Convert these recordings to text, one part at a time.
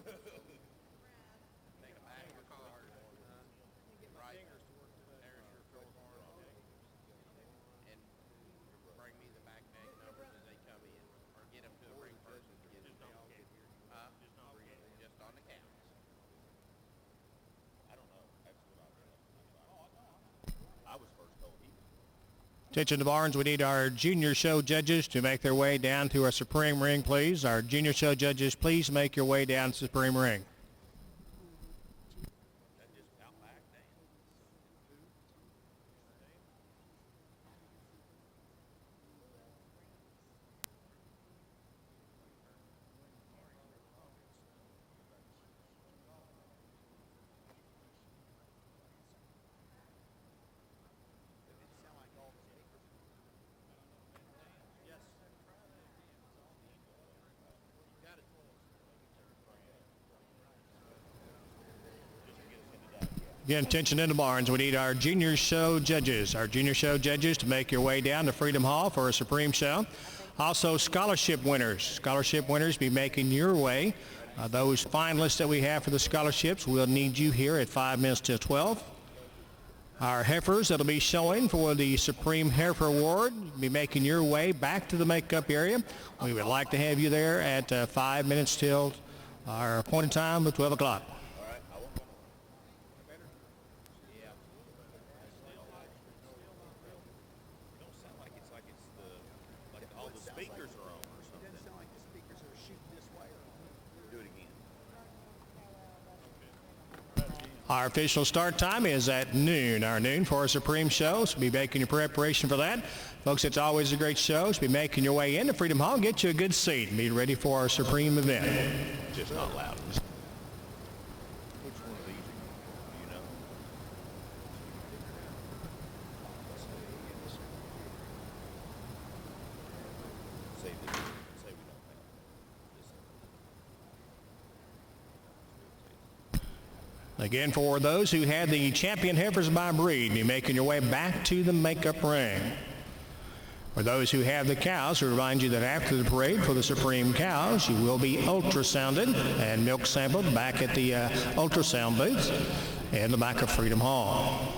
Take a back of your card. Right. There's your Shorthorn. And bring me the back deck numbers as they come in. Or get them to the ring person to get them. Just on the counts. I don't know. That's what I was first told. Attention to Barnes, we need our junior show judges to make their way down to our Supreme Ring, please. Our junior show judges, please make your way down to Supreme Ring. Again, attention in the Barnes. We need our junior show judges. Our junior show judges to make your way down to Freedom Hall for a Supreme show. Also, scholarship winners. Scholarship winners be making your way. Those finalists that we have for the scholarships, we'll need you here at 5 minutes till 12. Our heifers that'll be showing for the Supreme Heifer Award be making your way back to the makeup area. We would like to have you there at 5 minutes till our appointed time of 12 o'clock. Our official start time is at noon. Our noon for our Supreme show. So be making your preparation for that. Folks, it's always a great show. So be making your way into Freedom Hall. Get you a good seat and be ready for our Supreme event. Just not loud. Which one of these do you know? Say we don't have. Again, for those who had the champion heifers by breed, be making your way back to the makeup ring. For those who have the cows, we remind you that after the parade for the Supreme cows, you will be ultrasounded and milk sampled back at the ultrasound booths in the back of Freedom Hall.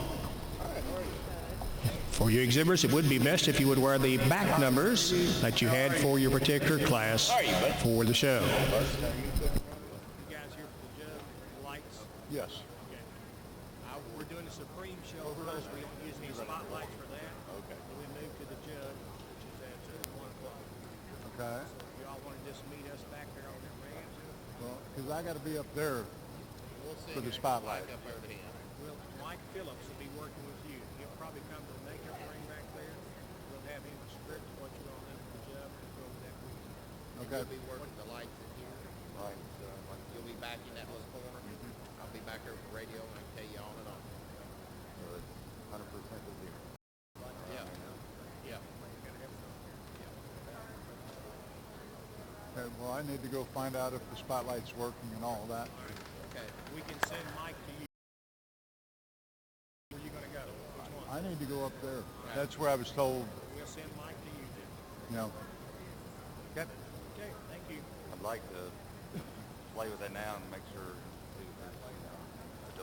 For you exhibitors, it would be best if you would wear the back numbers that you had for your particular class for the show. Yes. Okay. We're doing the Supreme show first. We use these spotlights for that. Okay. And we move to the judge, which is at 1 o'clock. Okay. So y'all want to just meet us back there on that ramp? Well, because I got to be up there for the spotlight. Up there to him. Well, Mike Phillips will be working with you. He'll probably come to the makeup ring back there. We'll have him script what you're going to do for the job and go over that with you. Okay. We'll be working the lights in here. Right. You'll be back in that little corner. I'll be back there with the radio and I can tell you on and on. 100% of you. Yeah. Yeah. Okay, well, I need to go find out if the spotlight's working and all that. Okay. We can send Mike to you. Where are you going to go? Which one? I need to go up there. That's where I was told, We'll send Mike to you then. you know. Okay. Okay. Thank you. I'd like to play with it now and make sure the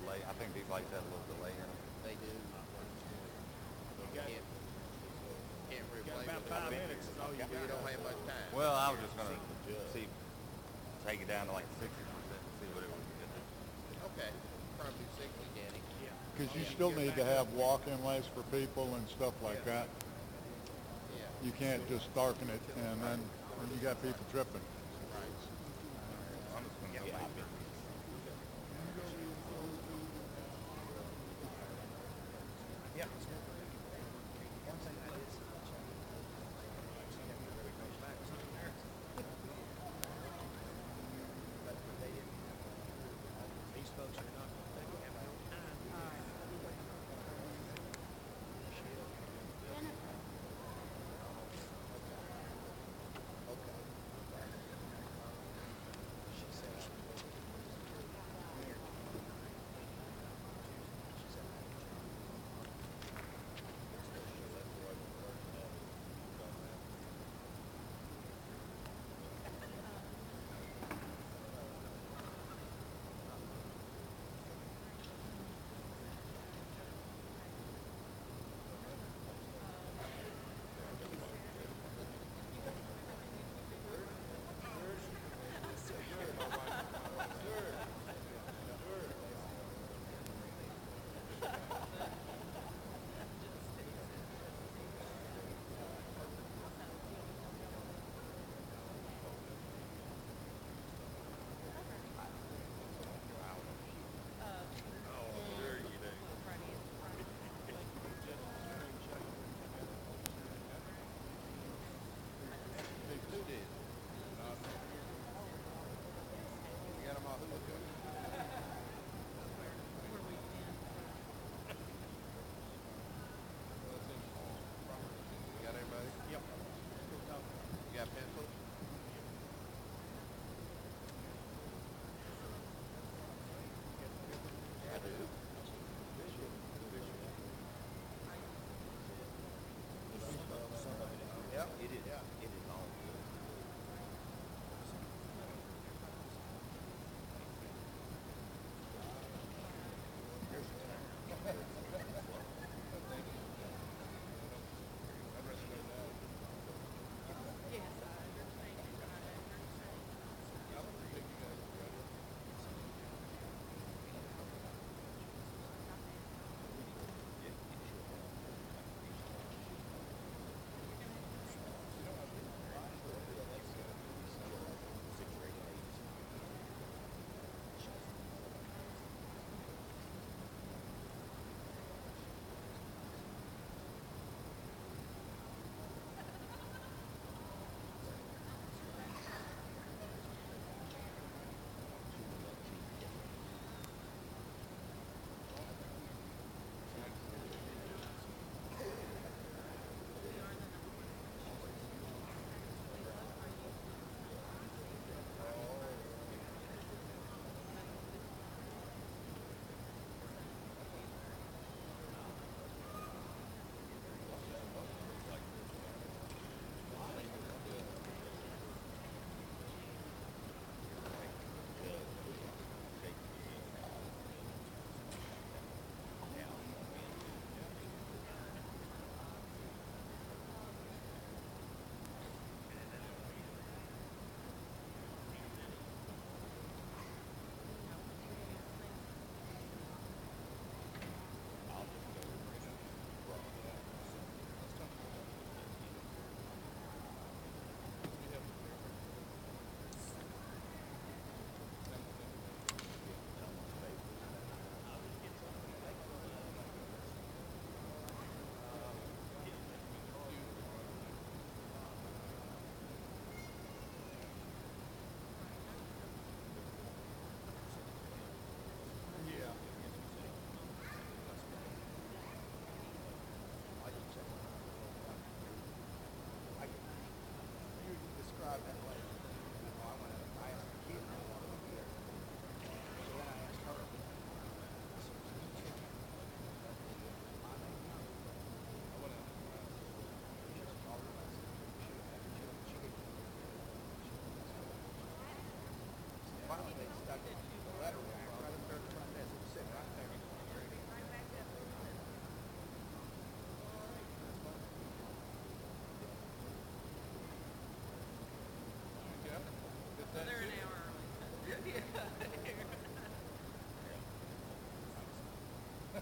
delay. I think these lights have a little delay in them. They do. You can't really play about with 5 it. minutes. Is all you got. You don't have much time. Well, I was just gonna see, take it down to like 60% and see what it would get. Okay. Probably 60, Danny. Yeah. Because you still need to have walk-in lights for people and stuff like that. Yeah. You can't just darken it and then you got people tripping. Right. I'm just gonna go back. Yeah. These folks are not going to have no time.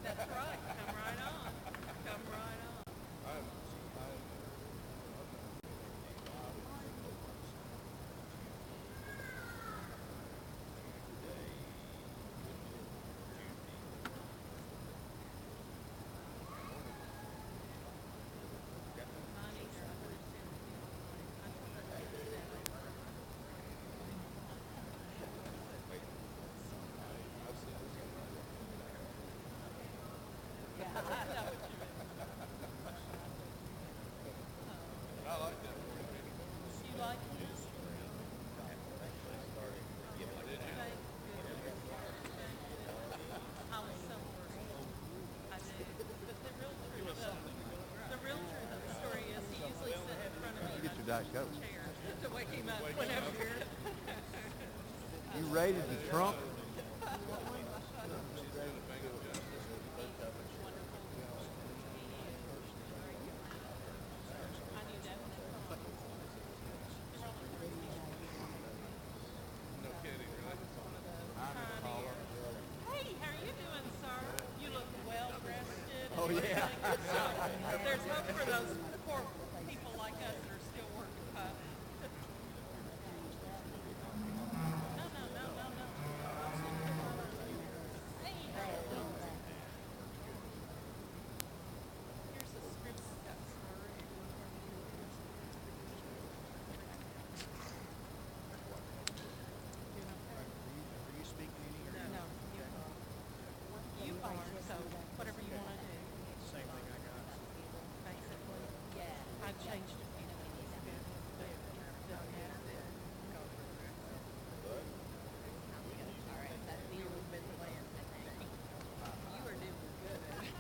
That's right. Come right on. Come right on. Mine either. I understand the deal. I told her to do that. Yeah, I know what you mean. You like this? I was so worried. I did. But the real truth of the story is he usually sits in front of me in Get your Diet Coke. a chair to wake him up whenever. You raided the trunk? Hey, how are you doing, sir? You look well rested. Oh, yeah. There's hope for those poor people like us that are still working, Pup. No. Hey, how you doing? Here's a script cut, sir. No, you are, so whatever you want to do. Same thing I got. Basically, I changed a few things. Doesn't matter. You are doing good at it.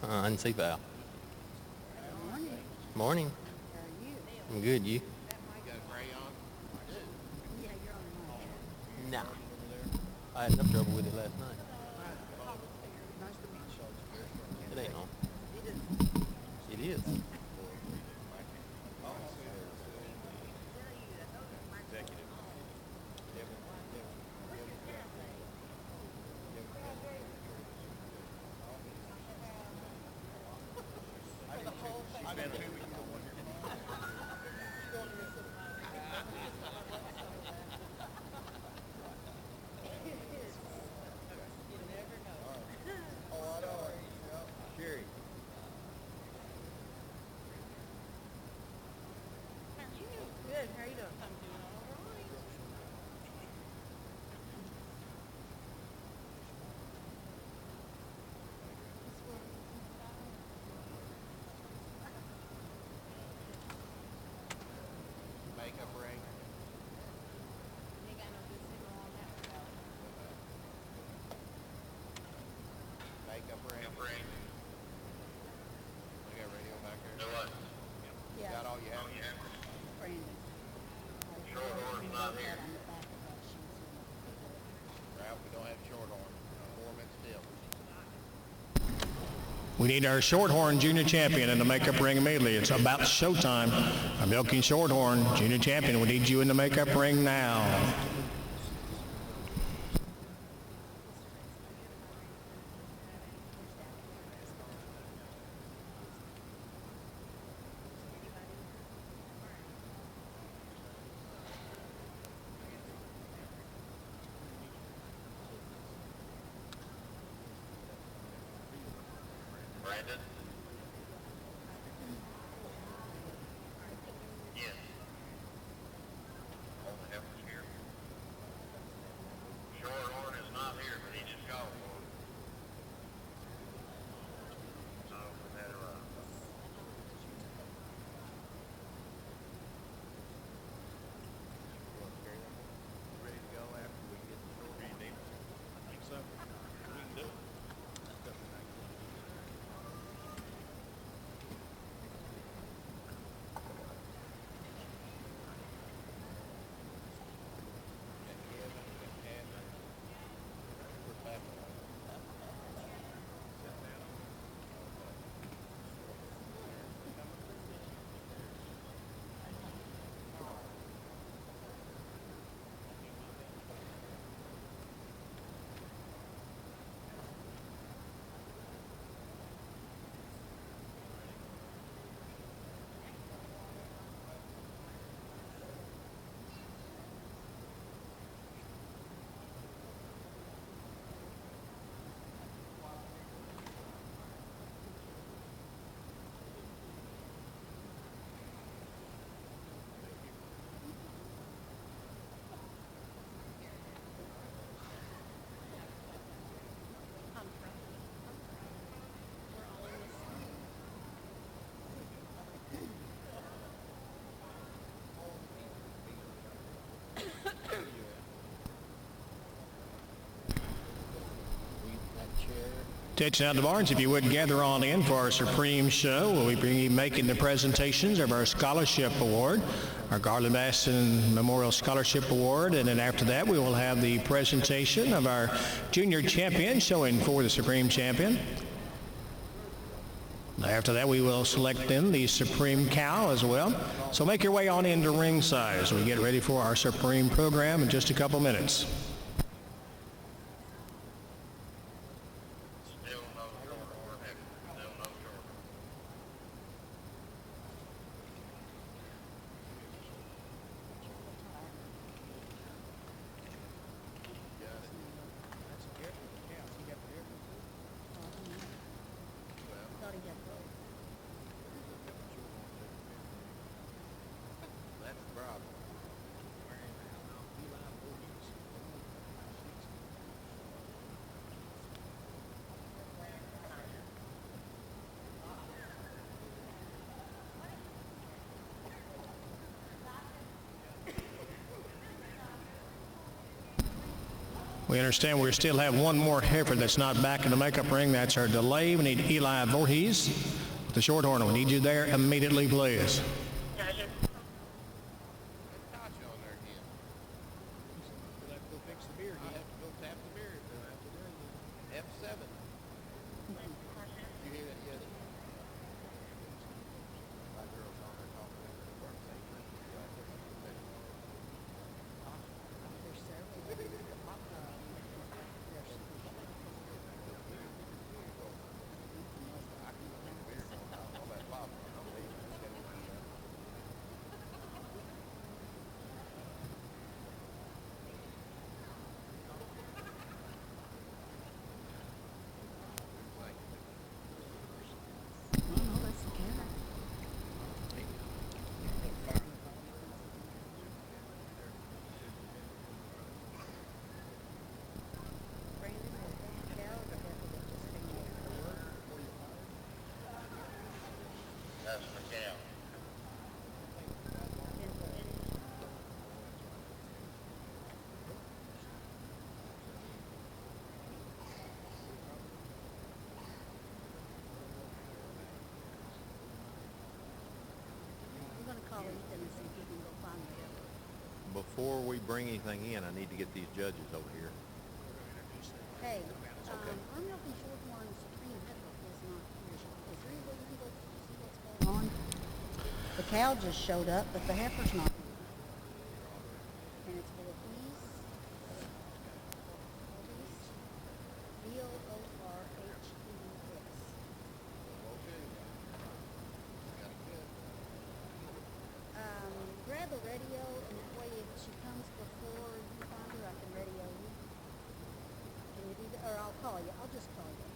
I didn't see Val. Morning. I'm good. You? You got a crayon? Nah. I had enough trouble with it last night. It ain't on. It is. We need our Shorthorn Junior Champion in the makeup ring immediately. It's about showtime. Our milking Shorthorn Junior Champion, we need you in the makeup ring now. Brandon? Yes. All the help is here. Shorthorn is not here, but he just called for him. So, that Ready to go after we get the door? I think so. We can do it. Attention out the barns, if you would gather on in for our Supreme Show. We'll be making the presentations of our Scholarship Award, our Garland Baston Memorial Scholarship Award, and then after that we will have the presentation of our Junior Champion showing for the Supreme Champion. After that we will select then the Supreme Cow as well. So make your way on into ringside as we get ready for our Supreme program in just a couple minutes. still no Shorthorn, heck, still no Shorthorn. That's the problem. We understand we still have one more heifer that's not back in the makeup ring. That's our delay. We need Eli Voorhees with the Shorthorn. We need you there immediately, please. Roger. Tasha on there again. We'll have to go fix the beer again. I have to go tap the beer. F7. You hear that yet? My girl's on there talking about her birthday drink. That's the cow. I'm gonna call Ethan and see if he can go find me. Before we bring anything in, I need to get these judges over here. Hey, our milk and Shorthorn Supreme Heifer is not here. The cow just showed up, but the heifer's not here. And it's for East, Bores. Grab a radio, and that way if she comes before you find her, I can radio you. Can you do that? Or I'll call you. I'll just call you.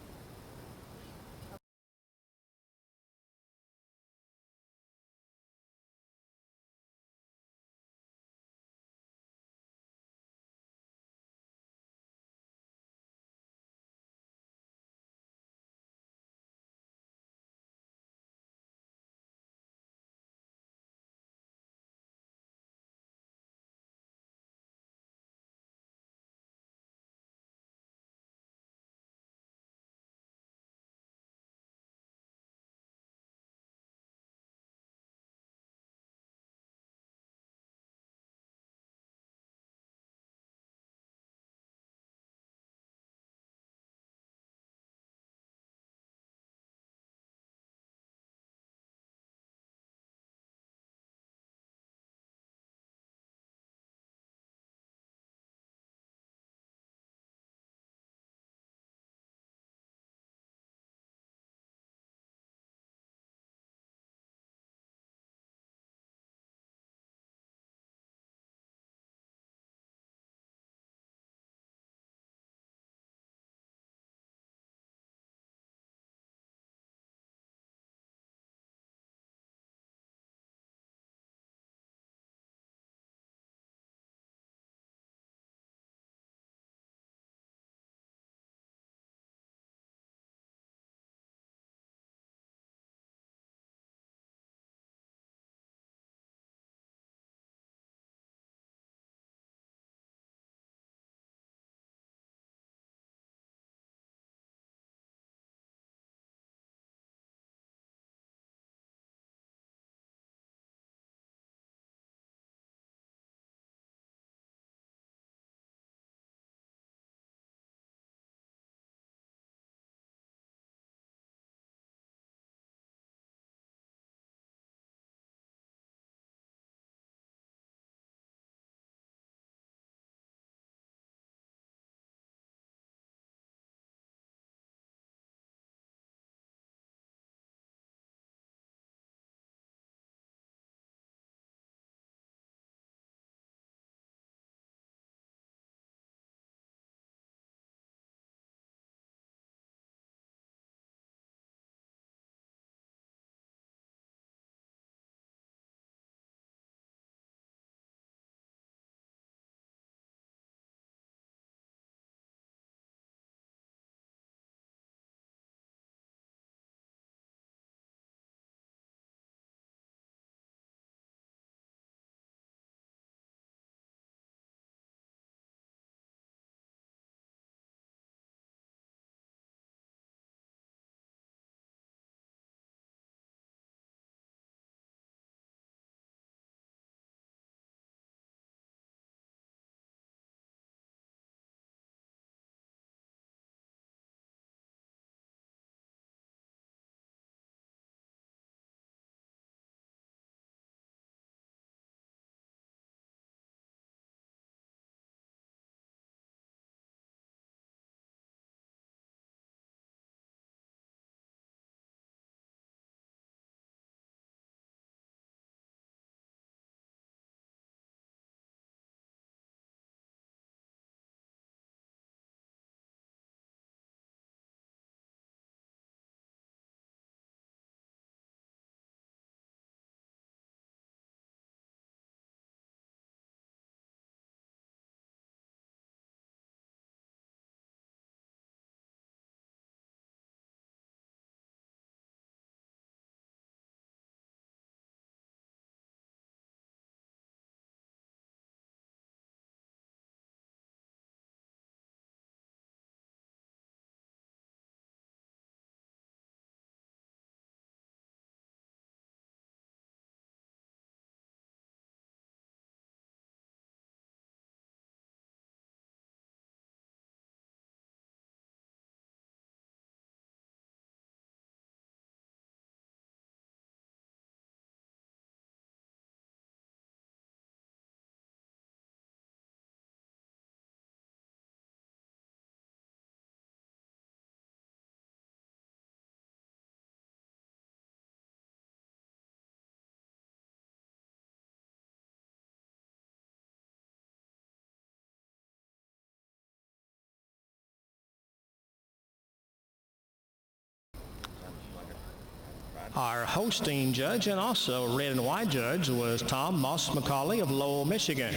Our hosting judge and also red and white judge was Tom Moss McCauley of Lowell, Michigan.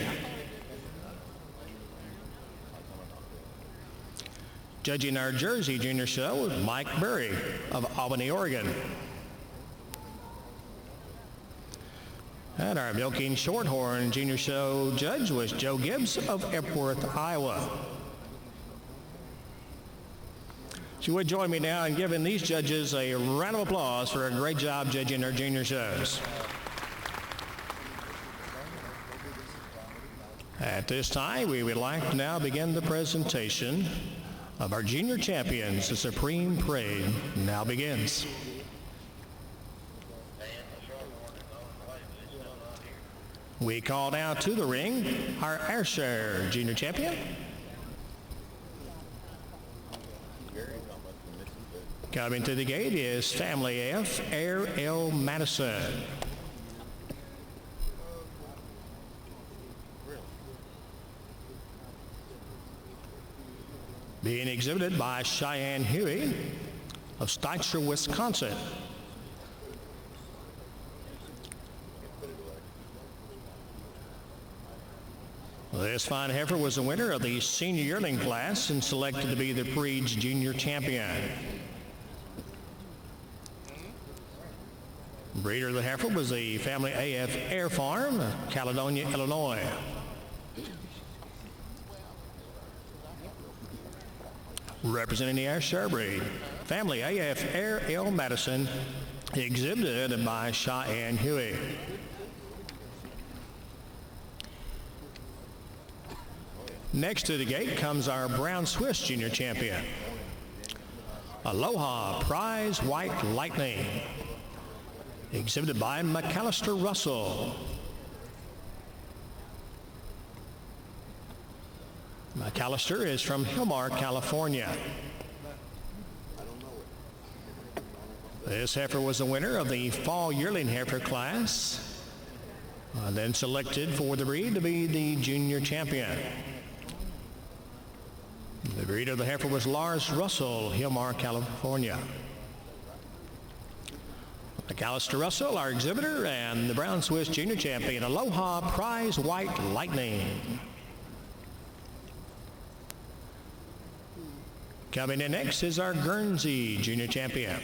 Judging our Jersey Junior Show was Mike Berry of Albany, Oregon. And our Milking Shorthorn Junior Show judge was Joe Gibbs of Epworth, Iowa. So you would join me now in giving these judges a round of applause for a great job judging our junior shows. At this time, we would like to now begin the presentation of our junior champions. The Supreme Parade now begins. We call now to the ring our Ayrshire Junior Champion. Coming to the gate is Family F, Air L. Madison. Being exhibited by Cheyenne Huey of Steicher, Wisconsin. This fine heifer was the winner of the senior yearling class and selected to be the breed's junior champion. Breeder of the heifer was the Family AF Air Farm, Caledonia, Illinois. Representing the Ayrshire breed, Family AF Air L. Madison, exhibited by Cheyenne Huey. Next to the gate comes our Brown Swiss Junior Champion, Aloha Prize White Lightning, exhibited by McAllister Russell. McAllister is from Hillmar, California. This heifer was the winner of the fall yearling heifer class, then selected for the breed to be the junior champion. The breeder of the heifer was Lars Russell, Hillmar, California. McAllister Russell, our exhibitor, and the Brown Swiss Junior Champion, Aloha Prize White Lightning. Coming in next is our Guernsey Junior Champion.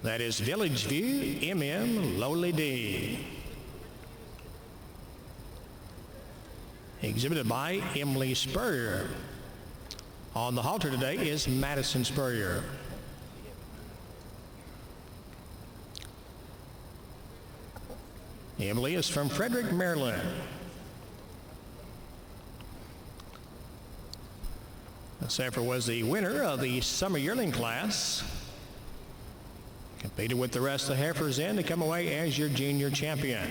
That is Village View MM Lowly D. Exhibited by Emily Spurrier. On the halter today is Madison Spurrier. Emily is from Frederick, Maryland. This heifer was the winner of the summer yearling class. Competed with the rest of the heifers in to come away as your junior champion.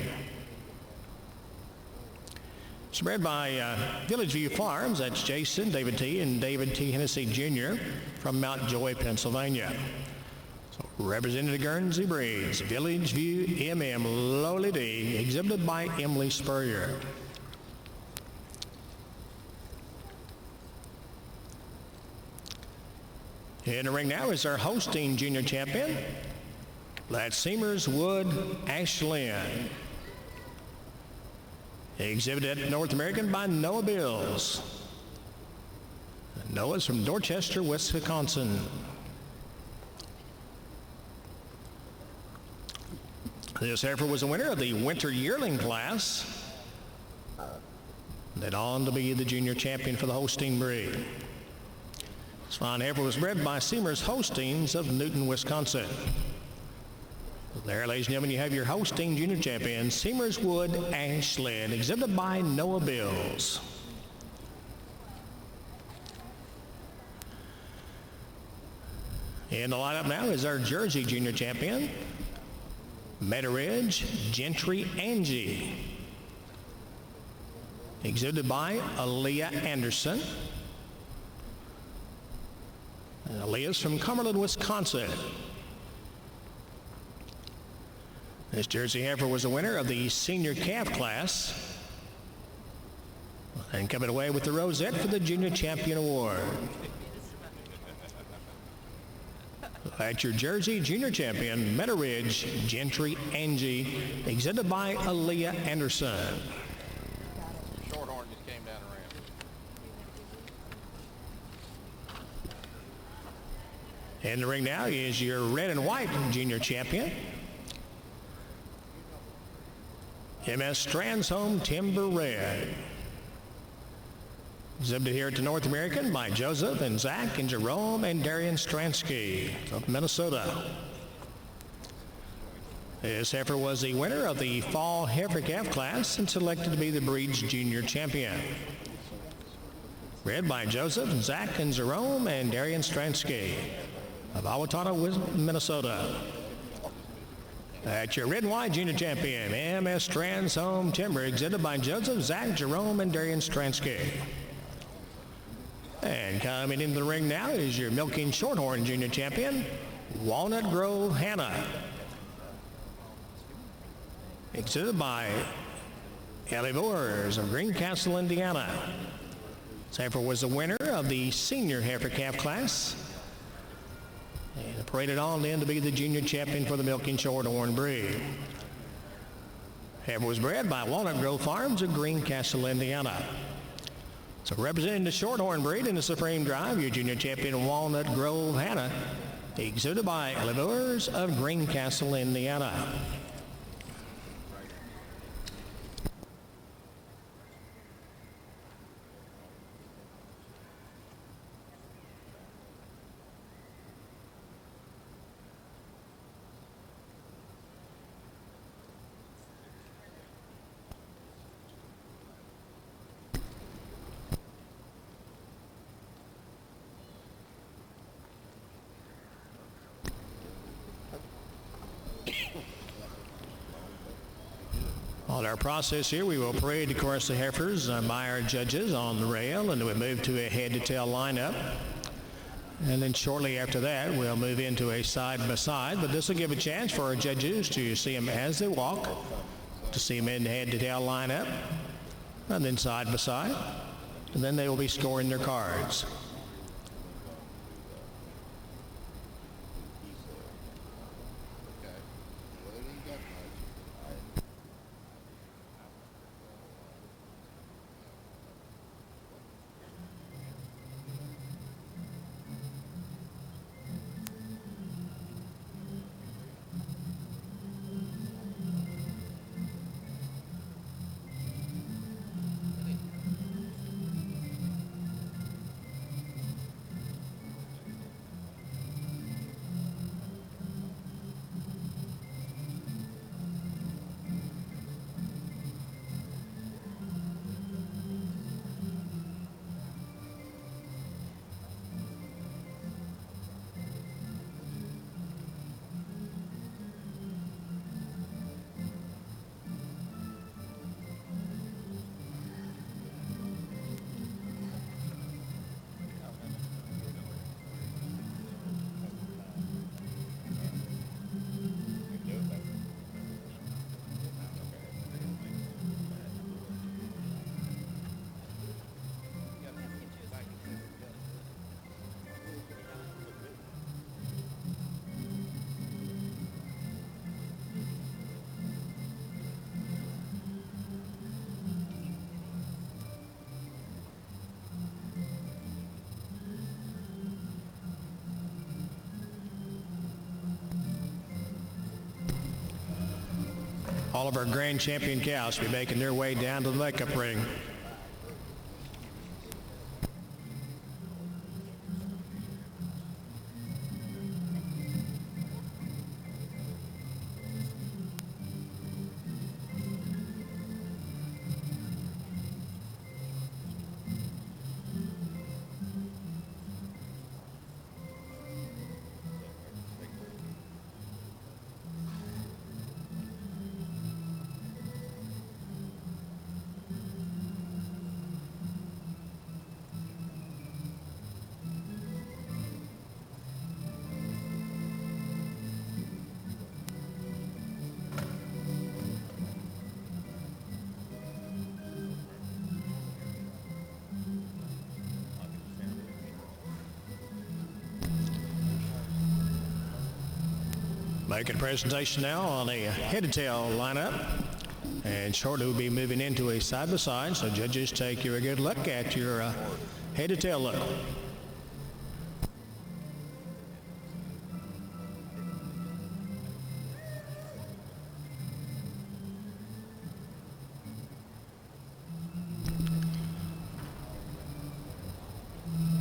It's bred by Village View Farms. That's Jason, David T., and David T. Hennessy Jr. from Mount Joy, Pennsylvania. So representing the Guernsey breeds, Village View MM Lowly D, exhibited by Emily Spurrier. In the ring now is our hosting junior champion. That's Seamers Wood Ashlyn. Exhibited at North American by Noah Bills. Noah's from Dorchester, Wisconsin. This heifer was the winner of the winter yearling class. Then on to be the junior champion for the hosting breed. This fine heifer was bred by Seamers Hostings of Newton, Wisconsin. There, ladies and gentlemen, you have your hosting junior champion, Seamers Wood Ashlyn, exhibited by Noah Bills. In the lineup now is our Jersey junior champion, Meadow Ridge Gentry Angie, exhibited by Aaliyah Anderson. And Aaliyah's from Cumberland, Wisconsin. This Jersey heifer was the winner of the senior calf class and coming away with the rosette for the Junior Champion Award. At your Jersey Junior Champion, Meadow Ridge Gentry Angie, exhibited by Aaliyah Anderson. Shorthorn just came down around. In the ring now is your red and white Junior Champion, MS Transhome Timber Red. Exhibited here at the North American by Joseph and Zach and Jerome and Darian Stransky of Minnesota. This heifer was the winner of the Fall Heifer Calf class and selected to be the breed's junior champion. Bred by Joseph, Zach and Jerome and Darian Stransky of Awatana, Minnesota. At your red and white junior champion, MS Transhome Timber, exhibited by Joseph, Zach, Jerome and Darian Stransky. And coming into the ring now is your Milking Shorthorn Junior Champion, Walnut Grove Hannah. Exhibited by Ellie Boers of Greencastle, Indiana. This heifer was the winner of the Senior Heifer Calf class and paraded on in to be the junior champion for the Milking Shorthorn breed. Heifer was bred by Walnut Grove Farms of Greencastle, Indiana. So representing the Shorthorn breed in the Supreme Drive, your junior champion Walnut Grove Hannah, exhibited by Livers of Greencastle, Indiana. On our process here, we will parade, of course, the heifers by our judges on the rail, and then we move to a head-to-tail lineup. And then shortly after that, we'll move into a side-by-side, but this will give a chance for our judges to see them as they walk, to see them in the head-to-tail lineup, and then side-by-side, and then they will be scoring their cards. All of our grand champion cows will be making their way down to the makeup ring. Making a presentation now on a head-to-tail lineup. And shortly we'll be moving into a side-by-side, so judges, take your good look at your head-to-tail look.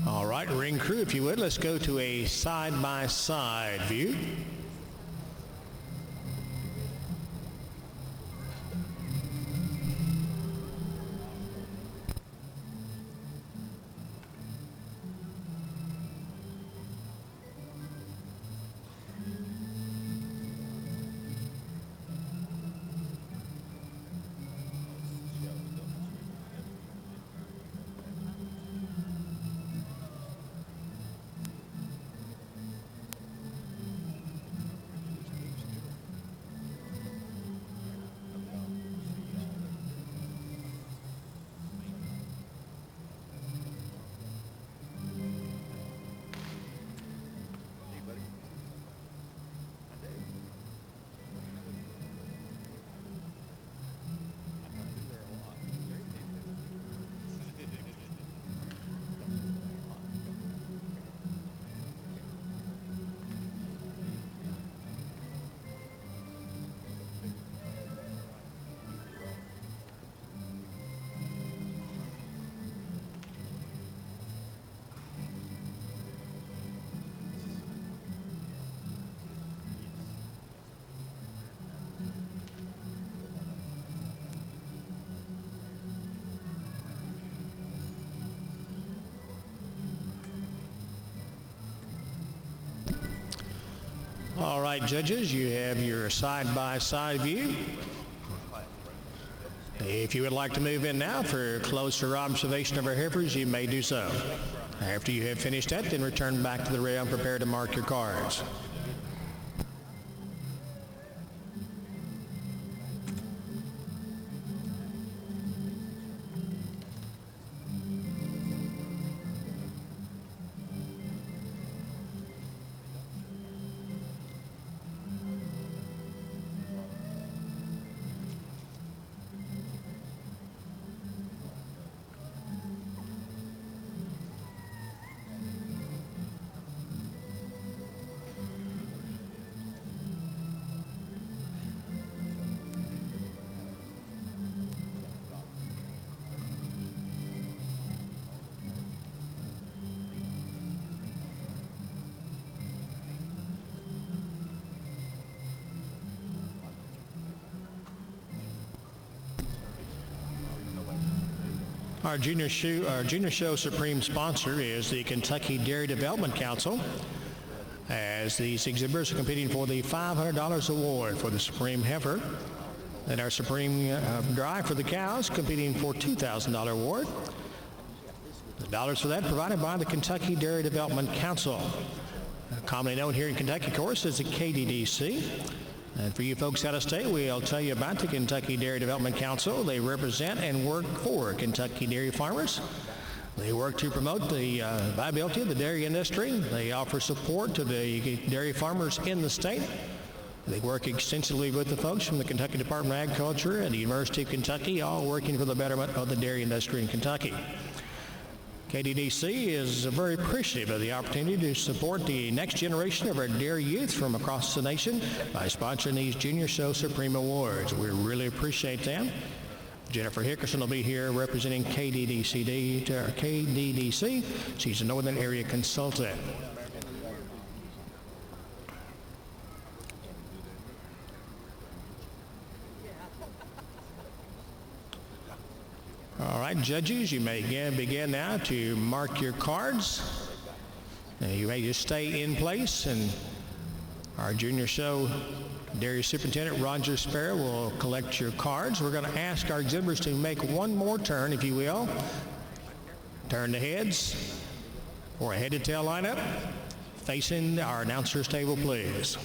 All right, ring crew, if you would, let's go to a side-by-side view. All right, judges, you have your side-by-side view. If you would like to move in now for closer observation of our heifers, you may do so. After you have finished that, then return back to the rail and prepare to mark your cards. Our junior show supreme sponsor is the Kentucky Dairy Development Council, as these exhibitors are competing for the $500 award for the Supreme Heifer, and our Supreme Dry for the cows competing for $2,000 award. The dollars for that provided by the Kentucky Dairy Development Council, commonly known here in Kentucky, of course, as the KDDC. And for you folks out of state, we'll tell you about the Kentucky Dairy Development Council. They represent and work for Kentucky dairy farmers. They work to promote the viability of the dairy industry. They offer support to the dairy farmers in the state. They work extensively with the folks from the Kentucky Department of Agriculture and the University of Kentucky, all working for the betterment of the dairy industry in Kentucky. KDDC is very appreciative of the opportunity to support the next generation of our dairy youth from across the nation by sponsoring these Junior Show Supreme Awards. We really appreciate that. Jennifer Hickerson will be here representing KDDC. She's a Northern Area Consultant. All right, judges, you may begin now to mark your cards. You may just stay in place, and our Junior Show Dairy Superintendent Roger Sparrow will collect your cards. We're going to ask our exhibitors to make one more turn, if you will. Turn the heads for a head-to-tail lineup. Facing our announcer's table, please.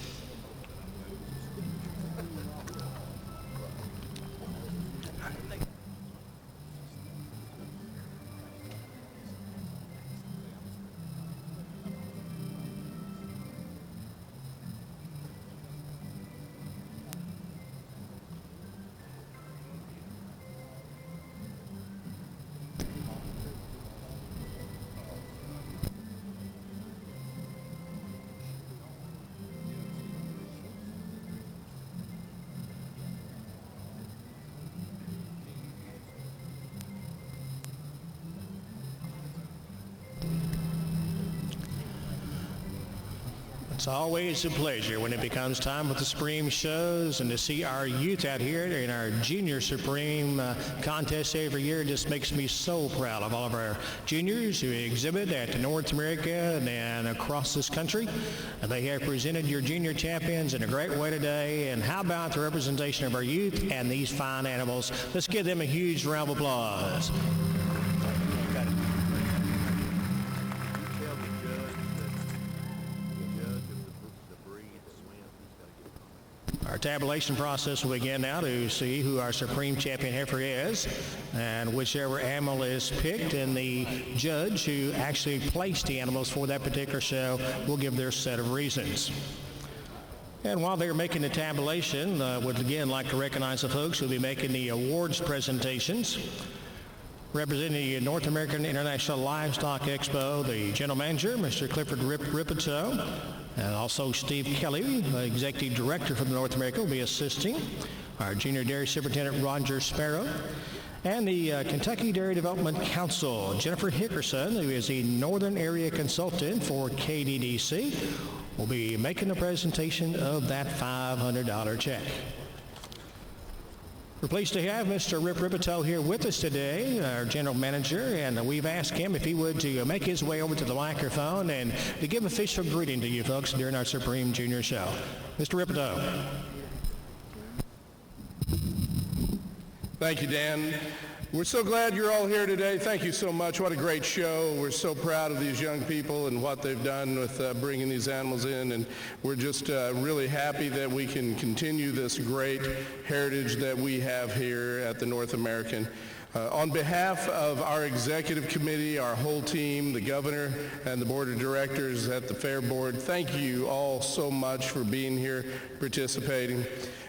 It's always a pleasure when it becomes time for the Supreme shows, and to see our youth out here in our Junior Supreme contest every year just makes me so proud of all of our juniors who exhibit at North America and across this country. They have presented your junior champions in a great way today, and how about the representation of our youth and these fine animals? Let's give them a huge round of applause. Our tabulation process will begin now to see who our Supreme Champion heifer is, and whichever animal is picked, and the judge who actually placed the animals for that particular show will give their set of reasons. And while they're making the tabulation, would again like to recognize the folks who will be making the awards presentations. Representing the North American International Livestock Expo, the General Manager, Mr. Clifford Ripito, and also Steve Kelly, Executive Director for the North America, will be assisting. Our Junior Dairy Superintendent, Roger Sparrow, and the Kentucky Dairy Development Council, Jennifer Hickerson, who is the Northern Area Consultant for KDDC, will be making the presentation of that $500 check. We're pleased to have Mr. Rip Ripito here with us today, our General Manager, and we've asked him if he would to make his way over to the microphone and to give official greeting to you folks during our Supreme Junior Show. Mr. Ripito. Thank you, Dan. We're so glad you're all here today. Thank you so much. What a great show. We're so proud of these young people and what they've done with bringing these animals in, and we're just really happy that we can continue this great heritage that we have here at the North American. On behalf of our executive committee, our whole team, the governor, and the board of directors at the Fair Board, thank you all so much for being here, participating.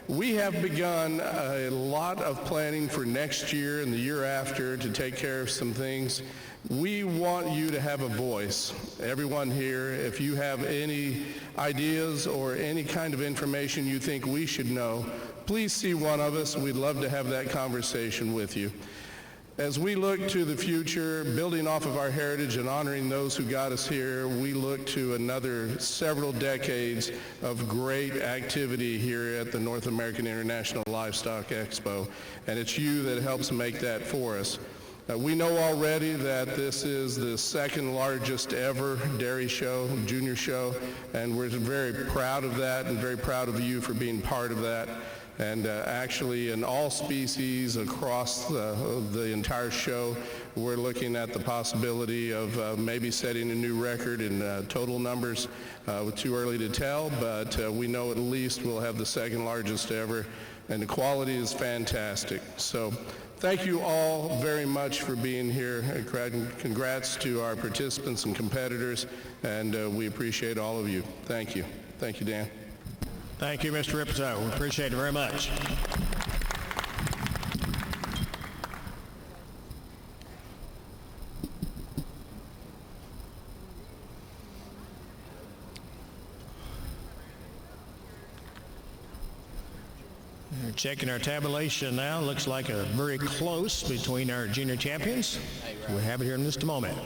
We have begun a lot of planning for next year and the year after to take care of some things. We want you to have a voice. Everyone here, if you have any ideas or any kind of information you think we should know, please see one of us. We'd love to have that conversation with you. As we look to the future, building off of our heritage and honoring those who got us here, we look to another several decades of great activity here at the North American International Livestock Expo, and it's you that helps make that for us. We know already that this is the second largest ever dairy show, junior show, and we're very proud of that and very proud of you for being part of that. And actually in all species across the entire show, we're looking at the possibility of maybe setting a new record in total numbers. Too early to tell, but we know at least we'll have the second largest ever, and the quality is fantastic. So thank you all very much for being here. Congrats to our participants and competitors, and we appreciate all of you. Thank you. Thank you, Dan. Thank you, Mr. Ripito. We appreciate it very much. We're checking our tabulation now. Looks like a very close between our junior champions. We'll have it here in just a moment.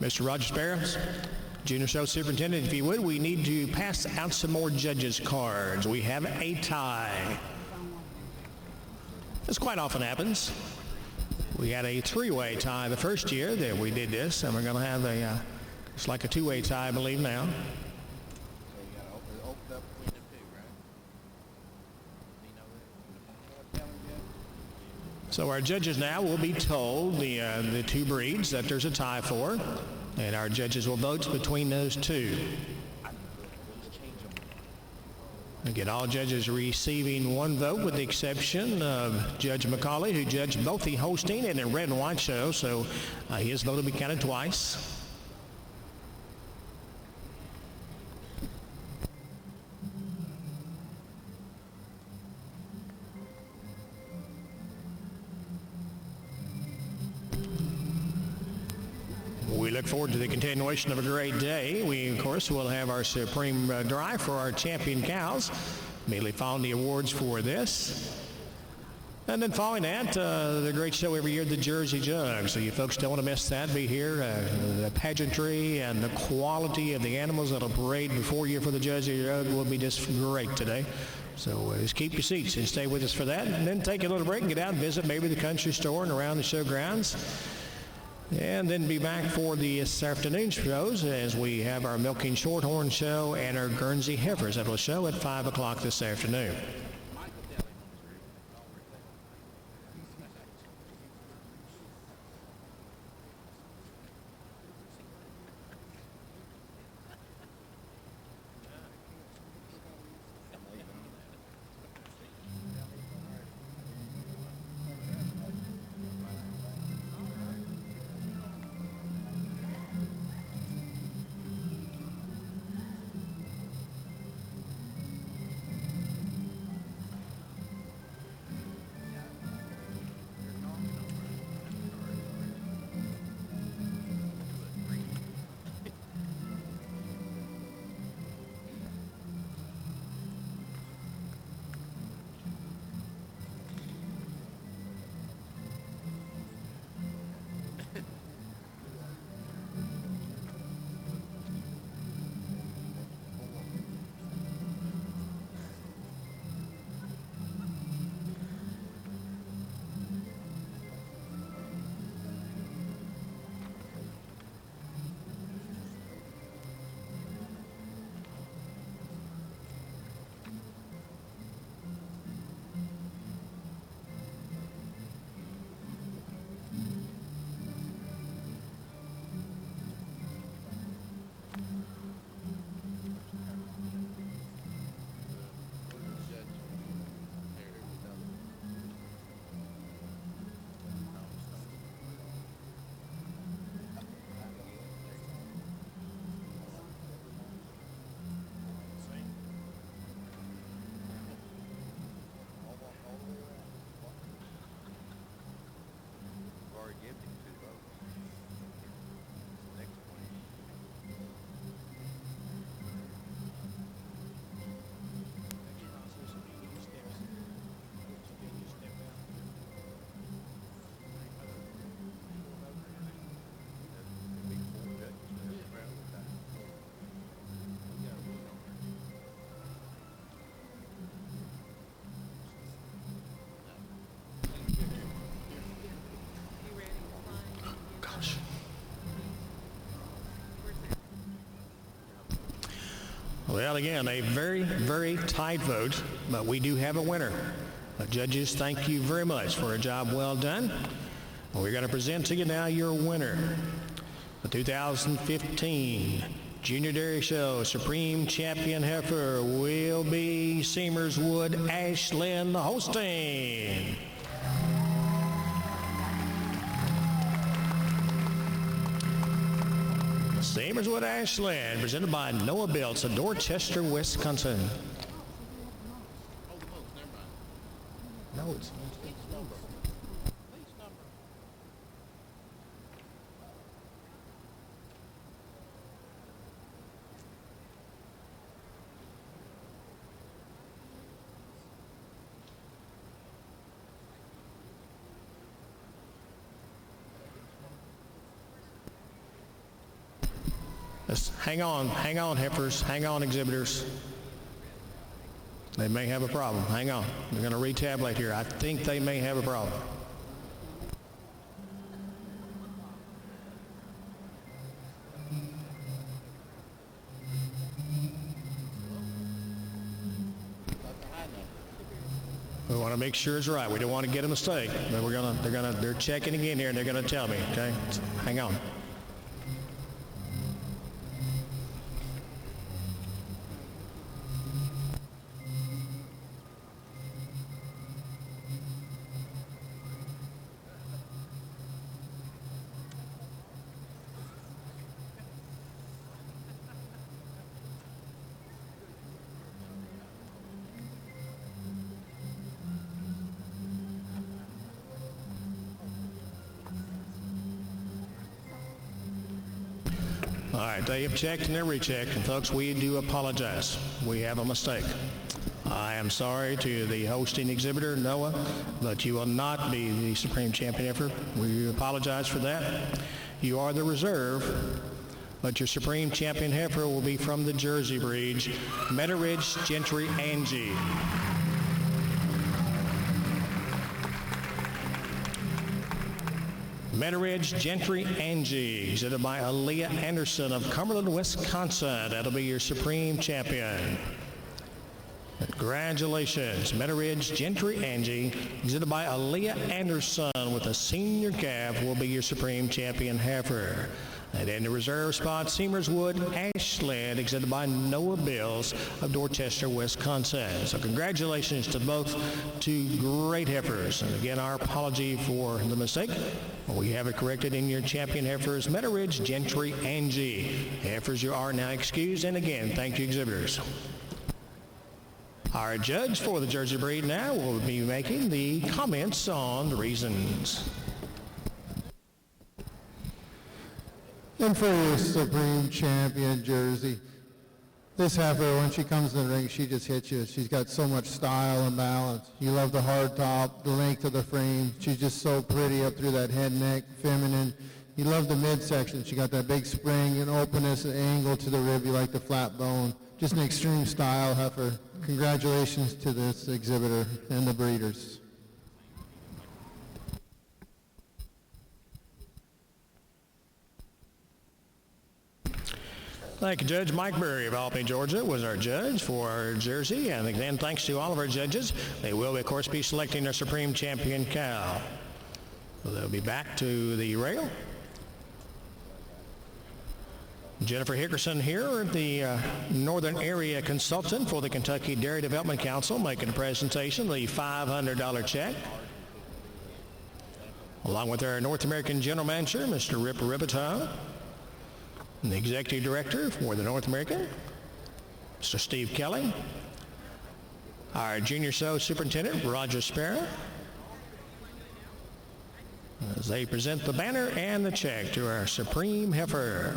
Mr. Roger Sparrows, Junior Show Superintendent, if you would, we need to pass out some more judges' cards. We have a tie. This quite often happens. We had a three-way tie the first year that we did this, and we're going to have it's like a two-way tie, I believe, now. So our judges now will be told the two breeds that there's a tie for, and our judges will vote between those two. Again, all judges receiving one vote with the exception of Judge McCauley, who judged both the Holstein and the red and white show, so his vote will be counted twice. We look forward to the continuation of a great day. We, of course, will have our Supreme Drive for our champion cows. Immediately following the awards for this. And then following that, the great show every year, the Jersey Jug. So you folks don't want to miss that. Be here. The pageantry and the quality of the animals that'll parade before you for the Jersey Jug will be just great today. So just keep your seats and stay with us for that. And then take a little break and get out and visit maybe the country store and around the show grounds. And then be back for this afternoon shows as we have our Milking Shorthorn show and our Guernsey Heifers that will show at 5 o'clock this afternoon. Well, again, a very, very tight vote, but we do have a winner. Judges, thank you very much for a job well done. We're going to present to you now your winner. The 2015 Junior Dairy Show Supreme Champion Heifer will be Seamerswood Ashland Holstein. Seamerswood Ashland, presented by Noah Belts of Dorchester, Wisconsin. No, it's hang on, heifers, hang on, exhibitors. They may have a problem. Hang on. We're going to retabulate here. I think they may have a problem. We want to make sure it's right. We don't want to get a mistake. But they're checking again here and they're going to tell me, okay? Hang on. All right, they have checked and they're rechecked, and folks, we do apologize. We have a mistake. I am sorry to the hosting exhibitor, Noah, but you will not be the Supreme Champion heifer. We apologize for that. You are the reserve, but your Supreme Champion heifer will be from the Jersey breeds, Meadow Ridge Gentry Angie. Meadow Ridge Gentry Angie, exhibited by Aaliyah Anderson of Cumberland, Wisconsin. That'll be your Supreme Champion. Congratulations, Meadow Ridge Gentry Angie, exhibited by Aaliyah Anderson with a senior calf, will be your Supreme Champion heifer. And in the reserve spot, Seamers Wood Ashland, exhibited by Noah Bills of Dorchester, Wisconsin. So congratulations to both two great heifers. And again, our apology for the mistake. We have it corrected in your champion heifers, Meadow Ridge Gentry Angie. Heifers, you are now excused. And again, thank you, exhibitors. Our judge for the Jersey breed now will be making the comments on the reasons. And for your Supreme Champion Jersey, this heifer, when she comes in the ring, she just hits you. She's got so much style and balance. You love the hard top, the length of the frame. She's just so pretty up through that head, neck, feminine. You love the midsection. She got that big spring and openness and angle to the rib. You like the flat bone. Just an extreme style heifer. Congratulations to this exhibitor and the breeders. Thank you, Judge Mike Berry of Albany, Georgia, was our judge for our Jersey. And again, thanks to all of our judges. They will, of course, be selecting their Supreme Champion cow. So they'll be back to the rail. Jennifer Hickerson here, the Northern Area Consultant for the Kentucky Dairy Development Council, making a presentation, the $500 check. Along with our North American General Manager, Mr. Rip Ribitone. And the Executive Director for the North American, Mr. Steve Kelly. Our Junior Show Superintendent, Roger Sparrow. As they present the banner and the check to our Supreme heifer.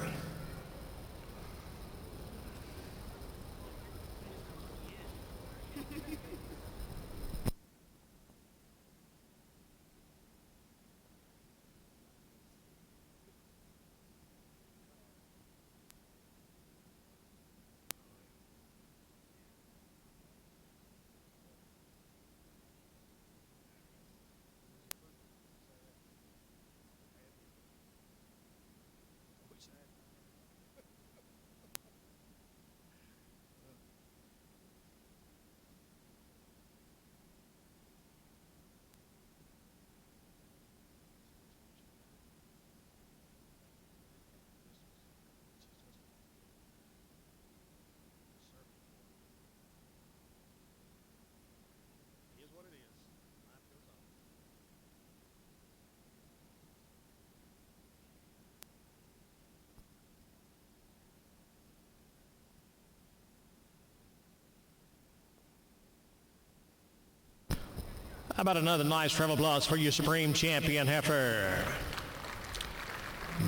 How about another nice round of applause for your Supreme Champion heifer?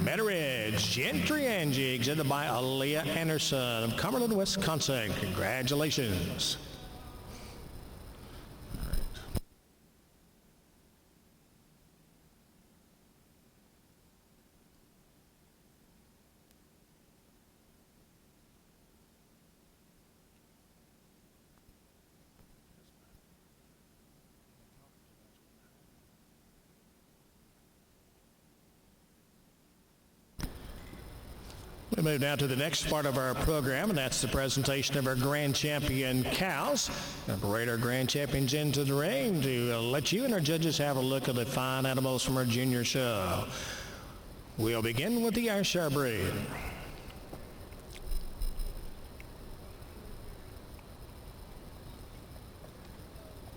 Meadow Ridge Gentry Angie, exhibited by Aaliyah Anderson of Cumberland, Wisconsin. Congratulations. We move now to the next part of our program, and that's the presentation of our Grand Champion cows. We'll parade our Grand Champions into the ring to let you and our judges have a look at the fine animals from our junior show. We'll begin with the Ayrshire breed.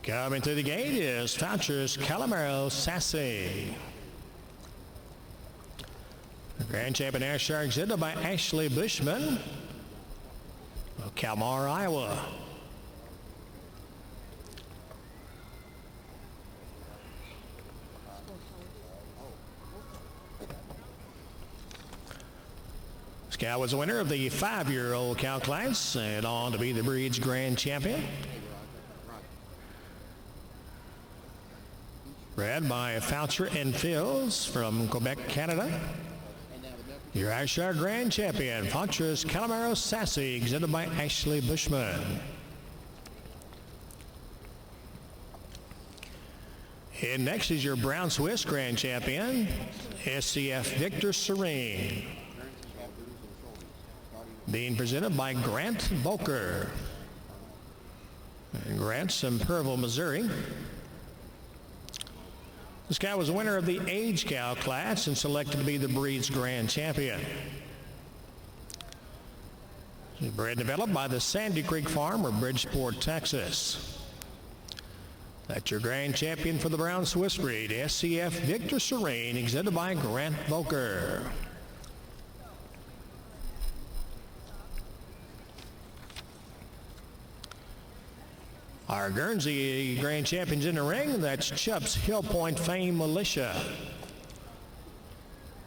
Coming through the gate is Foucher's Calamaro Sassy. The Grand Champion Ayrshire exhibited by Ashley Bushman of Kalmar, Iowa. This cow was the winner of the 5-year-old cow class and on to be the breed's grand champion. Bred by Foucher and Fields from Quebec, Canada. Your Ashar Grand Champion, Foucher's Calamaro Sassy, exhibited by Ashley Bushman. And next is your Brown Swiss Grand Champion, SCF Victor Serene, being presented by Grant Volker. And Grant's from Perville, Missouri. This guy was a winner of the age cow class and selected to be the breed's grand champion. He's bred and developed by the Sandy Creek Farm of Bridgeport, Texas. That's your grand champion for the Brown Swiss breed, SCF Victor Serene, exhibited by Grant Volker. Our Guernsey Grand Champions in the ring, that's Chubb's Hill Point Fame Militia,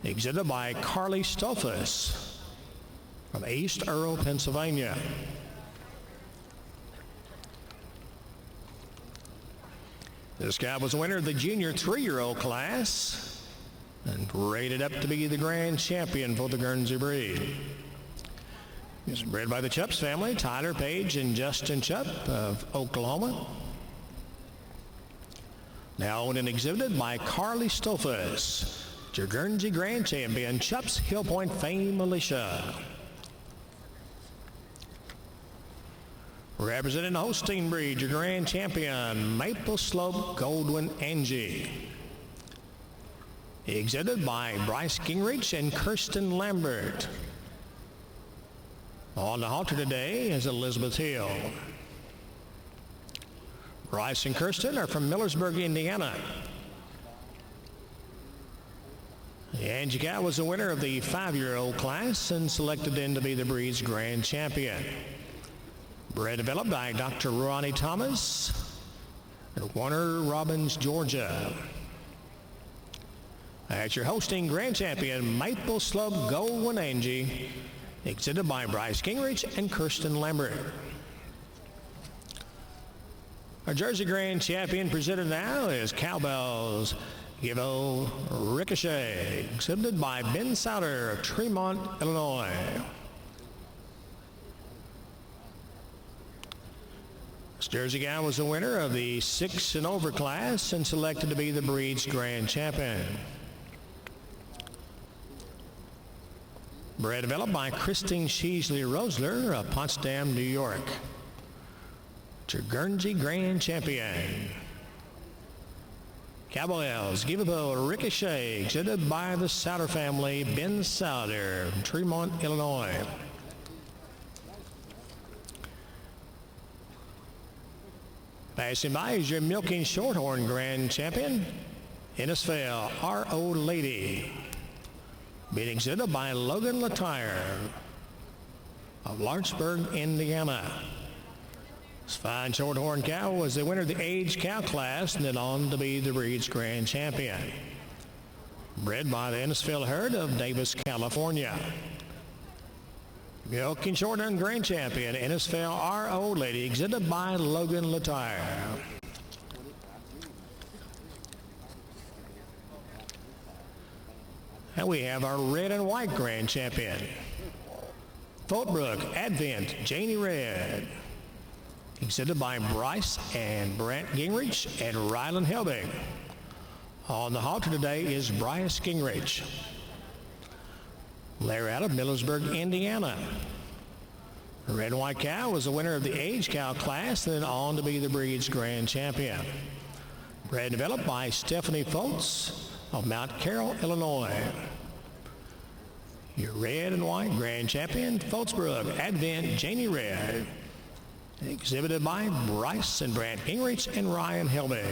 exhibited by Carly Stolfus from East Earl, Pennsylvania. This guy was a winner of the junior 3-year-old class and rated up to be the grand champion for the Guernsey breed. He's bred by the Chupps family, Tyler Page and Justin Chupp of Oklahoma. Now owned and exhibited by Carly Stolfus, your Guernsey Grand Champion, Chubb's Hill Point Fame Militia. Representing the Holstein breed, your Grand Champion, Maple Slope Goldwyn Angie, exhibited by Bryce Gingrich and Kirsten Lambert. On the halter today is Elizabeth Hill. Bryce and Kirsten are from Millersburg, Indiana. Angie cow was the winner of the 5-year-old class and selected in to be the breed's grand champion. Bred developed by Dr. Ronnie Thomas at Warner Robins, Georgia. As your hosting grand champion, Maple Slope Goldwyn Angie, exhibited by Bryce Gingrich and Kirsten Lambert. Our Jersey Grand Champion presented now is Cowbells Givo Ricochet, exhibited by Ben Souter of Tremont, Illinois. This Jersey guy was the winner of the 6 and over class and selected to be the breed's grand champion. Bred developed by Christine Sheasley Rosler of Potsdam, New York. It's your Guernsey Grand Champion. Cowboys give a Ricochet, exhibited by the Souter family, Ben Souter, Tremont, Illinois. Passing by is your Milking Shorthorn Grand Champion, Innisfail, R.O. Lady, being exhibited by Logan Latire of Lawrenceburg, Indiana. This fine Shorthorn cow was the winner of the age cow class and then on to be the breed's grand champion. Bred by the Innisfail herd of Davis, California. Milking Shorthorn Grand Champion, Innisfail R.O. Lady, exhibited by Logan Latire. And we have our red and white Grand Champion. Fultbrook Advent Janie Red, exhibited by Bryce and Brant Gingrich and Rylan Helbig. On the halter today is Bryce Gingrich. Larry out of Millersburg, Indiana. The red and white cow was the winner of the age cow class, then on to be the breed's grand champion. Bred and developed by Stephanie Foltz of Mount Carroll, Illinois. Your red and white grand champion, Foltzbrook Advent Janie Red, exhibited by Bryce and Brant Gingrich and Ryan Helbig.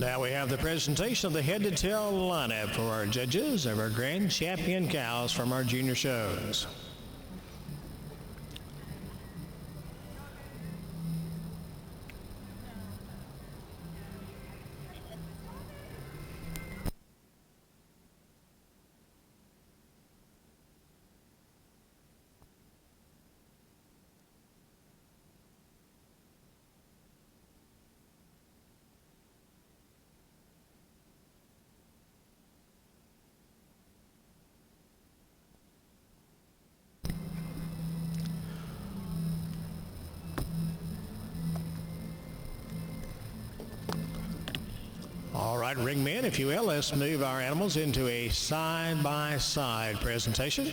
Now we have the presentation of the head-to-tail lineup for our judges of our grand champion cows from our junior shows. All right, ringmen, if you will, let's move our animals into a side-by-side presentation.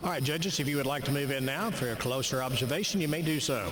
All right, judges, if you would like to move in now for a closer observation, you may do so.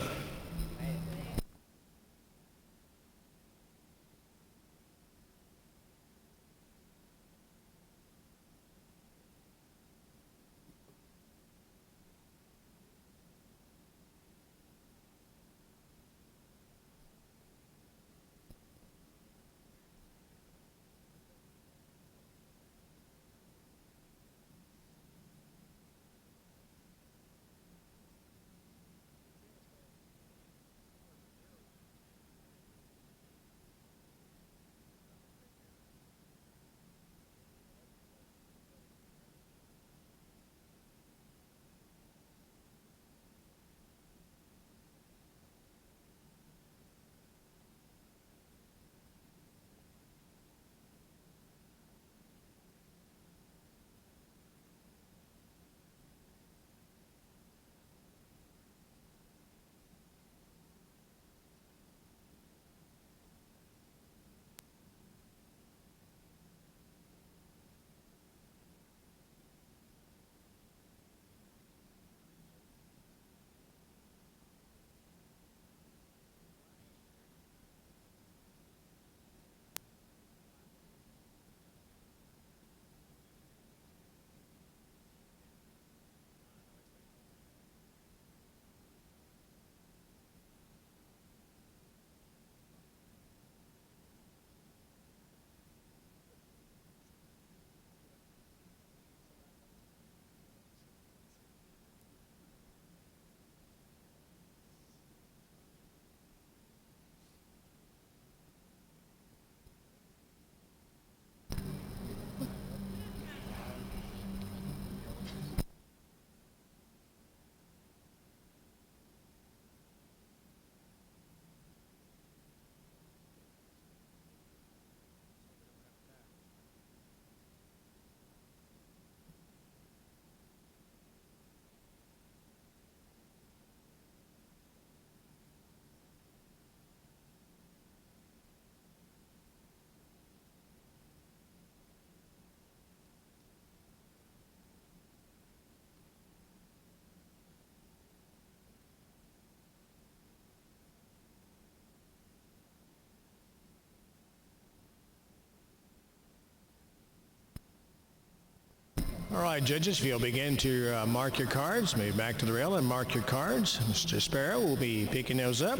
All right, judges, if you'll begin to mark your cards, move back to the rail and mark your cards. Mr. Sparrow will be picking those up.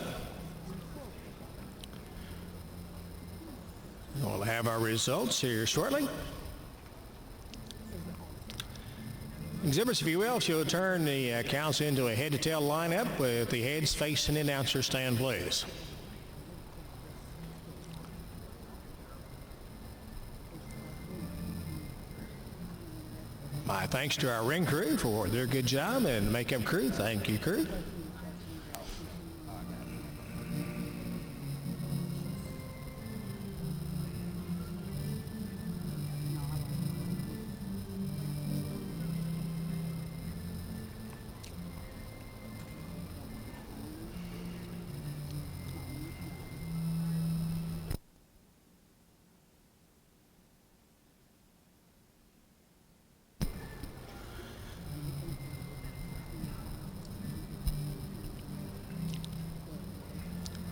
We'll have our results here shortly. Exhibitors, if you will, if you'll turn the cows into a head-to-tail lineup with the heads facing the announcer stand, please. My thanks to our ring crew for their good job, and makeup crew, thank you, crew.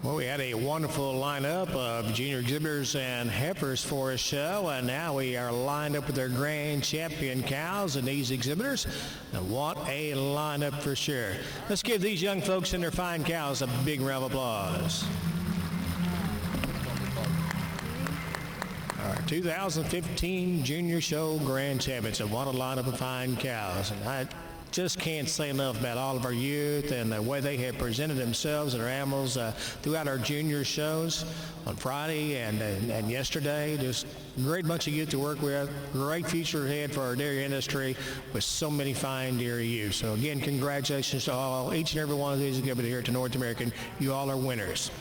Well, we had a wonderful lineup of junior exhibitors and heifers for a show, and now we are lined up with our grand champion cows and these exhibitors. And what a lineup for sure. Let's give these young folks and their fine cows a big round of applause. Our 2015 Junior Show Grand Champions, and what a lineup of fine cows. And I just can't say enough about all of our youth and the way they have presented themselves and their animals throughout our junior shows on Friday and yesterday. Just a great bunch of youth to work with. Great future ahead for our dairy industry with so many fine dairy youth. So again, congratulations to all, each and every one of these exhibitors here to North American. You all are winners.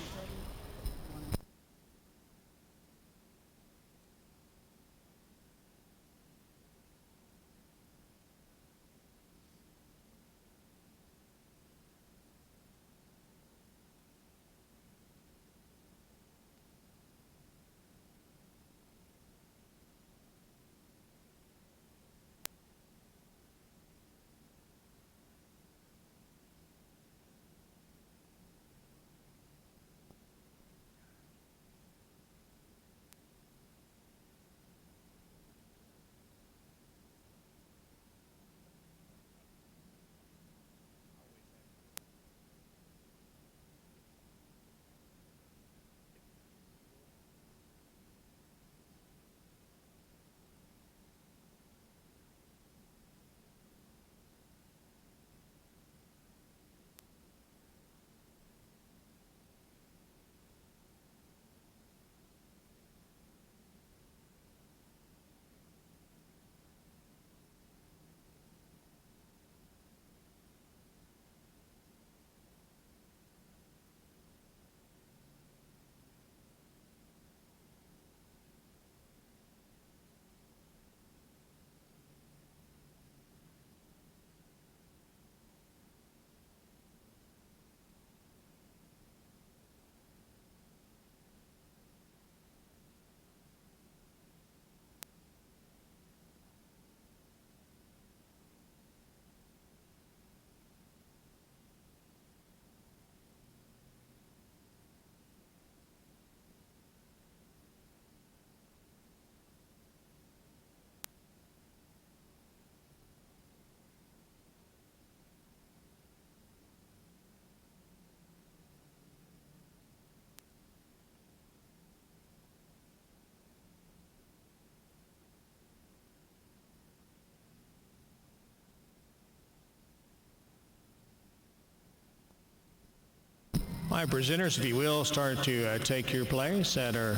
My presenters, if you will, start to take your place at our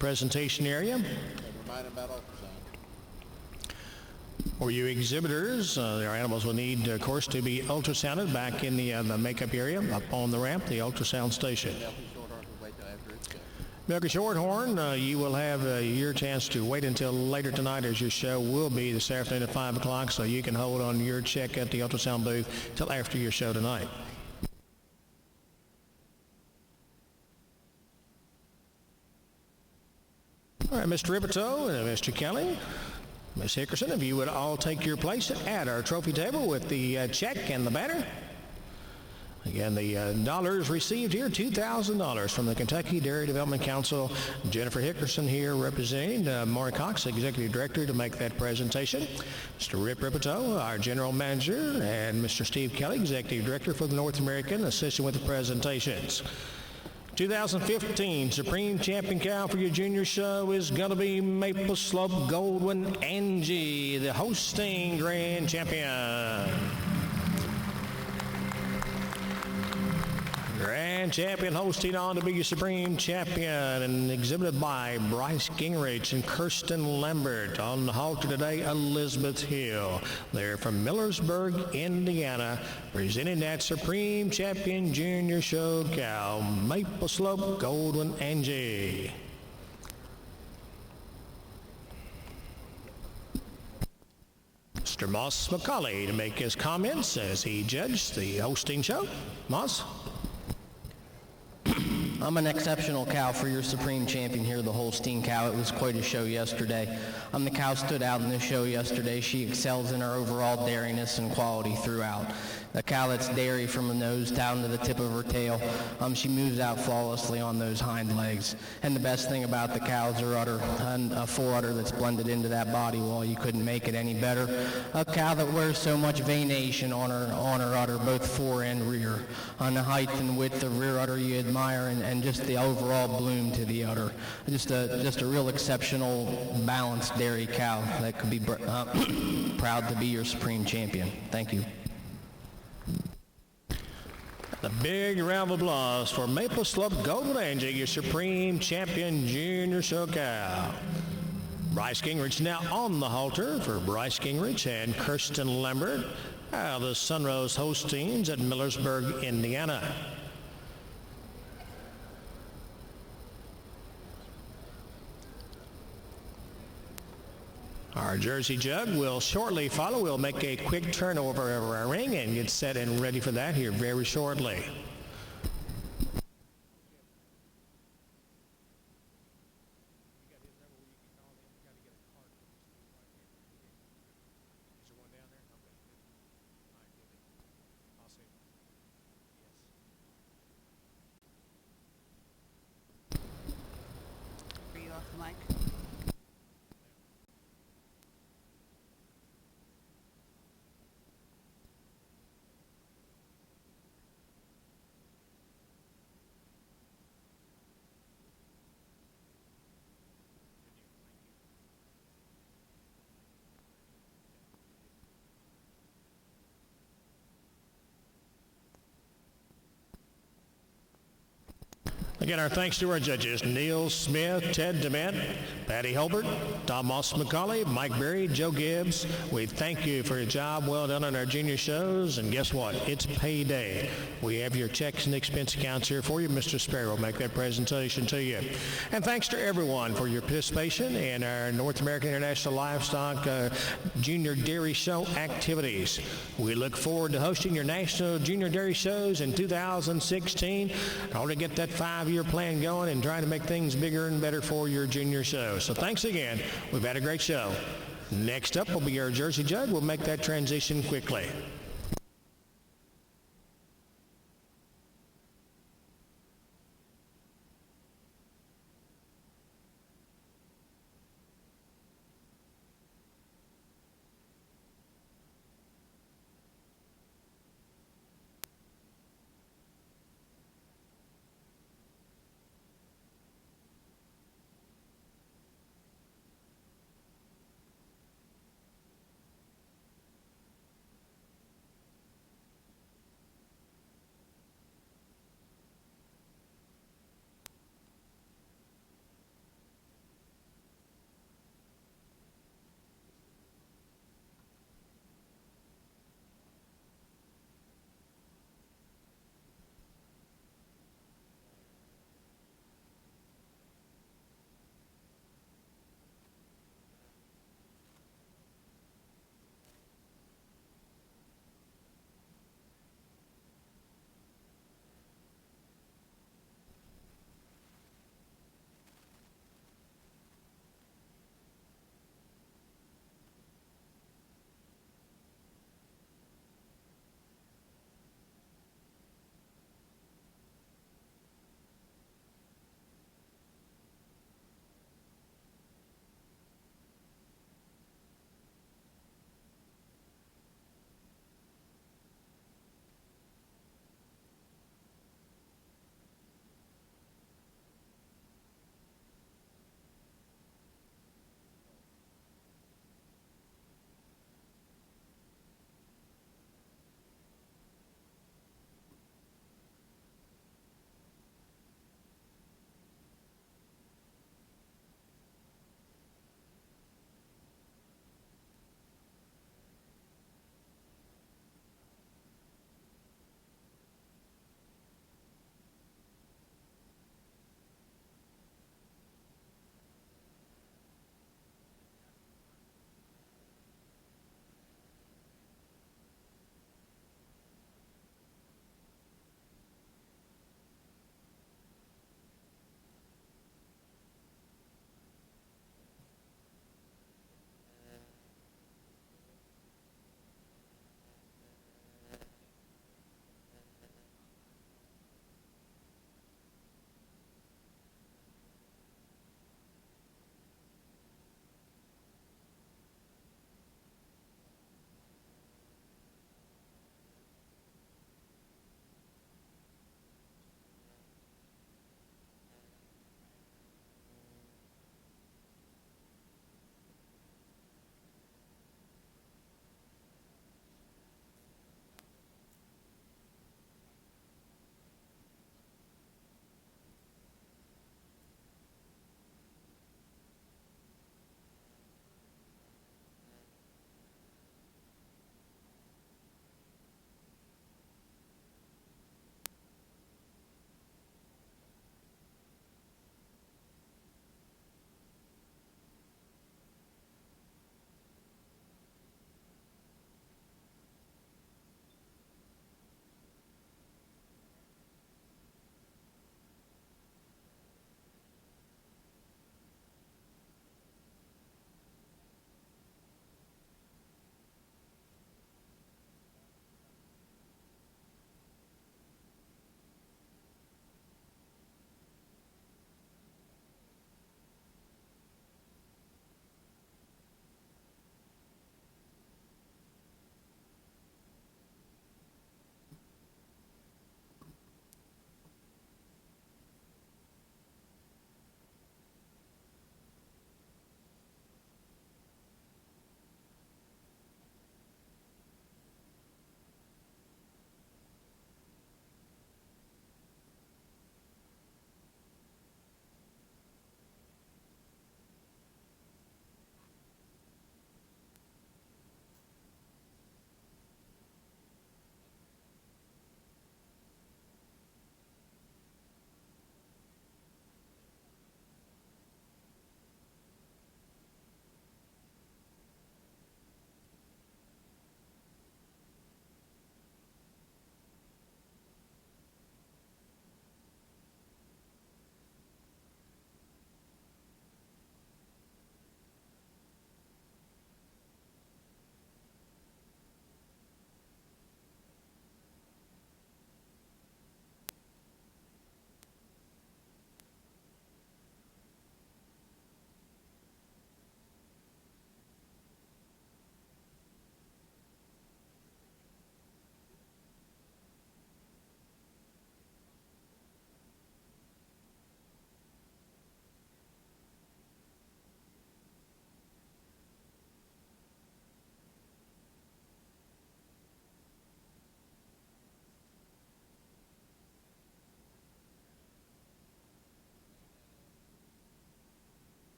presentation area. For you exhibitors, our animals will need, of course, to be ultrasounded back in the makeup area, up on the ramp, the ultrasound station. Milky Shorthorn, you will have your chance to wait until later tonight, as your show will be this afternoon at 5 o'clock, so you can hold on your check at the ultrasound booth till after your show tonight. All right, Mr. Ripito and Mr. Kelly, Ms. Hickerson, if you would all take your place at our trophy table with the check and the banner. Again, the dollars received here, $2,000 from the Kentucky Dairy Development Council. Jennifer Hickerson here representing Maury Cox, Executive Director, to make that presentation. Mr. Rip Ripito, our General Manager, and Mr. Steve Kelly, Executive Director for the North American, assisting with the presentations. 2015 Supreme Champion cow for your junior show is going to be Maple Slope Goldwyn Angie, the hosting grand champion. Grand champion hosting on to be your supreme champion and exhibited by Bryce Gingrich and Kirsten Lambert. On the halter today, Elizabeth Hill. They're from Millersburg, Indiana, presenting that supreme champion junior show cow, Maple Slope Goldwyn Angie. Mr. Moss McCauley to make his comments as he judged the hosting show. Moss? I'm an exceptional cow for your Supreme Champion here, the Holstein cow. It was quite a show yesterday. The cow stood out in the show yesterday. She excels in her overall dairiness and quality throughout. A cow that's dairy from the nose down to the tip of her tail. She moves out flawlessly on those hind legs. And the best thing about the cow is her udder, and a full udder that's blended into that body wall. You couldn't make it any better. A cow that wears so much venation on her udder, both fore and rear. On the height and width of rear udder you admire, and just the overall bloom to the udder. Just a real exceptional, balanced dairy cow that could be proud to be your Supreme Champion. Thank you. A big round of applause for Maple Slope Golden Angel, your Supreme Champion Junior Show cow. Bryce Gingrich now on the halter for Bryce Gingrich and Kirsten Lambert of the Sunrose Holsteins at Millersburg, Indiana. Our Jersey Jug will shortly follow. We'll make a quick turnover of our ring and get set and ready for that here very shortly. Are you off the mic? Again, our thanks to our judges, Neil Smith, Ted Dement, Patty Hulbert, Thomas McCauley, Mike Berry, Joe Gibbs. We thank you for your job well done on our junior shows, and guess what? It's payday. We have your checks and expense accounts here for you. Mr. Sparrow will make that presentation to you. And thanks to everyone for your participation in our North American International Livestock Junior Dairy Show activities. We look forward to hosting your National Junior Dairy Shows in 2016 in order to get that 5-year plan going and trying to make things bigger and better for your junior show. So thanks again. We've had a great show. Next up will be our Jersey Jug. We'll make that transition quickly.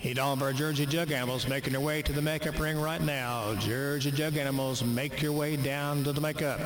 Need all of our Jersey Jug Animals making their way to the makeup ring right now. Jersey Jug Animals, make your way down to the makeup.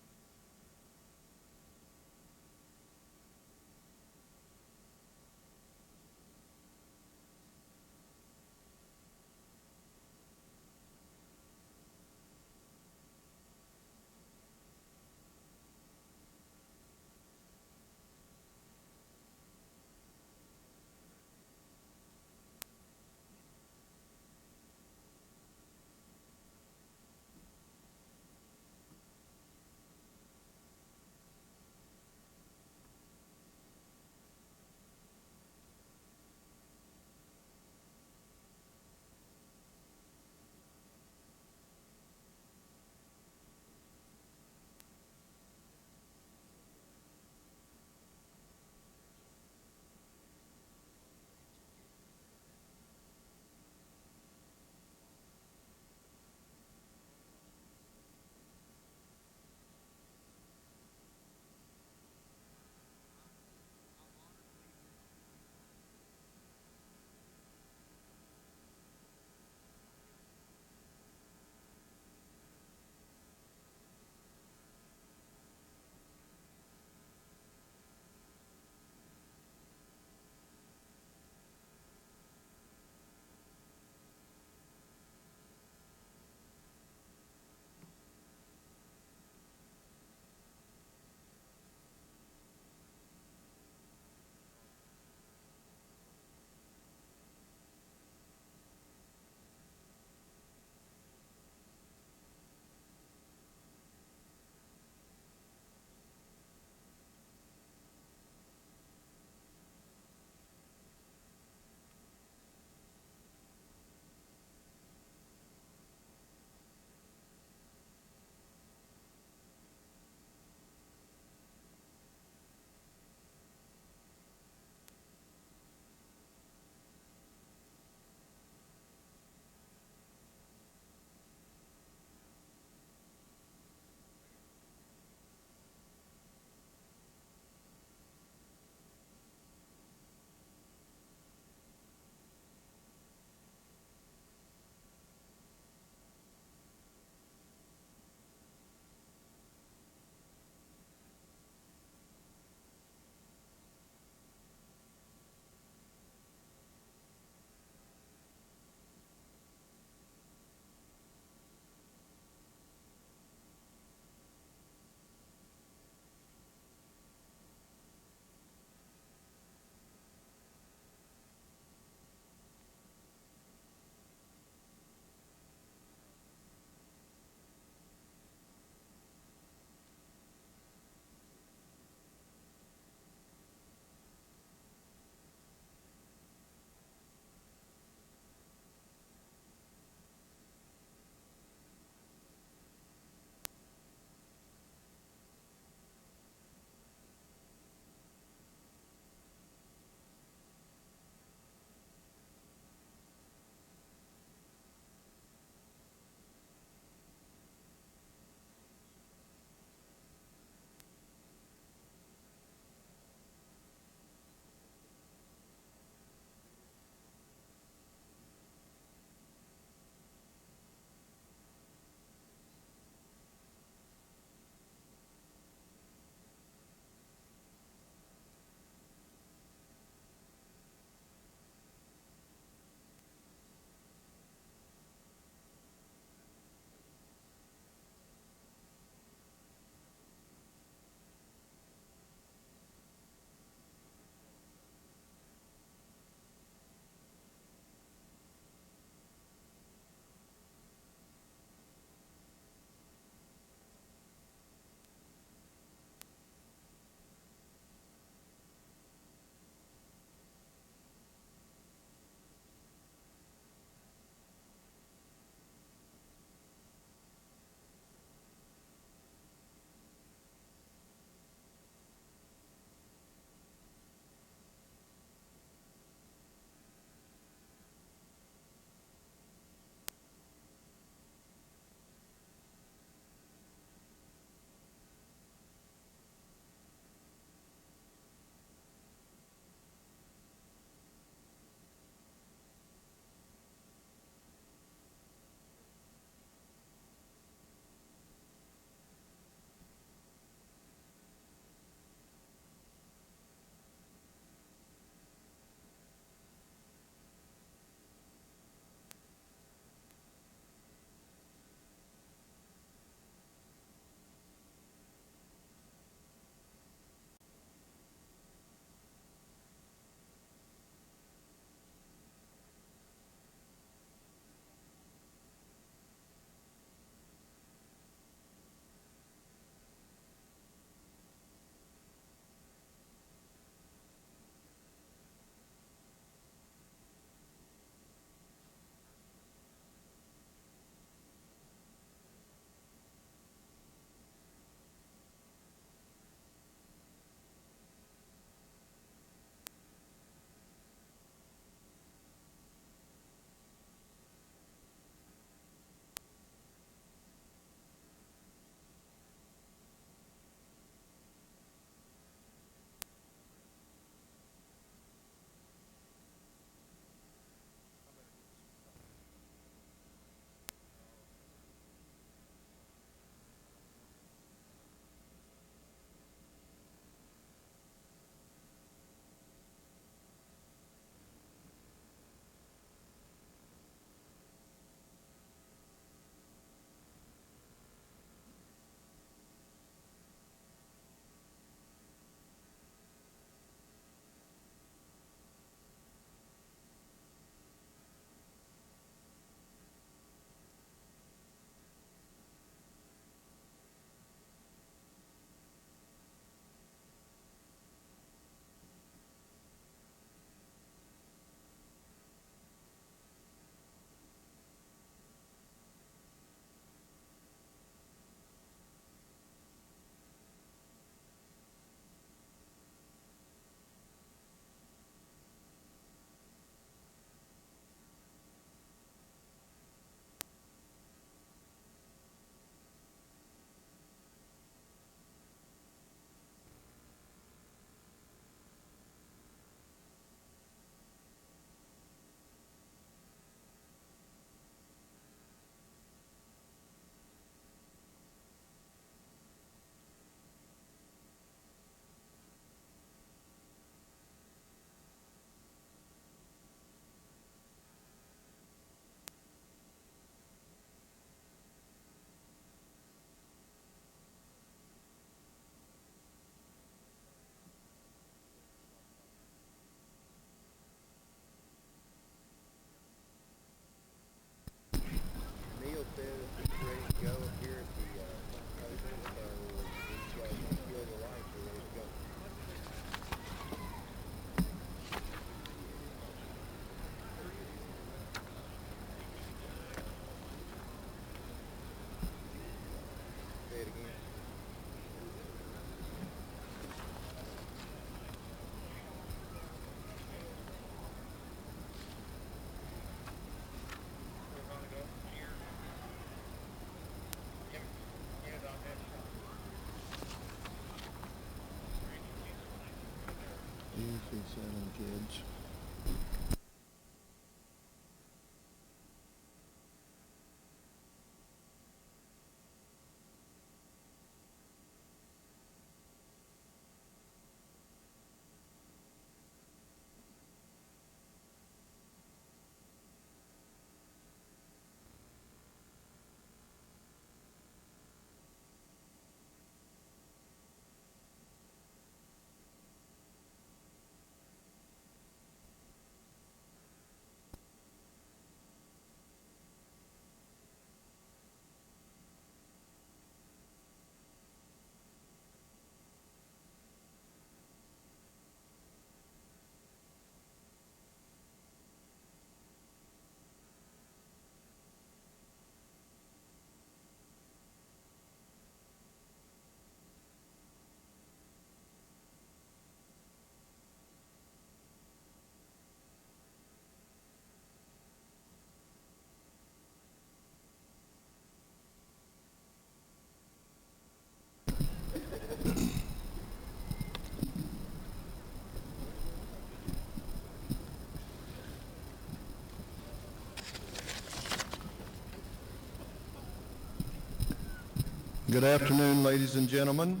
Good afternoon, ladies and gentlemen,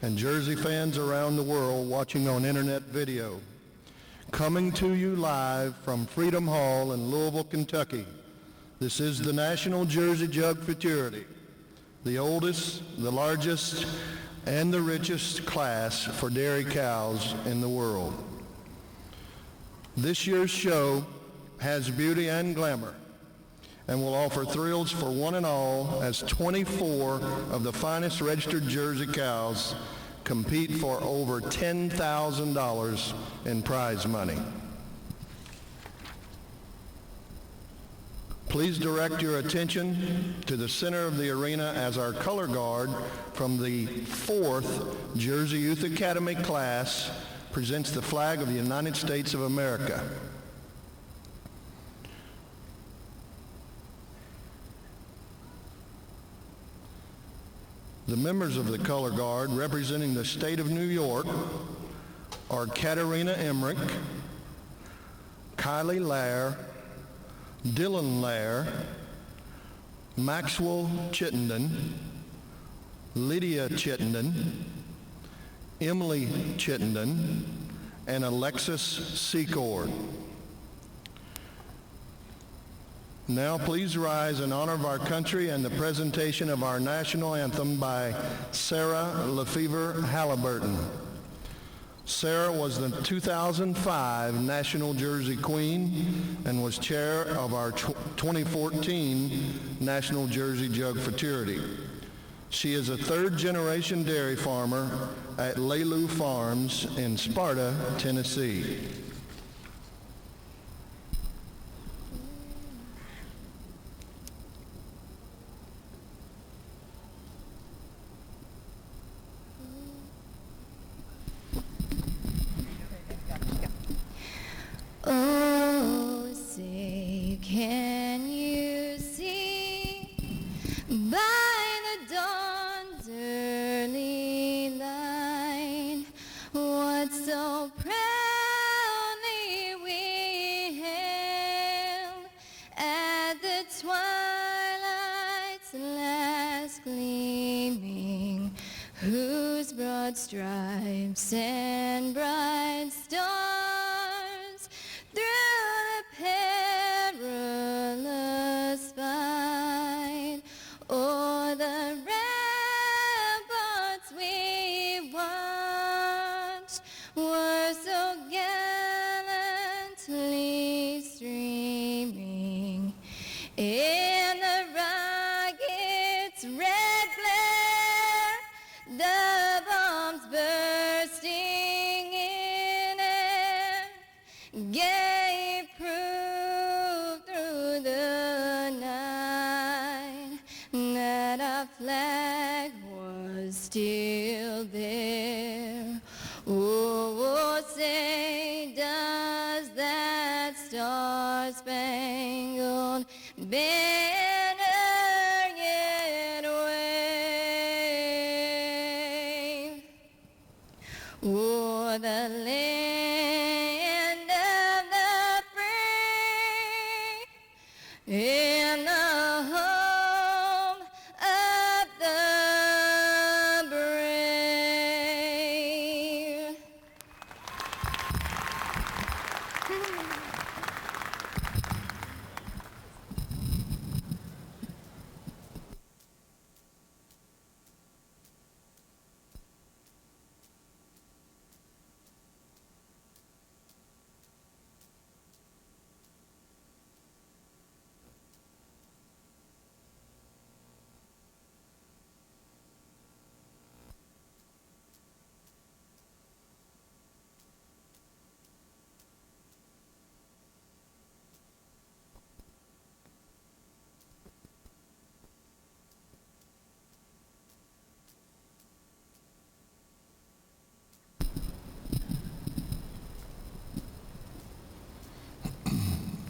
and Jersey fans around the world watching on internet video. Coming to you live from Freedom Hall in Louisville, Kentucky. This is the National Jersey Jug Futurity, the oldest, the largest, and the richest class for dairy cows in the world. This year's show has beauty and glamour and will offer thrills for one and all as 24 of the finest registered Jersey cows compete for over $10,000 in prize money. Please direct your attention to the center of the arena as our color guard from the 4th Jersey Youth Academy class presents the flag of the United States of America. The members of the color guard representing the state of New York are Katarina Emmerich, Kylie Lair, Dylan Lair, Maxwell Chittenden, Lydia Chittenden, Emily Chittenden, and Alexis Secord. Now please rise in honor of our country and the presentation of our national anthem by Sarah Lefevre Halliburton. Sarah was the 2005 National Jersey Queen and was chair of our 2014 National Jersey Jug Futurity. She is a third-generation dairy farmer at Lelu Farms in Sparta, Tennessee. Oh, say, can you see by the dawn's early light what so proudly we hailed at the twilight's last gleaming, whose broad stripes and bright stars through the perilous fight o'er the ramparts we watched were so gallantly streaming in the rocket's red glare, the bombs bursting in air gave proof through the night that our flag was still there. Oh, say, does that star-spangled banner yet wave o'er the land of the free and the home of the brave?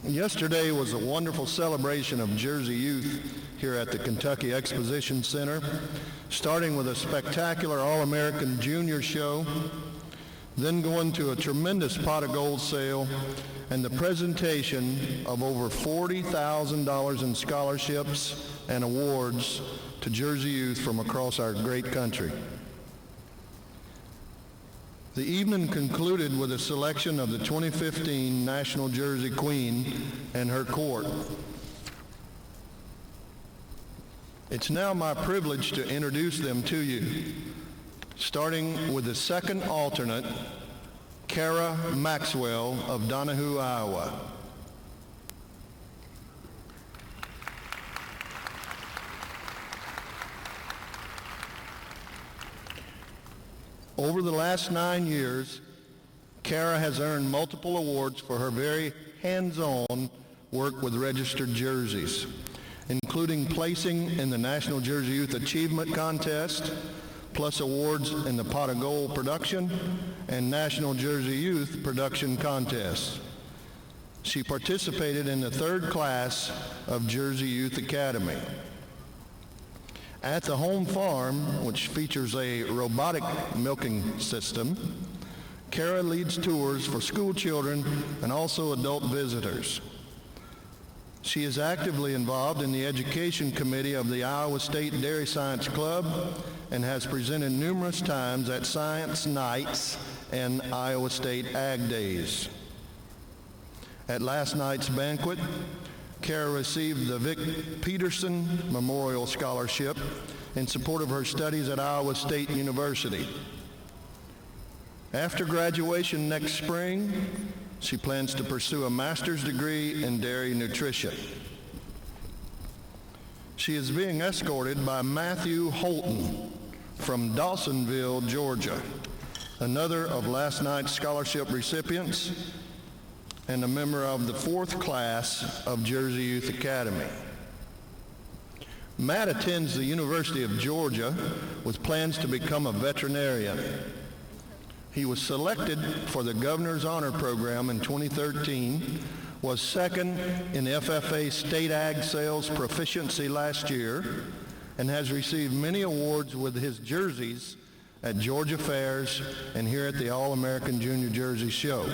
Yesterday was a wonderful celebration of Jersey youth here at the Kentucky Exposition Center, starting with a spectacular All-American Junior show, then going to a tremendous pot of gold sale, and the presentation of over $40,000 in scholarships and awards to Jersey youth from across our great country. The evening concluded with a selection of the 2015 National Jersey Queen and her court. It's now my privilege to introduce them to you, starting with the second alternate, Kara Maxwell of Donahue, Iowa. Over the last 9 years, Kara has earned multiple awards for her very hands-on work with registered jerseys, including placing in the National Jersey Youth Achievement Contest, plus awards in the Pot of Gold production and National Jersey Youth Production Contests. She participated in the third class of Jersey Youth Academy. At the home farm, which features a robotic milking system, Kara leads tours for school children and also adult visitors. She is actively involved in the education committee of the Iowa State Dairy Science Club and has presented numerous times at Science Nights and Iowa State Ag Days. At last night's banquet, Kara received the Vic Peterson Memorial Scholarship in support of her studies at Iowa State University. After graduation next spring, she plans to pursue a master's degree in dairy nutrition. She is being escorted by Matthew Holton from Dawsonville, Georgia, another of last night's scholarship recipients and a member of the fourth class of Jersey Youth Academy. Matt attends the University of Georgia with plans to become a veterinarian. He was selected for the Governor's Honor Program in 2013, was second in FFA State Ag Sales Proficiency last year, and has received many awards with his jerseys at Georgia Fairs and here at the All-American Junior Jersey Show.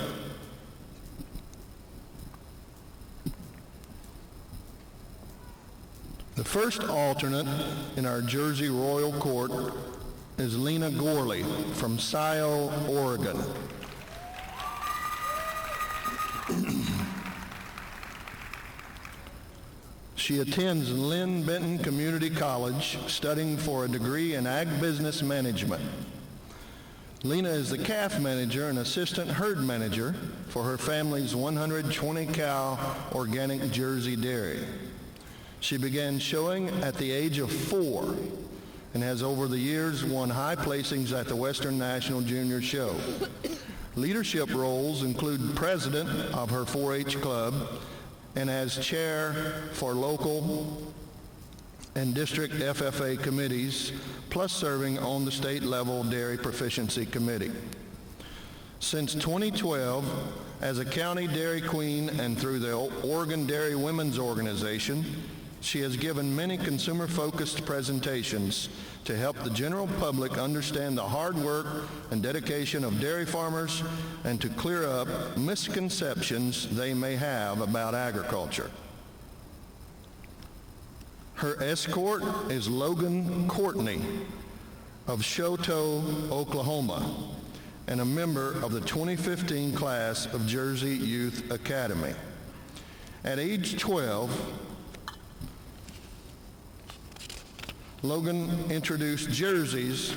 The first alternate in our Jersey Royal Court is Lena Gorley from Scio, Oregon. She attends Lynn Benton Community College, studying for a degree in Ag Business Management. Lena is the calf manager and assistant herd manager for her family's 120-cow organic Jersey dairy. She began showing at the age of 4 and has over the years won high placings at the Western National Junior Show. Leadership roles include president of her 4-H club and as chair for local and district FFA committees, plus serving on the state level Dairy Proficiency Committee. Since 2012, as a county dairy queen and through the Oregon Dairy Women's Organization, she has given many consumer-focused presentations to help the general public understand the hard work and dedication of dairy farmers and to clear up misconceptions they may have about agriculture. Her escort is Logan Courtney of Choteau, Oklahoma, and a member of the 2015 class of Jersey Youth Academy. At age 12, Logan introduced jerseys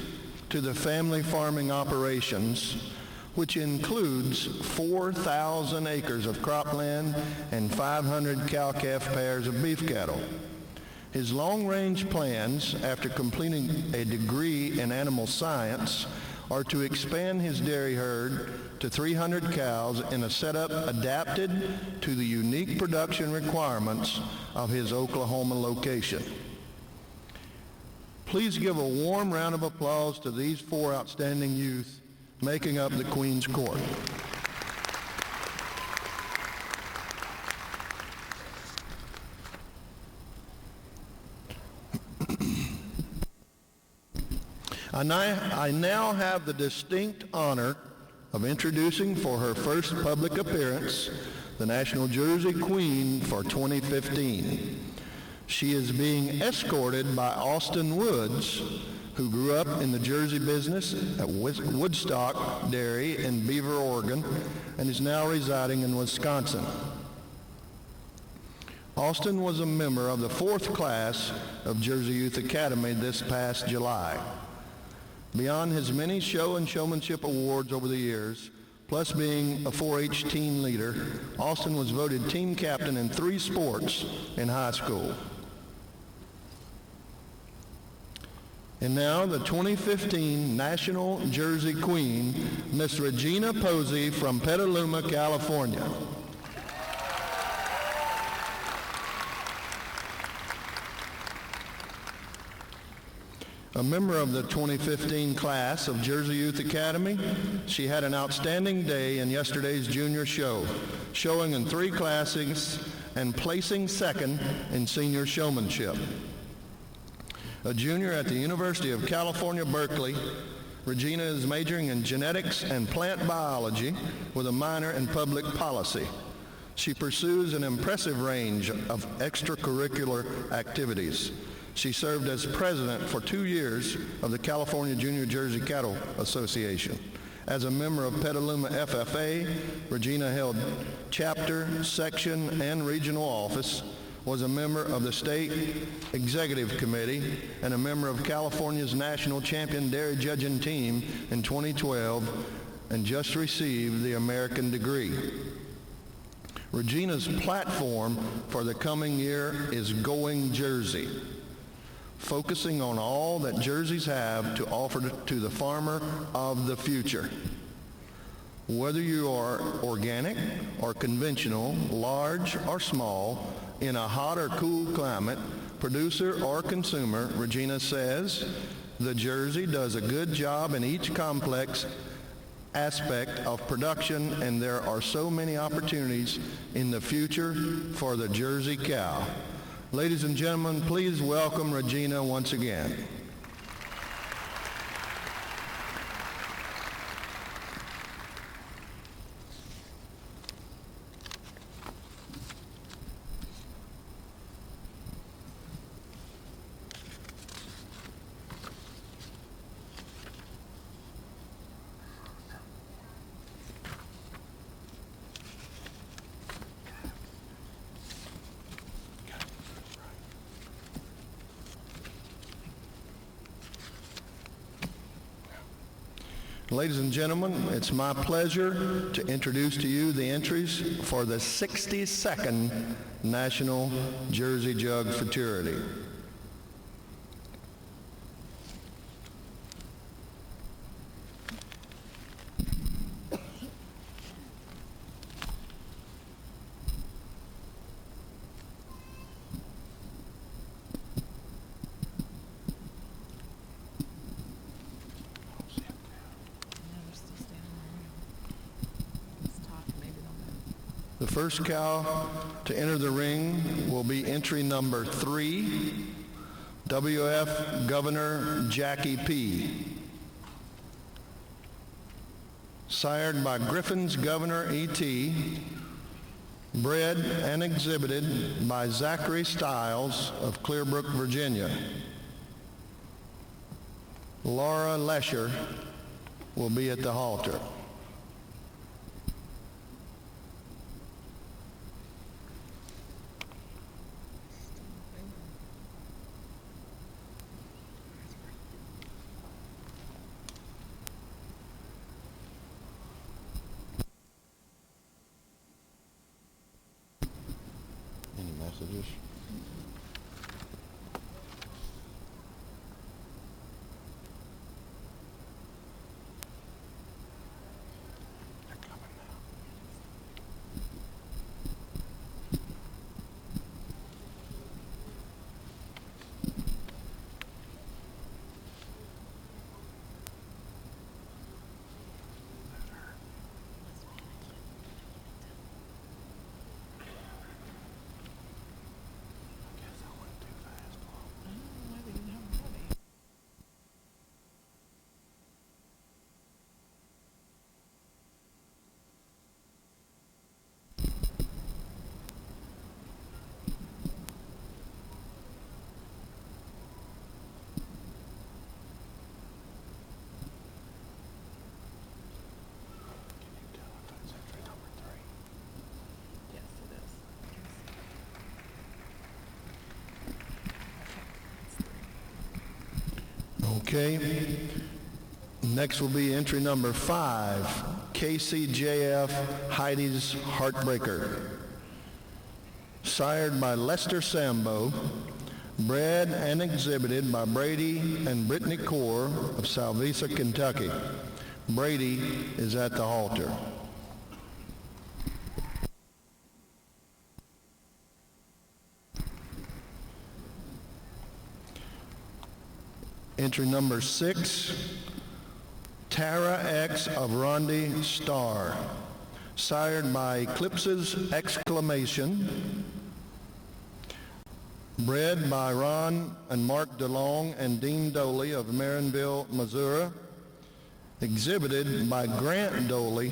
to the family farming operations, which includes 4,000 acres of cropland and 500 cow-calf pairs of beef cattle. His long-range plans, after completing a degree in animal science, are to expand his dairy herd to 300 cows in a setup adapted to the unique production requirements of his Oklahoma location. Please give a warm round of applause to these 4 outstanding youth making up the Queen's Court. I now have the distinct honor of introducing for her first public appearance the National Jersey Queen for 2015. She is being escorted by Austin Woods, who grew up in the Jersey business at Woodstock Dairy in Beaver, Oregon, and is now residing in Wisconsin. Austin was a member of the 4th class of Jersey Youth Academy this past July. Beyond his many show and showmanship awards over the years, plus being a 4-H teen leader, Austin was voted team captain in 3 sports in high school. And now the 2015 National Jersey Queen, Miss Regina Posey from Petaluma, California. A member of the 2015 class of Jersey Youth Academy, she had an outstanding day in yesterday's junior show, showing in 3 classes and placing second in senior showmanship. A junior at the University of California, Berkeley, Regina is majoring in genetics and plant biology with a minor in public policy. She pursues an impressive range of extracurricular activities. She served as president for 2 years of the California Junior Jersey Cattle Association. As a member of Petaluma FFA, Regina held chapter, section, and regional office, was a member of the State Executive Committee, and a member of California's National Champion Dairy Judging Team in 2012, and just received the American degree. Regina's platform for the coming year is Going Jersey, focusing on all that Jerseys have to offer to the farmer of the future. Whether you are organic or conventional, large or small, in a hot or cool climate, producer or consumer, Regina says, the Jersey does a good job in each complex aspect of production, and there are so many opportunities in the future for the Jersey cow. Ladies and gentlemen, please welcome Regina once again. Ladies and gentlemen, it's my pleasure to introduce to you the entries for the 62nd National Jersey Jug Futurity. The first cow to enter the ring will be entry number 3, WF Governor Jackie P. Sired by Griffin's Governor E.T., bred and exhibited by Zachary Stiles of Clearbrook, Virginia. Laura Lesher will be at the halter. Any messages? Okay. Next will be entry number 5, KCJF Heidi's Heartbreaker. Sired by Lester Sambo, bred and exhibited by Brady and Brittany Core of Salvisa, Kentucky. Brady is at the halter. Entry number 6, Tara X of Rondi Star, sired by Eclipse's Exclamation, bred by Ron and Mark DeLong and Dean Doley of Marinville, Missouri, exhibited by Grant Doley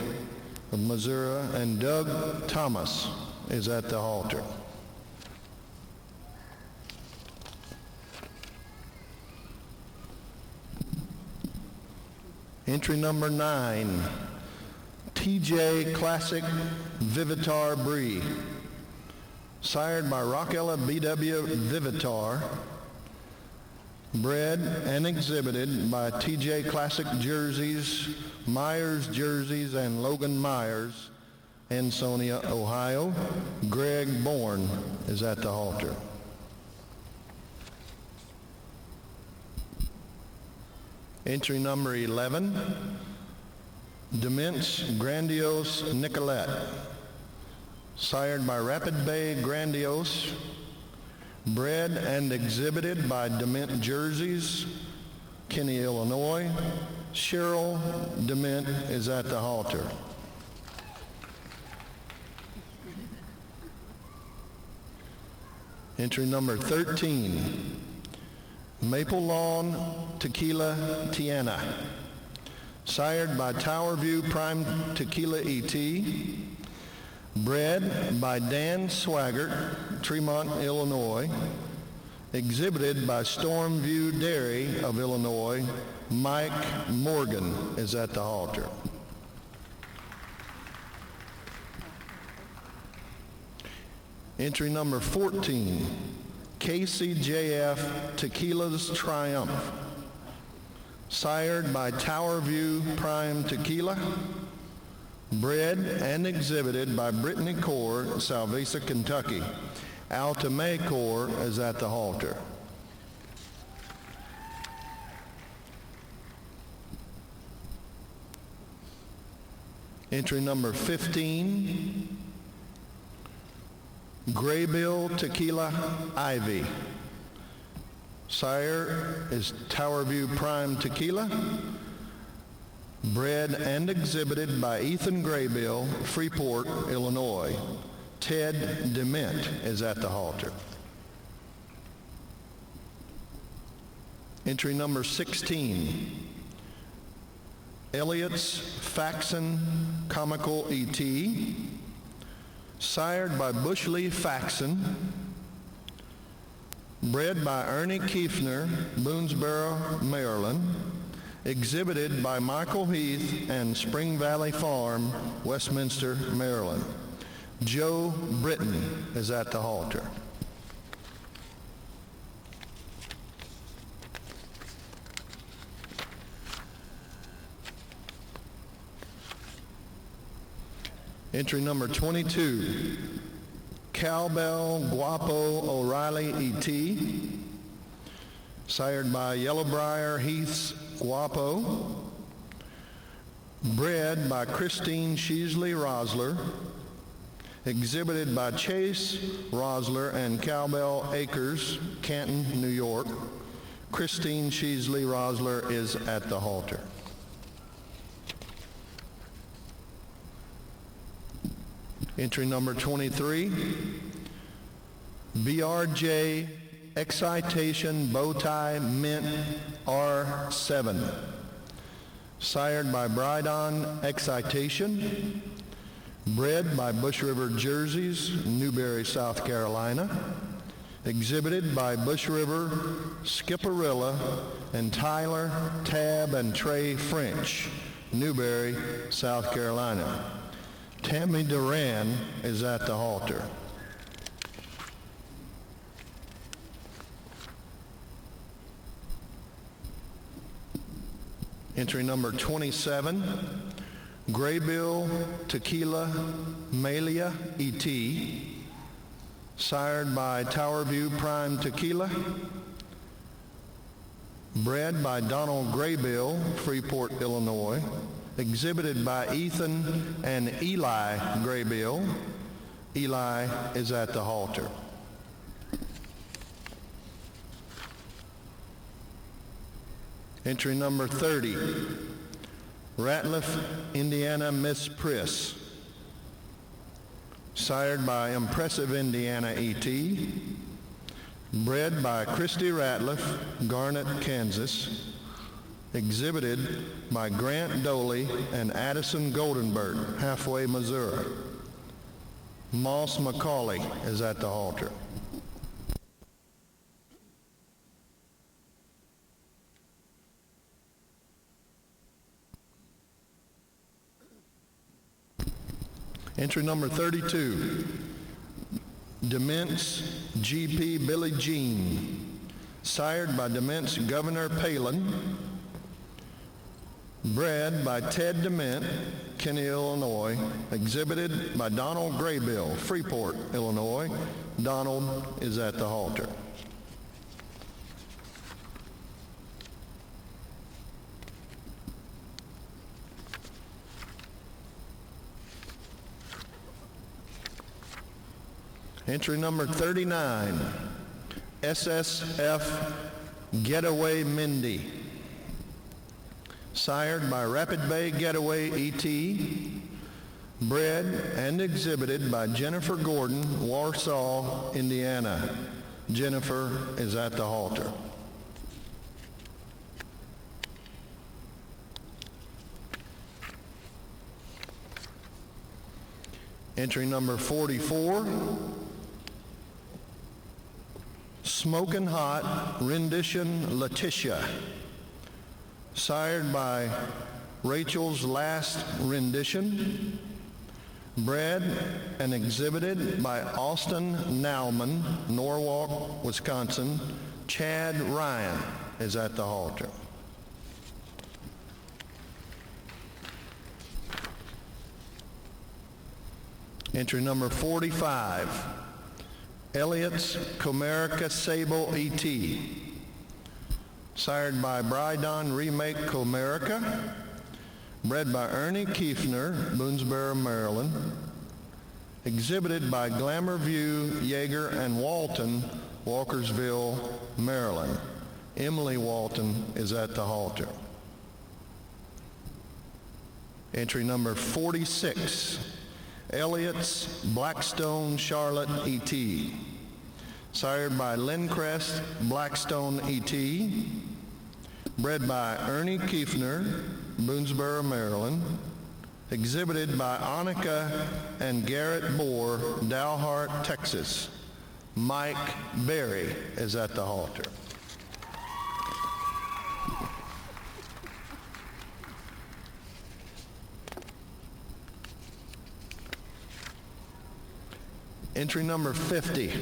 of Missouri, and Doug Thomas is at the halter. Entry number 9, TJ Classic Vivitar Brie, sired by Rockella BW Vivitar, bred and exhibited by TJ Classic Jerseys, Myers Jerseys, and Logan Myers, Ansonia, Ohio. Greg Bourne is at the halter. Entry number 11, Dements Grandiose Nicolette, sired by Rapid Bay Grandiose, bred and exhibited by Dement Jerseys, Kinney, Illinois. Cheryl Dement is at the halter. Entry number 13, Maple Lawn Tequila Tiana, sired by Tower View Prime Tequila ET, bred by Dan Swaggart, Tremont, Illinois, exhibited by Stormview Dairy of Illinois. Mike Morgan is at the halter. Entry number 14, KCJF Tequila's Triumph, sired by Tower View Prime Tequila, bred and exhibited by Brittany Core, Salvisa, Kentucky. Alta May Core is at the halter. Entry number 15, Graybill Tequila Ivy. Sire is Tower View Prime Tequila, bred and exhibited by Ethan Graybill, Freeport, Illinois. Ted Dement is at the halter. Entry number 16, Elliot's Faxon Comical ET, sired by Bushleaf Faxon, bred by Ernie Kiefner, Boonesboro, Maryland, exhibited by Michael Heath and Spring Valley Farm, Westminster, Maryland. Joe Britton is at the halter. Entry number 22, Cowbell Guapo O'Reilly ET, sired by Yellowbriar Heath's Guapo, bred by Christine Sheasley Rosler, exhibited by Chase Rosler and Cowbell Acres, Canton, New York. Christine Sheasley Rosler is at the halter. Entry number 23, BRJ Excitation Bowtie Mint R7, sired by Brydon Excitation, bred by Bush River Jerseys, Newberry, South Carolina, exhibited by Bush River, Skipperilla, and Tyler, Tab, and Trey French, Newberry, South Carolina. Tammy Duran is at the halter. Entry number 27, Graybill Tequila Malia E.T., sired by Towerview Prime Tequila, bred by Donald Graybill, Freeport, Illinois, exhibited by Ethan and Eli Graybill. Eli is at the halter. Entry number 30, Ratliff, Indiana Miss Priss, sired by Impressive Indiana E.T., bred by Christy Ratliff, Garnett, Kansas, exhibited by Grant Doley and Addison Goldenberg, Halfway, Missouri. Moss McCauley is at the halter. Entry number 32, Dements G.P. Billie Jean, sired by Dements Governor Palin, bred by Ted Dement, Kenny, Illinois, exhibited by Donald Graybill, Freeport, Illinois. Donald is at the halter. Entry number 39, SSF Getaway Mindy, sired by Rapid Bay Getaway E.T., bred and exhibited by Jennifer Gordon, Warsaw, Indiana. Jennifer is at the halter. Entry number 44, Smokin' Hot Rendition Letitia, sired by Rachel's Last Rendition, bred and exhibited by Austin Nauman, Norwalk, Wisconsin. Chad Ryan is at the halter. Entry number 45, Elliot's Comerica Sable E.T., sired by Brydon Remake Comerica, bred by Ernie Kiefner, Boonesboro, Maryland, exhibited by Glamour View, Yeager, and Walton, Walkersville, Maryland. Emily Walton is at the halter. Entry number 46, Elliot's Blackstone Charlotte E.T., sired by Lincrest Blackstone E.T., bred by Ernie Kiefner, Boonesboro, Maryland, exhibited by Annika and Garrett Bohr, Dalhart, Texas. Mike Berry is at the halter. Entry number 50,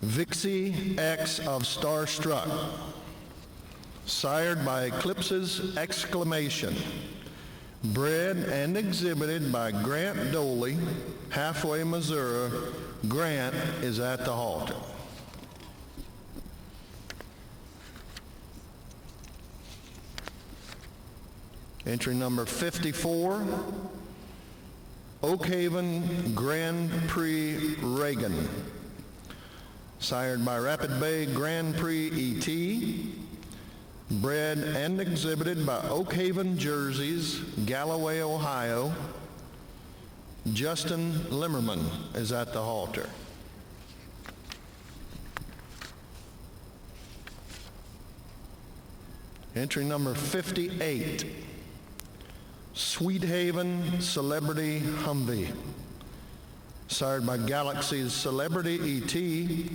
Vixie X of Starstruck, sired by Eclipse's Exclamation, bred and exhibited by Grant Doley, Halfway, Missouri. Grant is at the halter. Entry number 54, Oakhaven Grand Prix Reagan, sired by Rapid Bay Grand Prix E.T., bred and exhibited by Oakhaven Jerseys, Galloway, Ohio. Justin Limmerman is at the halter. Entry number 58, Sweet Haven Celebrity Humvee, sired by Galaxy's Celebrity E.T.,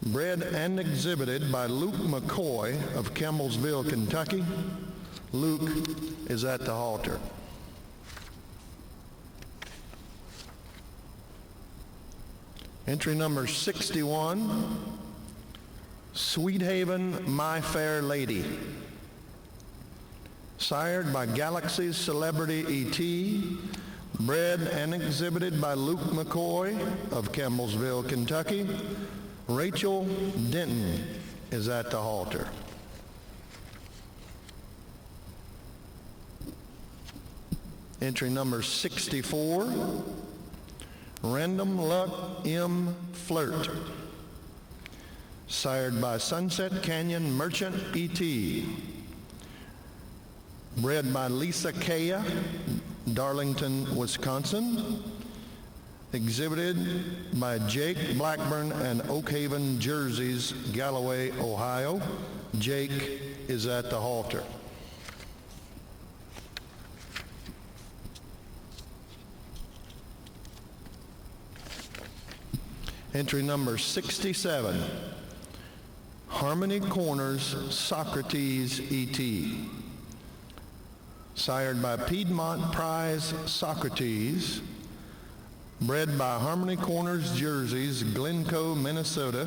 bred and exhibited by Luke McCoy of Campbellsville, Kentucky. Luke is at the halter. Entry number 61, Sweet Haven My Fair Lady, Sired by Galaxy's celebrity E.T., bred and exhibited by Luke McCoy of Campbellsville, Kentucky, Rachel Denton is at the halter. Entry number 64, Random Luck M. Flirt. Sired by Sunset Canyon Merchant E.T. Bred by Lisa Kaya, Darlington, Wisconsin. Exhibited by Jake Blackburn and Oak Haven Jerseys, Galloway, Ohio. Jake is at the halter. Entry number 67, Harmony Corners Socrates E.T. Sired by Piedmont Prize Socrates, bred by Harmony Corners Jerseys, Glencoe, Minnesota.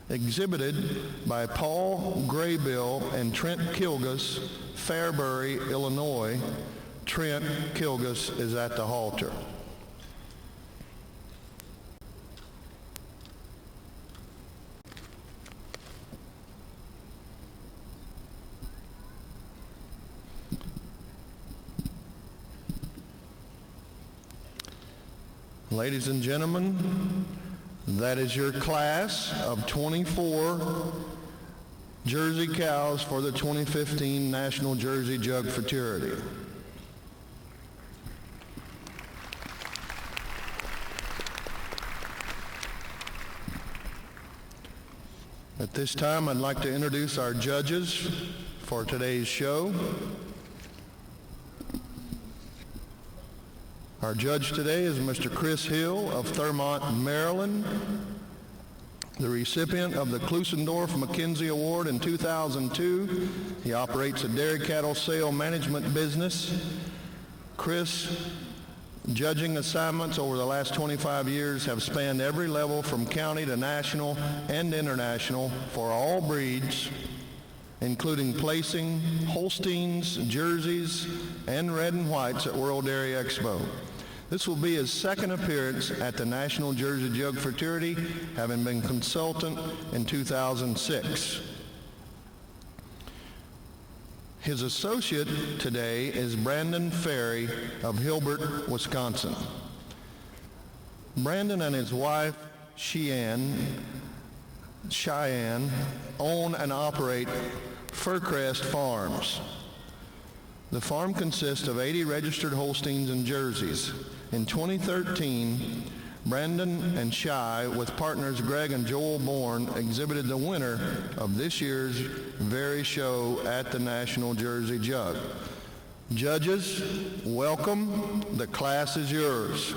Exhibited by Paul Graybill and Trent Kilgus, Fairbury, Illinois. Trent Kilgus is at the halter. Ladies and gentlemen, that is your class of 24 Jersey cows for the 2015 National Jersey Jug Futurity. At this time, I'd like to introduce our judges for today's show. Our judge today is Mr. Chris Hill of Thurmont, Maryland, the recipient of the Klusendorf McKenzie Award in 2002. He operates a dairy cattle sale management business. Chris' judging assignments over the last 25 years have spanned every level from county to national and international for all breeds, including placing Holsteins, Jerseys, and red and whites at World Dairy Expo. This will be his second appearance at the National Jersey Jug Futurity, having been consultant in 2006. His associate today is Brandon Ferry of Hilbert, Wisconsin. Brandon and his wife, Cheyenne, own and operate Furcrest Farms. The farm consists of 80 registered Holsteins and Jerseys. In 2013, Brandon and Shy, with partners Greg and Joel Bourne, exhibited the winner of this year's very show at the National Jersey Jug. Judges, welcome. The class is yours.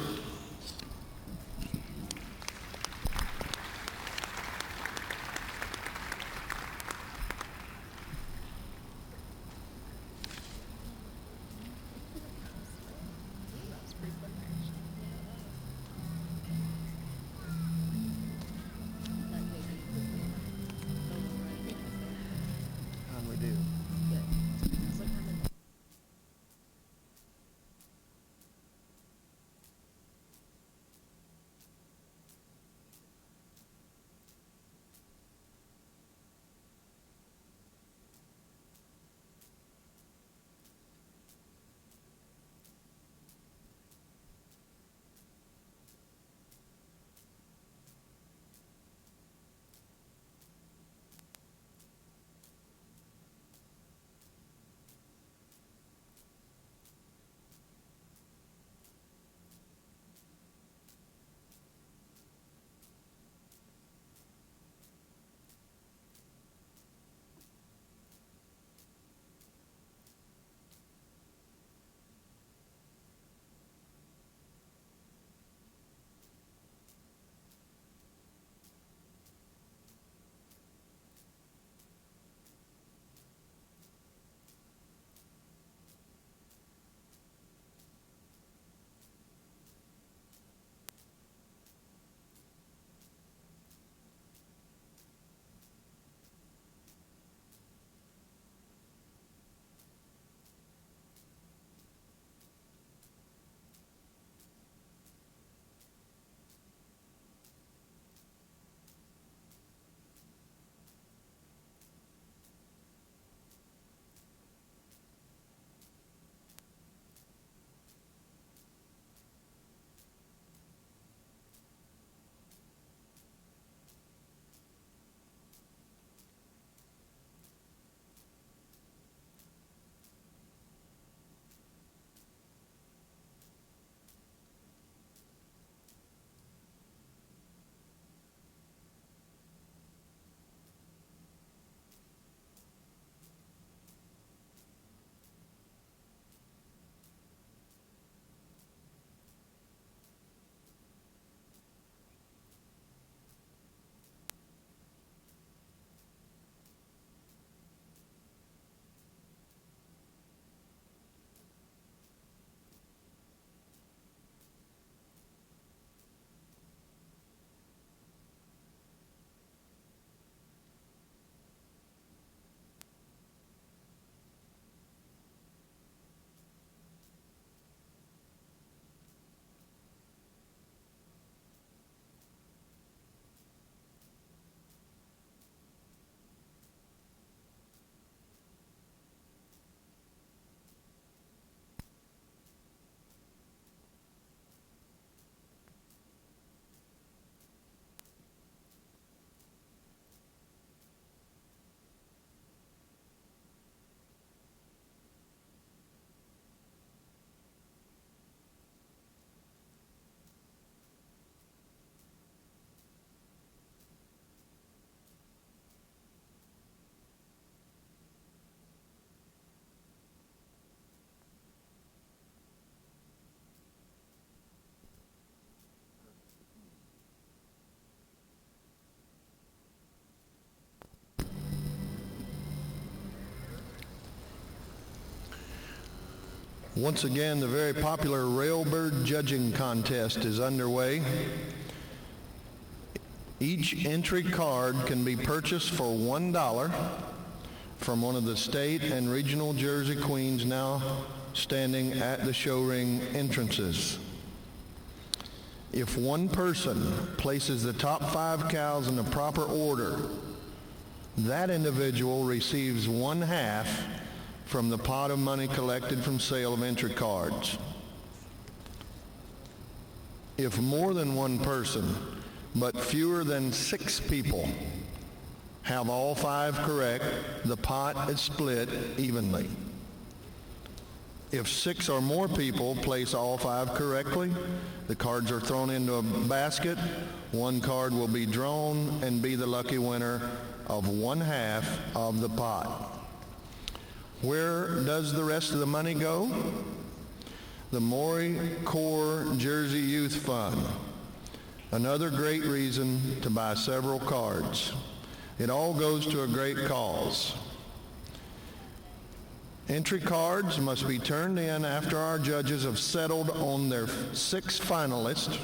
Once again, the very popular Railbird Judging Contest is underway. Each entry card can be purchased for $1 from one of the state and regional Jersey queens now standing at the show ring entrances. If one person places the top 5 cows in the proper order, that individual receives 1/2 from the pot of money collected from sale of entry cards. If more than one person, but fewer than 6 people, have all 5 correct, the pot is split evenly. If 6 or more people place all 5 correctly, the cards are thrown into a basket. One card will be drawn and be the lucky winner of 1/2 of the pot. Where does the rest of the money go? The Maury Corps Jersey Youth Fund. Another great reason to buy several cards. It all goes to a great cause. Entry cards must be turned in after our judges have settled on their 6 finalists,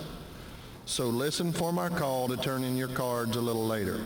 so listen for my call to turn in your cards a little later.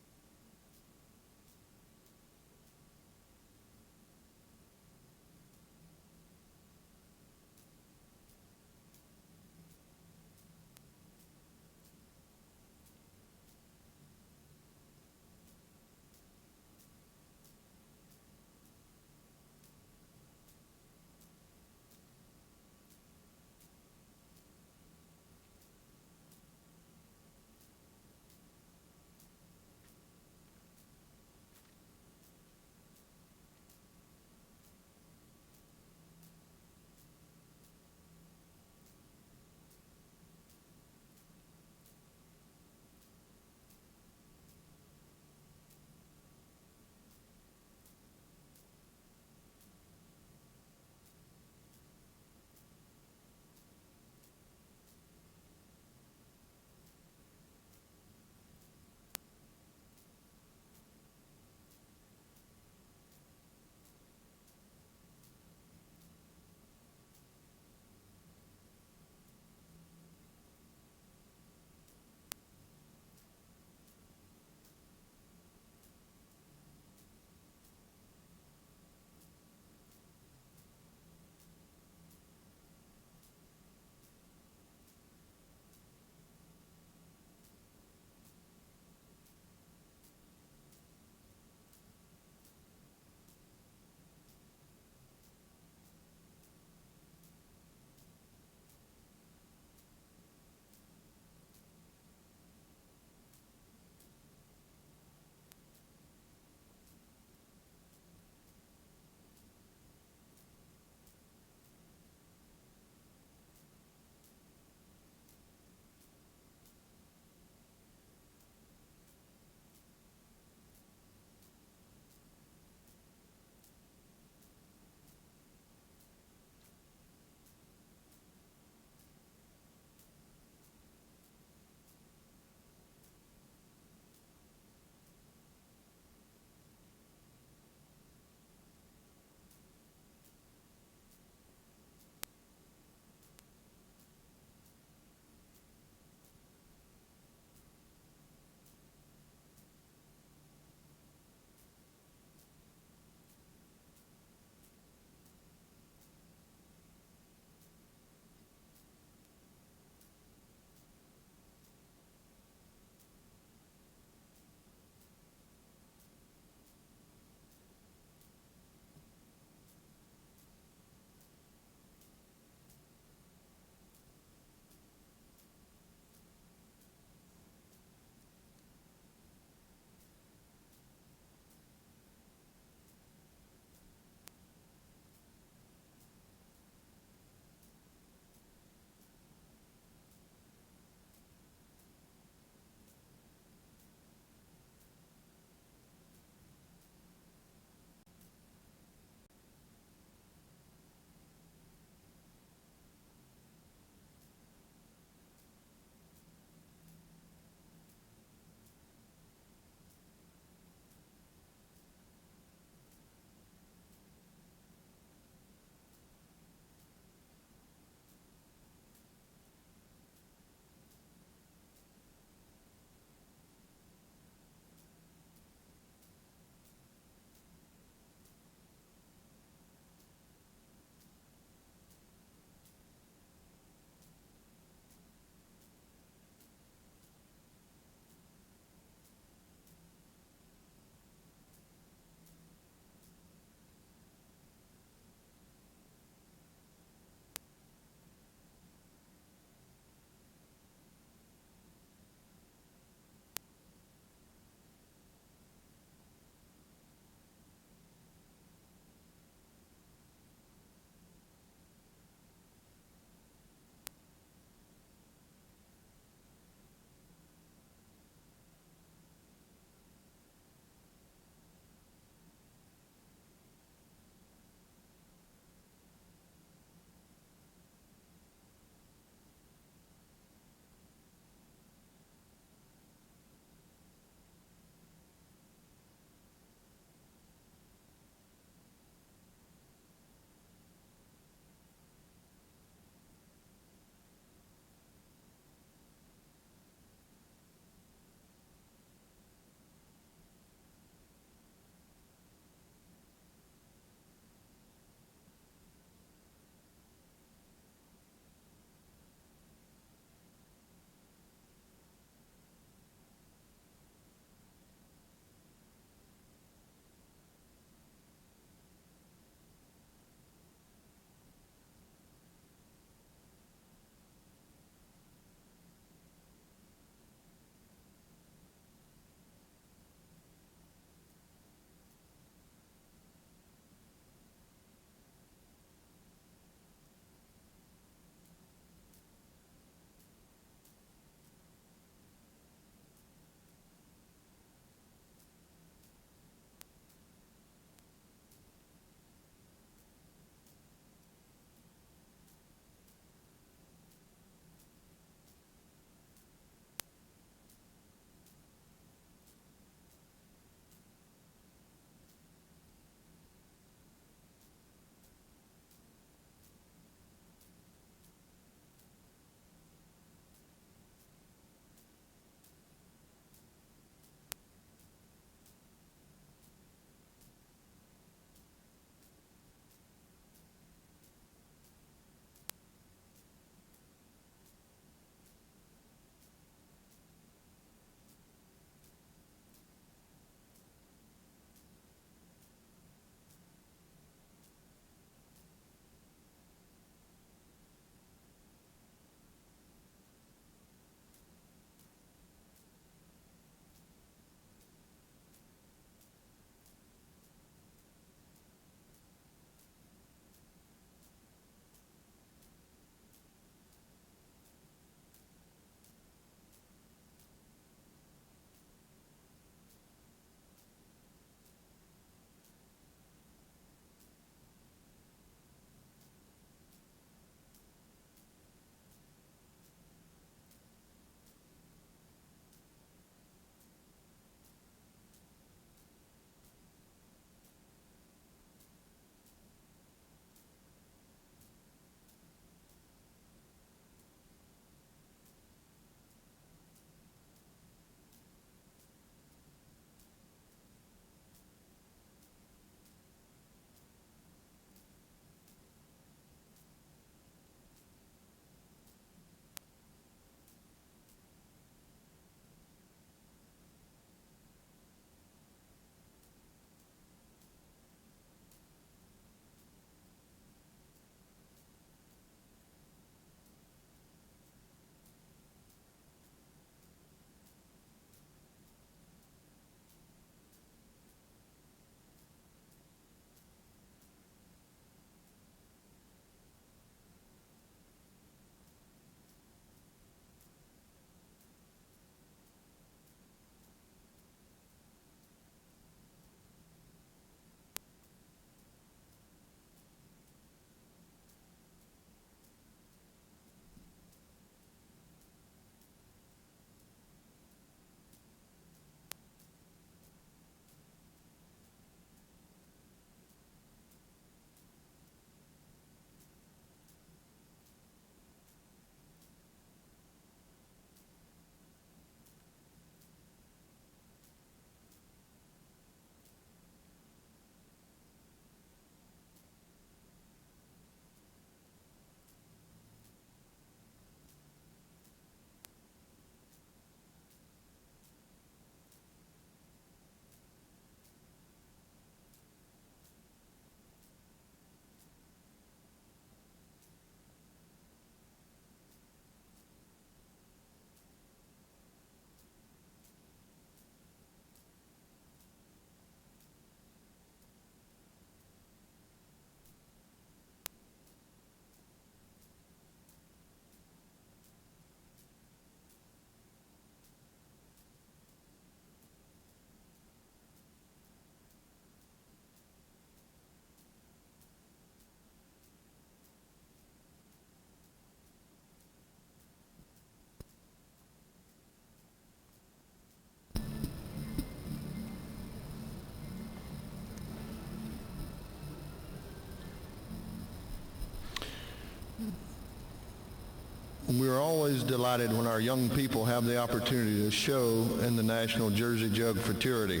We're always delighted when our young people have the opportunity to show in the National Jersey Jug Futurity.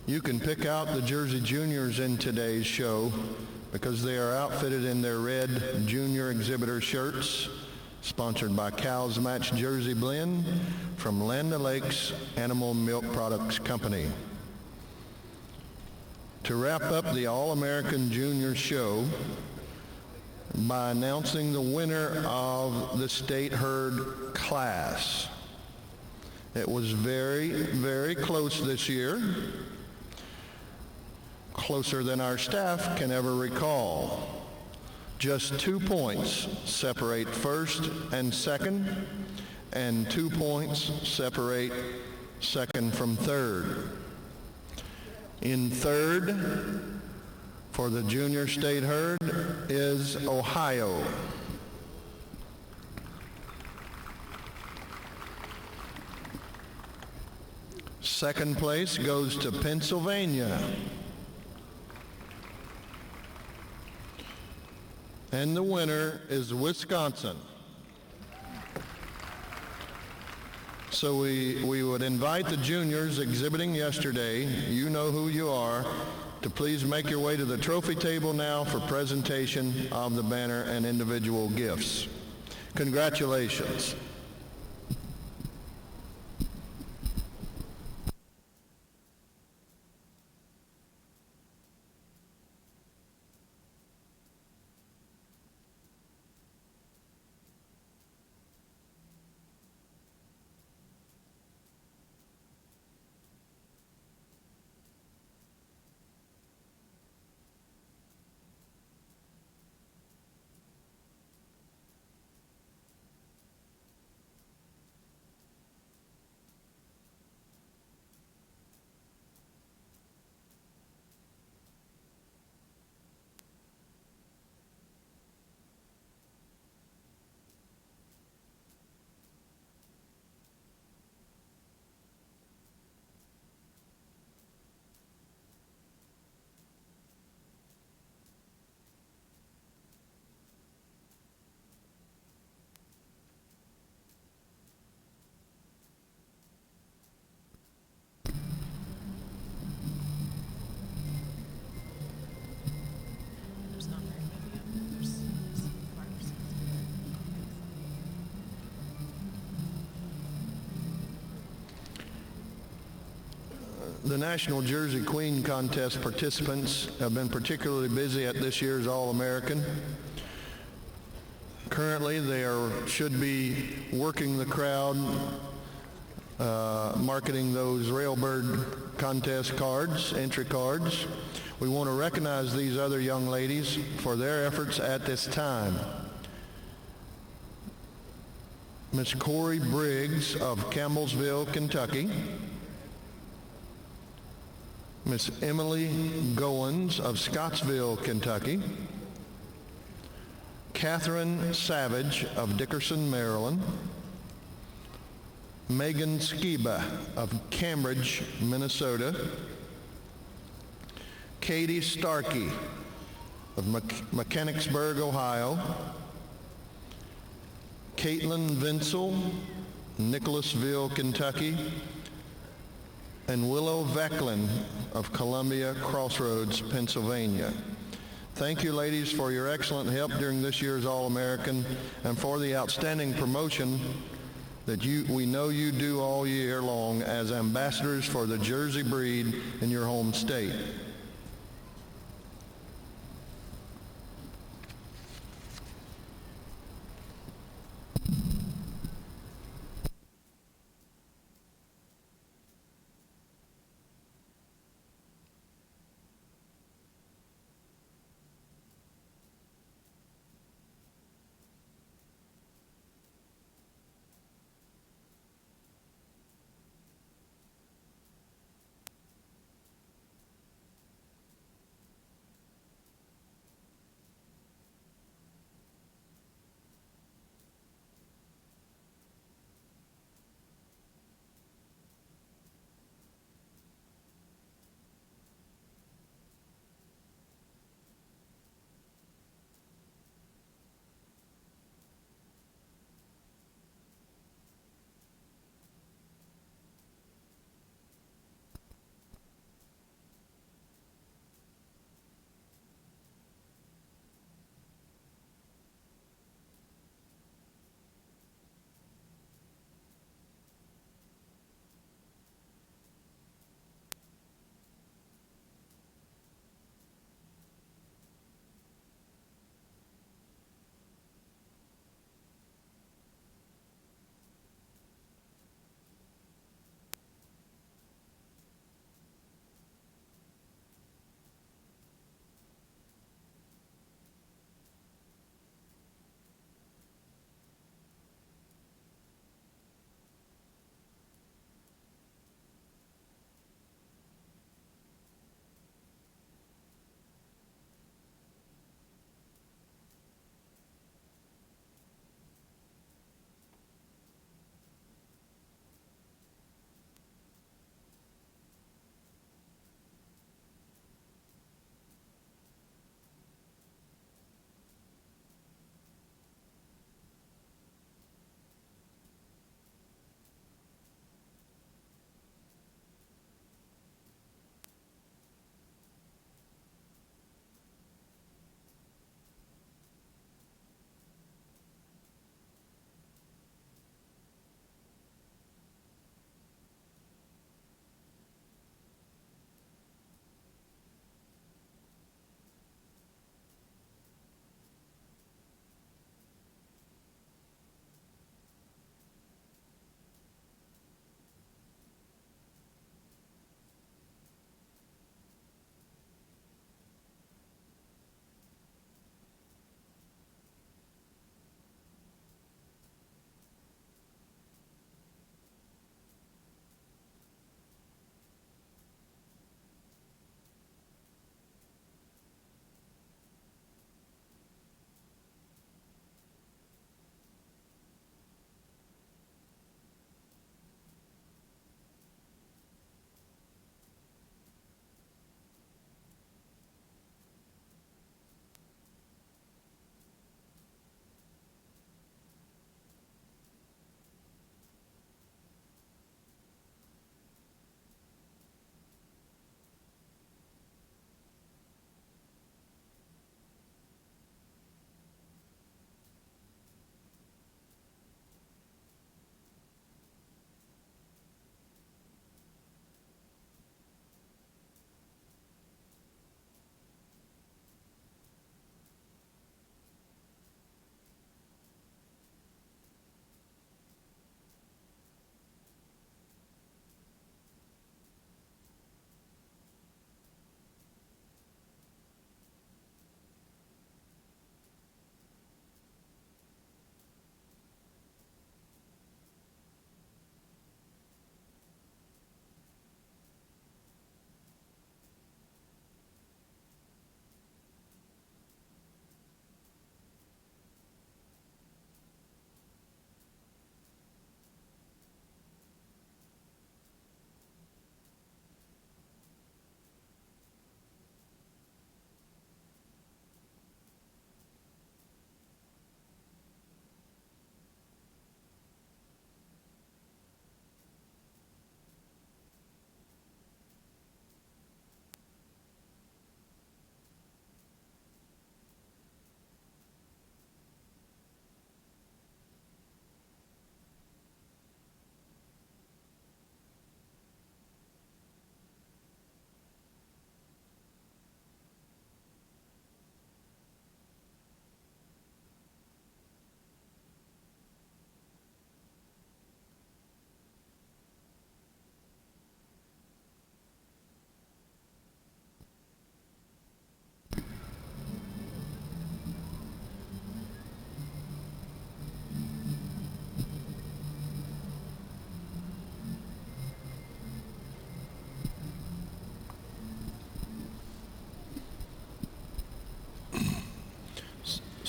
You can pick out the Jersey Juniors in today's show because they are outfitted in their red junior exhibitor shirts, sponsored by Cows Match Jersey Blend from Land O'Lakes Animal Milk Products Company. To wrap up the All-American Junior Show by announcing the winner of the state herd class. It was very, very close this year, closer than our staff can ever recall. Just 2 points separate first and second, and 2 points separate second from third. In third, for the junior state herd, is Ohio. Second place goes to Pennsylvania. And the winner is Wisconsin. So we would invite the juniors exhibiting yesterday, you know who you are, to please make your way to the trophy table now for presentation of the banner and individual gifts. Congratulations. The National Jersey Queen Contest participants have been particularly busy at this year's All-American. Currently, they should be working the crowd, marketing those Railbird contest cards, entry cards. We want to recognize these other young ladies for their efforts at this time. Miss Corey Briggs of Campbellsville, Kentucky. Miss Emily Goins of Scottsville, Kentucky. Catherine Savage of Dickerson, Maryland. Megan Skiba of Cambridge, Minnesota. Katie Starkey of Mechanicsburg, Ohio. Caitlin Vinsel, Nicholasville, Kentucky. And Willow Vecklin of Columbia Crossroads, Pennsylvania. Thank you, ladies, for your excellent help during this year's All-American and for the outstanding promotion that we know you do all year long as ambassadors for the Jersey breed in your home state.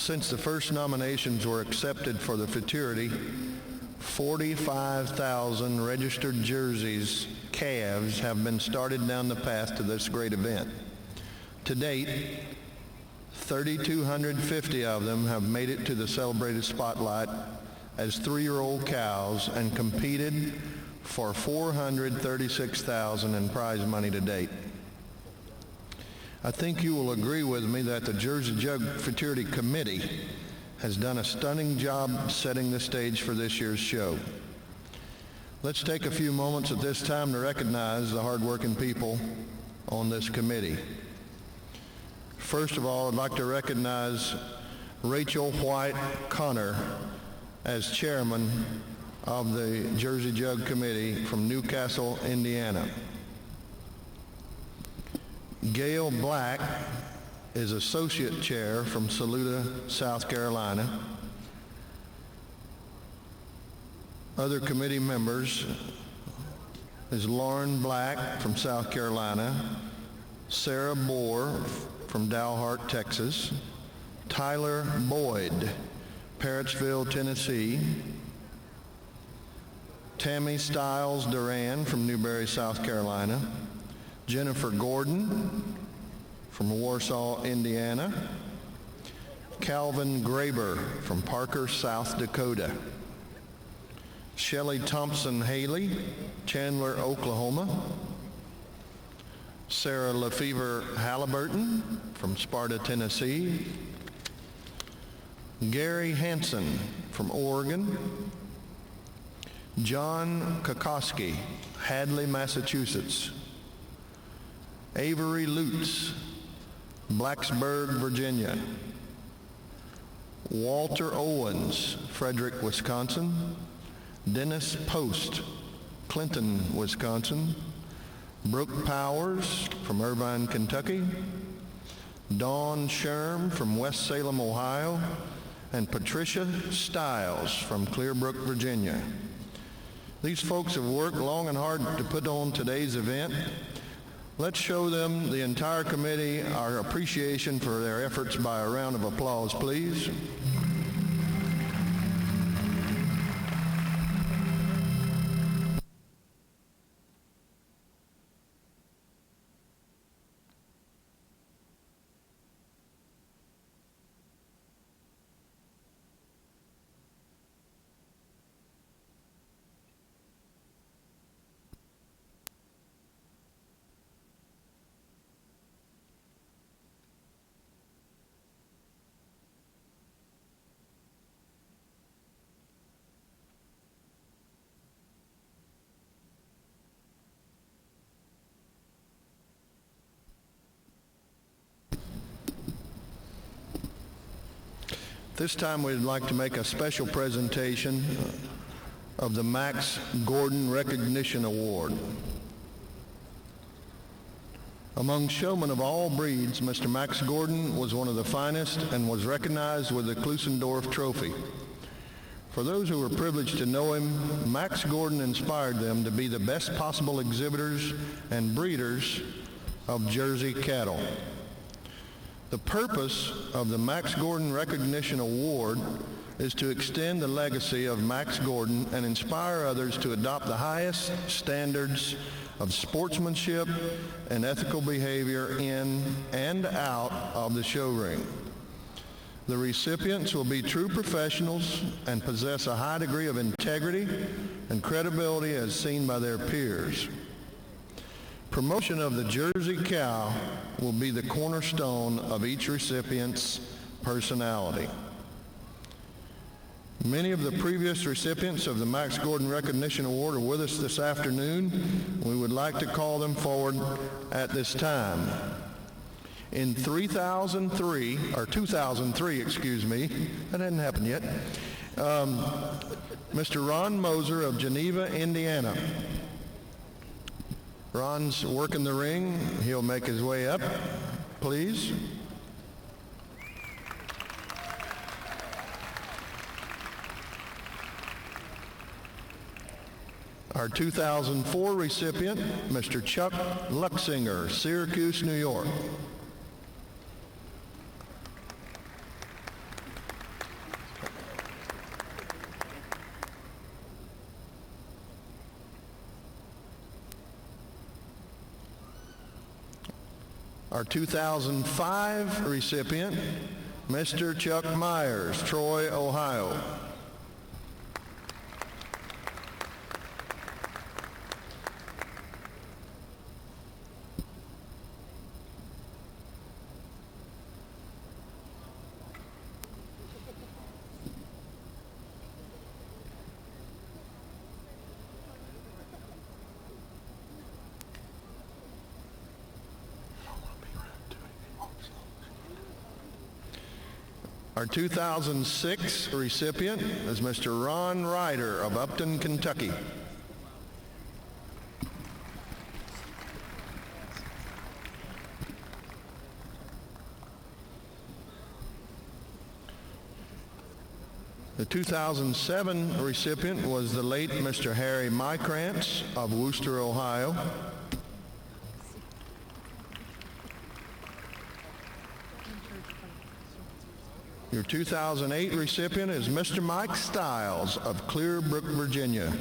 Since the first nominations were accepted for the Futurity, 45,000 registered jerseys, calves, have been started down the path to this great event. To date, 3,250 of them have made it to the celebrated spotlight as 3-year-old cows and competed for $436,000 in prize money to date. I think you will agree with me that the Jersey Jug Futurity Committee has done a stunning job setting the stage for this year's show. Let's take a few moments at this time to recognize the hardworking people on this committee. First of all, I'd like to recognize Rachel White Connor as chairman of the Jersey Jug Committee from Newcastle, Indiana. Gail Black is associate chair from Saluda, South Carolina. Other committee members is Lauren Black from South Carolina, Sarah Bohr from Dalhart, Texas, Tyler Boyd, Parrotsville, Tennessee, Tammy Stiles Duran from Newberry, South Carolina, Jennifer Gordon from Warsaw, Indiana, Calvin Graber from Parker, South Dakota, Shelley Thompson Haley, Chandler, Oklahoma, Sarah Lefevre Halliburton from Sparta, Tennessee, Gary Hansen from Oregon, John Kokoski, Hadley, Massachusetts, Avery Lutz, Blacksburg, Virginia, Walter Owens, Frederick, Wisconsin, Dennis Post, Clinton, Wisconsin, Brooke Powers from Irvine, Kentucky, Dawn Sherm from West Salem, Ohio, and Patricia Stiles from Clearbrook, Virginia. These folks have worked long and hard to put on today's event. Let's show them, the entire committee, our appreciation for their efforts by a round of applause, please. This time we'd like to make a special presentation of the Max Gordon Recognition Award. Among showmen of all breeds, Mr. Max Gordon was one of the finest and was recognized with the Klusendorf Trophy. For those who were privileged to know him, Max Gordon inspired them to be the best possible exhibitors and breeders of Jersey cattle. The purpose of the Max Gordon Recognition Award is to extend the legacy of Max Gordon and inspire others to adopt the highest standards of sportsmanship and ethical behavior in and out of the show ring. The recipients will be true professionals and possess a high degree of integrity and credibility as seen by their peers. Promotion of the Jersey cow will be the cornerstone of each recipient's personality. Many of the previous recipients of the Max Gordon Recognition Award are with us this afternoon. We would like to call them forward at this time. In 2003, excuse me, that hadn't happened yet, Mr. Ron Moser of Geneva, Indiana. Ron's working the ring. He'll make his way up, please. Our 2004 recipient, Mr. Chuck Luxinger, Syracuse, New York. Our 2005 recipient, Mr. Chuck Myers, Troy, Ohio. Our 2006 recipient is Mr. Ron Ryder of Upton, Kentucky. The 2007 recipient was the late Mr. Harry Mykrantz of Wooster, Ohio. Your 2008 recipient is Mr. Mike Stiles of Clearbrook, Virginia.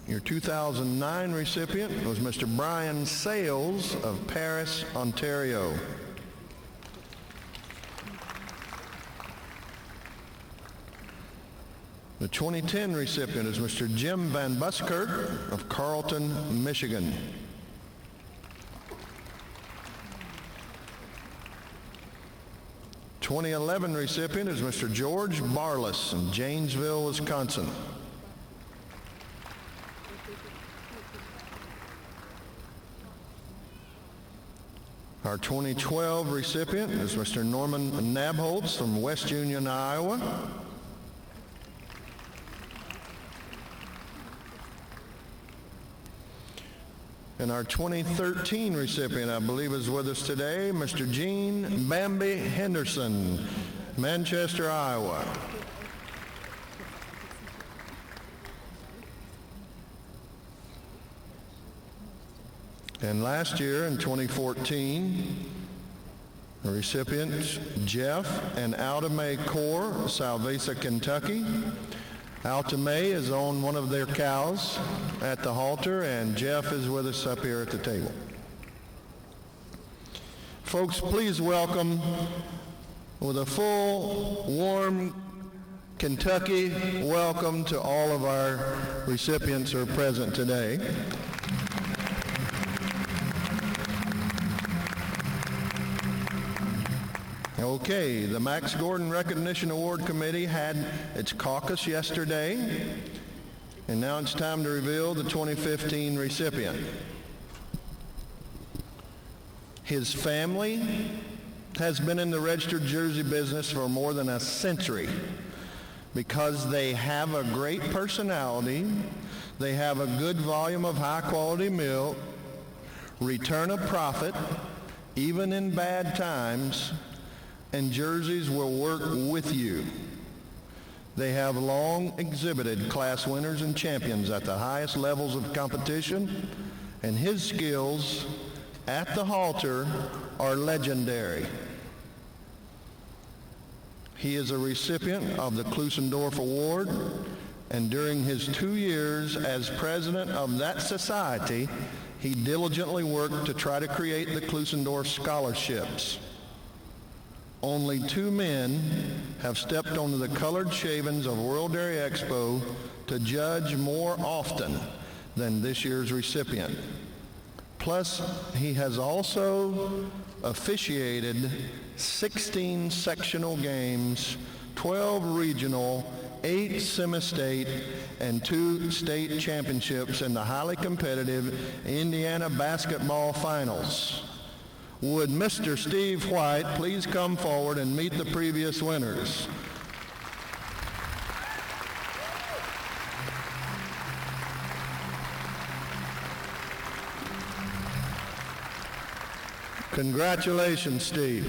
Your 2009 recipient was Mr. Brian Sales of Paris, Ontario. The 2010 recipient is Mr. Jim Van Buskirk of Carlton, Michigan. The 2011 recipient is Mr. George Barless in Janesville, Wisconsin. Our 2012 recipient is Mr. Norman Nabholz from West Union, Iowa. And our 2013 recipient, I believe, is with us today, Mr. Gene Bambi Henderson, Manchester, Iowa. And last year, in 2014, the recipients, Jeff and Alta May Core, Salvesa, Kentucky. Alta May is on one of their cows at the halter, and Jeff is with us up here at the table. Folks, please welcome with a full, warm Kentucky welcome to all of our recipients who are present today. Okay, the Max Gordon Recognition Award Committee had its caucus yesterday, and now it's time to reveal the 2015 recipient. His family has been in the registered jersey business for more than a century because they have a great personality, they have a good volume of high-quality milk, return a profit, even in bad times, and jerseys will work with you. They have long exhibited class winners and champions at the highest levels of competition, and his skills at the halter are legendary. He is a recipient of the Klusendorf Award, and during his 2 years as president of that society, he diligently worked to try to create the Klusendorf scholarships. Only 2 men have stepped onto the colored shavings of World Dairy Expo to judge more often than this year's recipient. Plus, he has also officiated 16 sectional games, 12 regional, 8 semi-state, and 2 state championships in the highly competitive Indiana basketball finals. Would Mr. Steve White please come forward and meet the previous winners? Congratulations, Steve.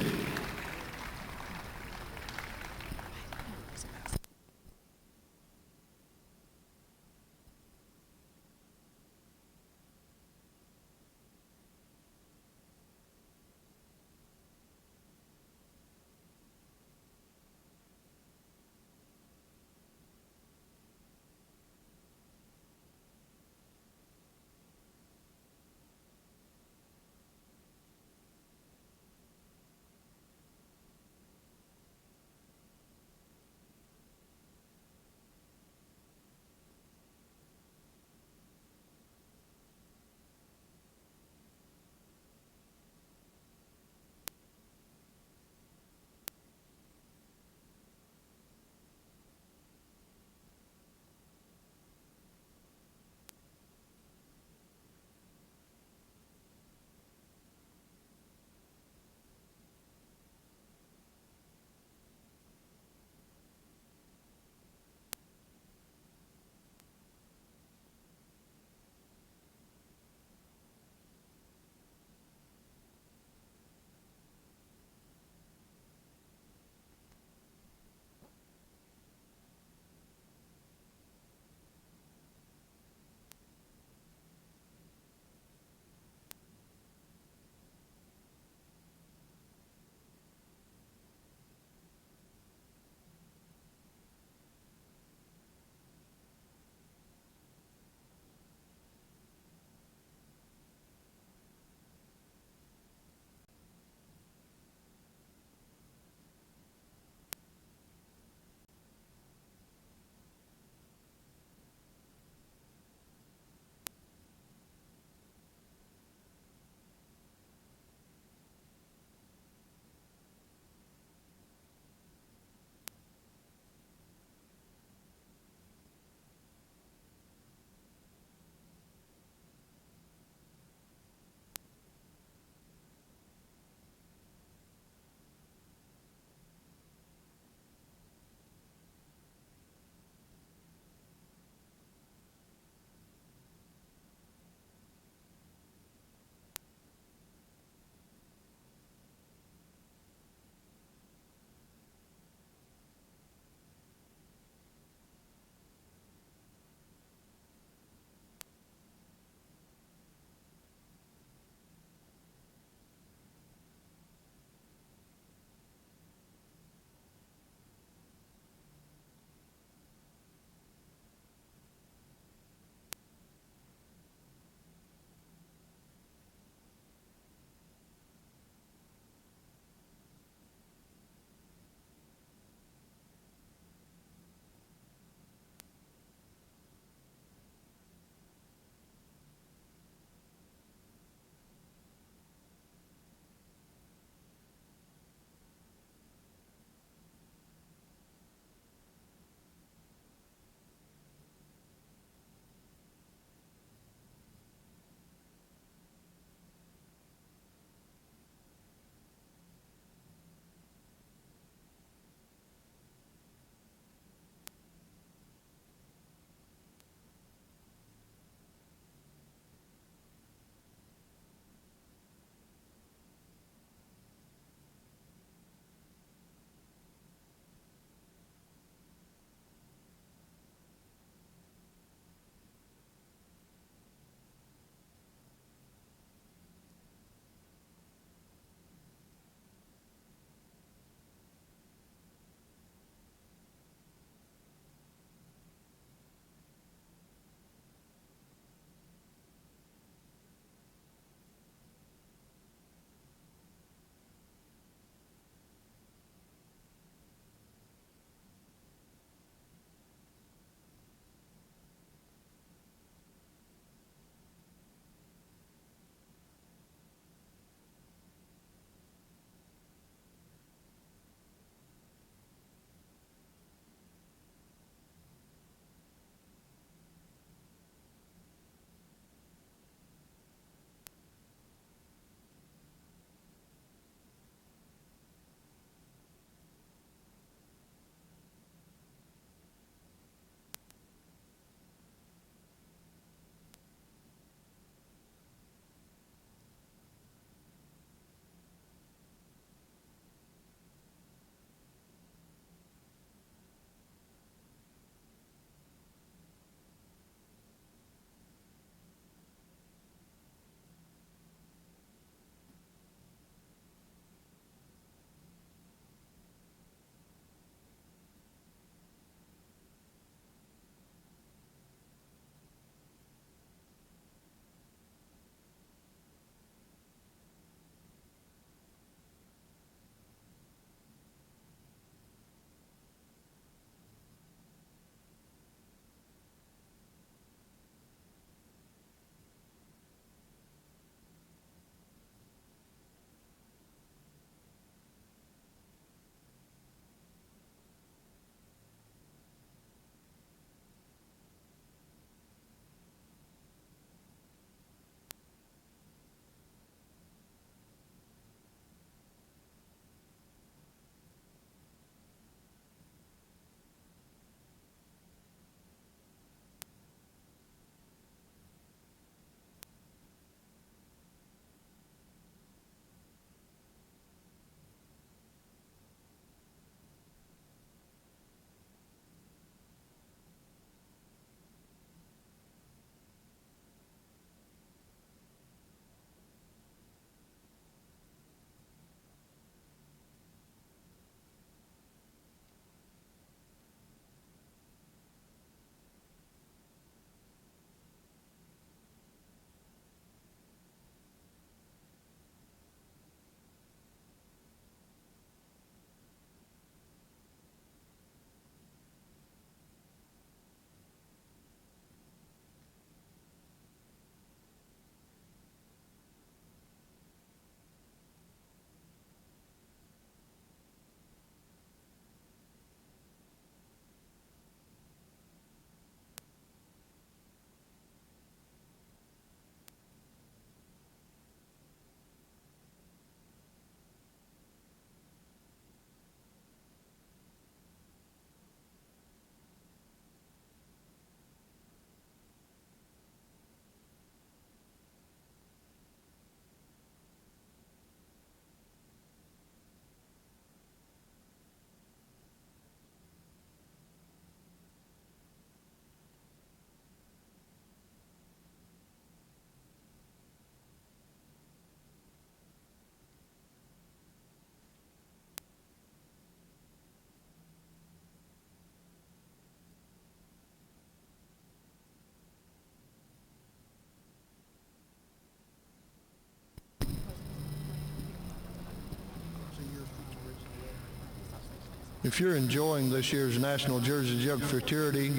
If you're enjoying this year's National Jersey Jug Futurity,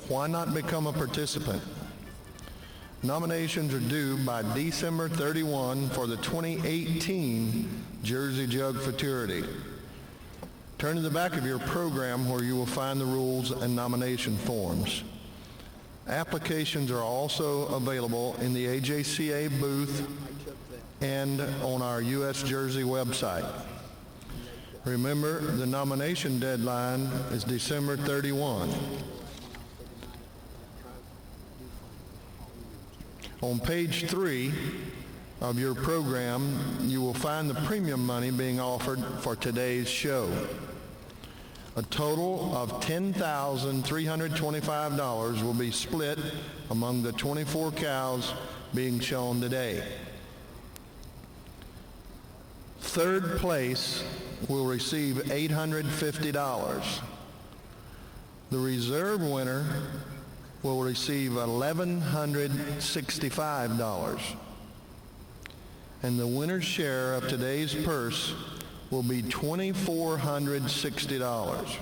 why not become a participant? Nominations are due by December 31 for the 2018 Jersey Jug Futurity. Turn to the back of your program where you will find the rules and nomination forms. Applications are also available in the AJCA booth and on our US Jersey website. Remember, the nomination deadline is December 31. On page 3 of your program, you will find the premium money being offered for today's show. A total of $10,325 will be split among the 24 cows being shown today. Third place will receive $850. The reserve winner will receive $1,165. And the winner's share of today's purse will be $2,460.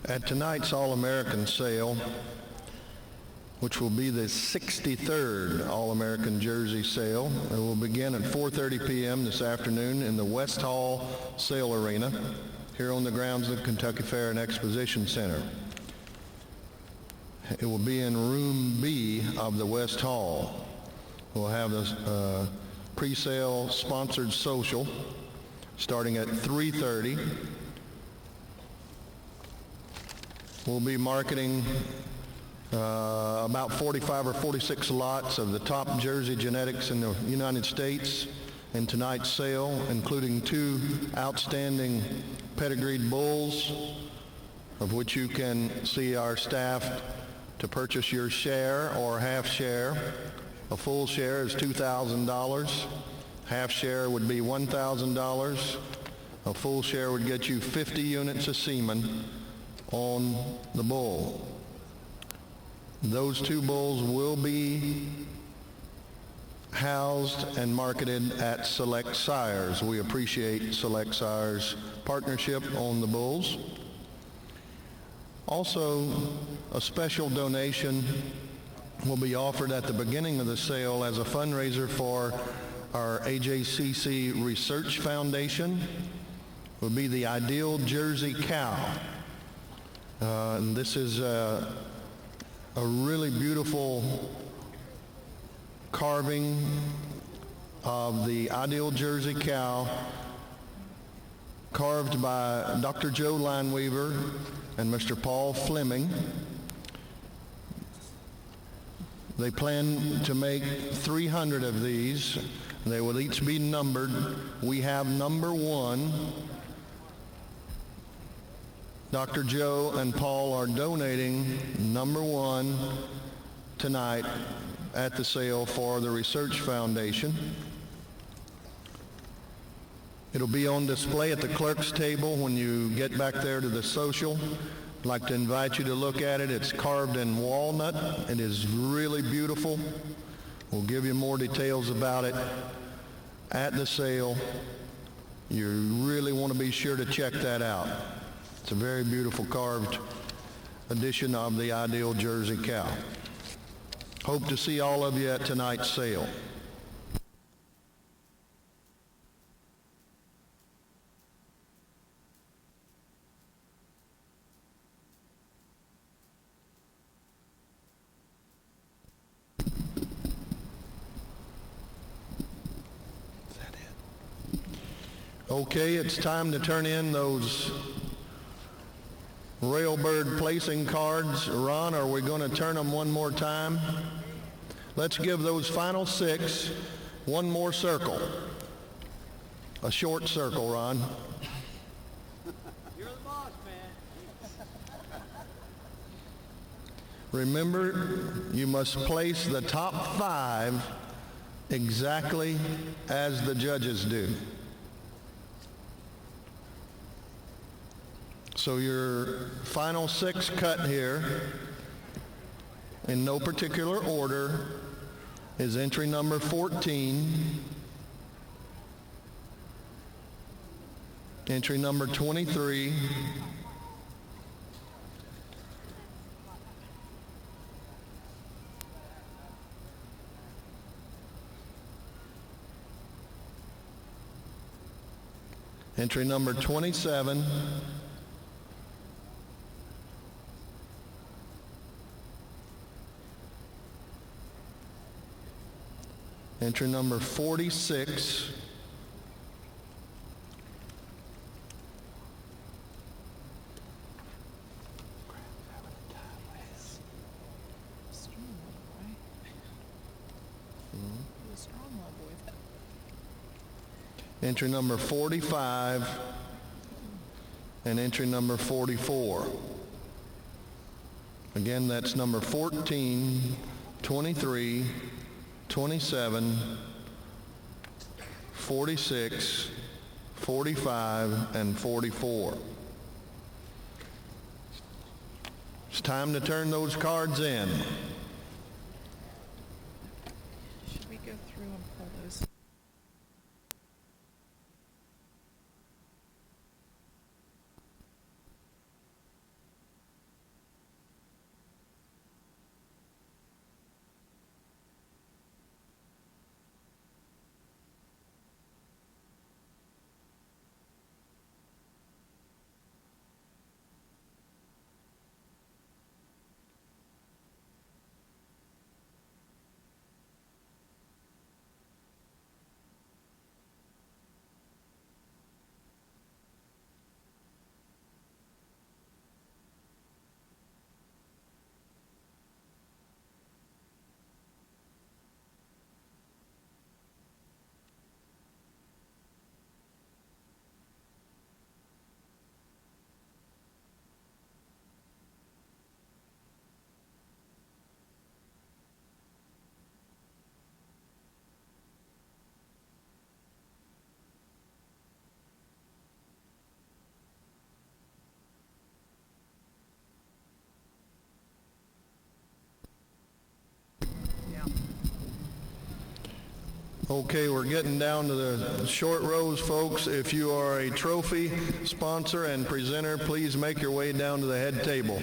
At tonight's All-American sale, which will be the 63rd All-American Jersey sale, it will begin at 4:30 p.m. this afternoon in the West Hall Sale Arena here on the grounds of the Kentucky Fair and Exposition Center. It will be in room B of the West Hall. We'll have a pre-sale sponsored social starting at 3:30. We'll be marketing about 45 or 46 lots of the top Jersey genetics in the United States in tonight's sale, including 2 outstanding pedigreed bulls, of which you can see our staff to purchase your share or half share. A full share is $2,000. Half share would be $1,000. A full share would get you 50 units of semen on the bull. Those 2 bulls will be housed and marketed at Select Sires. We appreciate Select Sires' partnership on the bulls. Also, a special donation will be offered at the beginning of the sale as a fundraiser for our AJCC Research Foundation. It will be the Ideal Jersey Cow. And this is a really beautiful carving of the Ideal Jersey Cow, carved by Dr. Joe Lineweaver and Mr. Paul Fleming. They plan to make 300 of these. They will each be numbered. We have number 1. Dr. Joe and Paul are donating number 1 tonight at the sale for the Research Foundation. It'll be on display at the clerk's table when you get back there to the social. I'd like to invite you to look at it. It's carved in walnut. It is really beautiful. We'll give you more details about it at the sale. You really want to be sure to check that out. It's a very beautiful carved edition of the Ideal Jersey Cow. Hope to see all of you at tonight's sale. Okay, it's time to turn in those Railbird placing cards. Ron, are we going to turn them one more time? Let's give those final 6 one more circle. A short circle, Ron. You're the boss, man. Remember, you must place the top 5 exactly as the judges do. So your final 6 cut here, in no particular order, is entry number 14, entry number 23, entry number 27, entry number 46, entry number 45, and entry number 44. Again, that's number 14, 23, 27, 46, 45, and 44. It's time to turn those cards in. Should we go through and pull those? Okay, we're getting down to the short rows, folks. If you are a trophy sponsor and presenter, please make your way down to the head table.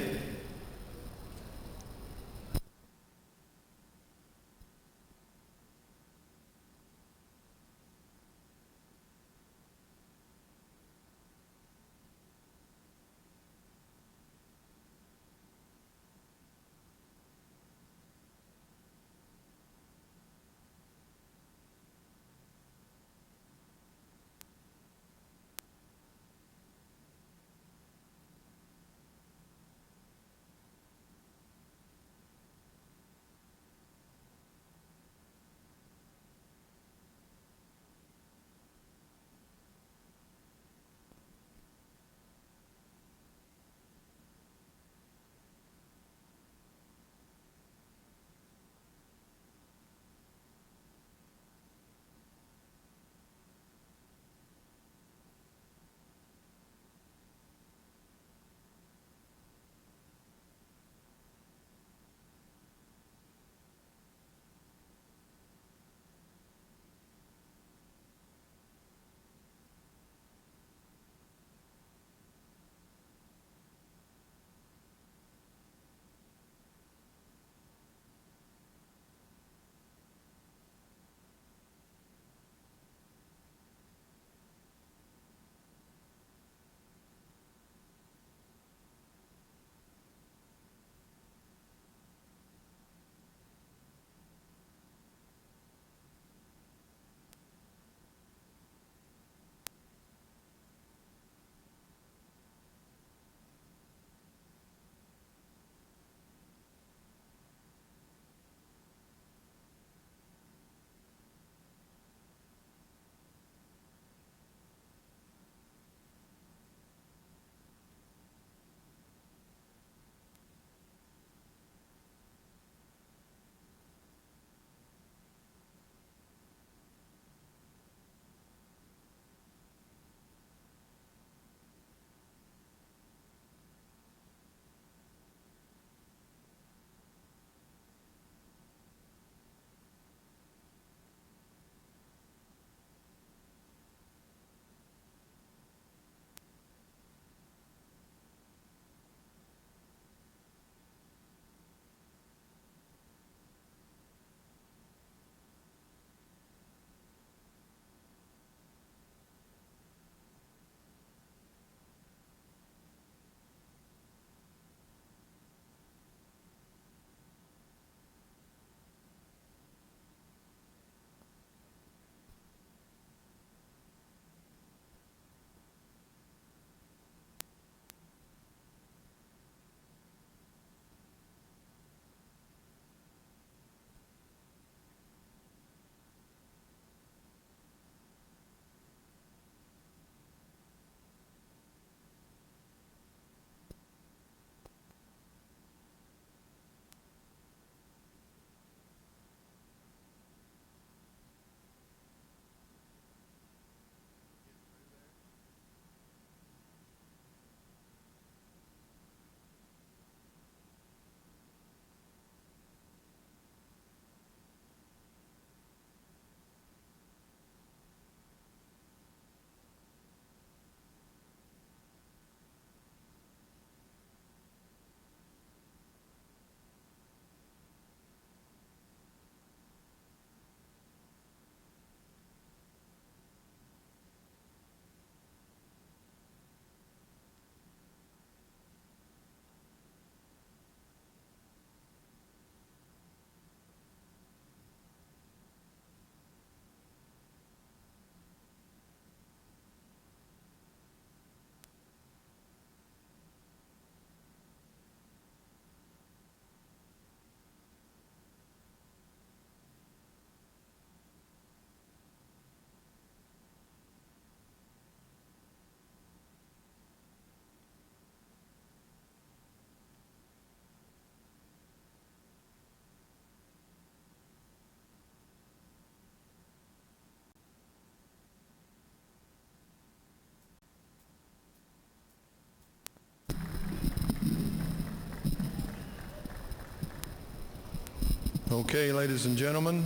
Okay, ladies and gentlemen,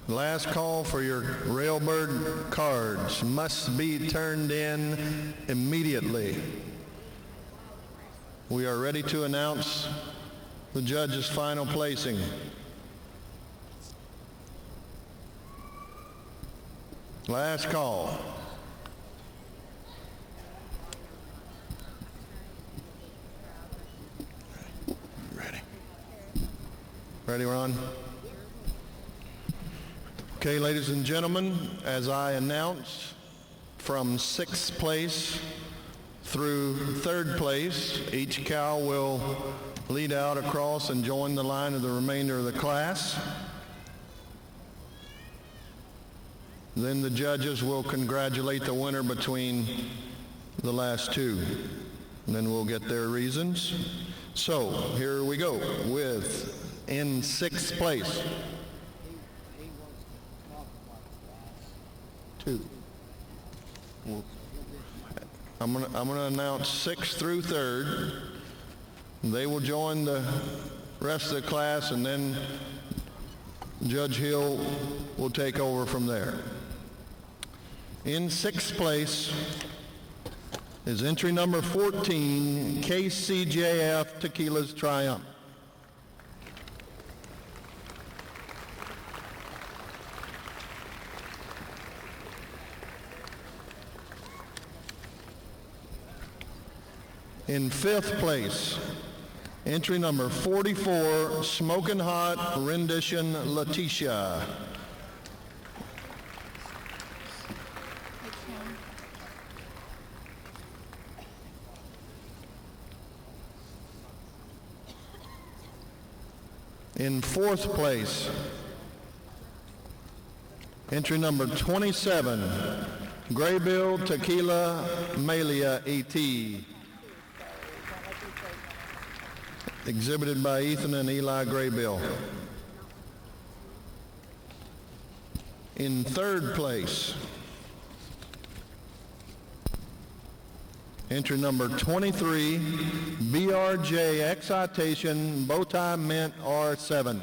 Last call for your Railbird cards. Must be turned in immediately. We are ready to announce the judge's final placing. Last call. Ready, Ron? Okay, ladies and gentlemen, as I announce, from 6th place through 3rd place, each cow will lead out across and join the line of the remainder of the class. Then the judges will congratulate the winner between the last two. And then we'll get their reasons. So, here we go with in 6th place. 2. I'm gonna announce 6th through 3rd. They will join the rest of the class, and then Judge Hill will take over from there. In 6th place is entry number 14, KCJF Tequila's Triumph. In 5th place, entry number 44, Smokin' Hot Rendition Letitia. In 4th place, entry number 27, Graybill Tequila Malia E.T., exhibited by Ethan and Eli Graybill. In 3rd place, entry number 23, BRJ Excitation Bowtie Mint R7,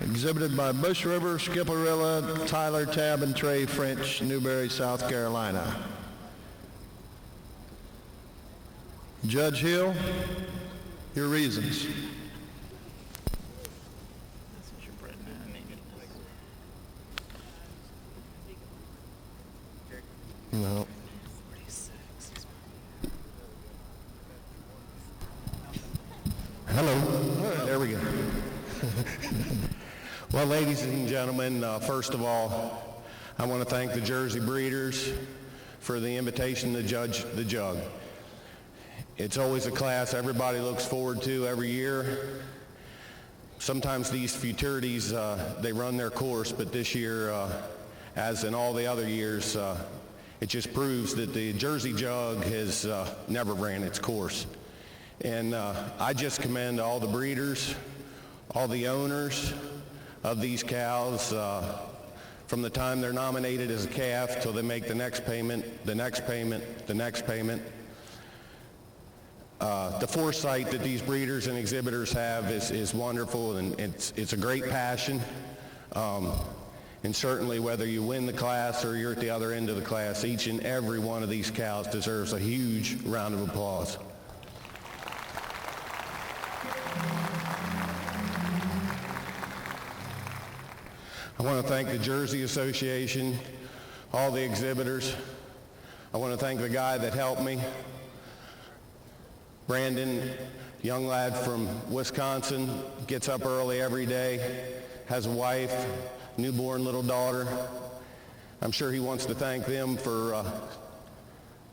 exhibited by Bush River, Skipperilla, Tyler, Tab, and Trey French, Newberry, South Carolina. Judge Hill, your reasons. No. Hello. There we go. Well, ladies and gentlemen, first of all, I want to thank the Jersey Breeders for the invitation to judge the jug. It's always a class everybody looks forward to every year. Sometimes these futurities, they run their course, but this year, as in all the other years, it just proves that the Jersey jug has never ran its course. And I just commend all the breeders, all the owners of these cows, from the time they're nominated as a calf till they make the next payment, the next payment, the next payment. The foresight that these breeders and exhibitors have is wonderful, and it's a great passion. And certainly whether you win the class or you're at the other end of the class, each and every one of these cows deserves a huge round of applause. I want to thank the Jersey Association, all the exhibitors. I want to thank the guy that helped me, Brandon, young lad from Wisconsin, gets up early every day, has a wife, newborn little daughter. I'm sure he wants to thank them for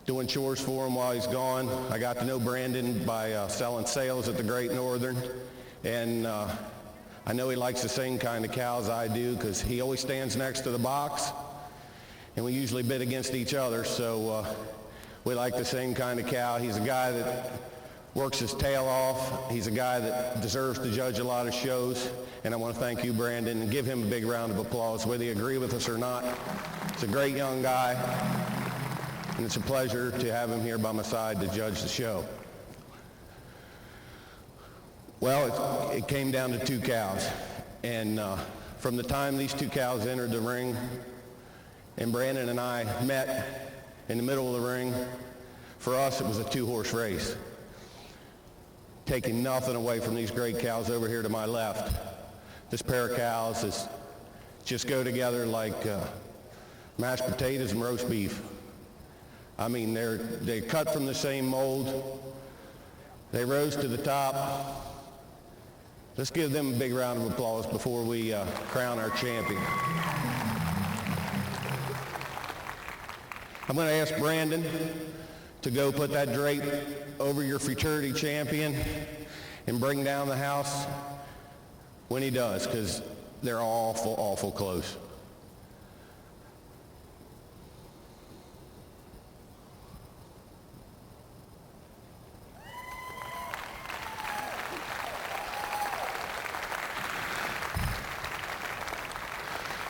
doing chores for him while he's gone. I got to know Brandon by selling sales at the Great Northern, and I know he likes the same kind of cows I do because he always stands next to the box, and we usually bid against each other, so we like the same kind of cow. He's a guy that works his tail off. He's a guy that deserves to judge a lot of shows, and I want to thank you, Brandon, and give him a big round of applause, whether you agree with us or not. He's a great young guy, and it's a pleasure to have him here by my side to judge the show. Well, it came down to two cows, and from the time these two cows entered the ring and Brandon and I met in the middle of the ring, for us it was a two-horse race. Taking nothing away from these great cows over here to my left. This pair of cows just go together like mashed potatoes and roast beef. I mean, they're cut from the same mold. They rose to the top. Let's give them a big round of applause before we crown our champion. I'm going to ask Brandon to go put that drape over your Futurity champion and bring down the house when he does, because they're awful, awful close.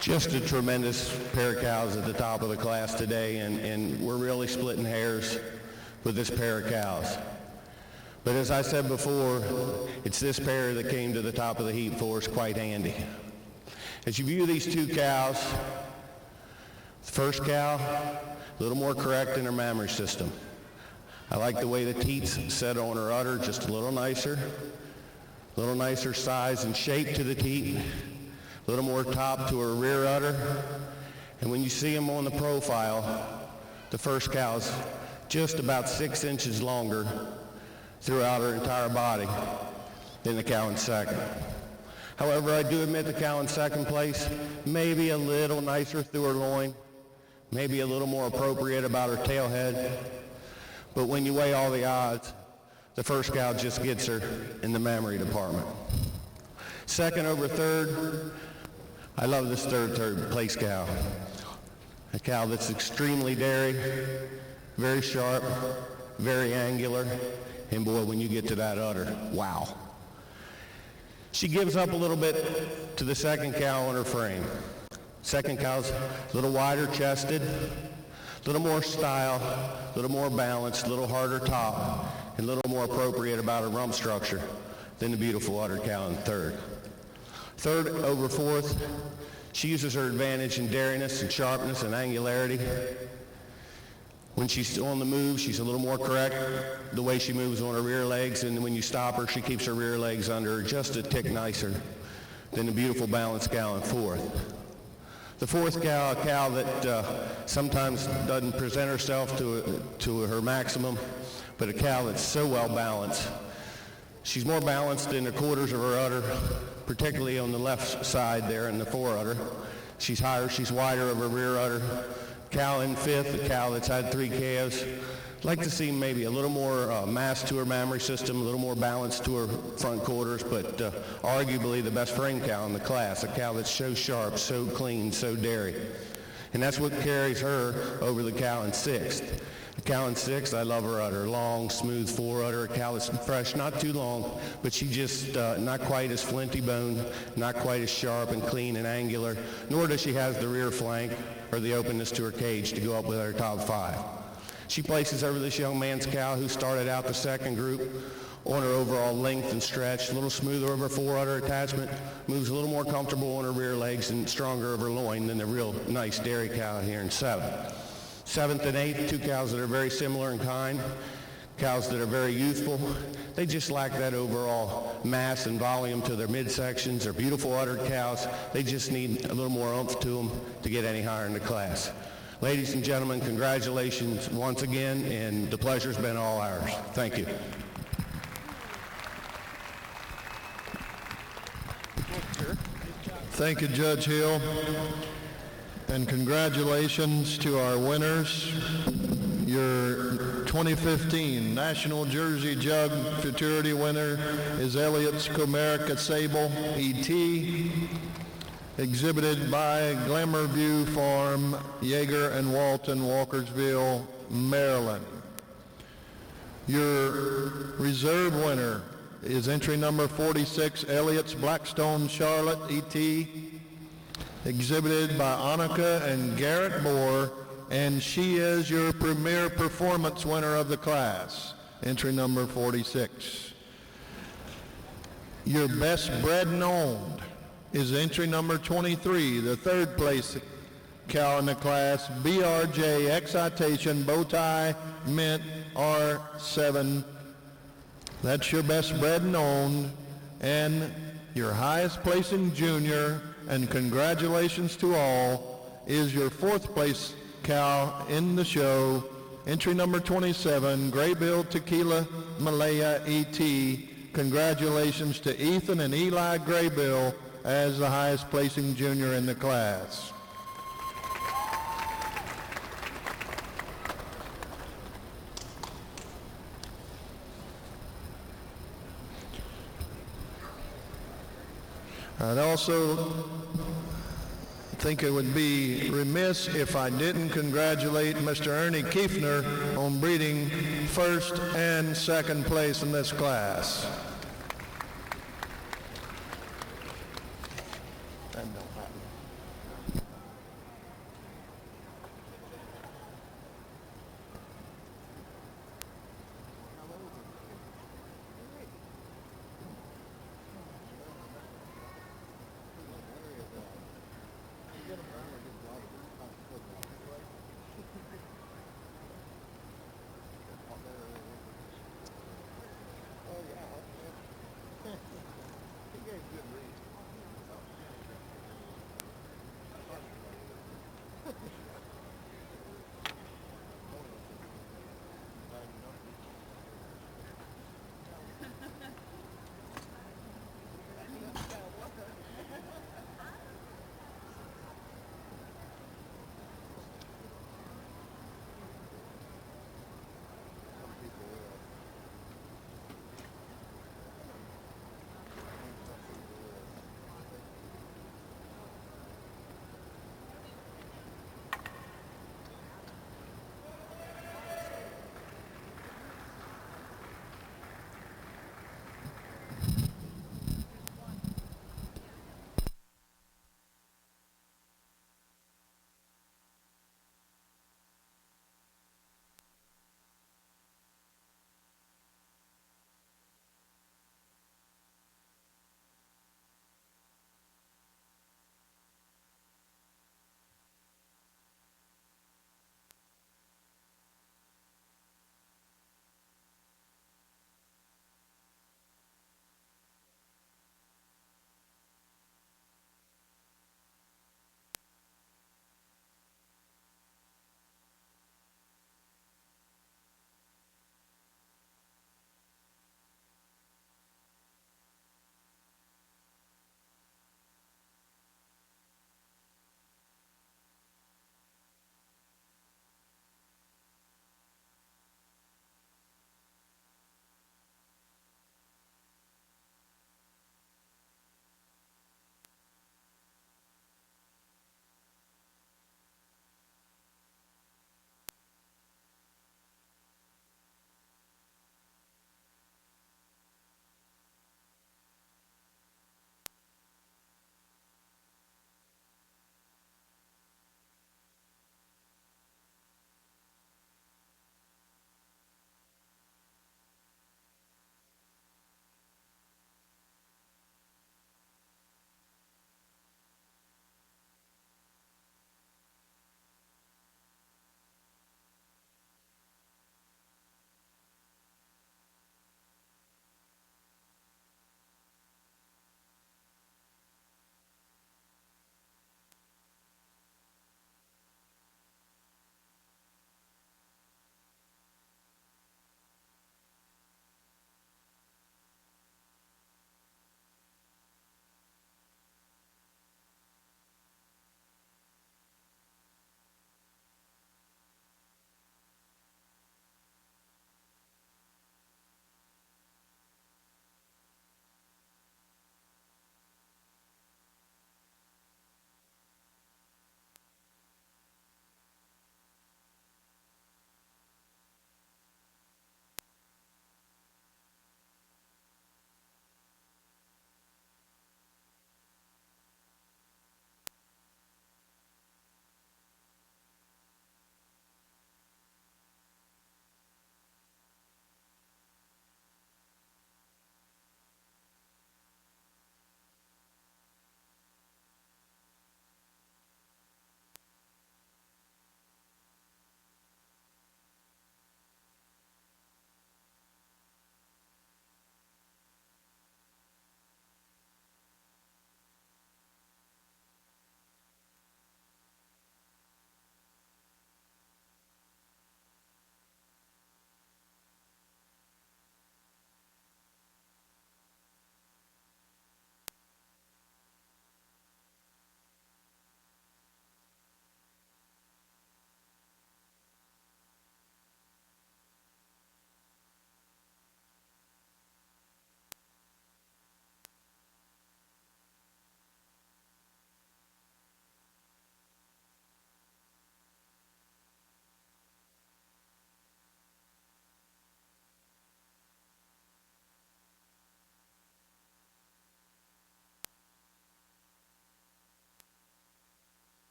Just a tremendous pair of cows at the top of the class today, and we're really splitting hairs with this pair of cows. But as I said before, it's this pair that came to the top of the heap for us quite handy. As you view these two cows, the first cow, a little more correct in her mammary system. I like the way the teats set on her udder, just a little nicer size and shape to the teat. A little more top to her rear udder. And when you see them on the profile, the first cow's just about 6 inches longer throughout her entire body than the cow in second. However, I do admit the cow in second place maybe a little nicer through her loin, maybe a little more appropriate about her tail head. But when you weigh all the odds, the first cow just gets her in the mammary department. Second over third, I love this third place cow. A cow that's extremely dairy, very sharp, very angular, and boy, when you get to that udder, wow. She gives up a little bit to the second cow on her frame. Second cow's a little wider chested, a little more style, a little more balanced, a little harder top, and a little more appropriate about her rump structure than the beautiful udder cow in third. Third over fourth, she uses her advantage in dairiness and sharpness and angularity. When she's on the move, she's a little more correct the way she moves on her rear legs, and when you stop her, she keeps her rear legs under her just a tick nicer than the beautiful balanced cow in fourth. The fourth cow, a cow that sometimes doesn't present herself to her maximum, but a cow that's so well balanced. She's more balanced in the quarters of her udder, particularly on the left side there in the fore udder. She's higher, she's wider of her rear udder. Cow in fifth, a cow that's had 3 calves. I'd like to see maybe a little more mass to her mammary system, a little more balance to her front quarters, but arguably the best frame cow in the class, a cow that's so sharp, so clean, so dairy. And that's what carries her over the cow in sixth. The cow in sixth, I love her udder, long, smooth fore udder, a cow that's fresh, not too long, but she just not quite as flinty boned, not quite as sharp and clean and angular, nor does she have the rear flank or the openness to her cage to go up with her top 5. She places over this young man's cow who started out the second group on her overall length and stretch, a little smoother of her fore udder attachment, moves a little more comfortable on her rear legs and stronger of her loin than the real nice dairy cow here in seventh. Seventh and eighth, 2 cows that are very similar in kind, cows that are very youthful. They just lack that overall mass and volume to their midsections. They're beautiful uddered cows. They just need a little more oomph to them to get any higher in the class. Ladies and gentlemen, congratulations once again, and the pleasure's been all ours. Thank you. Thank you, Judge Hill. And congratulations to our winners. Your 2015 National Jersey Jug Futurity winner is Elliot's Comerica Sable ET, exhibited by Glamour View Farm, Yeager and Walton, Walkersville, Maryland. Your reserve winner is entry number 46, Elliot's Blackstone Charlotte ET, exhibited by Annika and Garrett Moore, and she is your premier performance winner of the class, entry number 46. Your best bred and owned is entry number 23, the third place cow in the class, BRJ Excitation Bowtie Mint R7. That's your best bred and owned, and your highest placing junior, and congratulations to all, is your fourth place cow in the show, entry number 27, Graybill Tequila Malaya ET. Congratulations to Ethan and Eli Graybill as the highest placing junior in the class. I'd also think it would be remiss if I didn't congratulate Mr. Ernie Kiefner on breeding first and second place in this class.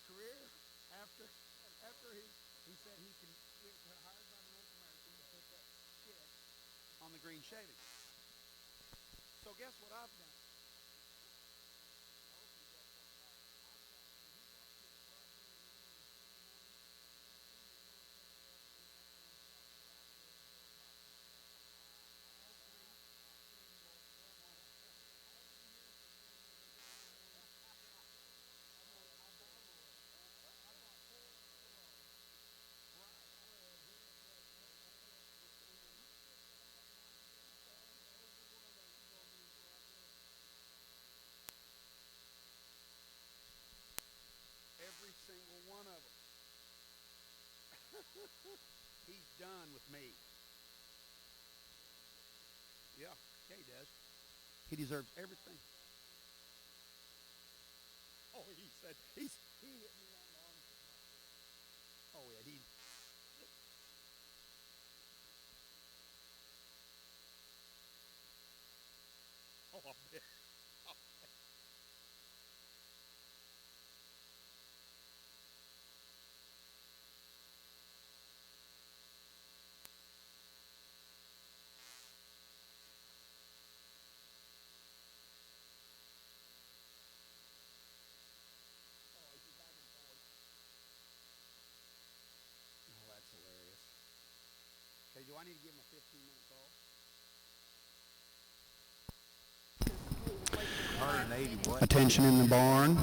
career after he said he can get hired by the North American to put that shit on the green shaving. So guess what I've done? Every single one of them. He's done with me. Yeah, he does. He deserves everything. Oh, he said he hit me on the arm. Oh yeah, he. Oh, I'll bet. Oh, that's hilarious. Okay, do I need to give him a 15-minute call? 180 what? Attention in the barn.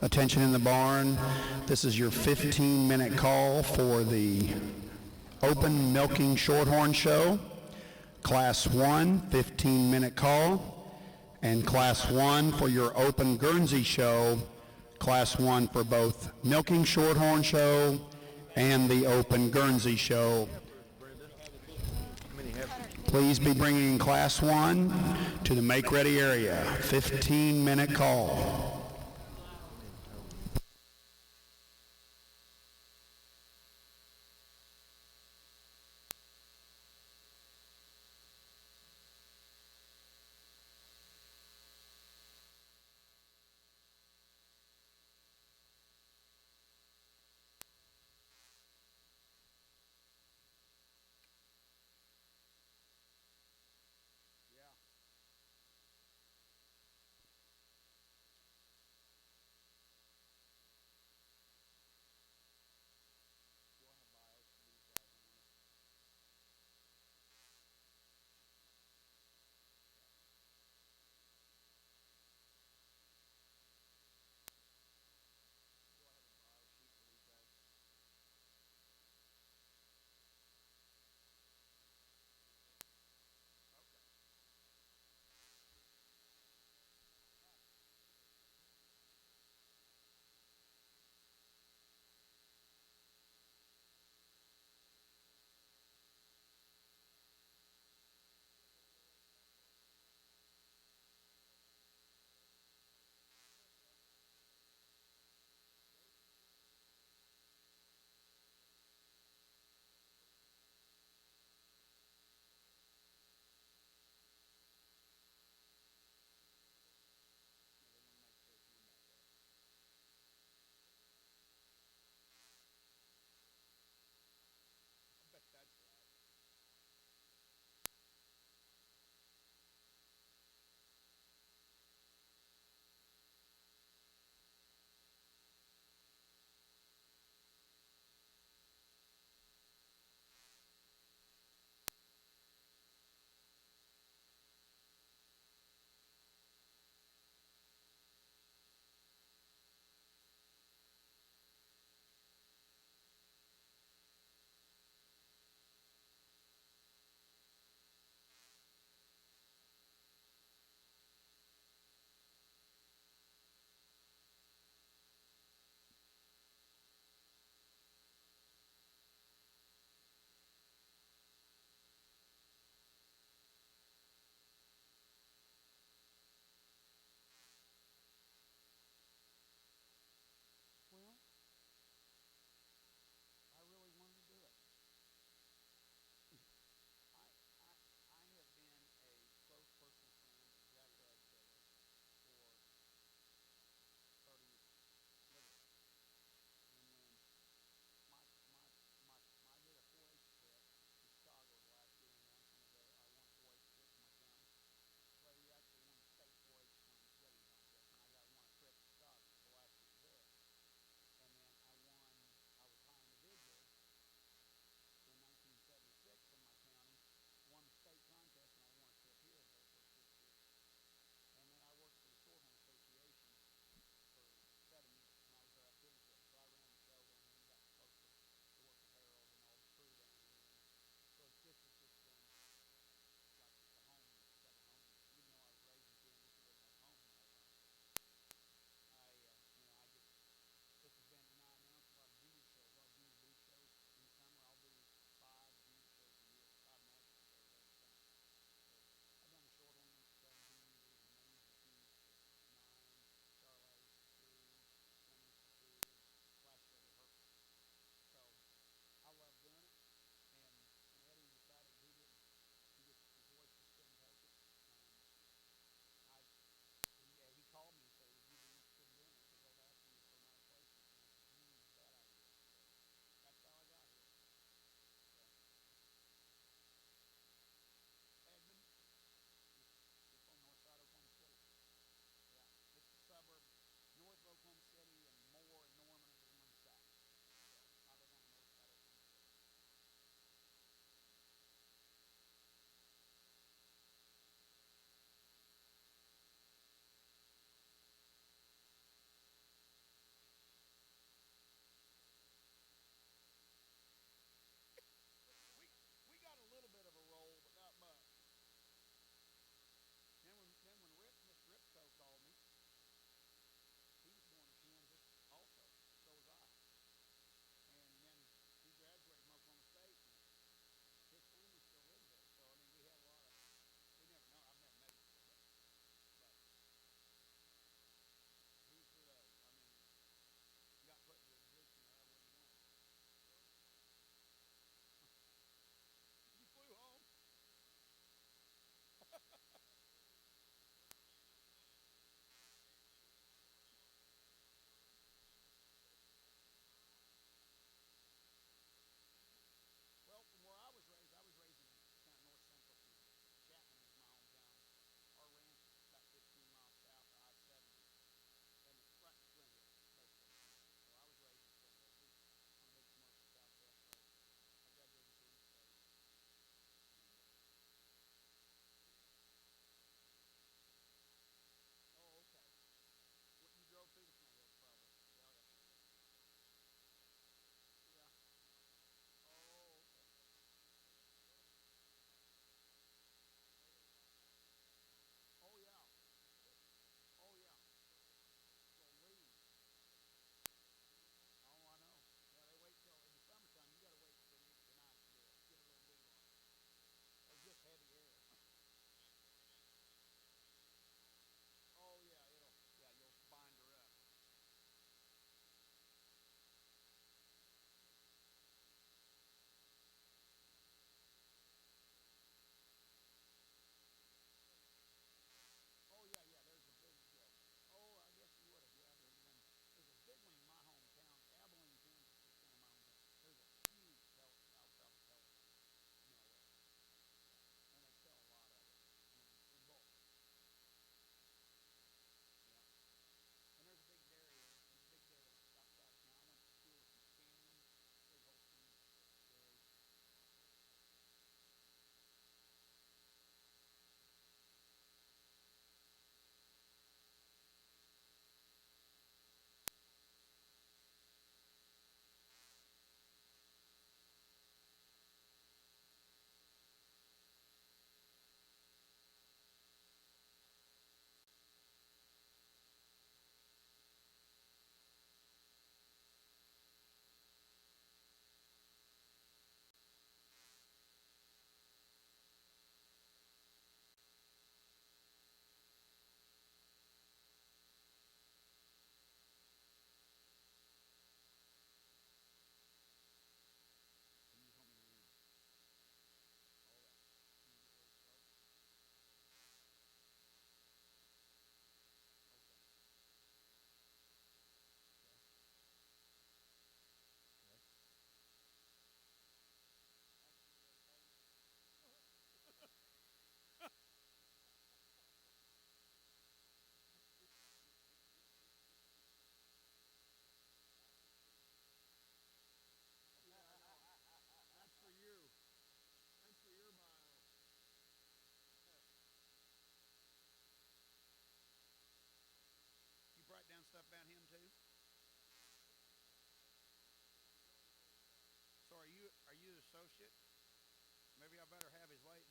Attention in the barn. This is your 15-minute call for the Open Milking Shorthorn Show. Class 1, 15-minute call. And Class 1 for your Open Guernsey Show. Class 1 for both Milking Shorthorn Show and the Open Guernsey Show. Please be bringing Class 1 to the Make Ready area. 15-minute call.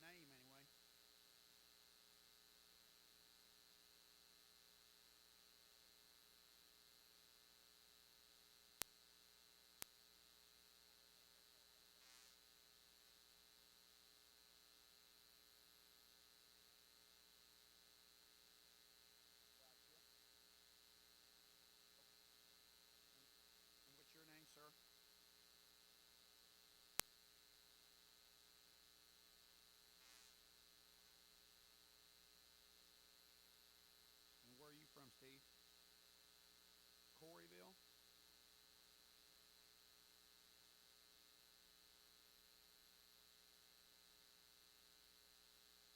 name anyway. And what's your name, sir? And where are you from, Steve? Coreyville?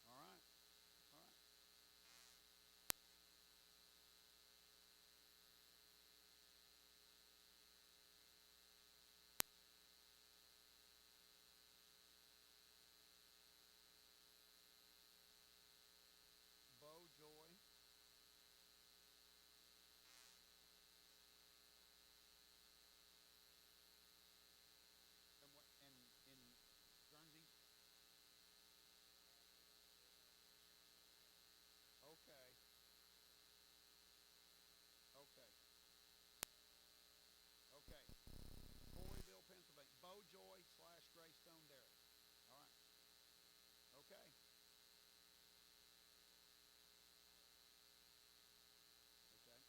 All right. All right. Bo, Joy. And what? And in Guernsey? Okay. Okay. Okay. Coreyville, Pennsylvania. Bo Joy / Greystone Dairy. All right. Okay. Okay.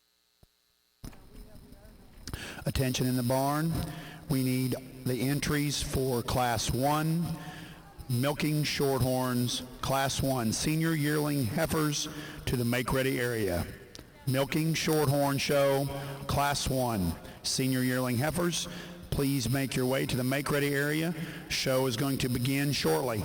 Attention in the barn. We need the entries for Class 1, milking shorthorns, Class 1, senior yearling heifers to the make-ready area. Milking shorthorn show, Class 1, senior yearling heifers. Please make your way to the make-ready area. Show is going to begin shortly.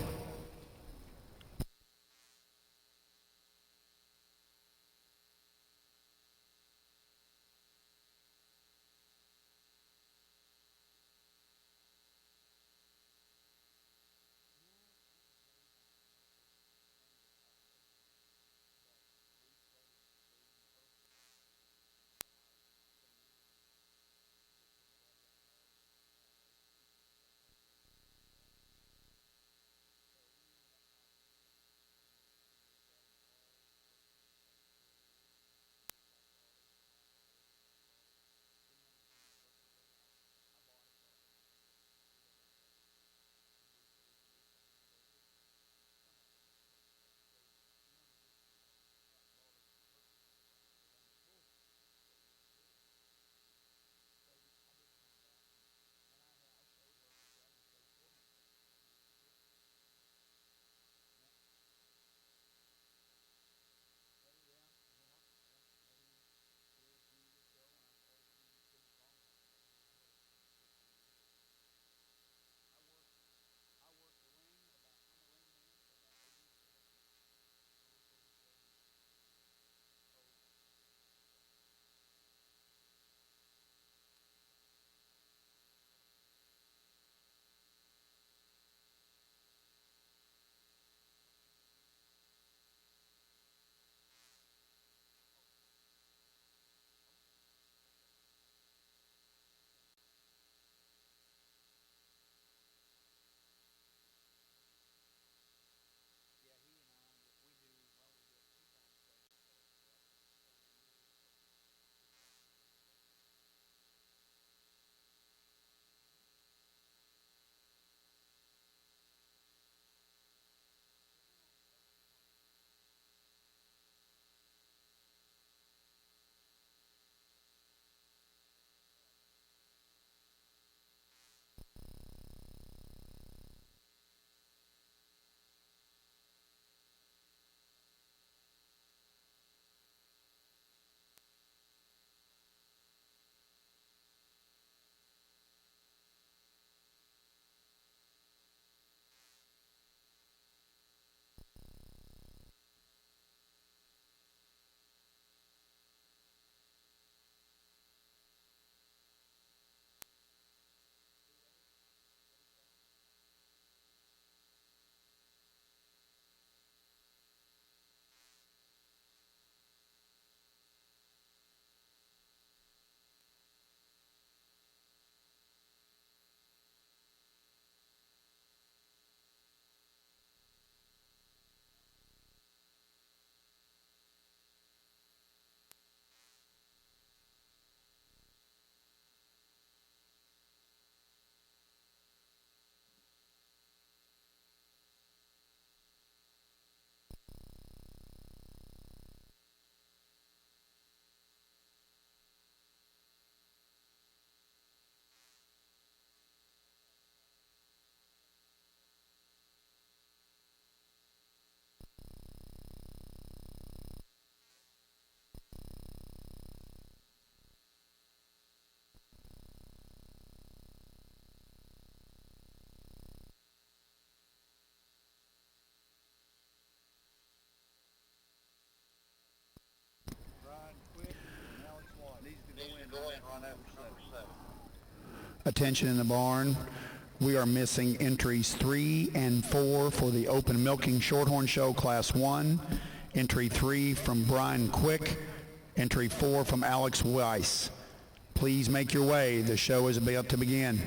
Attention in the barn. We are missing entries 3 and 4 for the Open Milking Shorthorn Show Class 1. Entry 3 from Brian Quick. Entry 4 from Alex Weiss. Please make your way. The show is about to begin.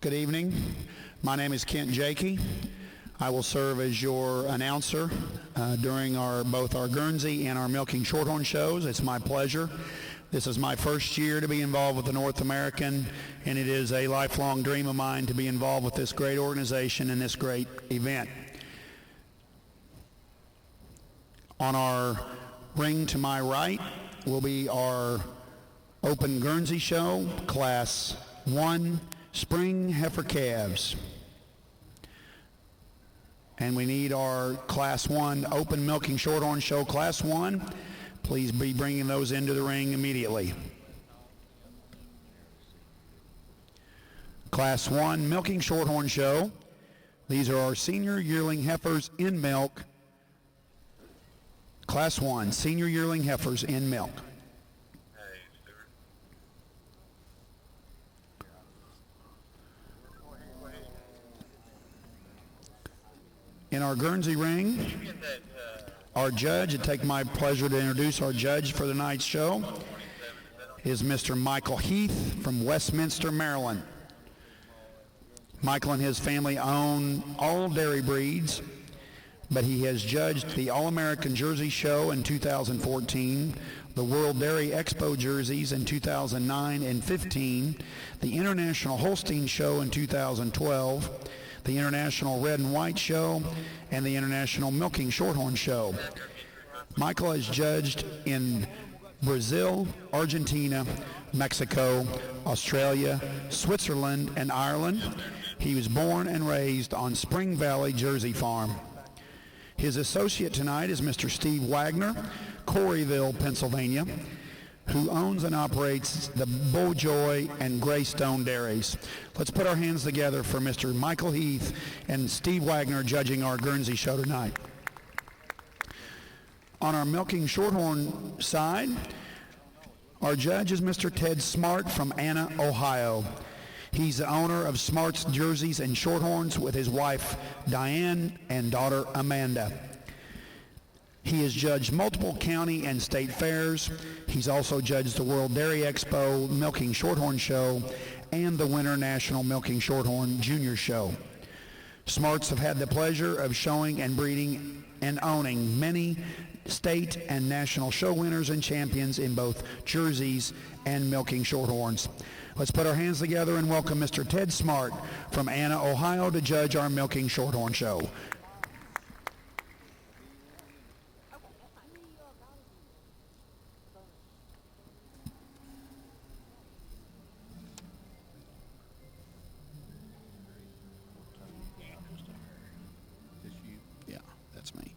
Good evening. My name is Kent Jakey. I will serve as your announcer during both our Guernsey and our Milking Shorthorn shows. It's my pleasure. This is my first year to be involved with the North American, and it is a lifelong dream of mine to be involved with this great organization and this great event. On our ring to my right will be our Open Guernsey Show, Class 1, Spring Heifer Calves. And we need our Class 1 Open Milking Shorthorn Show Class 1. Please be bringing those into the ring immediately. Class 1 Milking Shorthorn Show. These are our senior yearling heifers in milk. Class 1 senior yearling heifers in milk. In our Guernsey ring, our judge, it takes my pleasure to introduce our judge for the night's show, is Mr. Michael Heath from Westminster, Maryland. Michael and his family own all dairy breeds, but he has judged the All-American Jersey Show in 2014, the World Dairy Expo jerseys in 2009 and 15, the International Holstein Show in 2012, the International Red and White Show, and the International Milking Shorthorn Show. Michael has judged in Brazil, Argentina, Mexico, Australia, Switzerland, and Ireland. He was born and raised on Spring Valley Jersey Farm. His associate tonight is Mr. Steve Wagner, Corryville, Pennsylvania, who owns and operates the Bulljoy and Greystone Dairies. Let's put our hands together for Mr. Michael Heath and Steve Wagner judging our Guernsey show tonight. On our Milking Shorthorn side, our judge is Mr. Ted Smart from Anna, Ohio. He's the owner of Smart's Jerseys and Shorthorns with his wife Diane and daughter Amanda. He has judged multiple county and state fairs. He's also judged the World Dairy Expo Milking Shorthorn Show and the Winter National Milking Shorthorn Junior Show. Smarts have had the pleasure of showing and breeding and owning many state and national show winners and champions in both jerseys and milking shorthorns. Let's put our hands together and welcome Mr. Ted Smart from Anna, Ohio to judge our Milking Shorthorn Show. Yeah, that's me.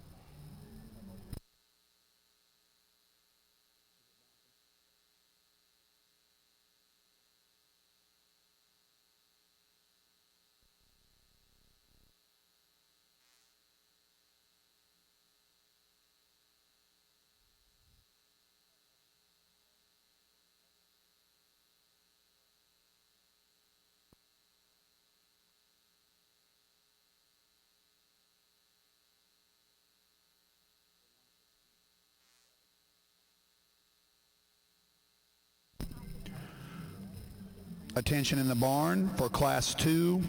Attention in the barn for Class 2.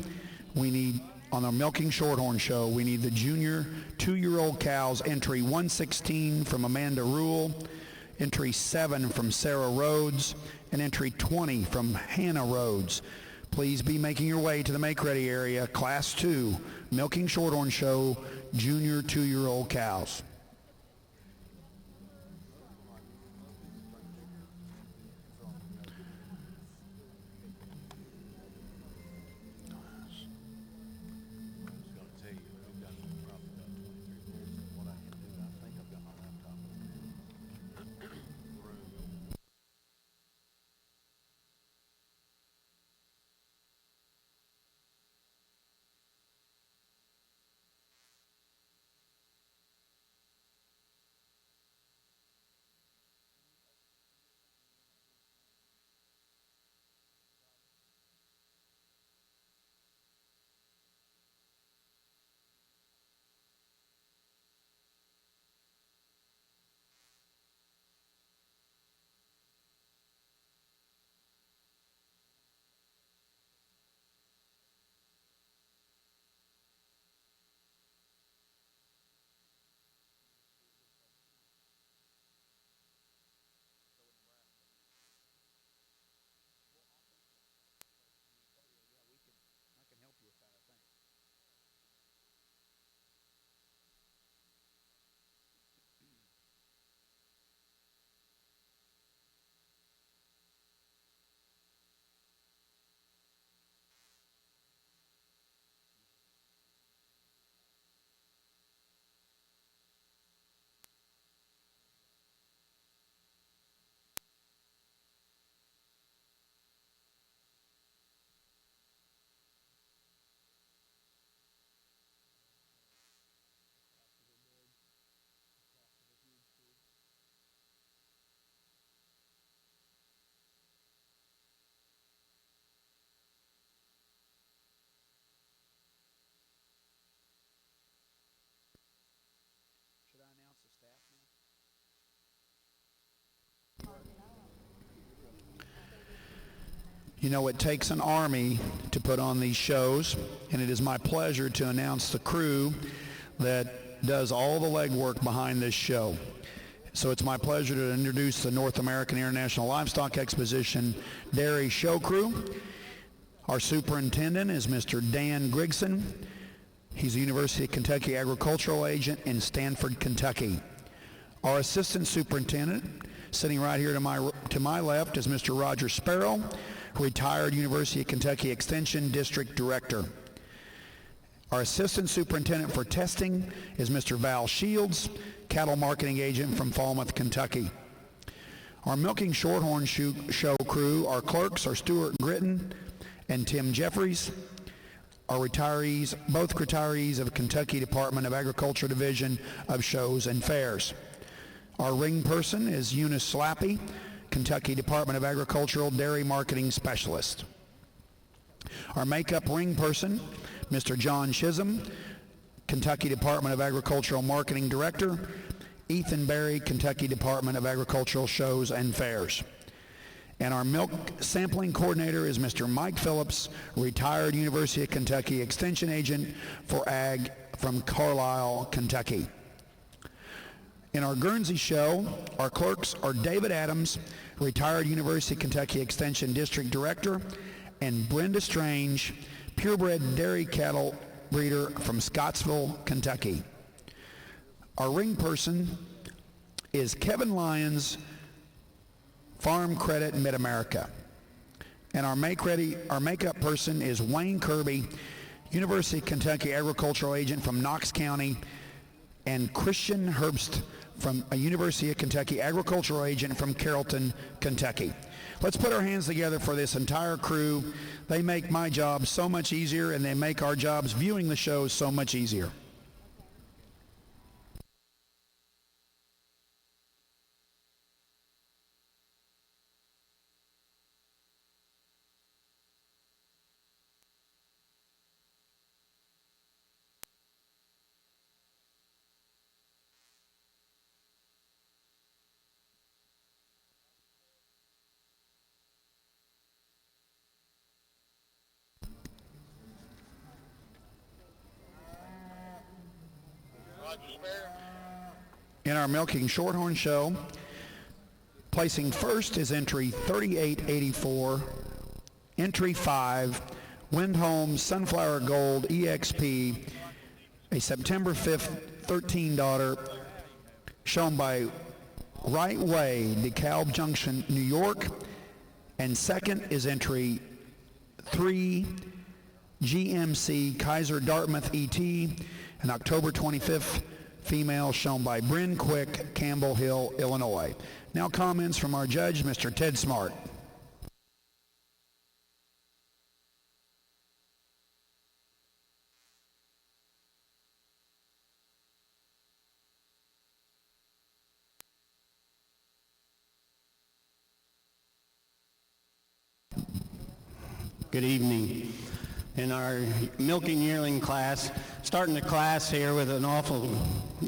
We need, on our Milking Shorthorn Show, we need the junior 2-year-old cows, entry 116 from Amanda Rule, entry 7 from Sarah Rhodes, and entry 20 from Hannah Rhodes. Please be making your way to the make-ready area, Class 2, Milking Shorthorn Show, junior 2-year-old cows. Take You know, it takes an army to put on these shows, and it is my pleasure to announce the crew that does all the legwork behind this show. So it's my pleasure to introduce the North American International Livestock Exposition Dairy Show Crew. Our superintendent is Mr. Dan Grigson. He's a University of Kentucky agricultural agent in Stanford, Kentucky. Our assistant superintendent, sitting right here to my left, is Mr. Roger Sparrow, retired University of Kentucky Extension District Director. Our assistant superintendent for testing is Mr. Val Shields, cattle marketing agent from Falmouth, Kentucky. Our milking shorthorn show crew, our clerks are Stuart Gritton and Tim Jeffries. Our retirees, both retirees of Kentucky Department of Agriculture Division of Shows and Fairs. Our ring person is Eunice Slappy, Kentucky Department of Agricultural Dairy Marketing Specialist. Our makeup ring person, Mr. John Chisholm, Kentucky Department of Agricultural Marketing Director. Ethan Berry, Kentucky Department of Agricultural Shows and Fairs. And our milk sampling coordinator is Mr. Mike Phillips, retired University of Kentucky Extension agent for Ag from Carlisle, Kentucky. In our Guernsey show, our clerks are David Adams, retired University of Kentucky Extension District Director, and Brenda Strange, purebred dairy cattle breeder from Scottsville, Kentucky. Our ring person is Kevin Lyons, Farm Credit Mid-America. And our makeup person is Wayne Kirby, University of Kentucky agricultural agent from Knox County, and Christian Herbst from a University of Kentucky agricultural agent from Carrollton, Kentucky. Let's put our hands together for this entire crew. They make my job so much easier, and they make our jobs viewing the shows so much easier. In our milking shorthorn show, placing first is entry 3884, entry 5, Windholm Sunflower Gold EXP, a September 5th 13 daughter, shown by Right Way, DeKalb Junction, New York. And second is entry 3, GMC Kaiser Dartmouth ET, an October 25th female, shown by Bryn Quick, Campbell Hill, Illinois. Now comments from our judge, Mr. Ted Smart. Good evening. In our milking yearling class, starting the class here with an awful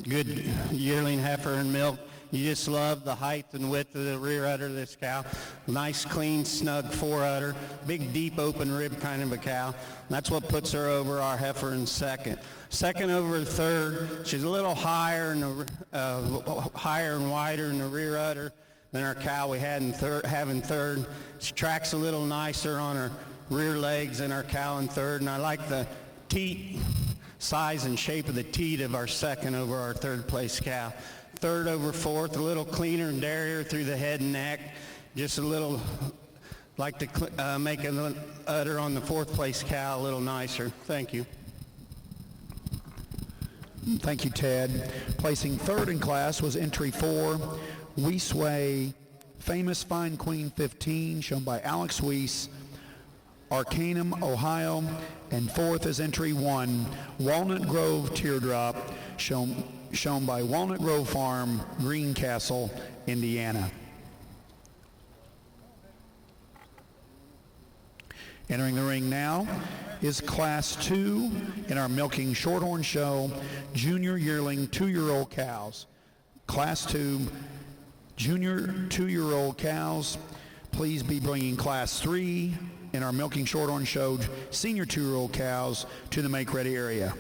good yearling heifer and milk. You just love the height and width of the rear udder of this cow. Nice, clean, snug fore udder, big, deep, open rib kind of a cow. That's what puts her over our heifer in second. Second over third, she's a little higher and wider in the rear udder than our cow we had in third. She tracks a little nicer on her rear legs than our cow in third, and I like the teat size and shape of the teat of our second over our third place cow. Third over fourth, a little cleaner and dairy through the head and neck, just a little, like to make an udder on the fourth place cow a little nicer. Thank you. Thank you, Ted. Placing third in class was entry 4, Weesway Famous Fine Queen 15, shown by Alex Weiss, Arcanum, Ohio. And fourth is entry 1, Walnut Grove Teardrop, shown by Walnut Grove Farm, Greencastle, Indiana. Entering the ring now is Class 2 in our Milking Shorthorn Show, Junior Yearling 2-year-old cows. Class 2, Junior 2-year-old cows. Please be bringing Class 3, in our Milking Shorthorn Show senior 2-year-old cows to the make-ready area.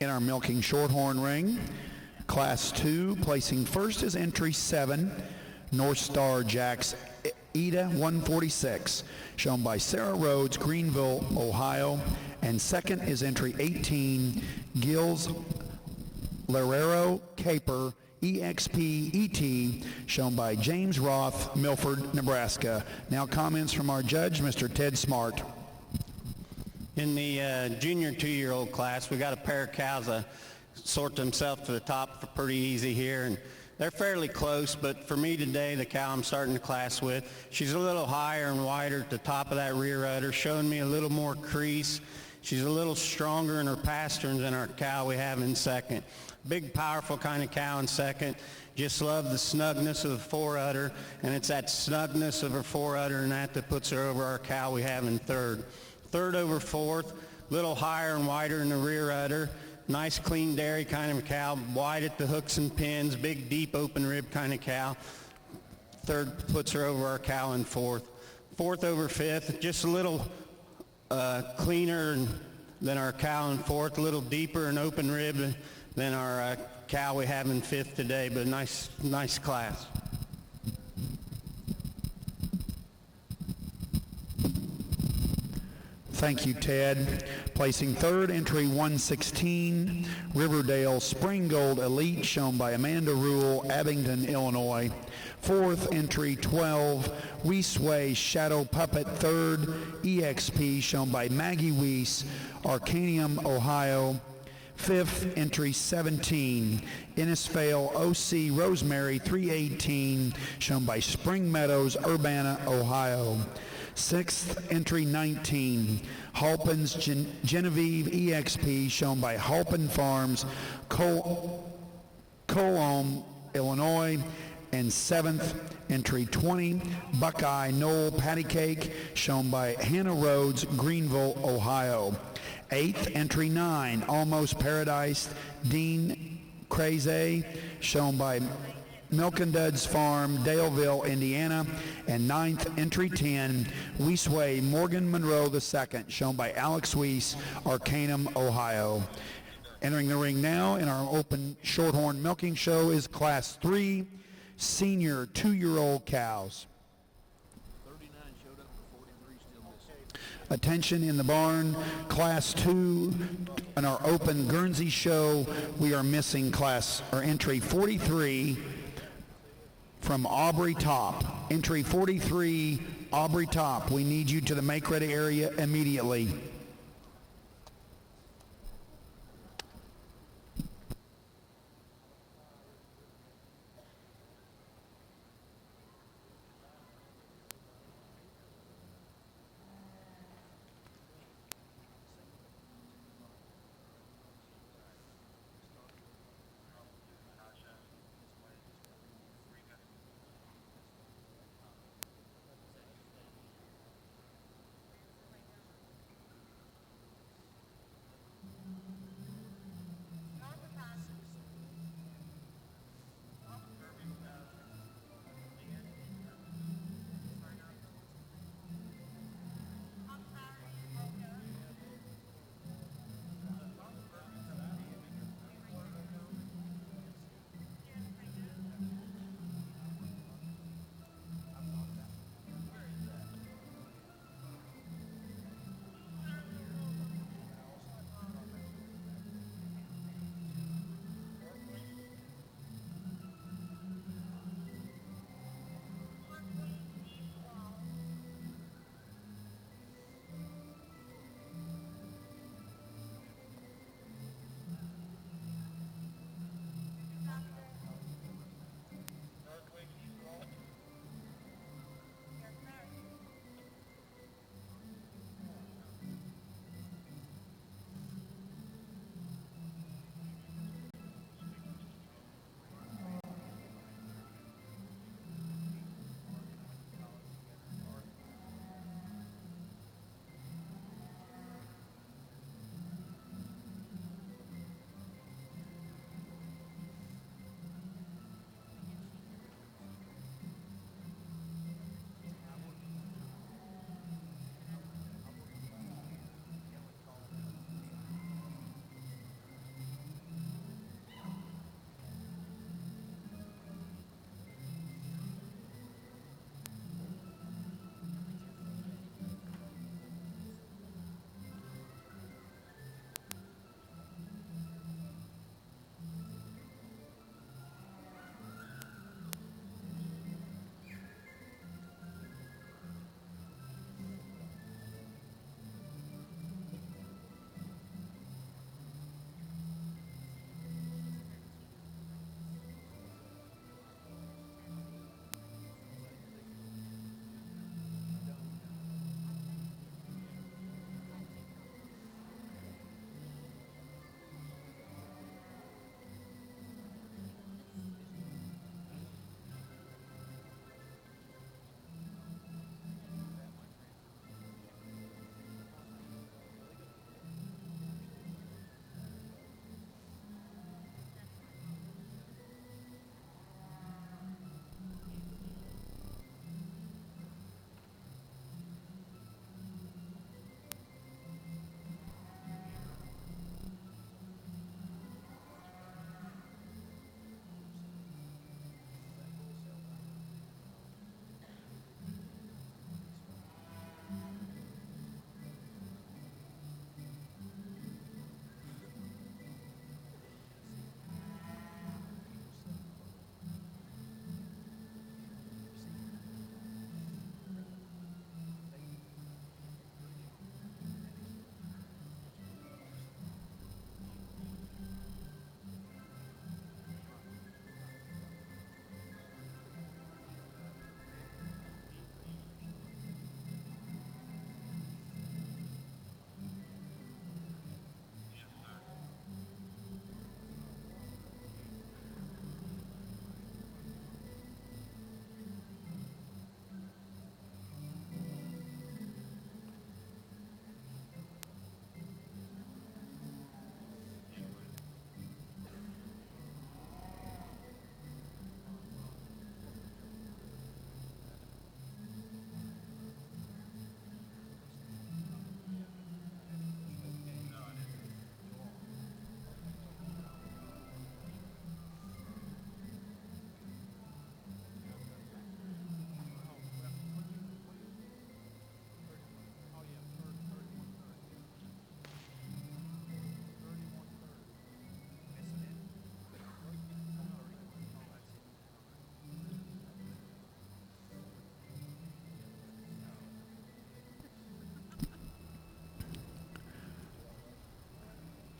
In our milking shorthorn ring, Class 2, placing first is entry 7, North Star Jacks Eda 146, shown by Sarah Rhodes, Greenville, Ohio. And second is entry 18, Gills Lerero Caper EXP ET, shown by James Roth, Milford, Nebraska. Now comments from our judge, Mr. Ted Smart. In the junior 2-year-old class, we got a pair of cows that sort themselves to the top pretty easy here, and they're fairly close, but for me today, the cow I'm starting the class with, she's a little higher and wider at the top of that rear udder, showing me a little more crease. She's a little stronger in her pasterns than our cow we have in second. Big, powerful kind of cow in second. Just love the snugness of the fore udder, and it's that snugness of her fore udder and that puts her over our cow we have in third. Third over fourth, little higher and wider in the rear udder. Nice clean dairy kind of a cow, wide at the hooks and pins, big deep open rib kind of cow. Third puts her over our cow in fourth. Fourth over fifth, just a little cleaner than our cow in fourth, a little deeper and open rib than our cow we have in fifth today, but a nice class. Thank you, Ted. Placing third, entry 116, Riverdale Spring Gold Elite, shown by Amanda Rule, Abingdon, Illinois. Fourth, entry 12, Weesway Shadow Puppet, third, EXP, shown by Maggie Weiss, Arcanium, Ohio. Fifth, entry 17, Innisfail OC Rosemary 318, shown by Spring Meadows, Urbana, Ohio. Sixth, entry 19, Halpin's Genevieve EXP, shown by Halpin Farms, Colombe, Illinois. And seventh, entry 20, Buckeye Knoll Patty Cake, shown by Hannah Rhodes, Greenville, Ohio. Eighth, entry 9, Almost Paradise, Dean Craze, shown by Milk and Duds Farm, Daleville, Indiana. And ninth, entry 10, Weesway Morgan Monroe II, shown by Alex Weiss, Arcanum, Ohio. Entering the ring now in our open shorthorn milking show is Class 3, senior 2-year-old cows. Attention in the barn, Class 2, in our open Guernsey show, we are missing entry 43 from Aubrey Top. Entry 43, Aubrey Top. We need you to the make-ready area immediately.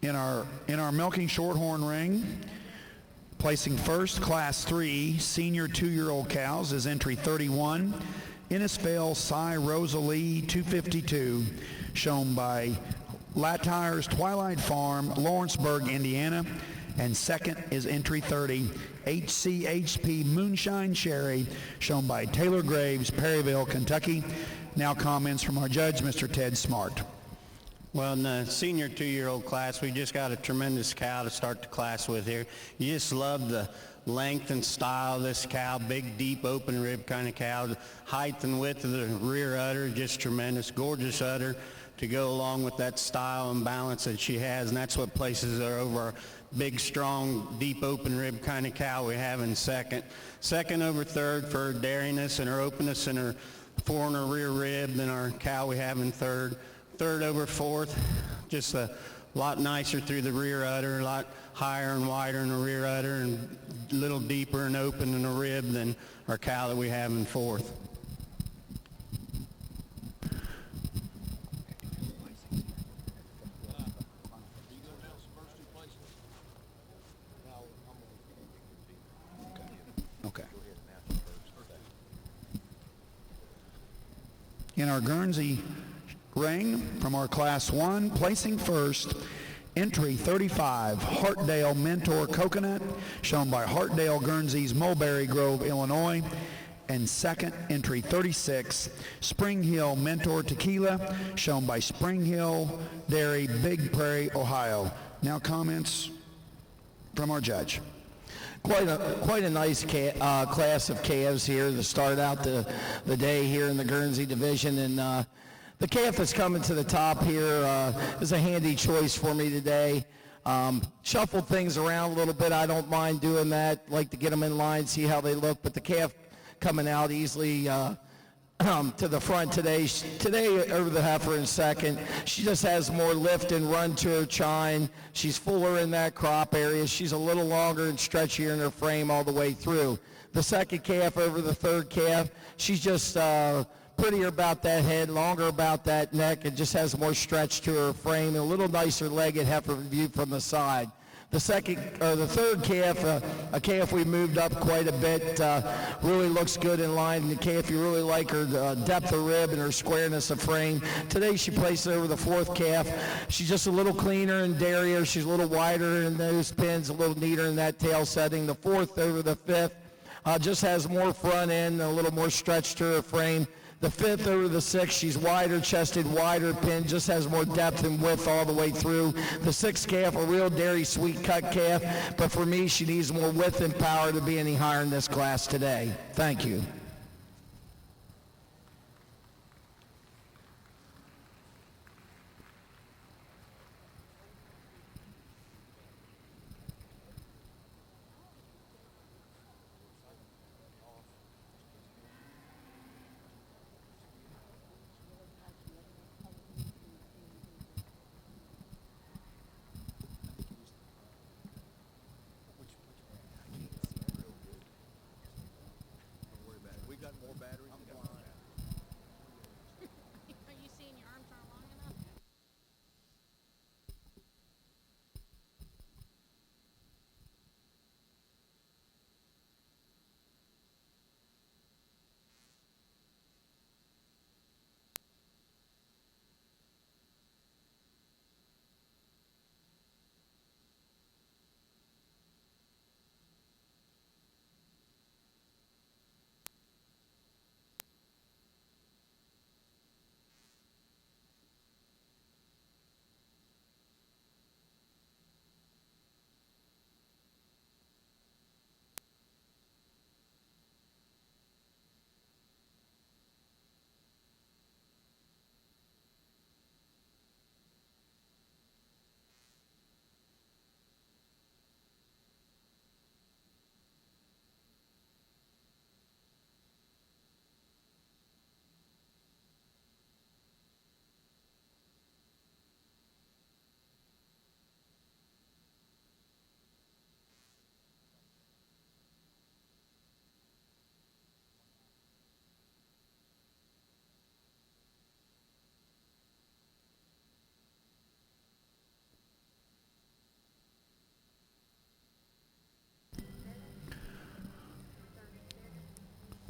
In our milking shorthorn ring, placing first, Class 3, senior 2-year-old cows is entry 31, Innisfail Cy Rosalie 252, shown by Latires Twilight Farm, Lawrenceburg, Indiana. And second is entry 30, HCHP Moonshine Cherry, shown by Taylor Graves, Perryville, Kentucky. Now comments from our judge, Mr. Ted Smart. Well, in the senior 2-year-old class, we just got a tremendous cow to start the class with here. You just love the length and style of this cow, big, deep, open rib kind of cow. The height and width of the rear udder, just tremendous, gorgeous udder to go along with that style and balance that she has, and that's what places her over our big, strong, deep, open rib kind of cow we have in second. Second over third for her dairiness and her openness and her fore and her rear rib than our cow we have in third. Third over fourth, just a lot nicer through the rear udder, a lot higher and wider in the rear udder and a little deeper and open in the rib than our cow that we have in fourth. Okay. In our Guernsey ring from our Class 1, placing first, entry 35, Hartdale Mentor Coconut, shown by Hartdale Guernsey's Mulberry Grove, Illinois. And second, entry 36, Spring Hill Mentor Tequila, shown by Spring Hill Dairy, Big Prairie, Ohio. Now comments from our judge. Quite a nice class of calves here to start out the day here in the Guernsey division, and the calf that's coming to the top here is a handy choice for me today. Shuffled things around a little bit. I don't mind doing that. Like to get them in line, see how they look, but the calf coming out easily to the front today. Today over the heifer in second. She just has more lift and run to her chine. She's fuller in that crop area. She's a little longer and stretchier in her frame all the way through. The second calf over the third calf, she's just prettier about that head, longer about that neck, and just has more stretch to her frame and a little nicer legged heifer viewed from the side. The third calf, a calf we moved up quite a bit, really looks good in line. The calf, you really like her depth of rib and her squareness of frame. Today she placed over the fourth calf. She's just a little cleaner and dairier. She's a little wider in those pins, a little neater in that tail setting. The fourth over the fifth just has more front end, a little more stretch to her frame. The fifth over the sixth, she's wider chested, wider pinned, just has more depth and width all the way through. The sixth calf, a real dairy sweet cut calf, but for me, she needs more width and power to be any higher in this class today. Thank you.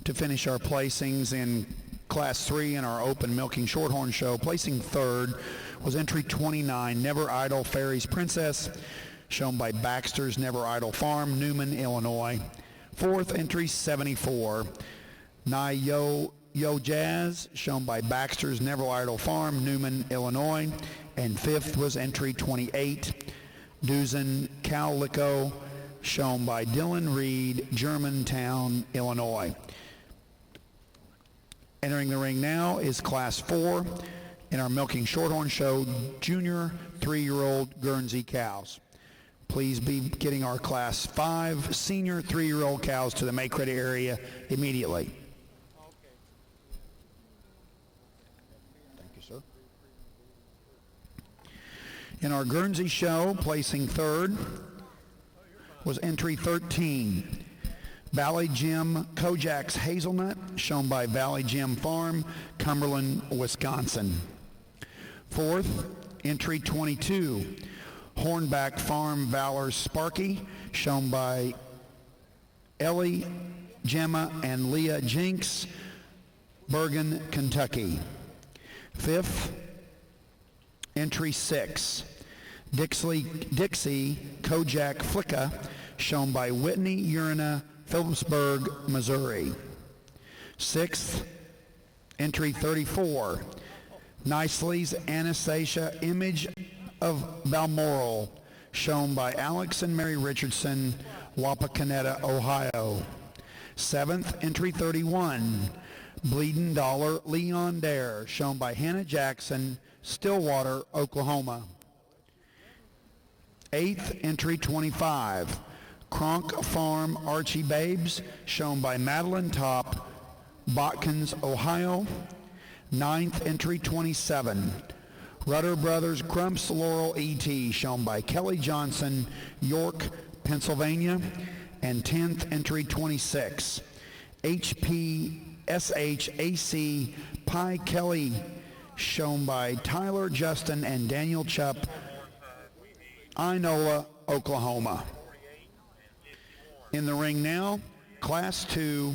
to finish our placings in Class 3 in our open milking shorthorn show. Placing third was entry 29, Never Idle Fairies Princess, shown by Baxter's Never Idle Farm, Newman, Illinois. Fourth, entry 74, Nye Yo Jazz, shown by Baxter's Never Idle Farm, Newman, Illinois. And fifth was entry 28, Duzen Cowlico, shown by Dylan Reed, Germantown, Illinois. Entering the ring now is Class 4 in our Milking Shorthorn Show Junior 3-year-old Guernsey cows. Please be getting our Class 5 Senior 3-year-old cows to the make-ready area immediately. Thank you, sir. In our Guernsey show, placing third was entry 13, Valley Jim Kojak's Hazelnut, shown by Valley Jim Farm, Cumberland, Wisconsin. Fourth, entry 22, Hornback Farm Valor's Sparky, shown by Ellie, Gemma, and Leah Jinks, Bergen, Kentucky. Fifth, entry 6, Dixie Kojak Flicka, shown by Whitney Urina, Phillipsburg, Missouri. Sixth, entry 34, Nicely's Anastasia Image of Balmoral, shown by Alex and Mary Richardson, Wapakoneta, Ohio. Seventh, entry 31, Bleeding Dollar Leon Dare, shown by Hannah Jackson, Stillwater, Oklahoma. Eighth, entry 25, Kronk Farm Archie Babes, shown by Madeline Top, Botkins, Ohio. Ninth, entry 27, Rudder Brothers Crumps Laurel E.T., shown by Kelly Johnson, York, Pennsylvania. And 10th, entry 26, HPSHAC Pie Kelly, shown by Tyler Justin and Daniel Chupp, Inola, Oklahoma. In the ring now, Class 2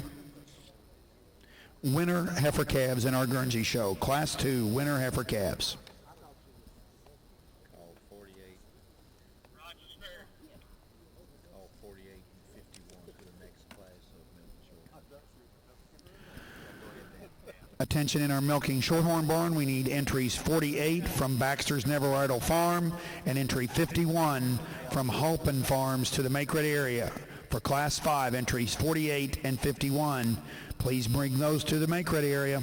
winner heifer calves in our Guernsey show. Class 2 winner heifer calves. Call 48. Roger, sir. Call 48 and 51 for the next class of milking. Attention in our milking shorthorn barn. We need entries 48 from Baxter's Never Idle Farm and entry 51 from Halpin Farms to the make-ready area. For Class 5, entries 48 and 51. Please bring those to the make-ready area.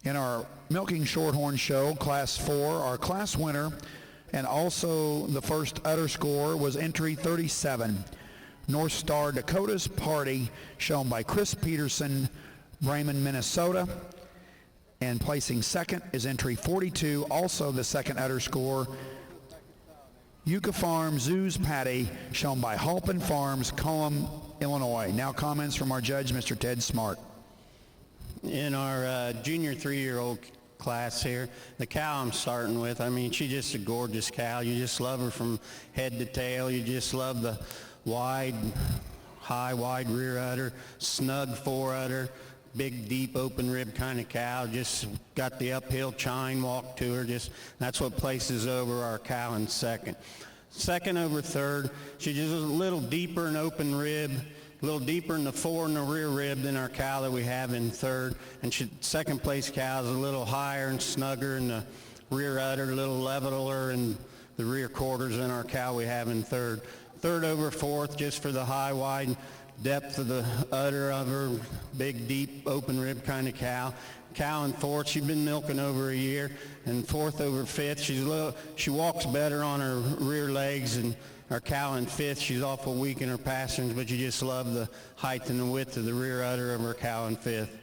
In our Milking Shorthorn show, Class 4, our class winner and also the first udder score was entry 37, North Star Dakota's Party, shown by Chris Peterson, Bremen, Minnesota. And placing second is entry 42, also the second udder score, Yucca Farm Zoo's Patty, shown by Halpin Farms, Cullum, Illinois. Now comments from our judge, Mr. Ted Smart. In our junior 3-year-old class here, the cow I'm starting with, I mean, she's just a gorgeous cow. You just love her from head to tail. You just love the wide rear udder, snug fore udder, big, deep, open rib kind of cow. Just got the uphill chine walk to her. Just that's what places over our cow in second. Second over third, she's just a little deeper in open rib, a little deeper in the fore and the rear rib than our cow that we have in third. And second place cow is a little higher and snugger in the rear udder, a little leveler in the rear quarters than our cow we have in third. Third over fourth, just for the high, wide depth of the udder of her, big, deep, open rib kind of cow. Cow in fourth, she's been milking over a year. And fourth over fifth, she walks better on her rear legs. And our cow in fifth, she's awful weak in her pasterns, but you just love the height and the width of the rear udder of her cow in fifth.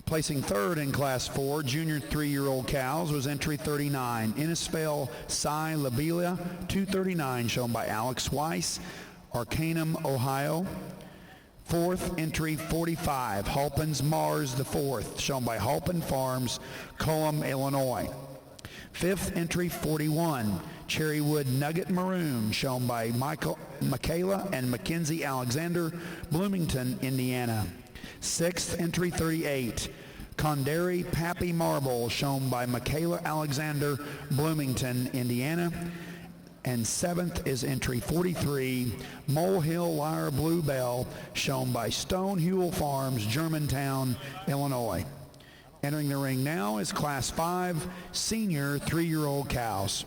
Placing third in Class 4, junior 3-year-old cows, was entry 39, Innisfail Cy Labelia, 239, shown by Alex Weiss, Arcanum, Ohio. Fourth, entry 45, Halpin's Mars the Fourth, shown by Halpin Farms, Cullum, Illinois. Fifth, entry 41, Cherrywood Nugget Maroon, shown by Michaela and Mackenzie Alexander, Bloomington, Indiana. Sixth, entry 38, Condary Pappy Marble, shown by Michaela Alexander, Bloomington, Indiana. And seventh is entry 43, Molehill Lyre Bluebell, shown by Stone Hewell Farms, Germantown, Illinois. Entering the ring now is Class 5, senior 3-year-old cows.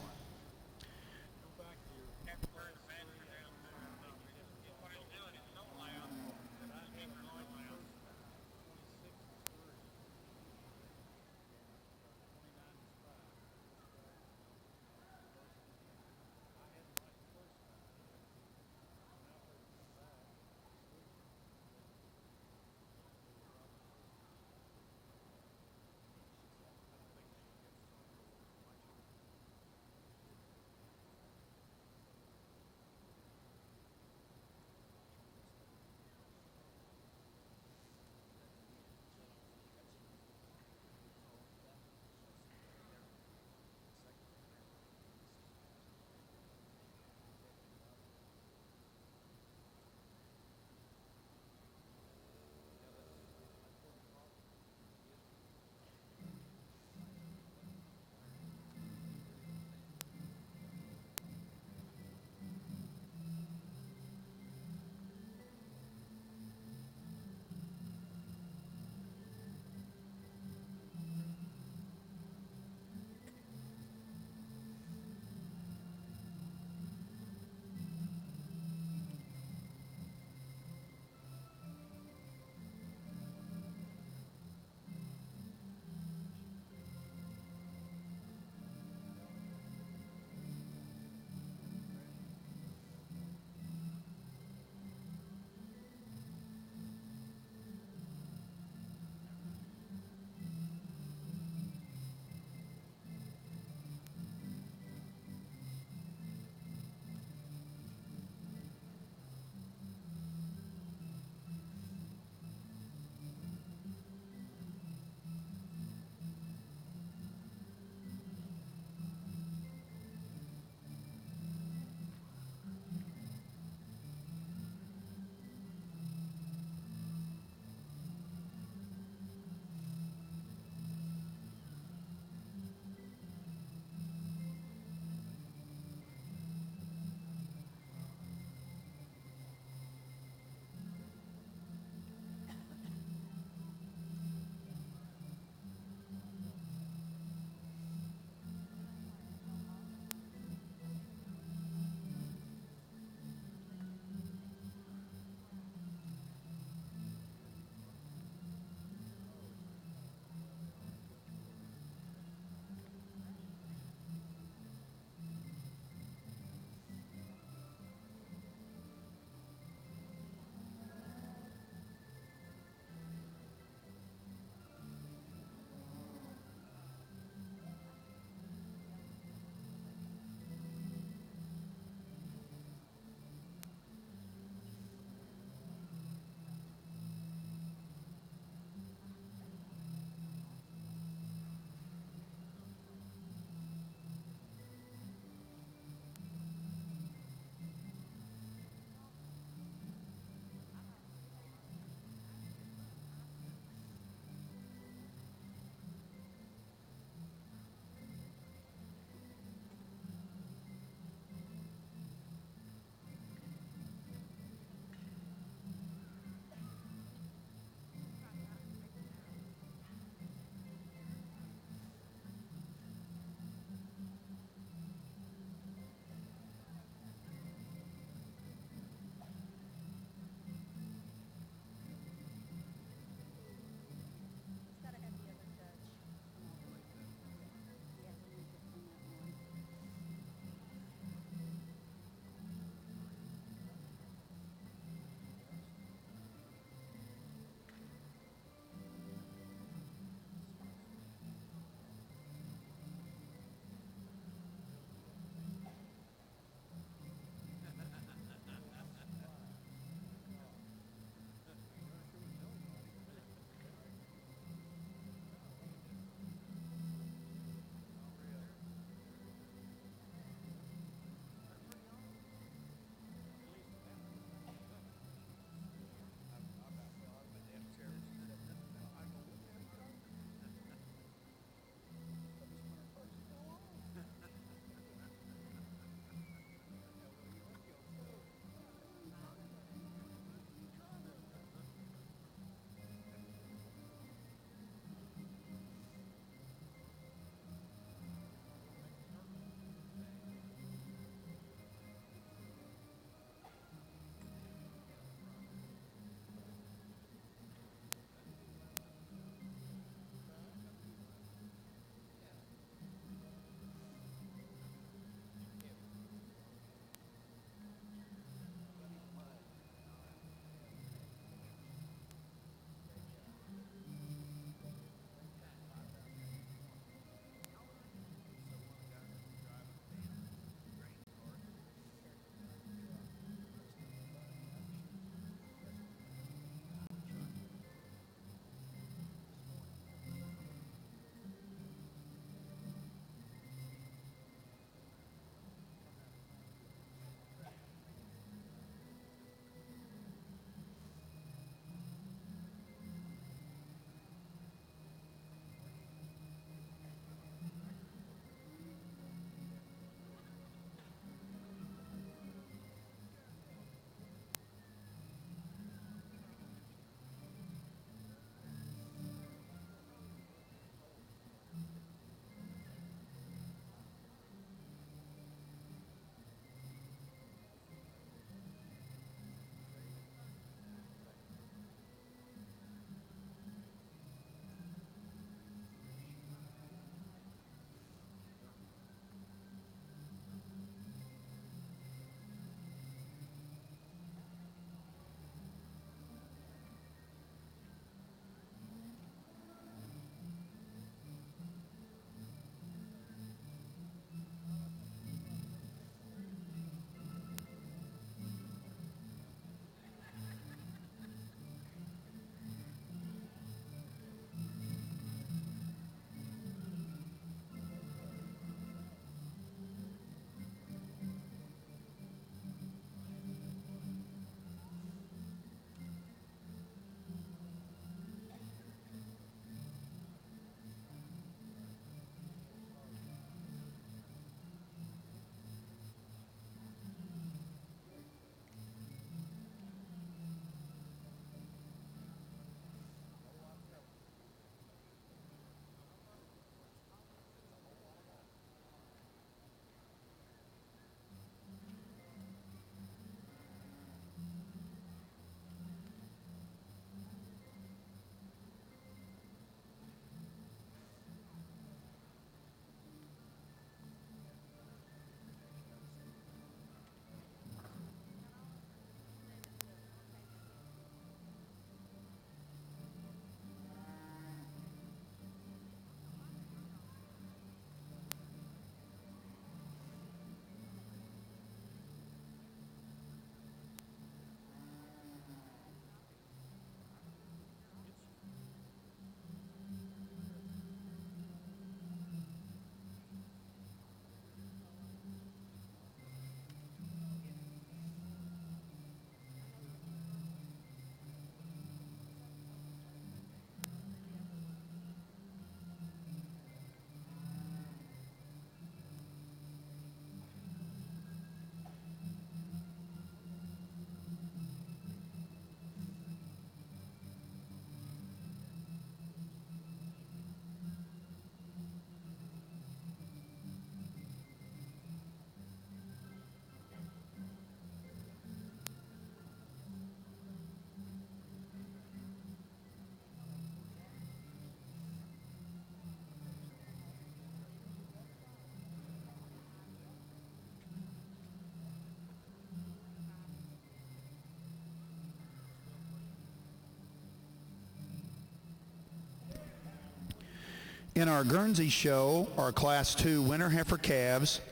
In our Guernsey show, our Class 2 winter heifer calves,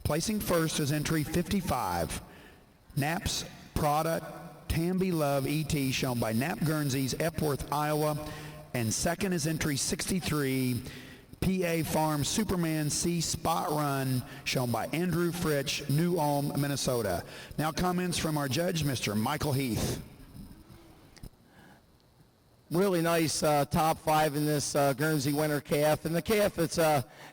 placing first is entry 55, Knapp's Product Tamby Love ET, shown by Knapp Guernseys, Epworth, Iowa. And second is entry 63, PA Farm Superman C Spot Run, shown by Andrew Fritsch, New Ulm, Minnesota. Now comments from our judge, Mr. Michael Heath. Really nice top five in this Guernsey winter calf. And the calf that's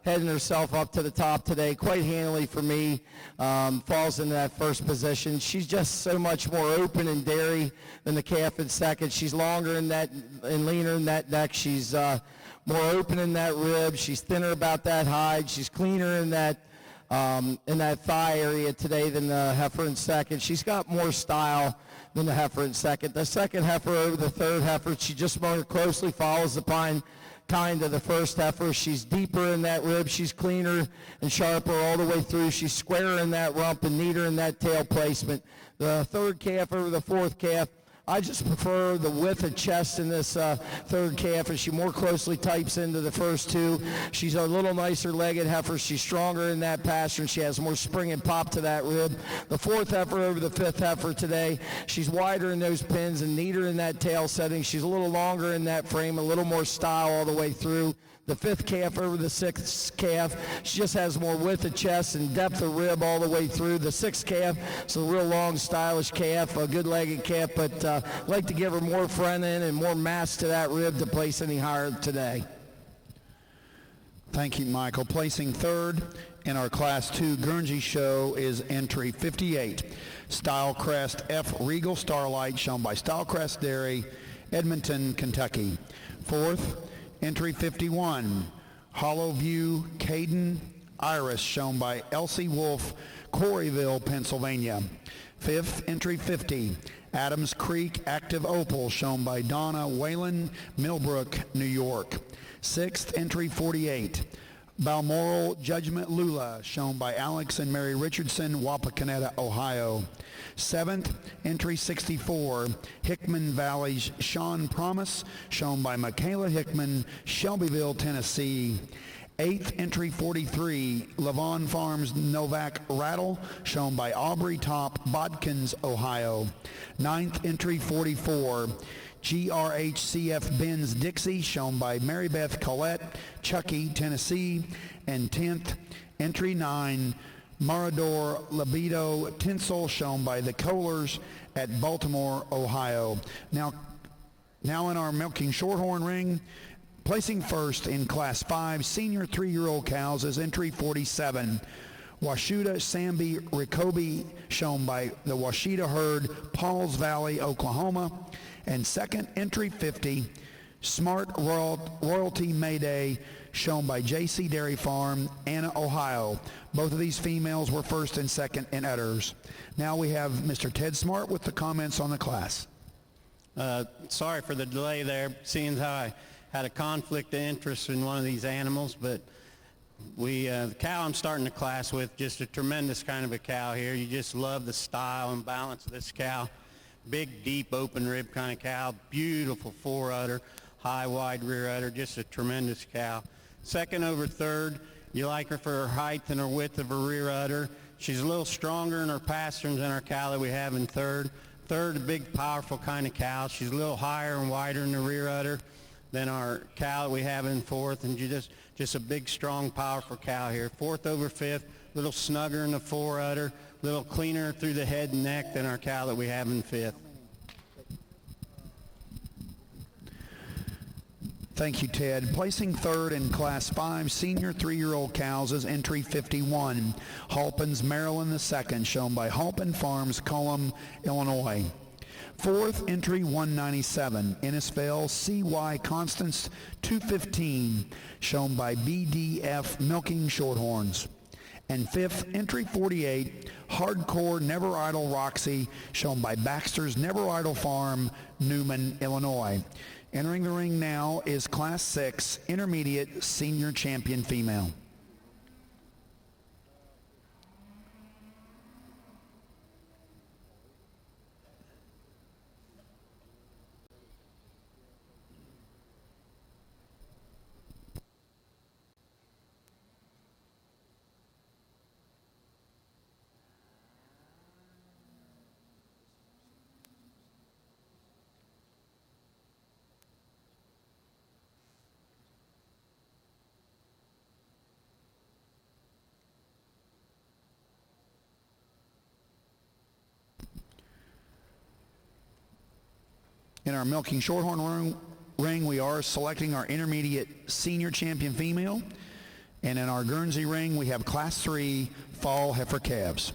heading herself up to the top today quite handily for me, falls into that first position. She's just so much more open and dairy than the calf in second. She's longer in that and leaner in that neck. She's more open in that rib. She's thinner about that hide. She's cleaner in that thigh area today than the heifer in second. She's got more style than the heifer in second. The second heifer over the third heifer, she just more closely follows the kind of the first heifer. She's deeper in that rib. She's cleaner and sharper all the way through. She's squarer in that rump and neater in that tail placement. The third calf over the fourth calf, I just prefer the width of chest in this third calf, and she more closely types into the first two. She's a little nicer legged heifer. She's stronger in that pasture, and she has more spring and pop to that rib. The fourth heifer over the fifth heifer today, she's wider in those pins and neater in that tail setting. She's a little longer in that frame, a little more style all the way through. The fifth calf over the sixth calf, she just has more width of chest and depth of rib all the way through. The sixth calf, it's a real long, stylish calf, a good-legged calf, but I'd like to give her more front end and more mass to that rib to place any higher today. Thank you, Michael. Placing third in our Class 2 Guernsey show is entry 58, Stylecrest F Regal Starlight, shown by Stylecrest Dairy, Edmonton, Kentucky. Fourth, entry 51, Hollowview Caden Iris, shown by Elsie Wolf, Coreyville, Pennsylvania. Fifth, entry 50, Adams Creek Active Opal, shown by Donna Whalen, Millbrook, New York. Sixth, entry 48, Balmoral Judgment Lula, shown by Alex and Mary Richardson, Wapakoneta, Ohio. Seventh, entry 64, Hickman Valley's Sean Promise, shown by Michaela Hickman, Shelbyville, Tennessee. Eighth, entry 43, Levon Farms Novak Rattle, shown by Aubrey Top, Bodkins, Ohio. Ninth, entry 44, GRHCF Benz Dixie, shown by Mary Beth Collette, Chucky, Tennessee. And 10th, entry 9, Marador Libido Tinsel, shown by the Kohlers at Baltimore, Ohio. Now in our milking shorthorn ring, placing first in Class 5 senior 3-year-old cows is entry 47, Washuta Samby Rickoby, shown by the Washita herd, Pauls Valley, Oklahoma. And second, entry 50, Smart Royalty Mayday, shown by JC Dairy Farm, Anna, Ohio. Both of these females were first and second in udders. Now we have Mr. Ted Smart with the comments on the class. Sorry for the delay there, seeing how I had a conflict of interest in one of these animals, but the cow I'm starting the class with, just a tremendous kind of a cow here. You just love the style and balance of this cow. Big, deep, open rib kind of cow, beautiful fore udder, high, wide rear udder, just a tremendous cow. Second over third, you like her for her height and her width of her rear udder. She's a little stronger in her pasterns than our cow that we have in third. Third, a big, powerful kind of cow. She's a little higher and wider in the rear udder than our cow that we have in fourth, and just a big, strong, powerful cow here. Fourth over fifth, a little snugger in the fore udder, a little cleaner through the head and neck than our cow that we have in fifth. Thank you, Ted. Placing third in Class 5 senior 3-year-old cows is entry 51, Halpin's Maryland II, shown by Halpin Farms, Cullum, Illinois. Fourth, entry 197, Innisfail CY Constance 215, shown by BDF Milking Shorthorns. And fifth, entry 48, Hardcore Never Idle Roxy, shown by Baxter's Never Idle Farm, Newman, Illinois. Entering the ring now is Class 6 Intermediate Senior Champion Female. In our milking shorthorn ring, we are selecting our intermediate senior champion female. And in our Guernsey ring, we have Class 3 fall heifer calves.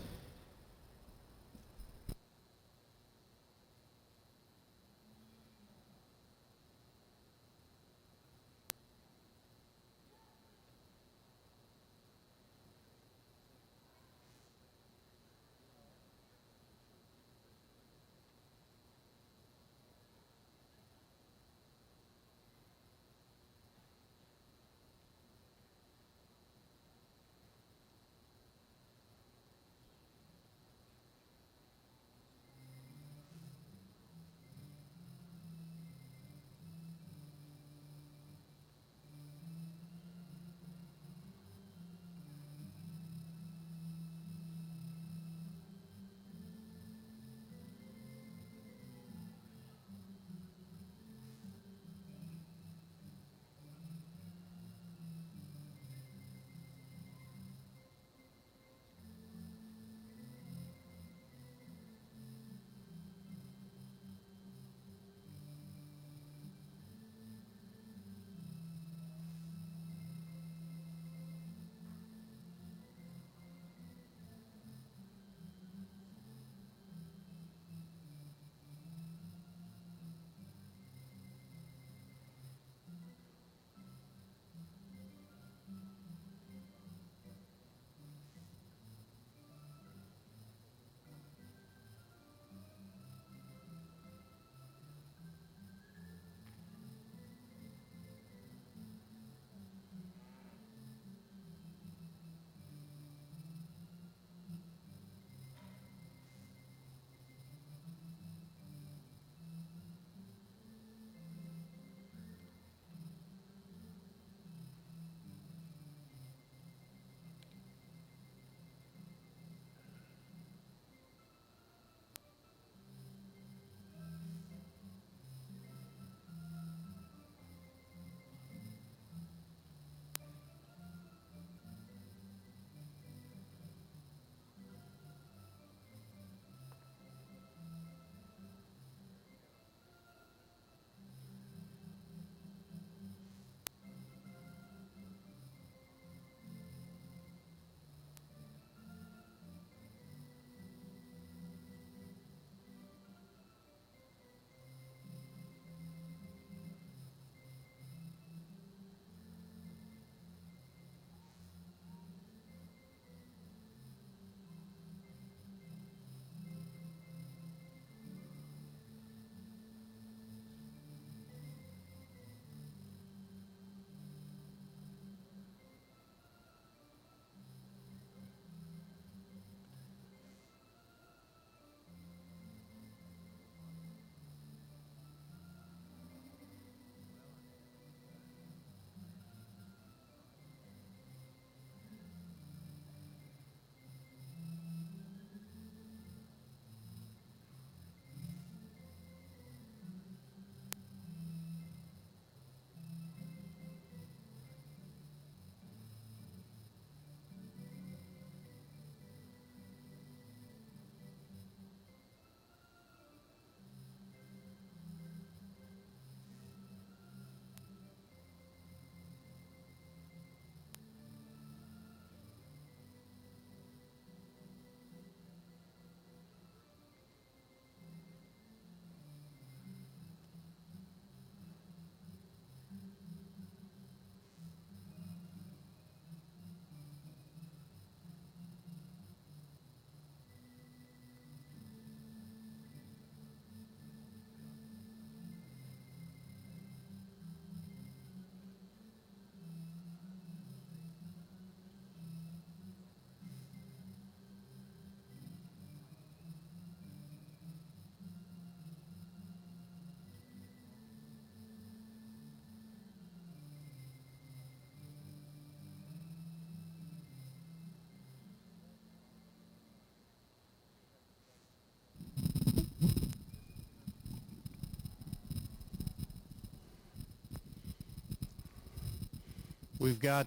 We've got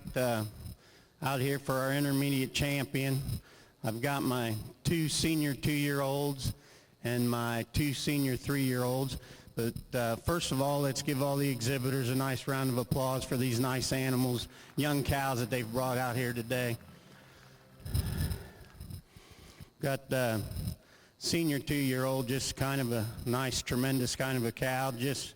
out here for our intermediate champion, I've got my 2 senior 2-year-olds and my 2 senior 3-year-olds. But first of all, let's give all the exhibitors a nice round of applause for these nice animals, young cows that they've brought out here today. Got the senior 2-year-old, just kind of a nice, tremendous kind of a cow. Just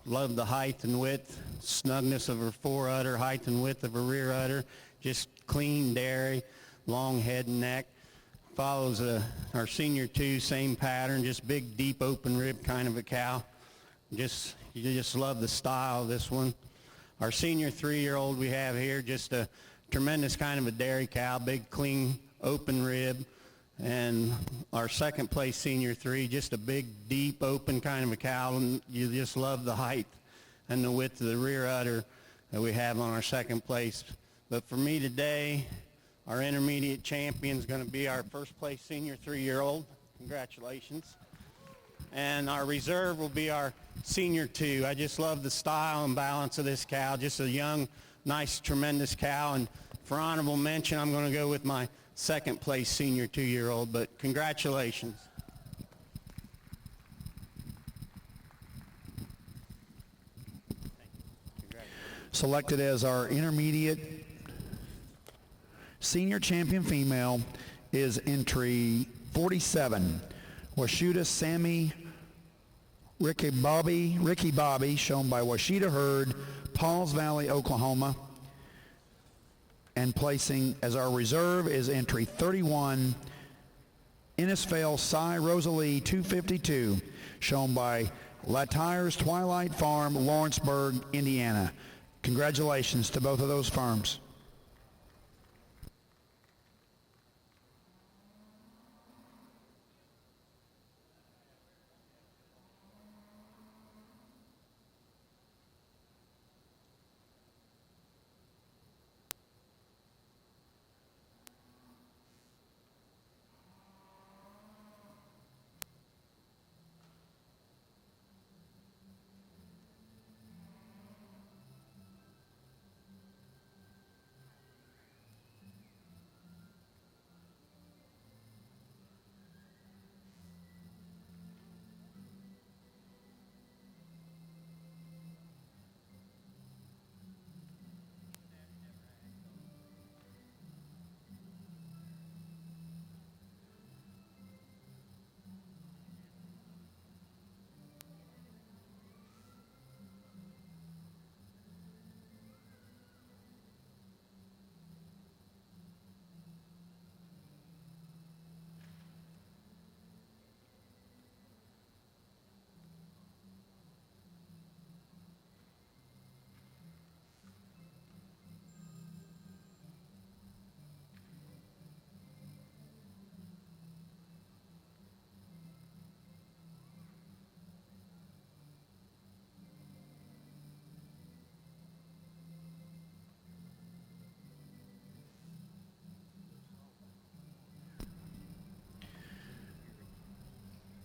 love the height and width, snugness of her fore udder, height and width of her rear udder. Just clean dairy, long head and neck. Follows our senior 2, same pattern, just big, deep, open rib kind of a cow. You just love the style of this one. Our senior 3-year-old we have here, just a tremendous kind of a dairy cow, big, clean, open rib. And our second place senior 3, just a big, deep, open kind of a cow, and you just love the height and the width of the rear udder that we have on our second place. But for me today, our intermediate champion is going to be our first place senior 3-year-old. Congratulations. And our reserve will be our senior 2. I just love the style and balance of this cow. Just a young, nice, tremendous cow. And for honorable mention, I'm going to go with my second place senior 2-year-old. But congratulations. Selected as our intermediate senior champion female is entry 47, Washita Sammy Ricky Bobby, shown by Washita Hurd, Pauls Valley, Oklahoma. And placing as our reserve is entry 31, Innisfail Cy Rosalie 252, shown by Latires Twilight Farm, Lawrenceburg, Indiana. Congratulations to both of those farms.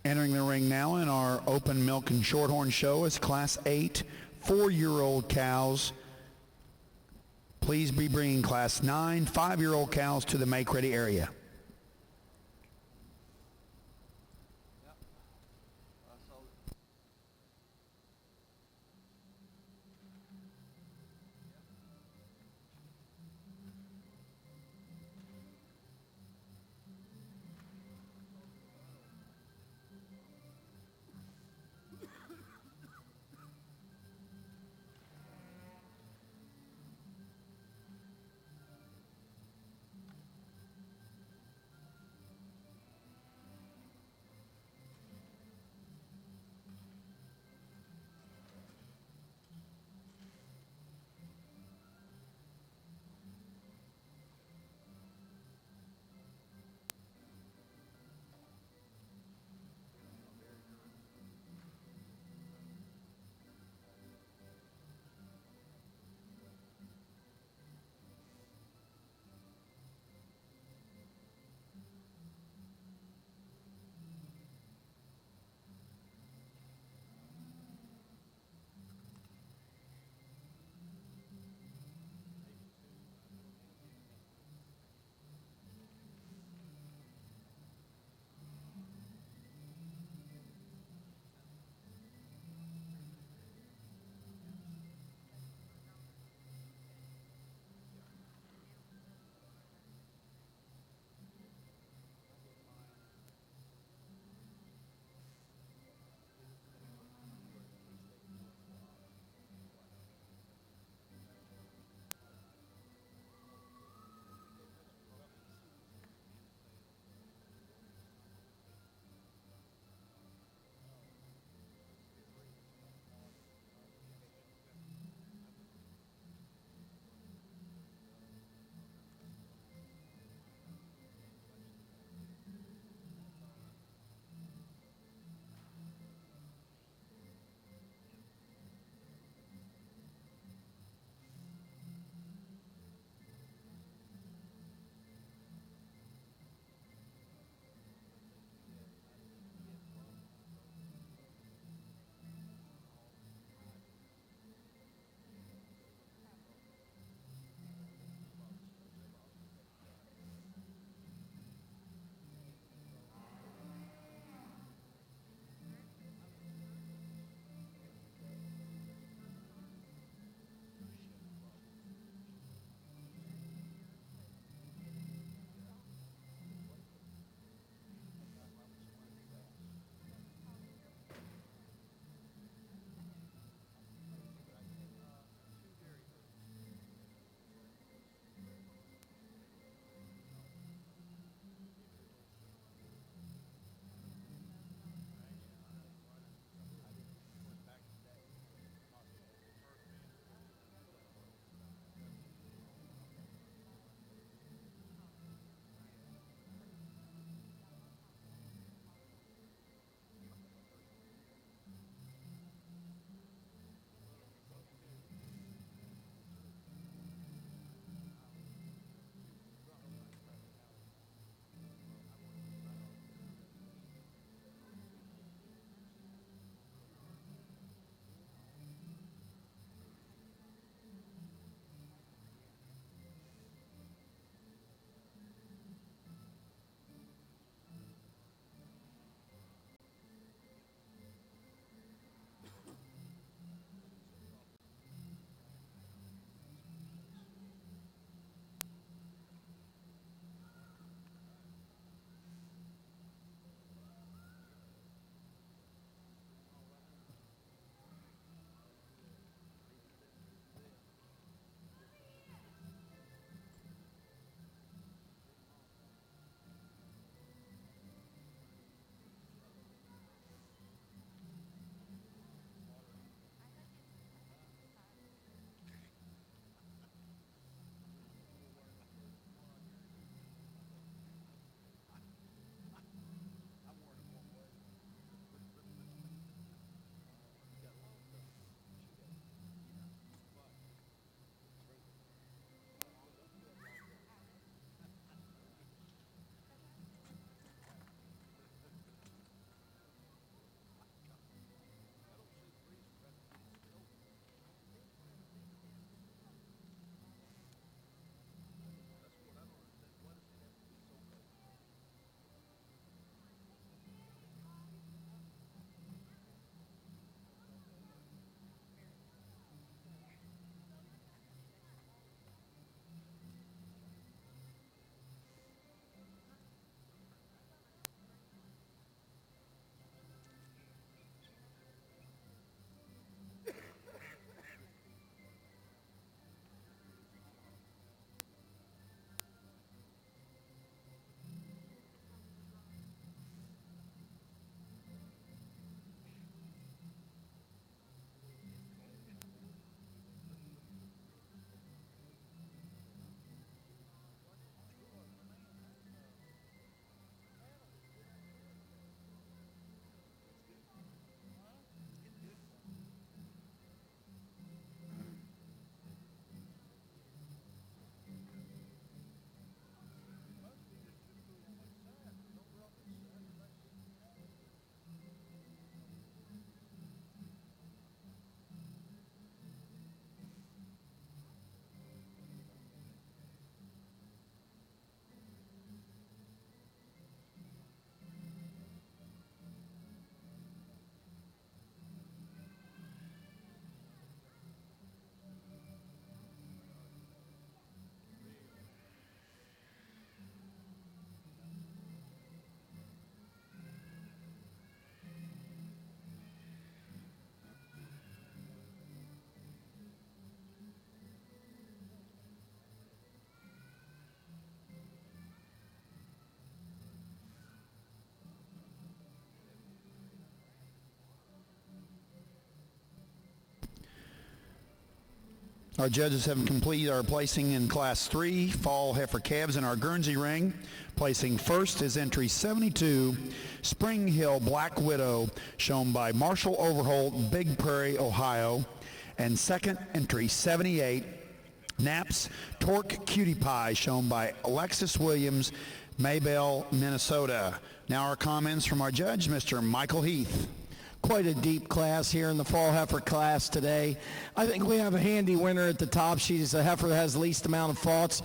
Entering the ring now in our open milk and shorthorn show is Class 8 4-year-old cows. Please be bringing Class 9 5-year-old cows to the make-ready area. Our judges have completed our placing in Class 3 fall heifer calves in our Guernsey ring. Placing first is entry 72, Spring Hill Black Widow, shown by Marshall Overholt, Big Prairie, Ohio. And second, entry 78, Knapp's Torque Cutie Pie, shown by Alexis Williams, Maybell, Minnesota. Now our comments from our judge, Mr. Michael Heath. Quite a deep class here in the fall heifer class today. I think we have a handy winner at the top. She's a heifer that has the least amount of faults.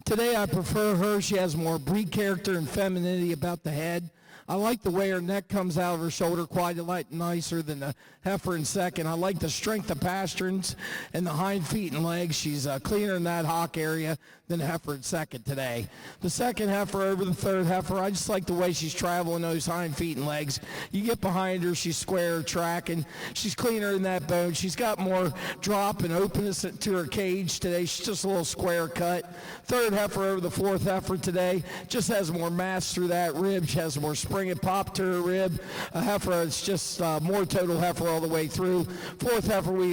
Today I prefer her. She has more breed character and femininity about the head. I like the way her neck comes out of her shoulder quite a lot nicer than the heifer in second. I like the strength of pasterns and the hind feet and legs. She's cleaner in that hock area than the heifer in second today. The second heifer over the third heifer, I just like the way she's traveling those hind feet and legs. You get behind her, she's square tracking. She's cleaner in that bone. She's got more drop and openness to her cage today. She's just a little square cut. Third heifer over the fourth heifer today just has more mass through that rib. She has more spring and pop to her rib. A heifer that's just more total heifer all the way through. Fourth heifer, we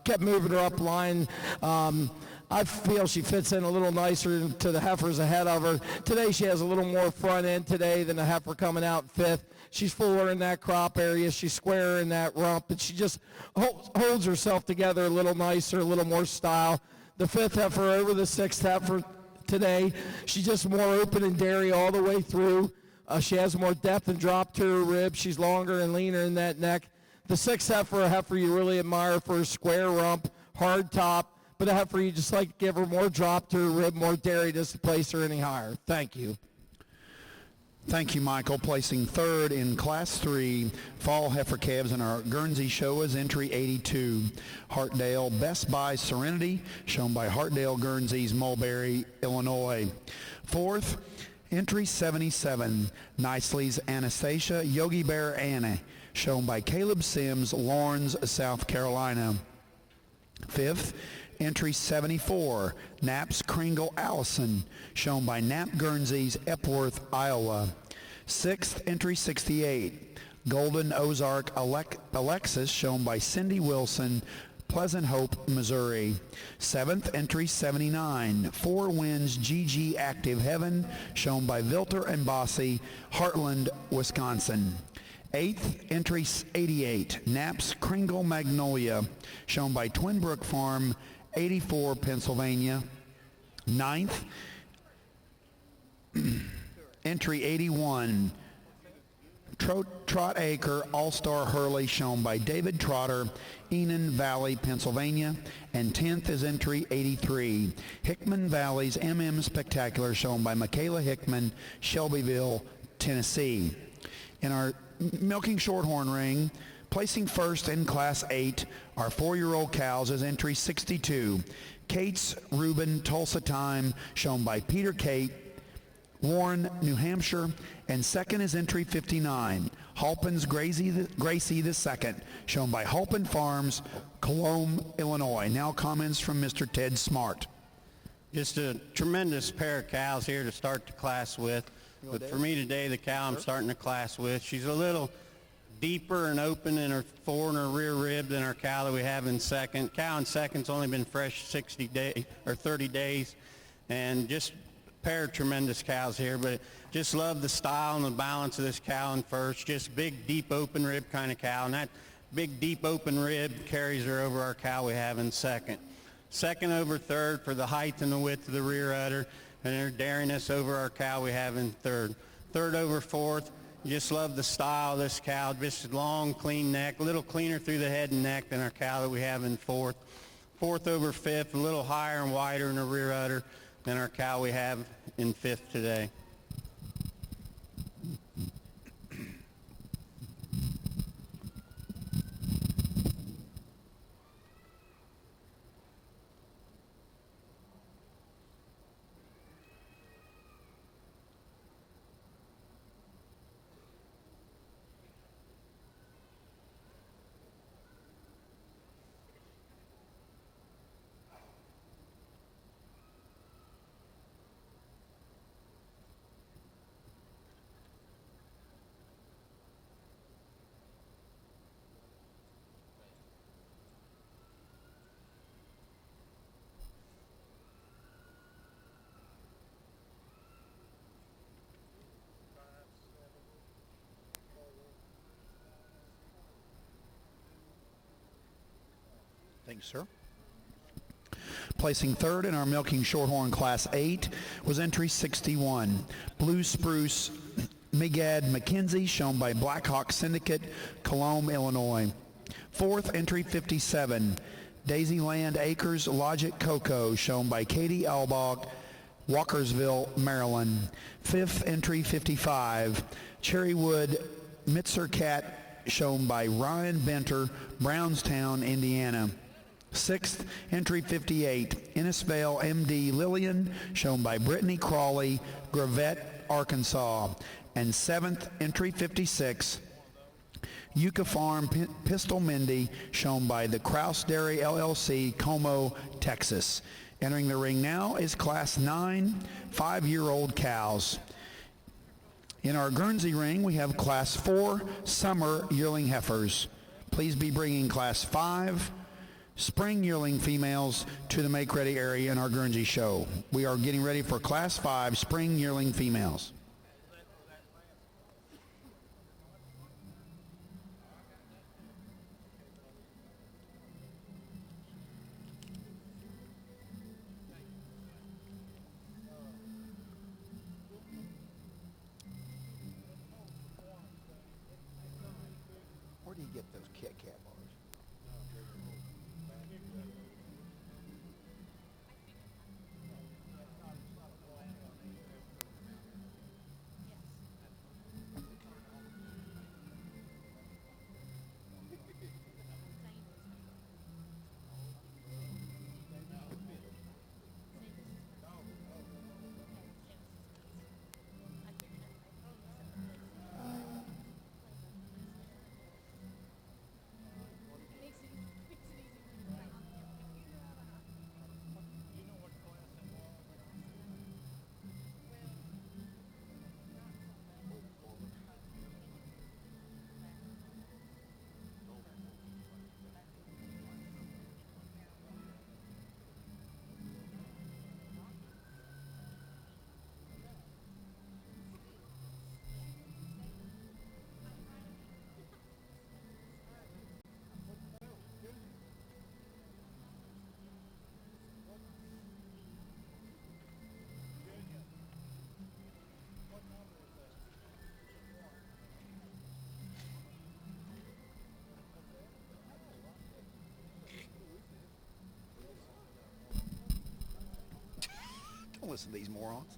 kept moving her up line. I feel she fits in a little nicer to the heifers ahead of her. Today she has a little more front end today than the heifer coming out fifth. She's fuller in that crop area. She's squarer in that rump, and she just holds herself together a little nicer, a little more style. The fifth heifer over the sixth heifer today, she's just more open and dairy all the way through. She has more depth and drop to her rib. She's longer and leaner in that neck. The sixth heifer, a heifer you really admire for her square rump, hard top, but a heifer you just like to give her more drop to her rib, more dairy just to place her any higher. Thank you. Thank you, Michael. Placing third in Class 3 fall heifer calves in our Guernsey show is entry 82, Hartdale Best Buy Serenity, shown by Hartdale Guernsey's Mulberry, Illinois. Fourth, entry 77, Nicely's Anastasia Yogi Bear Anna, shown by Caleb Sims, Lawrence, South Carolina. Fifth, entry 74, Knapp's Kringle Allison, shown by Knapp Guernsey's Epworth, Iowa. Sixth, entry 68, Golden Ozark Alexis, shown by Cindy Wilson, Pleasant Hope, Missouri. Seventh, entry 79, Four Winds GG Active Heaven, shown by Vilter and Bossy, Heartland, Wisconsin. Eighth, entry 88, Knapp's Kringle Magnolia, shown by Twin Brook Farm, 84, Pennsylvania. Ninth, entry 81, Trot Acre All-Star Hurley, shown by David Trotter, Enon Valley, Pennsylvania. And 10th is entry 83, Hickman Valley's MM Spectacular, shown by Michaela Hickman, Shelbyville, Tennessee. In our milking shorthorn ring, placing first in Class 8, our 4-year-old cows is entry 62, Kate's Reuben Tulsa Time, shown by Peter Kate, Warren, New Hampshire. And second is entry 59, Halpin's Gracie II, shown by Halpin Farms, Cologne, Illinois. Now comments from Mr. Ted Smart. Just a tremendous pair of cows here to start the class with. But for me today, the cow I'm starting the class with, she's a little deeper and open in her fore and her rear rib than our cow that we have in second. Cow in second's only been fresh 60 days or 30 days, and just a pair of tremendous cows here. But just love the style and the balance of this cow in first. Just big, deep, open rib kind of cow, and that big, deep, open rib carries her over our cow we have in second. Second over third for the height and the width of the rear udder, and her dairiness over our cow we have in third. Third over fourth, just love the style of this cow, just long, clean neck, a little cleaner through the head and neck than our cow that we have in fourth. Fourth over fifth, a little higher and wider in the rear udder than our cow we have in fifth today. Thank you, sir. Placing third in our milking shorthorn class 8 was entry 61, Blue Spruce Migad McKenzie, shown by Blackhawk Syndicate, Colombe, Illinois. Fourth, entry 57, Daisyland Acres Logic Cocoa, shown by Katie Albach, Walkersville, Maryland. Fifth, entry 55, Cherrywood Mitzer Cat, shown by Ryan Benter, Brownstown, Indiana. Sixth, entry 58, Innisvale MD Lillian, shown by Brittany Crawley, Gravette, Arkansas. And seventh, entry 56, Yucca Farm Pistol Mindy, shown by the Kraus Dairy LLC, Como, Texas. Entering the ring now is Class 9, 5-year-old cows. In our Guernsey ring, we have Class 4, Summer Yearling Heifers. Please be bringing Class 5, Spring Yearling Females to the make-ready area in our Guernsey show. We are getting ready for Class 5, Spring Yearling Females. Where do you get those Kit Kat bars? Don't listen to these morons.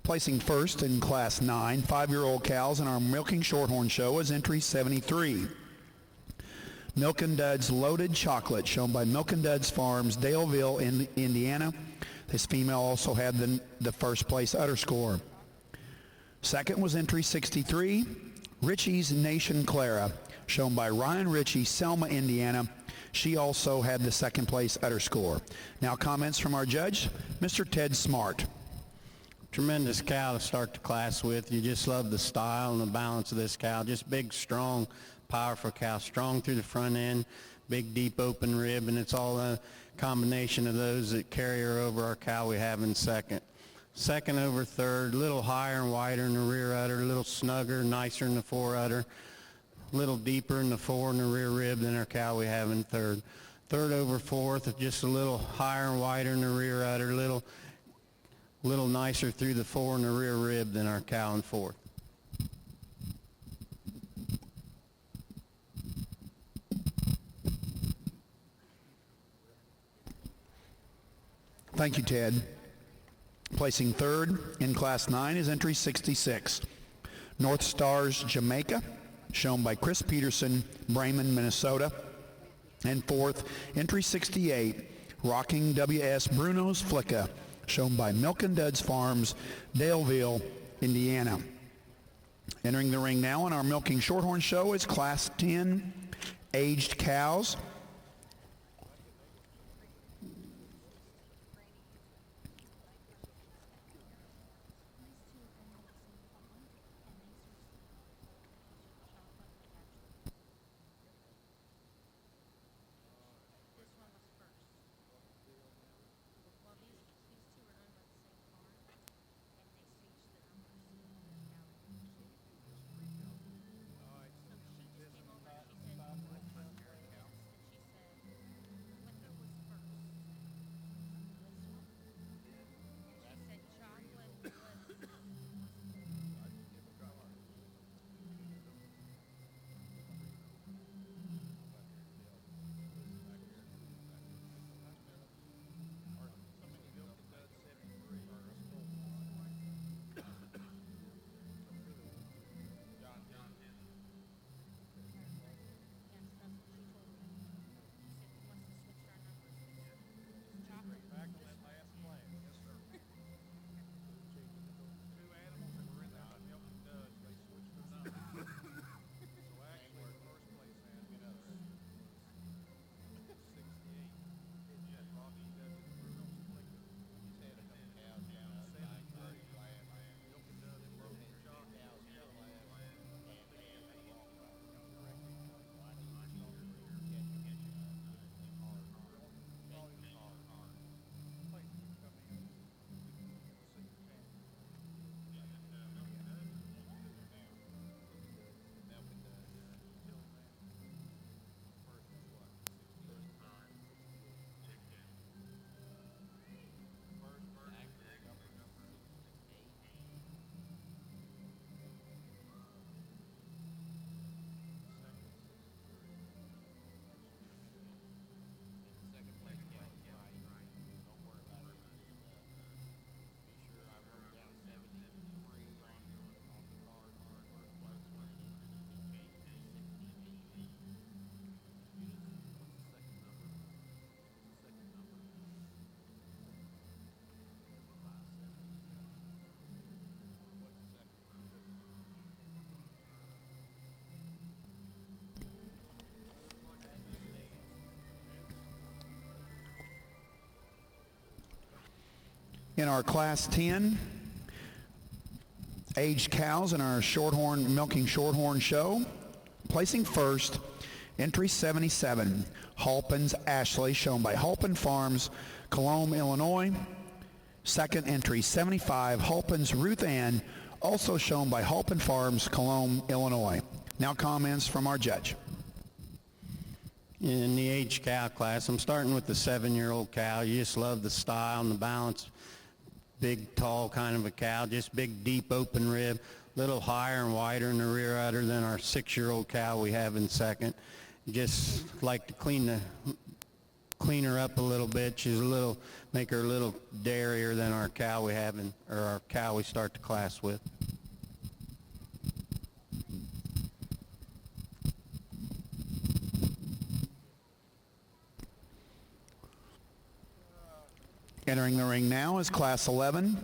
Placing first in Class 9, 5-year-old cows in our Milking Shorthorn show is entry 73. Milk and Duds Loaded Chocolate, shown by Milk and Duds Farms, Daleville, Indiana. This female also had the first place udder score. Second was entry 63, Richie's Nation Clara, shown by Ryan Ritchie, Selma, Indiana. She also had the second place udder score. Now comments from our judge, Mr. Ted Smart. Tremendous cow to start the class with. You just love the style and the balance of this cow. Just big, strong, powerful cow, strong through the front end, big, deep, open rib, and it's all a combination of those that carry her over our cow we have in second. Second over third, a little higher and wider in the rear udder, a little snugger, nicer in the fore udder, a little deeper in the fore and the rear rib than our cow we have in third. Third over fourth, just a little higher and wider in the rear udder, a little nicer through the fore and the rear rib than our cow in fourth. Thank you, Ted. Placing third in Class 9 is entry 66. North Stars Jamaica, shown by Chris Peterson, Bremen, Minnesota. And fourth, entry 68, Rocking WS Bruno's Flicka, shown by Milk and Duds Farms, Daleville, Indiana. Entering the ring now in our Milking Shorthorn show is Class 10 aged cows. In our Class 10 aged cows in our Shorthorn Milking Shorthorn show, placing first, entry 77, Halpin's Ashley, shown by Halpin Farms, Cologne, Illinois. Second entry 75, Halpin's Ruth Ann, also shown by Halpin Farms, Cologne, Illinois. Now comments from our judge. In the aged cow class, I'm starting with the 7-year-old cow. You just love the style and the balance. Big, tall kind of a cow, just big, deep, open rib, little higher and wider in the rear udder than our 6-year-old cow we have in second. Just like to clean the clean her up a little bit. She's make her a little dairier than our cow we have or our cow we start the class with. Entering the ring now is Class 11,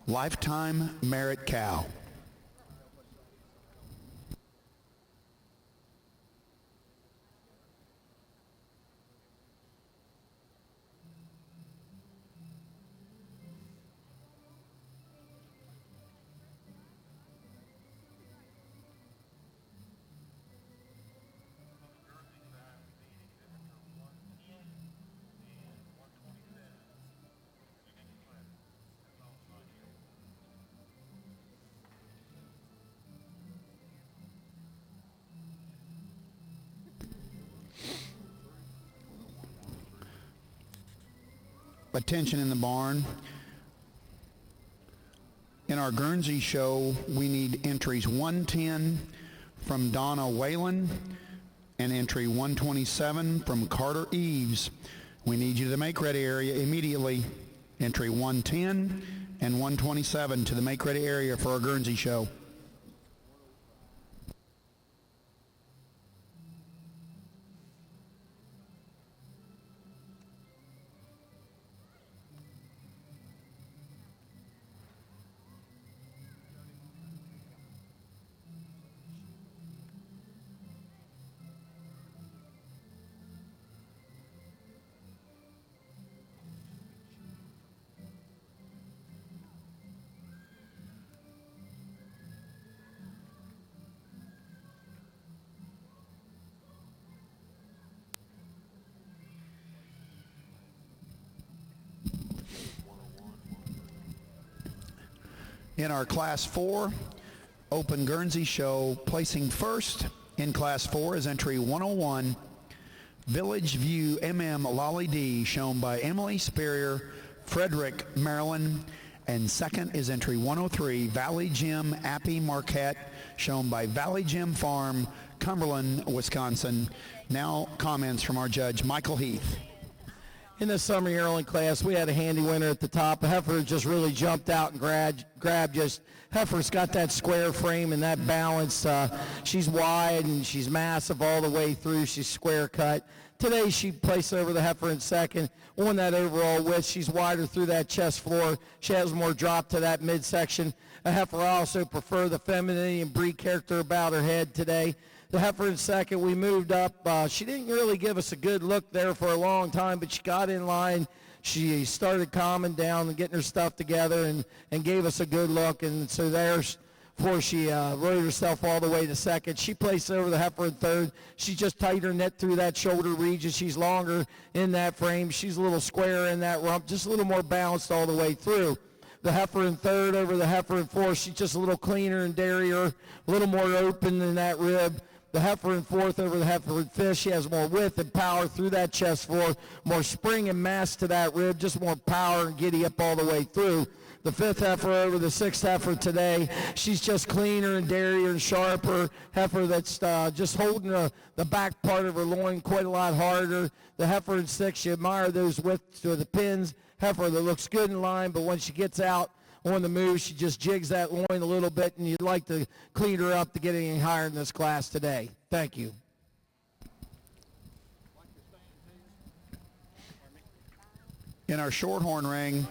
Lifetime Merit Cow. Attention in the barn. In our Guernsey show, we need entries 110 from Donna Whalen and entry 127 from Carter Eves. We need you to the make-ready area immediately. Entry 110 and 127 to the make-ready area for our Guernsey show. In our Class 4 Open Guernsey show, placing first in Class 4 is entry 101, Village View Lolly D, shown by Emily Spurrier, Frederick, Maryland. And second is entry 103, Valley Gym Appy Marquette, shown by Valley Gym Farm, Cumberland, Wisconsin. Now comments from our judge, Michael Heath. In the summer yearling class, we had a handy winner at the top. Heifer just really jumped out and grabbed just, Heifer's got that square frame and that balance. She's wide and she's massive all the way through. She's square cut. Today she placed over the heifer in second. On that overall width, she's wider through that chest floor. She has more drop to that midsection. A heifer I also prefer the femininity and breed character about her head today. The heifer in second, we moved up. She didn't really give us a good look there for a long time, but she got in line. She started calming down and getting her stuff together and gave us a good look. And so there's before she rode herself all the way to second. She placed over the heifer in third. She just tightened her neck through that shoulder region. She's longer in that frame. She's a little square in that rump, just a little more balanced all the way through. The heifer in third over the heifer in fourth. She's just a little cleaner and dairier, a little more open in that rib. The heifer in fourth over the heifer in fifth. She has more width and power through that chest floor, more spring and mass to that rib, just more power and giddy up all the way through. The fifth heifer over the sixth heifer today. She's just cleaner and dairier and sharper. Heifer that's just holding the back part of her loin quite a lot harder. The heifer in sixth, you admire those widths to the pins. Heifer that looks good in line, but when she gets out on the move, she just jigs that loin a little bit, and you'd like to clean her up to get any higher in this class today. Thank you. In our Shorthorn ring,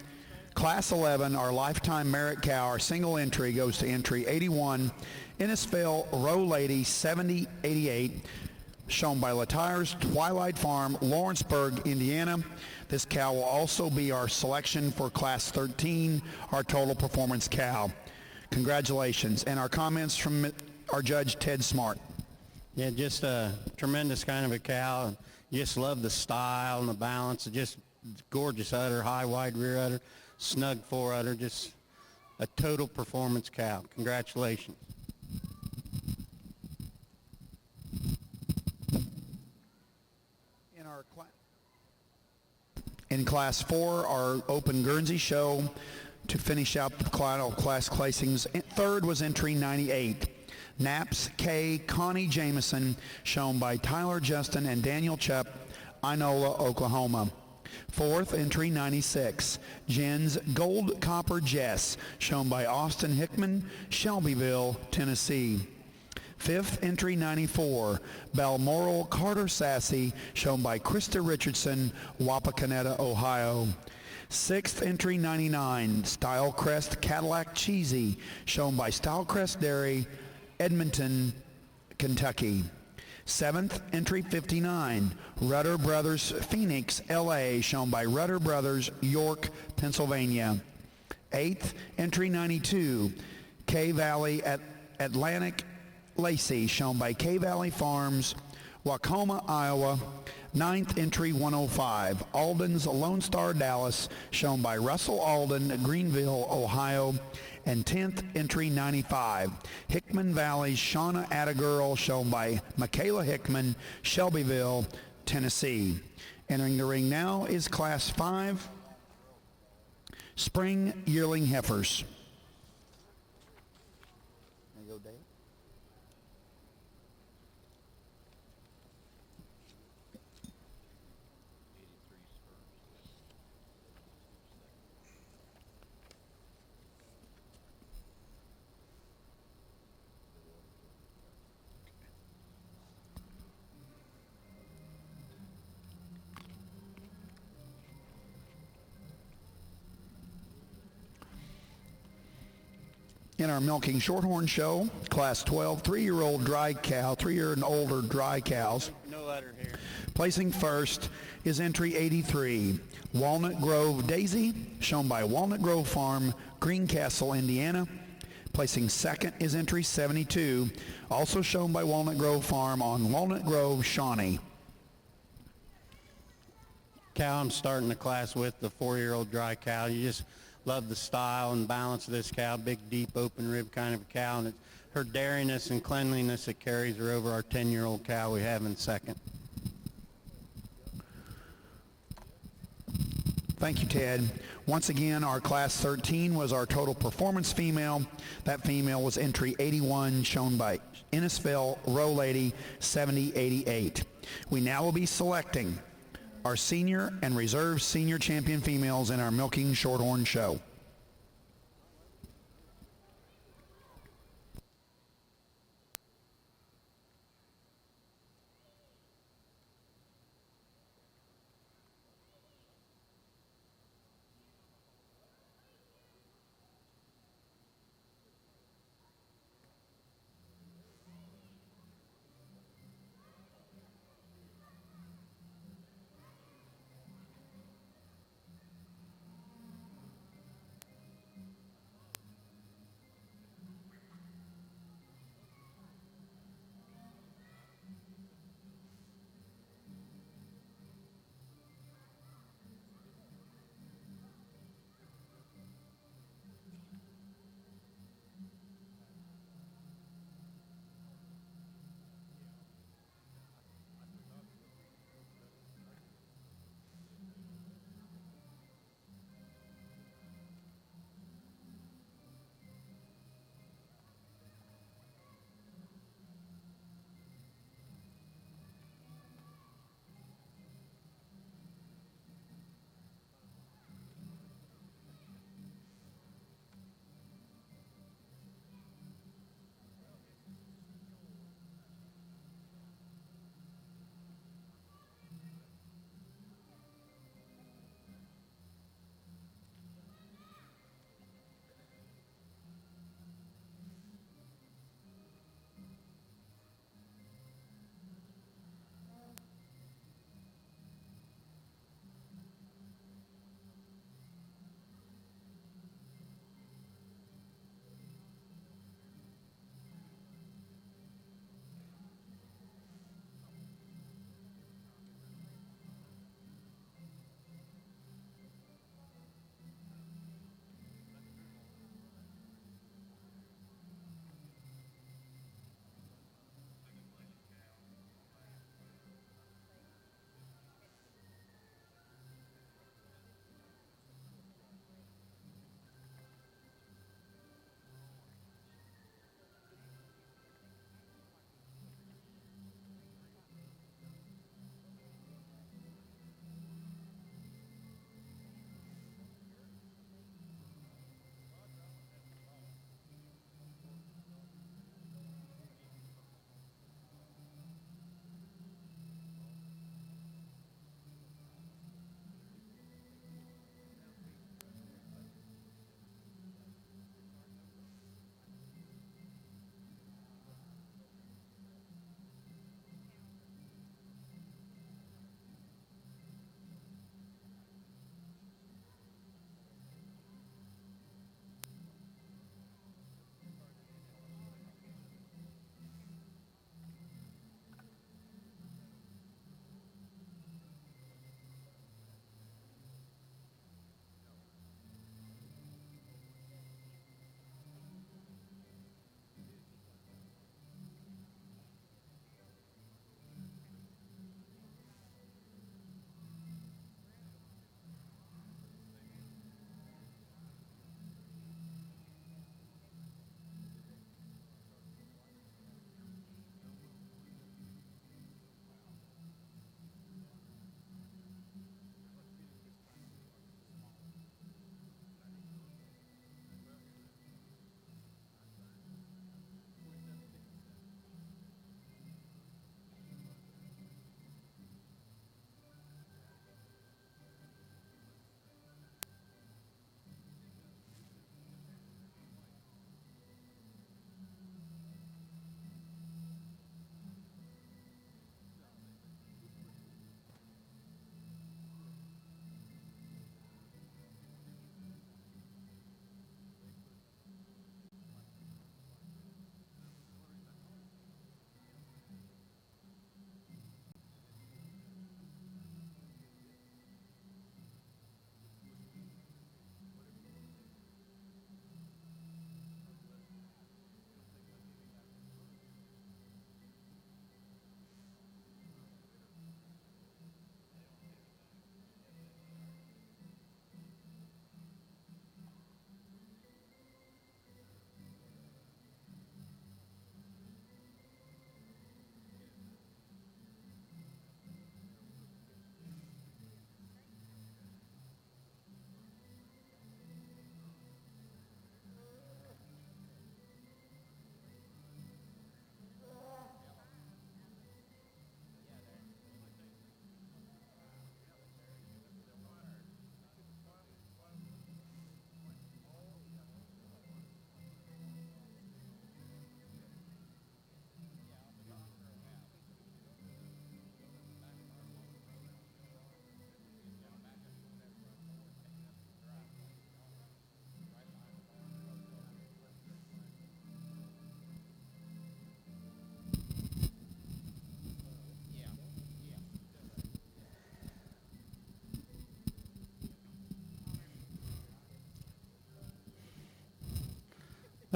Class 11, our Lifetime Merit Cow, our single entry goes to entry 81, Innisfail Row Lady 7088, shown by Latires Twilight Farm, Lawrenceburg, Indiana. This cow will also be our selection for Class 13, our total performance cow. Congratulations. And our comments from our judge, Ted Smart. Yeah, just a tremendous kind of a cow. Just love the style and the balance. Just gorgeous udder, high, wide rear udder, snug fore udder. Just a total performance cow. Congratulations. In Class 4, our Open Guernsey show, to finish out the class placings, third was entry 98. Naps K. Connie Jameson, shown by Tyler Justin and Daniel Chupp, Inola, Oklahoma. Fourth, entry 96, Jen's Gold Copper Jess, shown by Austin Hickman, Shelbyville, Tennessee. Fifth, entry 94, Balmoral Carter Sassy, shown by Krista Richardson, Wapakoneta, Ohio. Sixth, entry 99, Stylecrest Cadillac Cheesy, shown by Stylecrest Dairy, Edmonton, Kentucky. Seventh, entry 59, Rudder Brothers Phoenix, LA, shown by Rudder Brothers, York, Pennsylvania. Eighth, entry 92, K-Valley at Atlantic Lacey, shown by K-Valley Farms, Wacoma, Iowa. Ninth, entry 105, Alden's Lone Star Dallas, shown by Russell Alden, Greenville, Ohio. And 10th, entry 95, Hickman Valley's Shauna Attagirl, shown by Michaela Hickman, Shelbyville, Tennessee. Entering the ring now is Class 5, Spring Yearling Heifers. There you go, Dave. In our Milking Shorthorn show, Class 12, 3-year-old dry cow, 3-year and older dry cows. No letter here. Placing first is entry 83, Walnut Grove Daisy, shown by Walnut Grove Farm, Greencastle, Indiana. Placing second is entry 72, also shown by Walnut Grove Farm on Walnut Grove, Shawnee. Cow I'm starting the class with, the 4-year-old dry cow. You just love the style and balance of this cow, big, deep, open rib kind of a cow, and her dairiness and cleanliness that carries her over our 10-year-old cow we have in second. Thank you, Ted. Once again, our Class 13 was our total performance female. That female was entry 81, shown by Innisfil Row Lady 7088. We now will be selecting our senior and reserve senior champion females in our Milking Shorthorn show.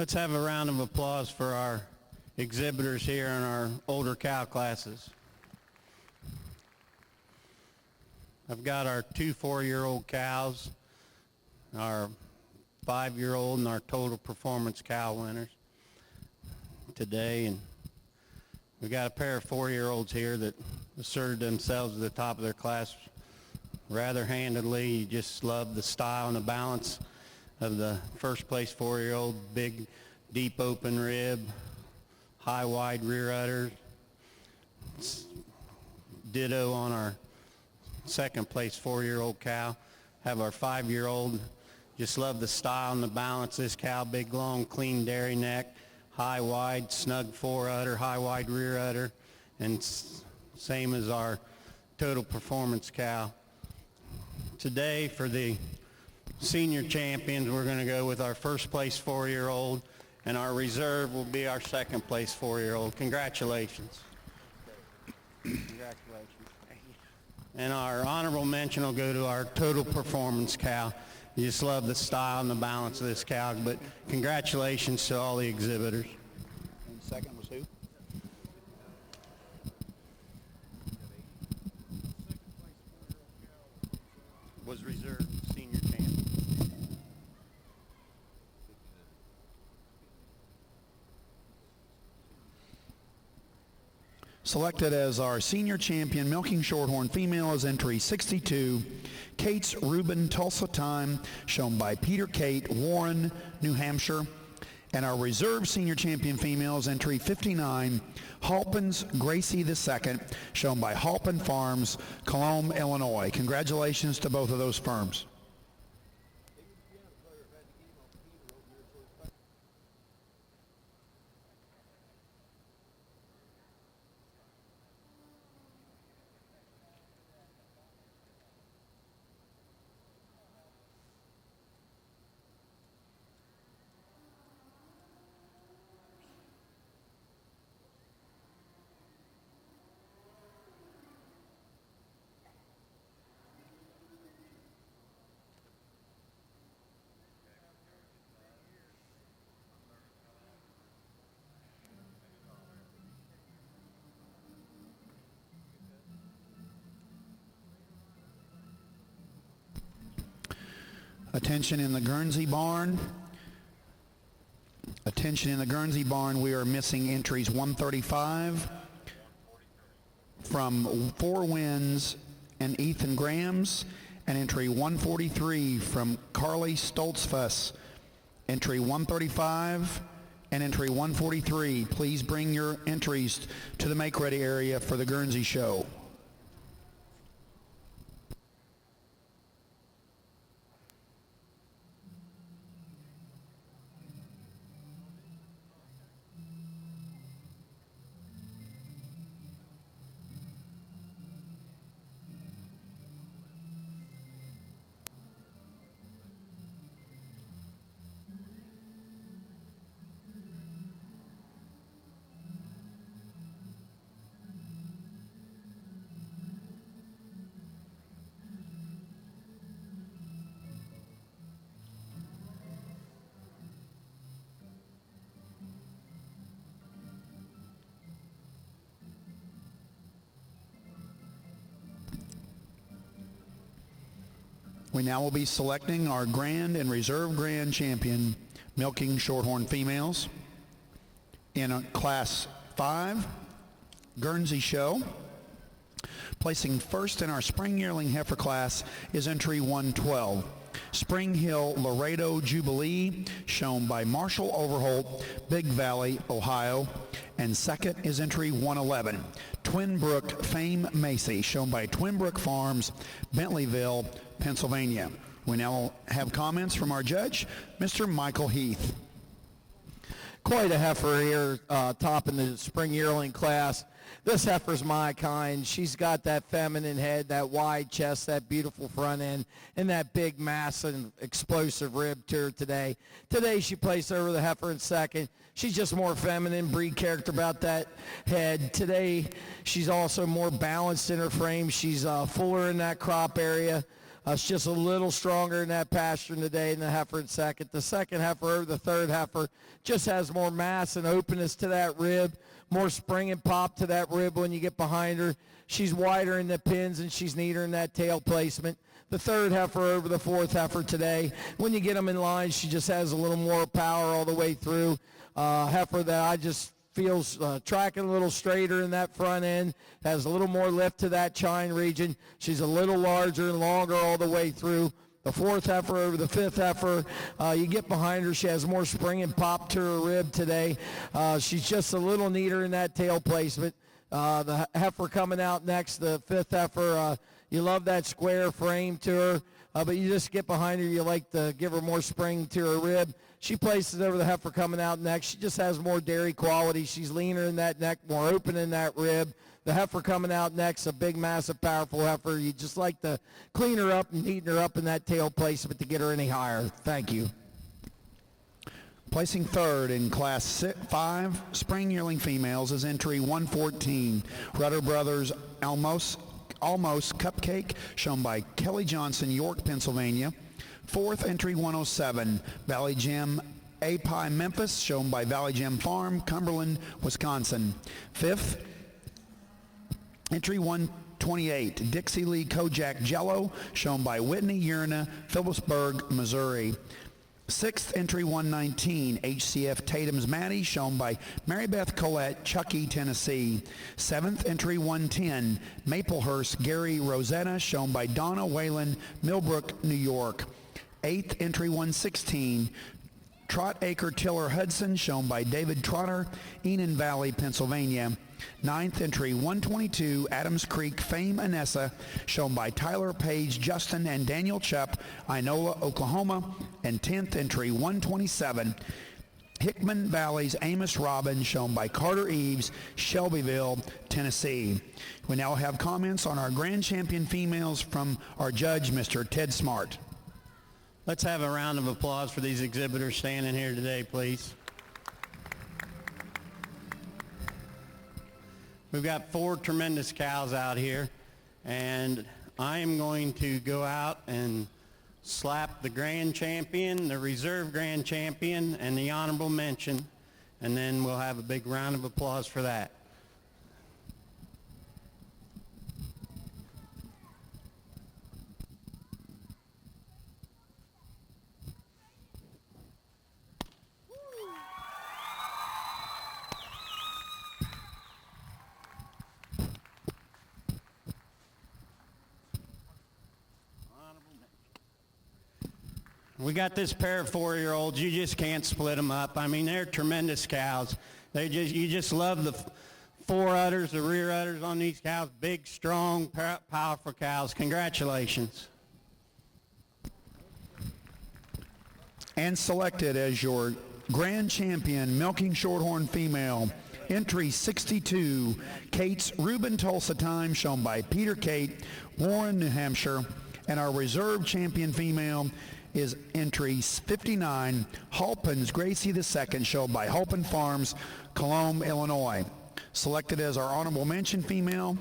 Let's have a round of applause for our exhibitors here in our older cow classes. I've got our 2 4-year-old cows, our 5-year-old, and our total performance cow winners today. And we got a pair of 4-year-olds here that asserted themselves at the top of their class rather handedly. You just love the style and the balance of the first place 4-year-old, big, deep open rib, high, wide rear udder. Ditto on our second place 4-year-old cow. Have our 5-year-old, just love the style and the balance. This cow, big, long, clean dairy neck, high, wide, snug fore udder, high, wide rear udder, and same as our total performance cow. Today, for the senior champions, we're going to go with our first place 4-year-old, and our reserve will be our second place 4-year-old. Congratulations. Congratulations. And our honorable mention will go to our total performance cow. You just love the style and the balance of this cow, but congratulations to all the exhibitors. And second was who? Was reserved senior champion. Selected as our senior champion, milking shorthorn female, is entry 62, Kate's Reuben Tulsa time, shown by Peter Kate, Warren, New Hampshire. And our reserve senior champion female is entry 59, Halpin's Gracie II, shown by Halpin Farms, Cologne, Illinois. Congratulations to both of those firms. Attention in the Guernsey barn. Attention in the Guernsey barn. We are missing entries 135 from Four Winds and Ethan Grams, and entry 143 from Carly Stoltzfuss. Entry 135 and entry 143. Please bring your entries to the make-ready area for the Guernsey show. We now will be selecting our grand and reserve grand champion milking shorthorn females. In Class 5, Guernsey show. Placing first in our spring yearling heifer class is entry 112. Spring Hill Laredo Jubilee, shown by Marshall Overholt, Big Valley, Ohio. And second is entry 111. Twin Brook Fame Macy, shown by Twin Brook Farms, Bentleyville, Pennsylvania. We now have comments from our judge, Mr. Michael Heath. Quite a heifer here, top in the spring yearling class. This heifer's my kind. She's got that feminine head, that wide chest, that beautiful front end, and that big, massive, explosive rib to her today. Today she placed over the heifer in second. She's just more feminine, breed character about that head. Today she's also more balanced in her frame. She's fuller in that crop area. It's just a little stronger in that pasture today than the heifer in second. The second heifer over the third heifer just has more mass and openness to that rib, more spring and pop to that rib when you get behind her. She's wider in the pins and she's neater in that tail placement. The third heifer over the fourth heifer today. When you get them in line, she just has a little more power all the way through. Heifer that I just feels tracking a little straighter in that front end, has a little more lift to that chine region. She's a little larger and longer all the way through. The fourth heifer over the fifth heifer, you get behind her, she has more spring and pop to her rib today. She's just a little neater in that tail placement. The heifer coming out next, the fifth heifer, you love that square frame to her, but you just get behind her, you like to give her more spring to her rib. She places over the heifer coming out next. She just has more dairy quality. She's leaner in that neck, more open in that rib. The heifer coming out next, a big, massive, powerful heifer. You just like to clean her up and neaten her up in that tail placement to get her any higher. Thank you. Placing third in Class 5 Spring Yearling Females is entry 114, Rudder Brothers Almost Cupcake, shown by Kelly Johnson, York, Pennsylvania. Fourth, entry 107, Valley Gem A-Pie Memphis, shown by Valley Gem Farm, Cumberland, Wisconsin. Fifth, entry 128, Dixie Lee Kojak Jello, shown by Whitney Urna, Phillipsburg, Missouri. Sixth, entry 119, HCF Tatum's Maddie, shown by Mary Beth Collette, Chuckey, Tennessee. Seventh, entry 110, Maplehurst Gary Rosetta, shown by Donna Whalen, Millbrook, New York. Eighth, entry 116, Trot Acre Tiller Hudson, shown by David Trotter, Enon Valley, Pennsylvania. Ninth, entry 122, Adams Creek Fame Anessa, shown by Tyler Page, Justin, and Daniel Chupp, Inola, Oklahoma. And 10th, entry 127, Hickman Valley's Amos Robbins, shown by Carter Eves, Shelbyville, Tennessee. We now have comments on our Grand Champion females from our judge, Mr. Ted Smart. Let's have a round of applause for these exhibitors standing here today, please. We've got 4 tremendous cows out here, and I am going to go out and slap the grand champion, the reserve grand champion, and the honorable mention, and then we'll have a big round of applause for that. We got this pair of 4-year-olds. You just can't split them up. I mean, they're tremendous cows. You just love the fore udders, the rear udders on these cows. Big, strong, powerful cows. Congratulations. And selected as your grand champion, milking shorthorn female, entry 62, Kate's Reuben Tulsa time, shown by Peter Kate, Warren, New Hampshire. And our reserve champion female is entry 59, Halpin's Gracie II, shown by Halpin Farms, Cologne, Illinois. Selected as our honorable mention female,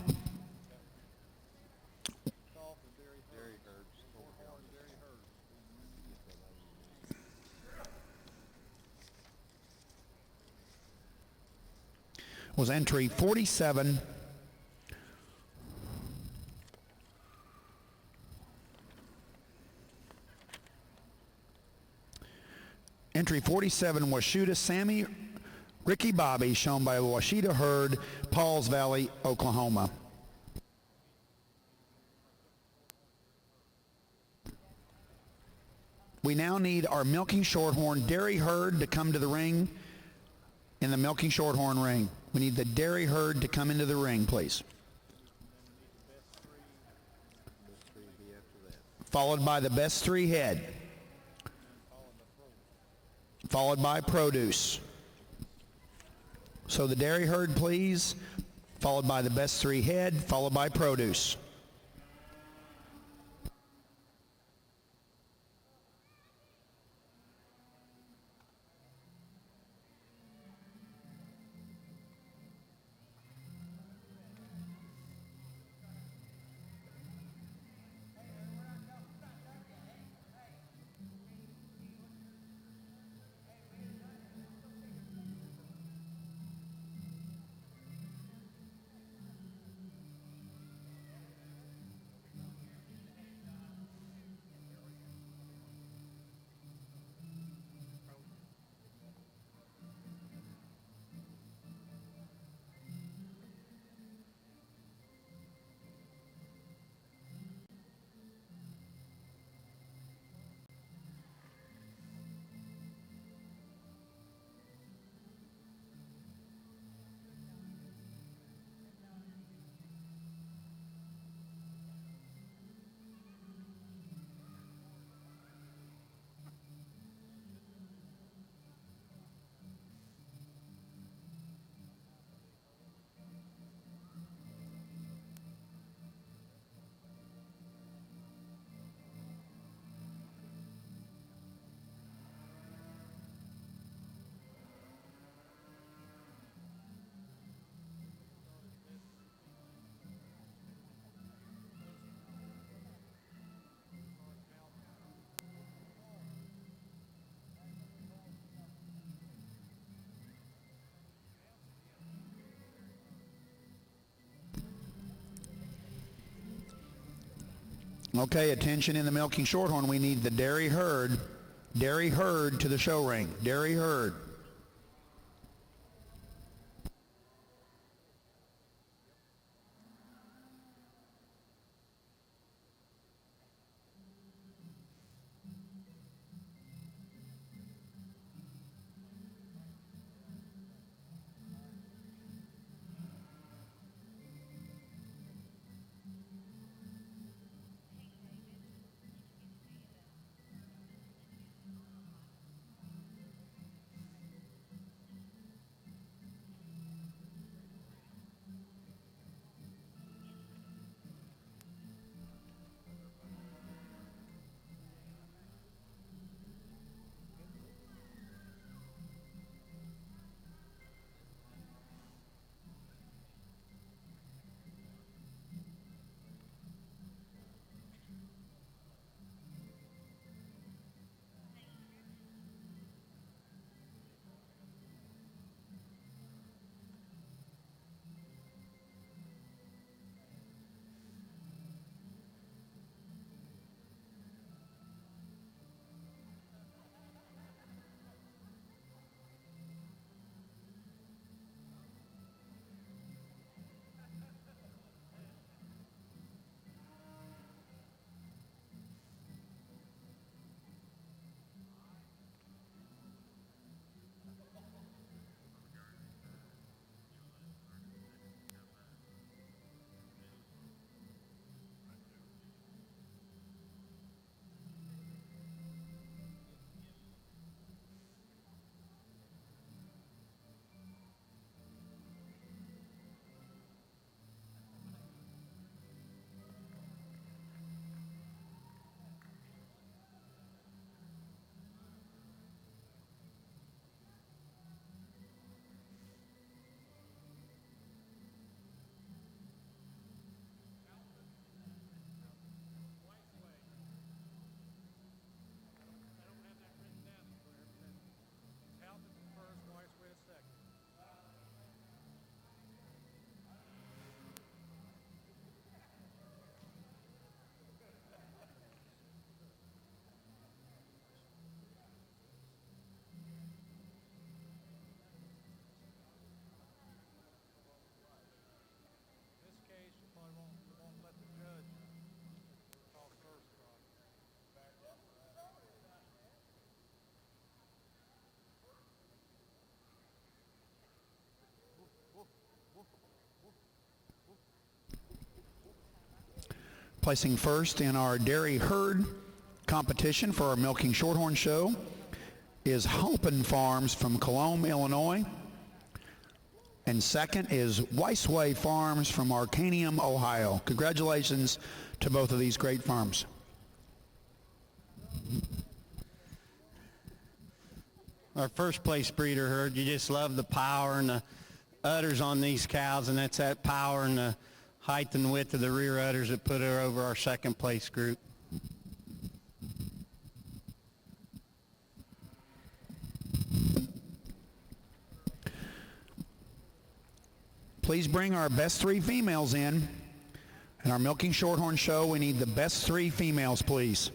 was entry 47, entry 47, Washita Sammy Ricky Bobby, shown by Washita Herd, Pauls Valley, Oklahoma. We now need our milking shorthorn dairy herd to come to the ring in the milking shorthorn ring. We need the dairy herd to come into the ring, please. Followed by the best 3 head. Followed by produce. So the dairy herd, please, followed by the best 3 head, followed by produce. Okay, attention in the milking shorthorn. We need the dairy herd to the show ring. Dairy herd. Placing first in our dairy herd competition for our milking shorthorn show is Halpin Farms from Cologne, Illinois. And second is Weissway Farms from Arcanium, Ohio. Congratulations to both of these great farms. Our first place breeder herd, you just love the power and the udders on these cows, and that's that power and the height and width of the rear udders that put her over our second place group. Please bring our best 3 females in. In our milking shorthorn show, we need the best 3 females, please.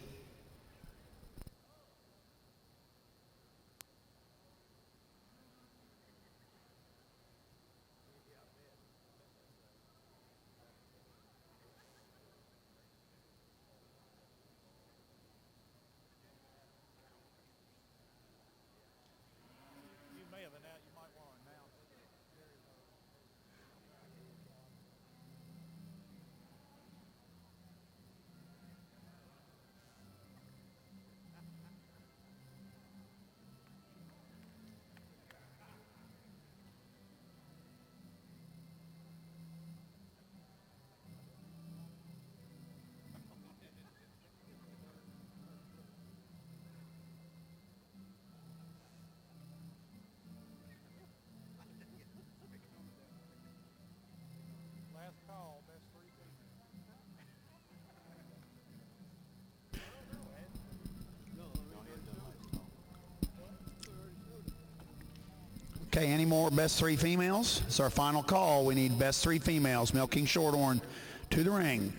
Okay, any more best 3 females? It's our final call. We need best 3 females milking shorthorn to the ring.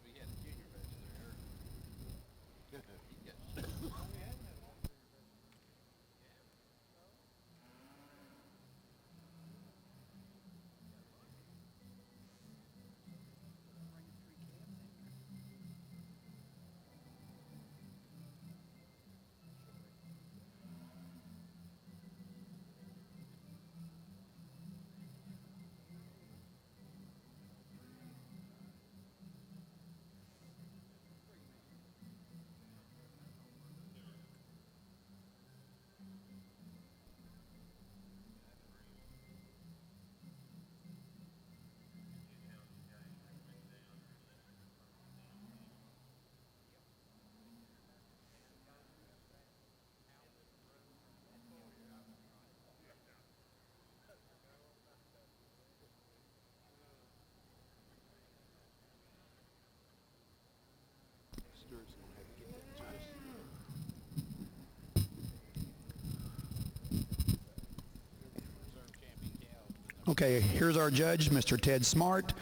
We got a Okay, here's our judge, Mr. Ted Smart,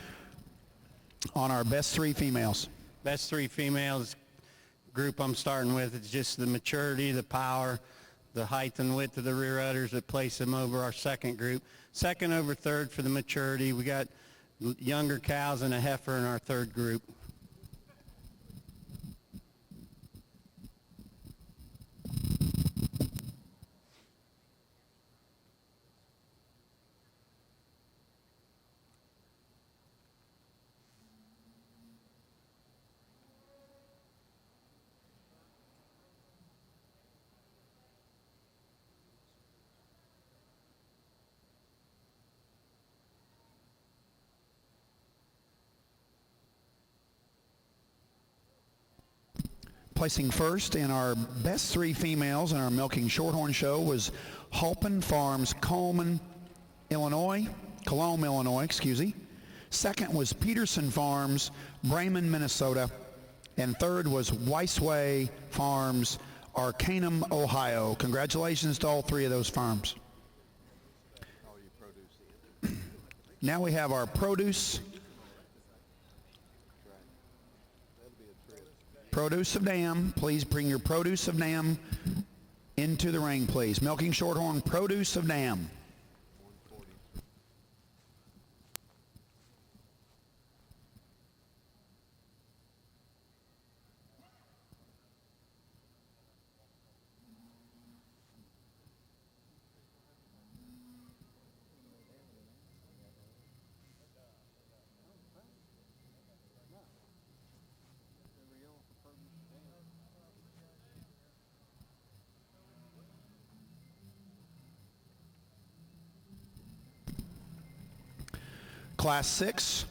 on our best three females. Best three females group I'm starting with is just the maturity, the power, the height and width of the rear udders that place them over our second group. Second over third for the maturity. We got younger cows and a heifer in our third group. Placing first in our best three females in our milking shorthorn show was Halpin Farms, Colm, Illinois. Second was Peterson Farms, Bremen, Minnesota. And third was Weissway Farms, Arcanum, Ohio. Congratulations to all three of those farms. Now we have our produce of dam. Please bring your produce of dam into the ring, please. Milking shorthorn, produce of dam. Class 6,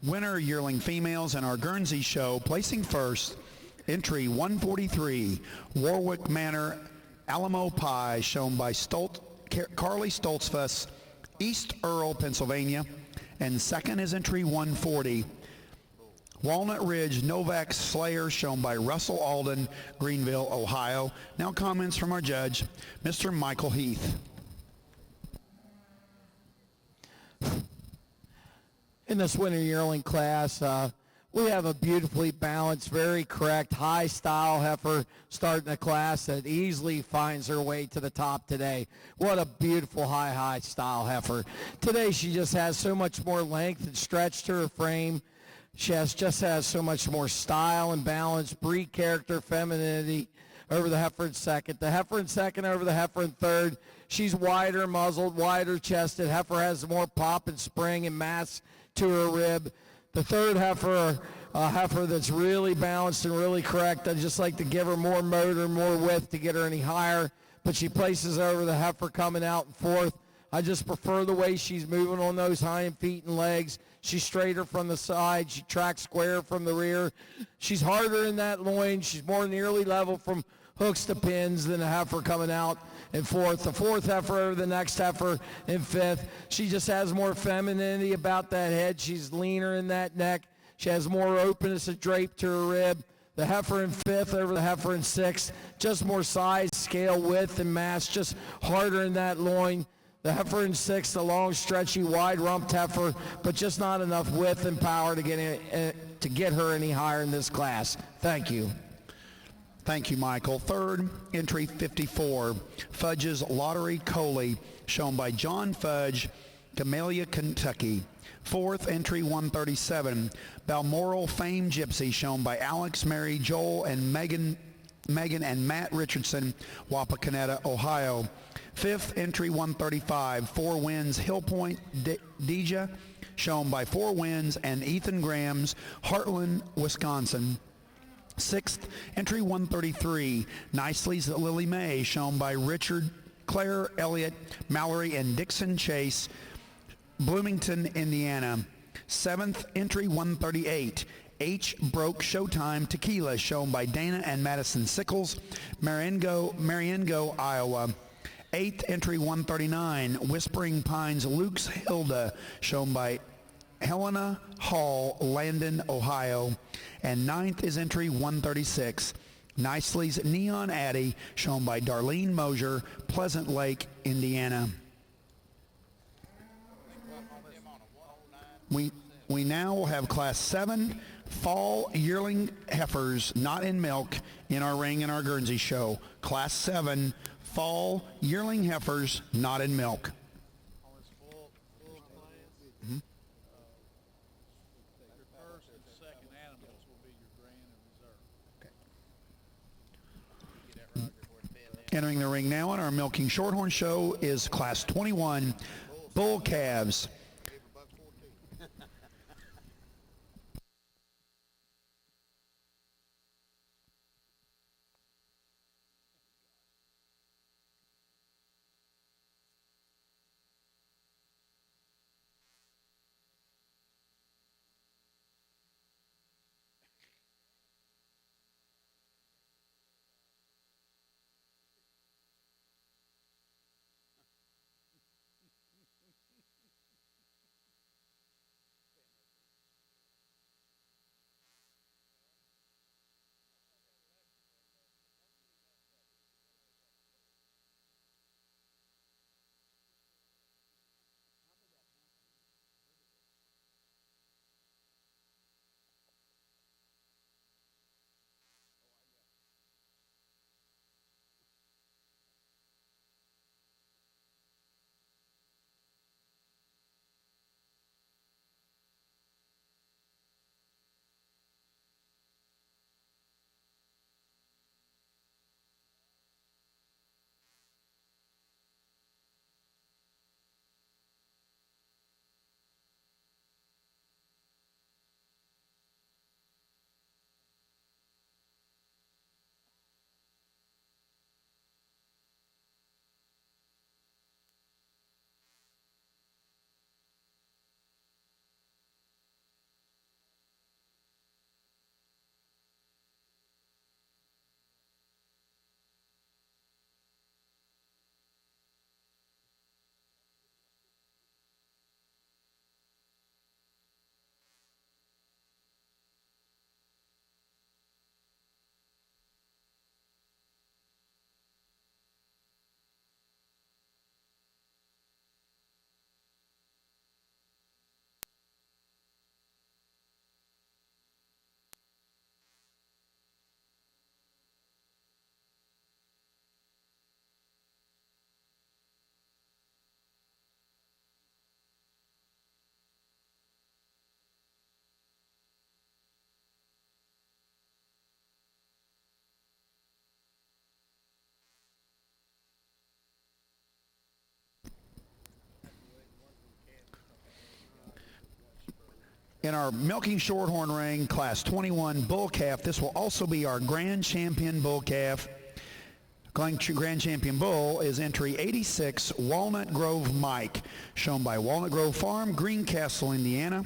winner yearling females in our Guernsey show, placing first, entry 143, Warwick Manor Alamo Pie, shown by Carly Stoltzfus, East Earl, Pennsylvania. And second is entry 140, Walnut Ridge Novak Slayer, shown by Russell Alden, Greenville, Ohio. Now comments from our judge, Mr. Michael Heath. In this winter yearling class, we have a beautifully balanced, very correct, high-style heifer starting the class that easily finds her way to the top today. What a beautiful high-style heifer. Today she just has so much more length and stretch to her frame. She just has so much more style and balance, breed character, femininity over the heifer in second. The heifer in second over the heifer in third. She's wider muzzled, wider chested. Heifer has more pop and spring and mass to her rib. The third heifer, a heifer that's really balanced and really correct. I just like to give her more motor, more width to get her any higher, but she places over the heifer coming out in fourth. I just prefer the way she's moving on those hind feet and legs. She's straighter from the side. She tracks square from the rear. She's harder in that loin. She's more nearly level from hooks to pins than the heifer coming out in fourth. The fourth heifer over the next heifer in fifth. She just has more femininity about that head. She's leaner in that neck. She has more openness of drape to her rib. The heifer in fifth over the heifer in sixth. Just more size, scale, width, and mass. Just harder in that loin. The heifer in sixth, a long, stretchy, wide-rumped heifer, but just not enough width and power to get her any higher in this class. Thank you. Thank you, Michael. Third, entry 54, Fudge's Lottery Coley, shown by John Fudge, Camellia, Kentucky. Fourth, entry 137, Balmoral Fame Gypsy, shown by Alex, Mary, Joel, and Megan and Matt Richardson, Wapakoneta, Ohio. Fifth, entry 135, Four Winds Hill Point Deja, shown by Four Winds and Ethan Graham's, Heartland, Wisconsin. Sixth, entry 133, Nicely's Lily Mae, shown by Richard, Claire, Elliott, Mallory, and Dixon Chase, Bloomington, Indiana. Seventh, entry 138, H Broke Showtime Tequila, shown by Dana and Madison Sickles, Mariengo, Iowa. Eighth, entry 139, Whispering Pines Luke's Hilda, shown by Helena Hall, Landon, Ohio. And ninth is entry 136, Nicely's Neon Addie, shown by Darlene Mosier, Pleasant Lake, Indiana. We now will have Class 7 fall yearling heifers not in milk in our ring in our Guernsey show. Class 7 fall yearling heifers not in milk. Your first and second animals will be your grand and reserve. Entering the ring now in our milking shorthorn show is Class 21 bull calves. In our milking shorthorn ring, Class 21 bull calf, this will also be our grand champion bull calf. Grand champion bull is entry 86, Walnut Grove Mike, shown by Walnut Grove Farm, Greencastle, Indiana.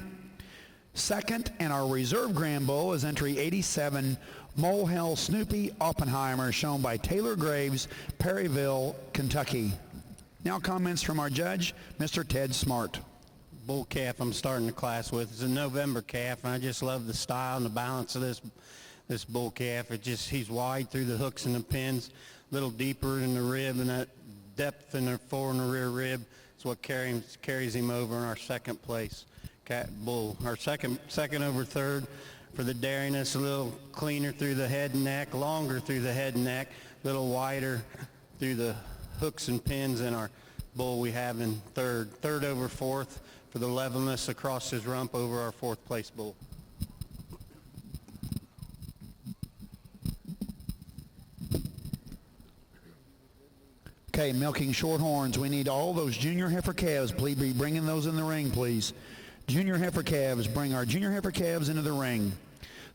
Second, and our reserve grand bull is entry 87, Molehell Snoopy Oppenheimer, shown by Taylor Graves, Perryville, Kentucky. Now comments from our judge, Mr. Ted Smart. Bull calf I'm starting the class with is a November calf, and I just love the style and the balance of this bull calf. He's wide through the hooks and the pins, a little deeper in the rib, and that depth in the fore and the rear rib is what carries him over in our second place bull. Our second over third for the dariness, a little cleaner through the head and neck, longer through the head and neck, a little wider through the hooks and pins in our bull we have in third. Third over fourth for the levelness across his rump over our fourth place bull. Okay, milking shorthorns. We need all those junior heifer calves. Please be bringing those in the ring, please. Junior heifer calves. Bring our junior heifer calves into the ring.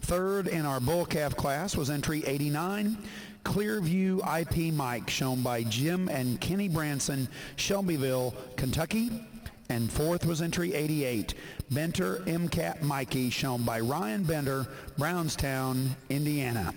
Third in our bull calf class was entry 89, Clearview IP Mike, shown by Jim and Kenny Branson, Shelbyville, Kentucky. And fourth was entry 88, Benter MCAT Mikey, shown by Ryan Bender, Brownstown, Indiana.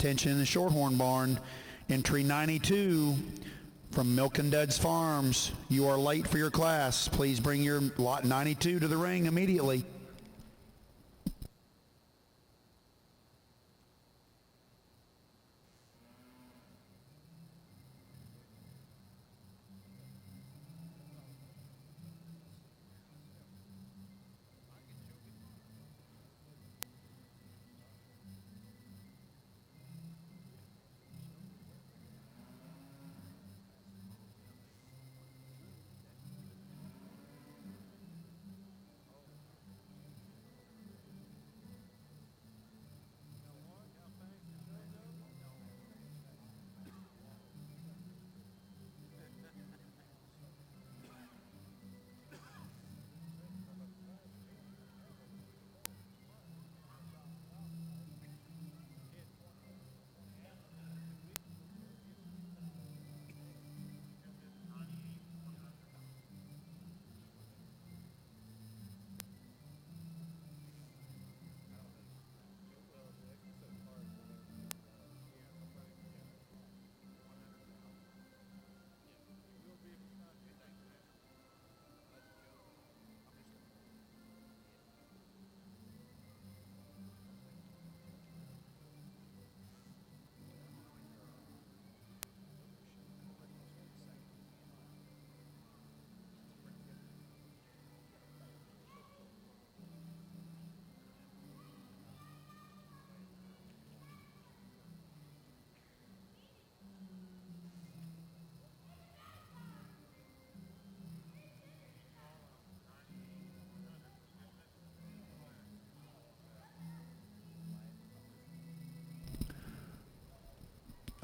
Attention in the Shorthorn barn. Entry 92 from Milk and Duds Farms. You are late for your class. Please bring your lot 92 to the ring immediately.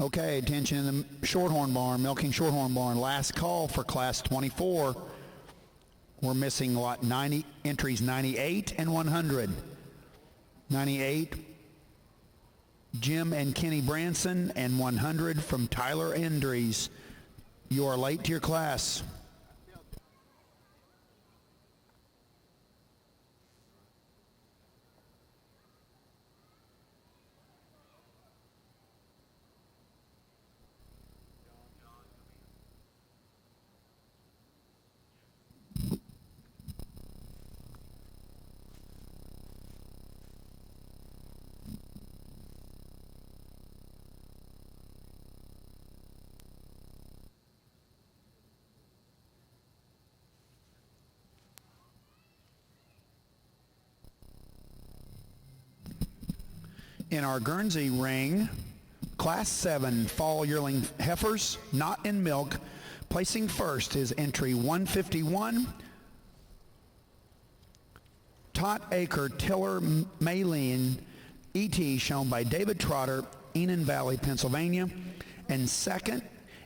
Okay, attention in the Shorthorn barn, milking Shorthorn barn. Last call for class 24. We're missing lot 90, entries 98 and 100. 98, Jim and Kenny Branson, and 100 from Tyler Endries. You are late to your class. In our Guernsey ring, Class 7 fall yearling heifers, not in milk. Placing first is entry 151, Tot Acre Tiller Maline ET, shown by David Trotter, Enon Valley, Pennsylvania. And second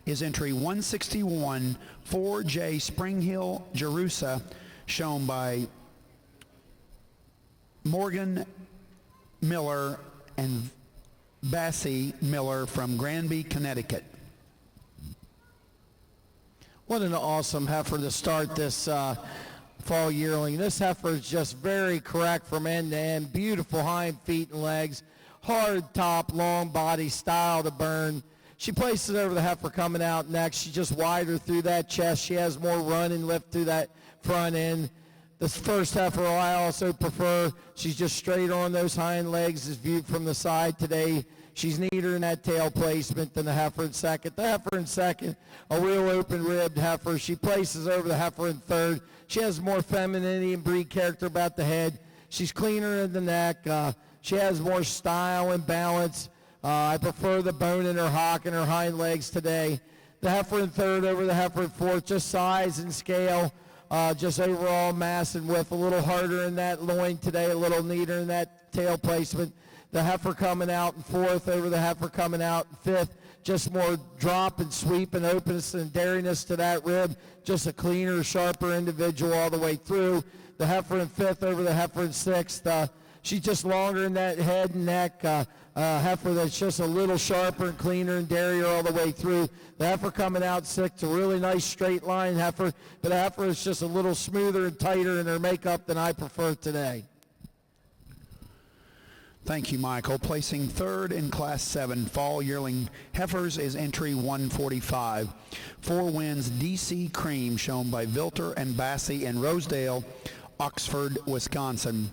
is entry 161, 4J Spring Hill Jerusa, shown by Morgan Miller and Bassie Miller from Granby, Connecticut. What an awesome heifer to start this fall yearling. This heifer is just very correct from end to end. Beautiful hind feet and legs. Hard top, long body, style to burn. She places over the heifer coming out next. She's just wider through that chest. She has more run and lift through that front end. This first heifer I also prefer. She's just straight on those hind legs as viewed from the side today. She's neater in that tail placement than the heifer in second. The heifer in second, a real open-ribbed heifer. She places over the heifer in third. She has more femininity and breed character about the head. She's cleaner in the neck. She has more style and balance. I prefer the bone in her hock and her hind legs today. The heifer in third over the heifer in fourth, just size and scale. Just overall mass and width, a little harder in that loin today, a little neater in that tail placement. The heifer coming out in fourth over the heifer coming out in fifth. Just more drop and sweep and openness and dairiness to that rib. Just a cleaner, sharper individual all the way through. The heifer in fifth over the heifer in sixth. She's just longer in that head and neck. Heifer that's just a little sharper and cleaner and dairier all the way through. The heifer coming out sixth, a really nice straight line heifer, but the heifer is just a little smoother and tighter in her makeup than I prefer today. Thank you, Michael. Placing third in Class 7 Fall Yearling Heifers is entry 145. 4 wins DC Cream, shown by Vilter and Bassey in Rosedale, Oxford, Wisconsin.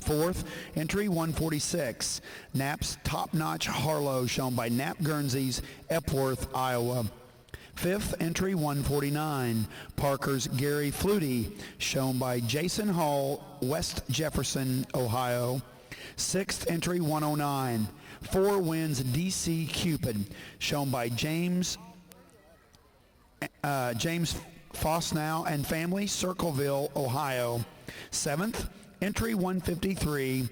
Fourth, entry 146, Knapp's Top Notch Harlow, shown by Knapp Guernseys, Epworth, Iowa. Fifth, entry 149, Parker's Gary Flutie, shown by Jason Hall, West Jefferson, Ohio. Sixth, entry 109, 4 wins DC Cupid, shown by James Fosnow and family, Circleville, Ohio. Seventh, entry 153,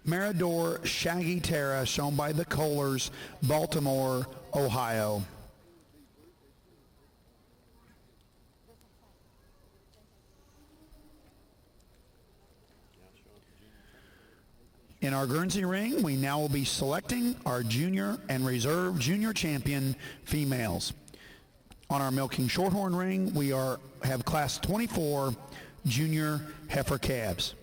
Mirador Shaggy Terra, shown by the Kohlers, Baltimore, Ohio. In our Guernsey ring, we now will be selecting our junior and reserve junior champion females. On our milking shorthorn ring, we have class 24 junior heifer calves.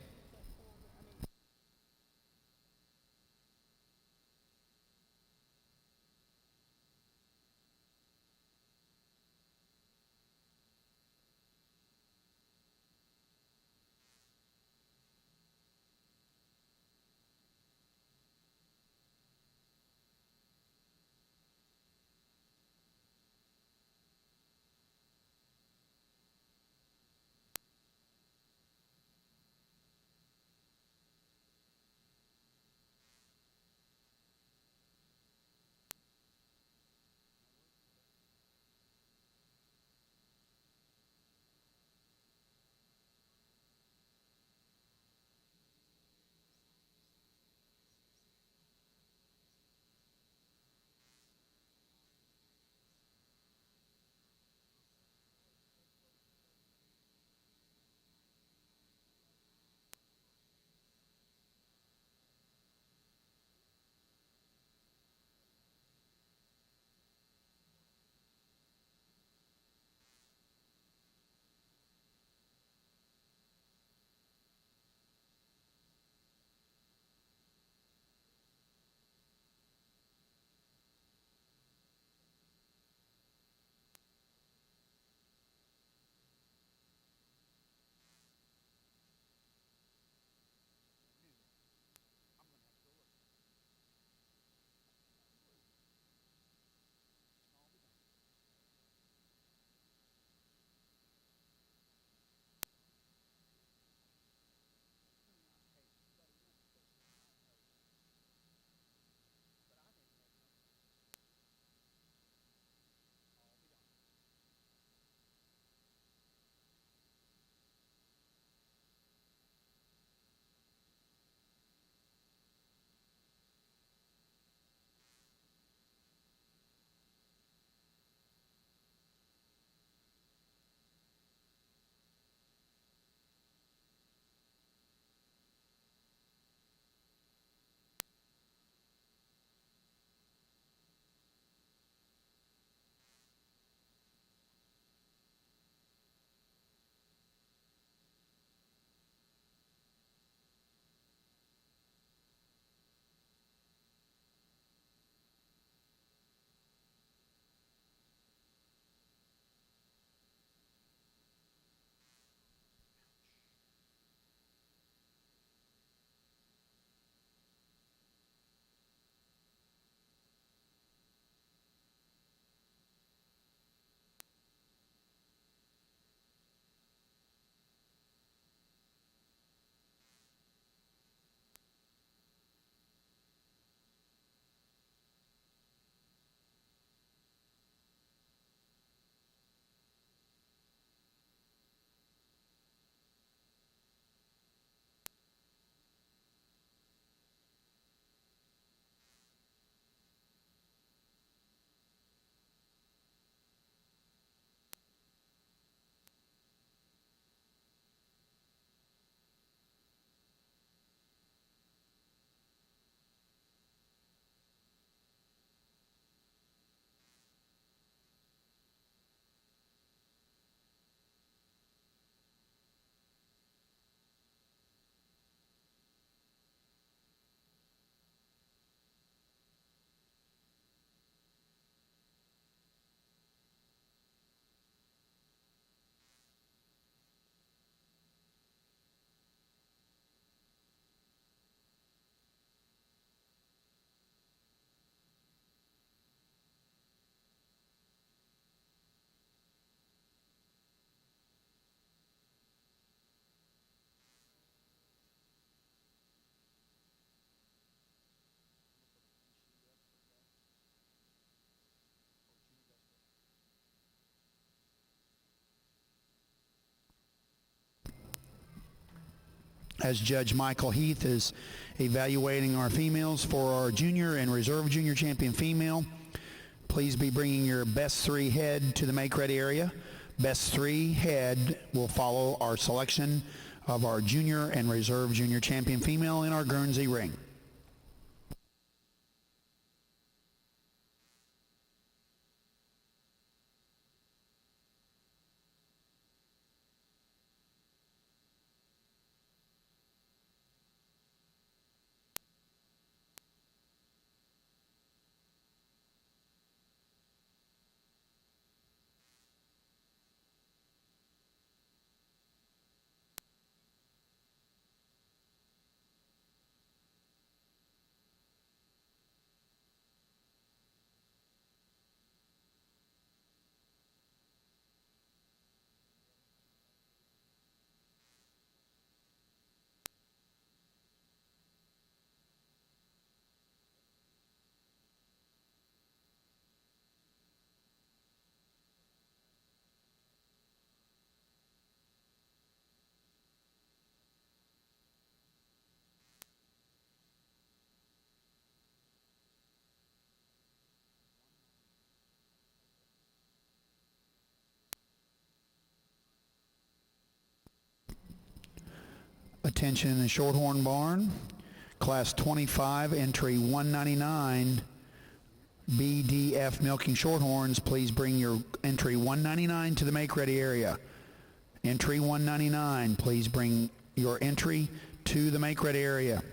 as Judge Michael Heath is evaluating our females for our junior and reserve junior champion female. Please be bringing your best three head to the make-ready area. Best three head will follow our selection of our junior and reserve junior champion female in our Guernsey ring. Attention in the Shorthorn barn. Class 25, entry 199, BDF milking Shorthorns. Please bring your entry 199 to the make-ready area. Entry 199, please bring your entry to the make-ready area.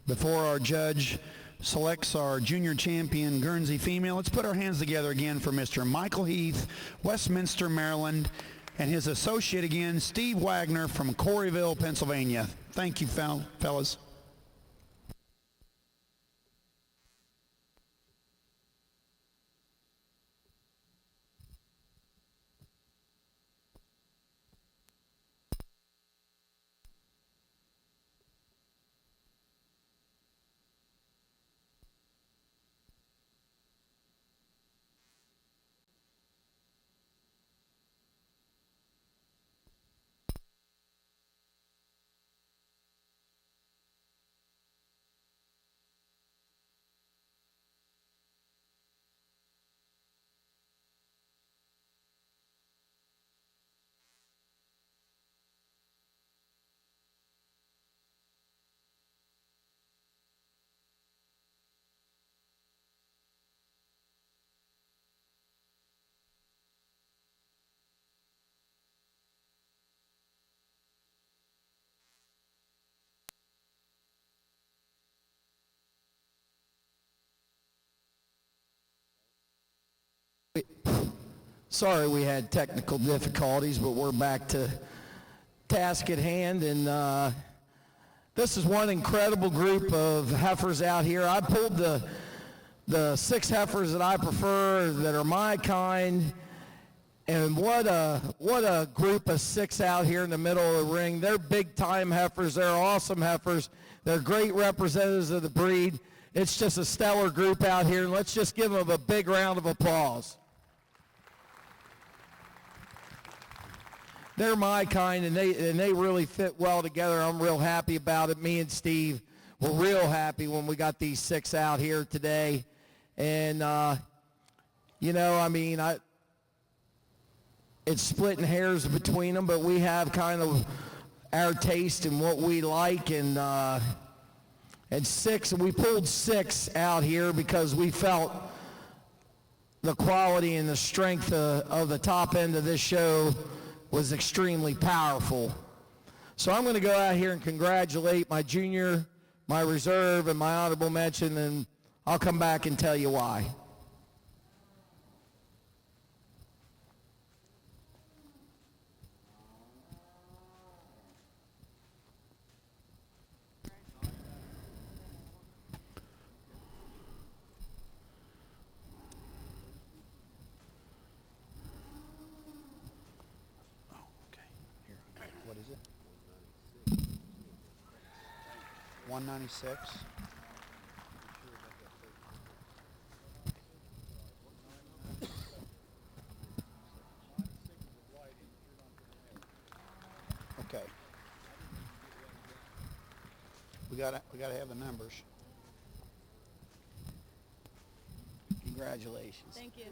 Before our judge selects our junior champion Guernsey female, let's put our hands together again for Mr. Michael Heath, Westminster, Maryland, and his associate again, Steve Wagner from Corryville, Pennsylvania. Thank you, fellas. Sorry we had technical difficulties, but we're back to task at hand, and this is one incredible group of heifers out here. I pulled the 6 heifers that I prefer, that are my kind, and what a group of 6 out here in the middle of the ring. They're big-time heifers. They're awesome heifers. They're great representatives of the breed. It's just a stellar group out here, and let's just give them a big round of applause. They're my kind, and they really fit well together. I'm real happy about it. Me and Steve were real happy when we got these 6 out here today. And, you know, I mean, it's splitting hairs between them, but we have kind of our taste and what we like. And 6, we pulled 6 out here because we felt the quality and the strength of the top end of this show was extremely powerful. So I'm going to go out here and congratulate my junior, my reserve, and my honorable mention, and I'll come back and tell you why. What is it? 196. Okay. We gotta have the numbers. Congratulations. Thank you.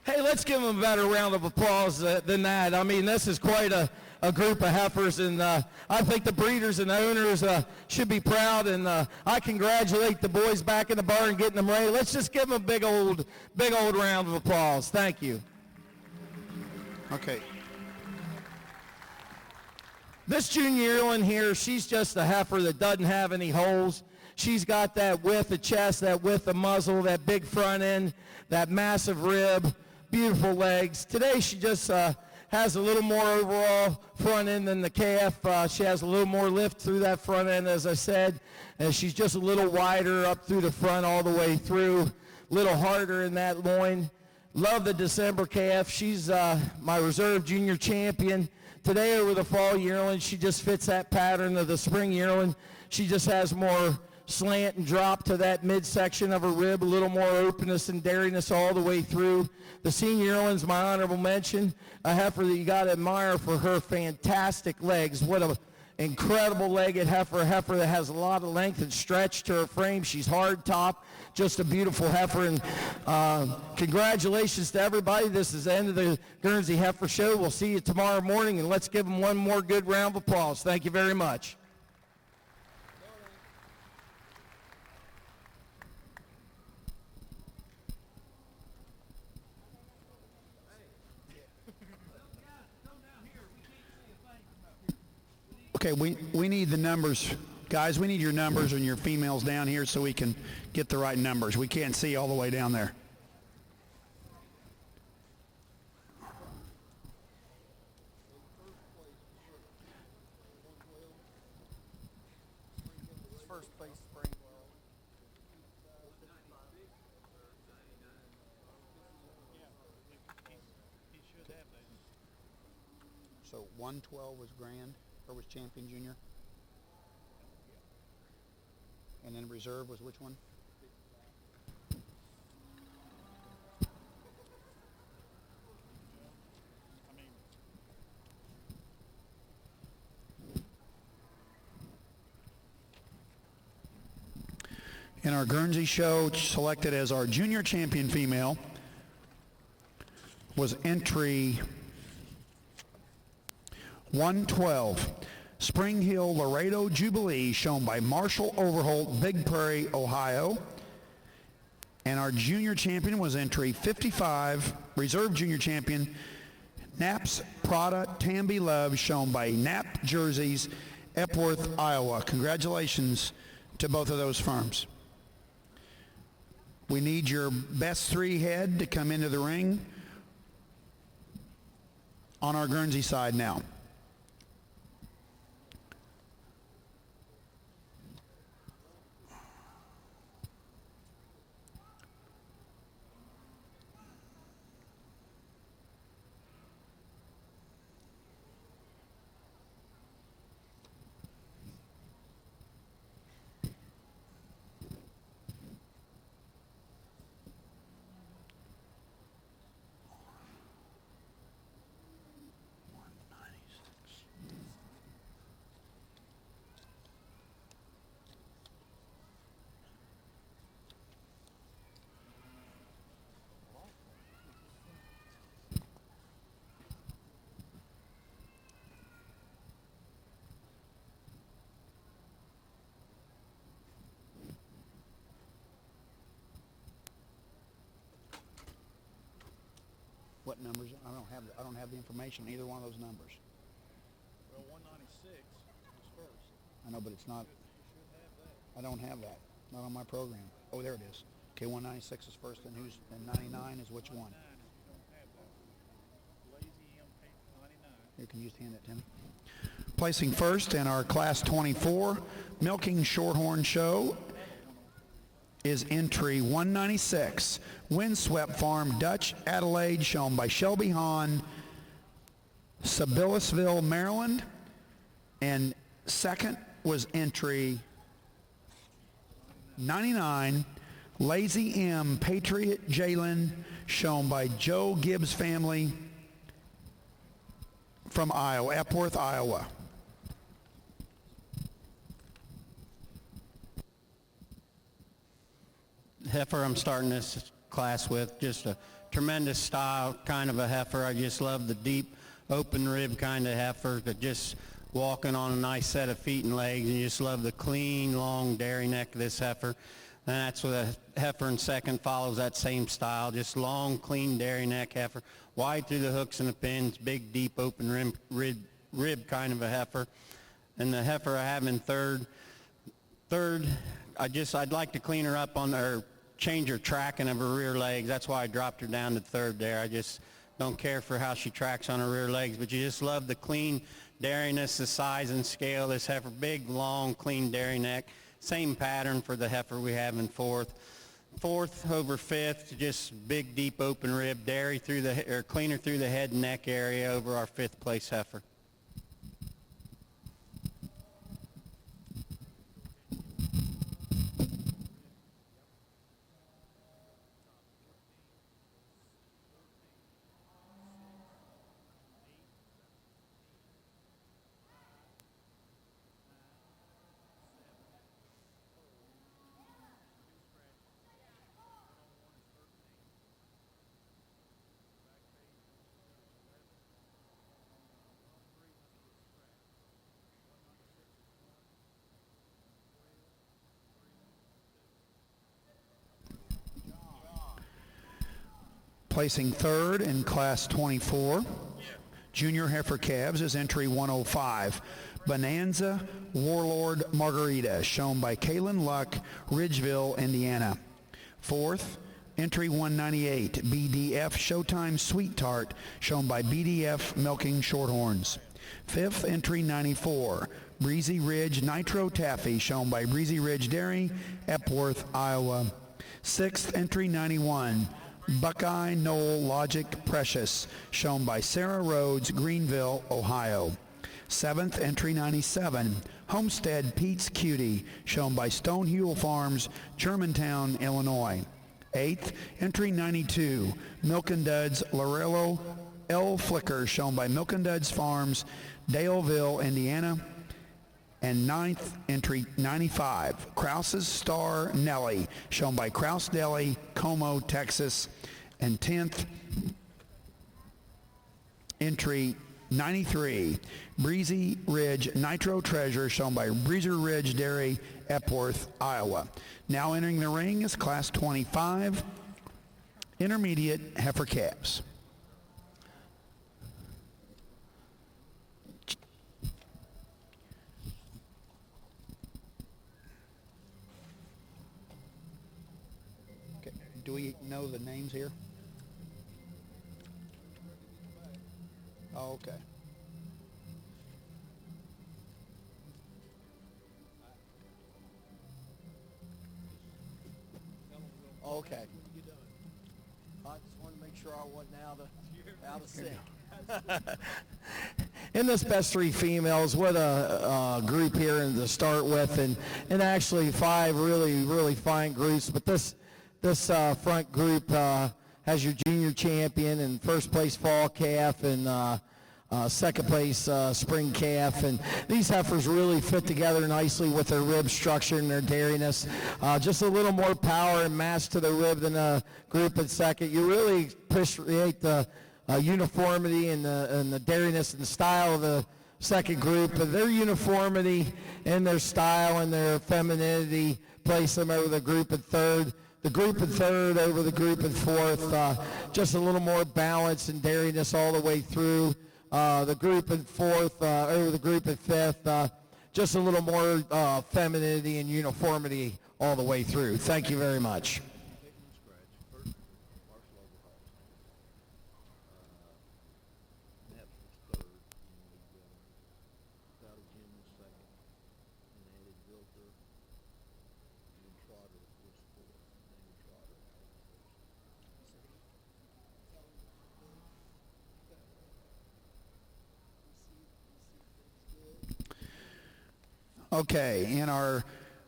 Hey, let's give them a better round of applause than that. I mean, this is quite a group of heifers, and I think the breeders and the owners should be proud, and I congratulate the boys back in the barn getting them ready. Let's just give them a big old round of applause. Thank you. Okay. This junior yearling here, she's just a heifer that doesn't have any holes. She's got that width of chest, that width of muzzle, that big front end, that massive rib, beautiful legs. Today she just has a little more overall front end than the calf. She has a little more lift through that front end, as I said, and she's just a little wider up through the front all the way through, a little harder in that loin. Love the December calf. She's my reserve junior champion. Today over the fall yearling, she just fits that pattern of the spring yearling. She just has more slant and drop to that midsection of her rib, a little more openness and dairiness all the way through. The senior yearling's my honorable mention, a heifer that you got to admire for her fantastic legs. What an incredible legged heifer, a heifer that has a lot of length and stretch to her frame. She's hard top, just a beautiful heifer. And congratulations to everybody. This is the end of the Guernsey Heifer Show. We'll see you tomorrow morning, and let's give them one more good round of applause. Thank you very much. Okay, we need the numbers. Guys, we need your numbers and your females down here so we can get the right numbers. We can't see all the way down there. First place spring. So 112 was grand, or was champion junior? And then reserve was which one? In our Guernsey show, selected as our junior champion female was entry 112, Spring Hill Laredo Jubilee, shown by Marshall Overholt, Big Prairie, Ohio. And our junior champion was entry 55, reserve junior champion, Knapp's Prada Tamby Love, shown by Knapp Jerseys, Epworth, Iowa. Congratulations to both of those firms. We need your best 3 head to come into the ring. on our Guernsey side now. What numbers? I don't have the information on either one of those numbers. Well, 196 was first. I know, but it's not. I don't have that. Not on my program. Oh, there it is. Okay, 196 is first, and 99 is which one? Here, can you just hand that to me? Placing first in our Class 24 Milking Shorthorn Show is entry 196, Windswept Farm Dutch Adelaide, shown by Shelby Hahn, Sibyllsville, Maryland. And second was entry 99, Lazy M Patriot Jalen, shown by Joe Gibbs family from Iowa, Epworth, Iowa. Heifer I'm starting this class with, just a tremendous style kind of a heifer. I just love the deep open rib kind of heifer that just walking on a nice set of feet and legs, and you just love the clean long dairy neck of this heifer. And that's what a heifer in second follows that same style, just long clean dairy neck heifer, wide through the hooks and the pins, big deep open rib kind of a heifer. And the heifer I have in third, I'd like to clean her up on her, change her tracking of her rear legs. That's why I dropped her down to third there. I just don't care for how she tracks on her rear legs, but you just love the clean dairiness, the size and scale of this heifer. Big, long, clean dairy neck. Same pattern for the heifer we have in fourth. Fourth over fifth, just big, deep open rib, dairy through the, or cleaner through the head and neck area over our fifth place heifer. Placing third in Class 24, Junior Heifer Calves is entry 105, Bonanza Warlord Margarita, shown by Kaylin Luck, Ridgeville, Indiana. Fourth, entry 198, BDF Showtime Sweet Tart, shown by BDF Milking Shorthorns. Fifth, entry 94, Breezy Ridge Nitro Taffy, shown by Breezy Ridge Dairy, Epworth, Iowa. Sixth, entry 91, Buckeye Knoll Logic Precious, shown by Sarah Rhodes, Greenville, Ohio. Seventh, entry 97, Homestead Pete's Cutie, shown by Stonehewell Farms, Germantown, Illinois. Eighth, entry 92, Milk and Duds Lorello L. Flicker, shown by Milk and Duds Farms, Daleville, Indiana. And ninth, entry 95, Krause's Star Nellie, shown by Krause Deli, Como, Texas. And 10th, entry 93, Breezy Ridge Nitro Treasure, shown by Breezy Ridge Dairy, Epworth, Iowa. Now entering the ring is Class 25, Intermediate Heifer Calves. Do we know the names here? Oh, okay. Okay. I just wanted to make sure I wasn't out of sync. In this best three females, what a group here to start with, and actually 5 really fine groups. But this front group has your junior champion and first place fall calf and second place spring calf, and these heifers really fit together nicely with their rib structure and their dairiness. Just a little more power and mass to the rib than a group in second. You really appreciate the uniformity and the dairiness and the style of the second group, but their uniformity and their style and their femininity place them over the group in third. The group in third over the group in fourth, just a little more balance and dairiness all the way through. The group in fourth over the group in fifth, just a little more femininity and uniformity all the way through. Thank you very much. Okay, in our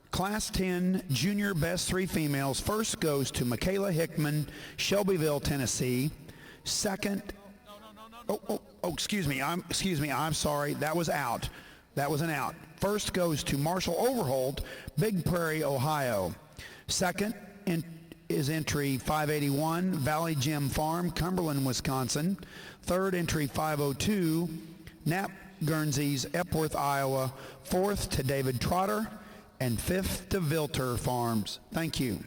Class 10 Junior Best 3 Females, first goes to Michaela Hickman, Shelbyville, Tennessee. Second, excuse me, I'm sorry, that was out. That was an out. First goes to Marshall Overholt, Big Prairie, Ohio. Second is entry 581, Valley Gym Farm, Cumberland, Wisconsin. Third entry 502, Knapp Guernsey's, Epworth, Iowa. Fourth to David Trotter, and fifth to Vilter Farms. Thank you.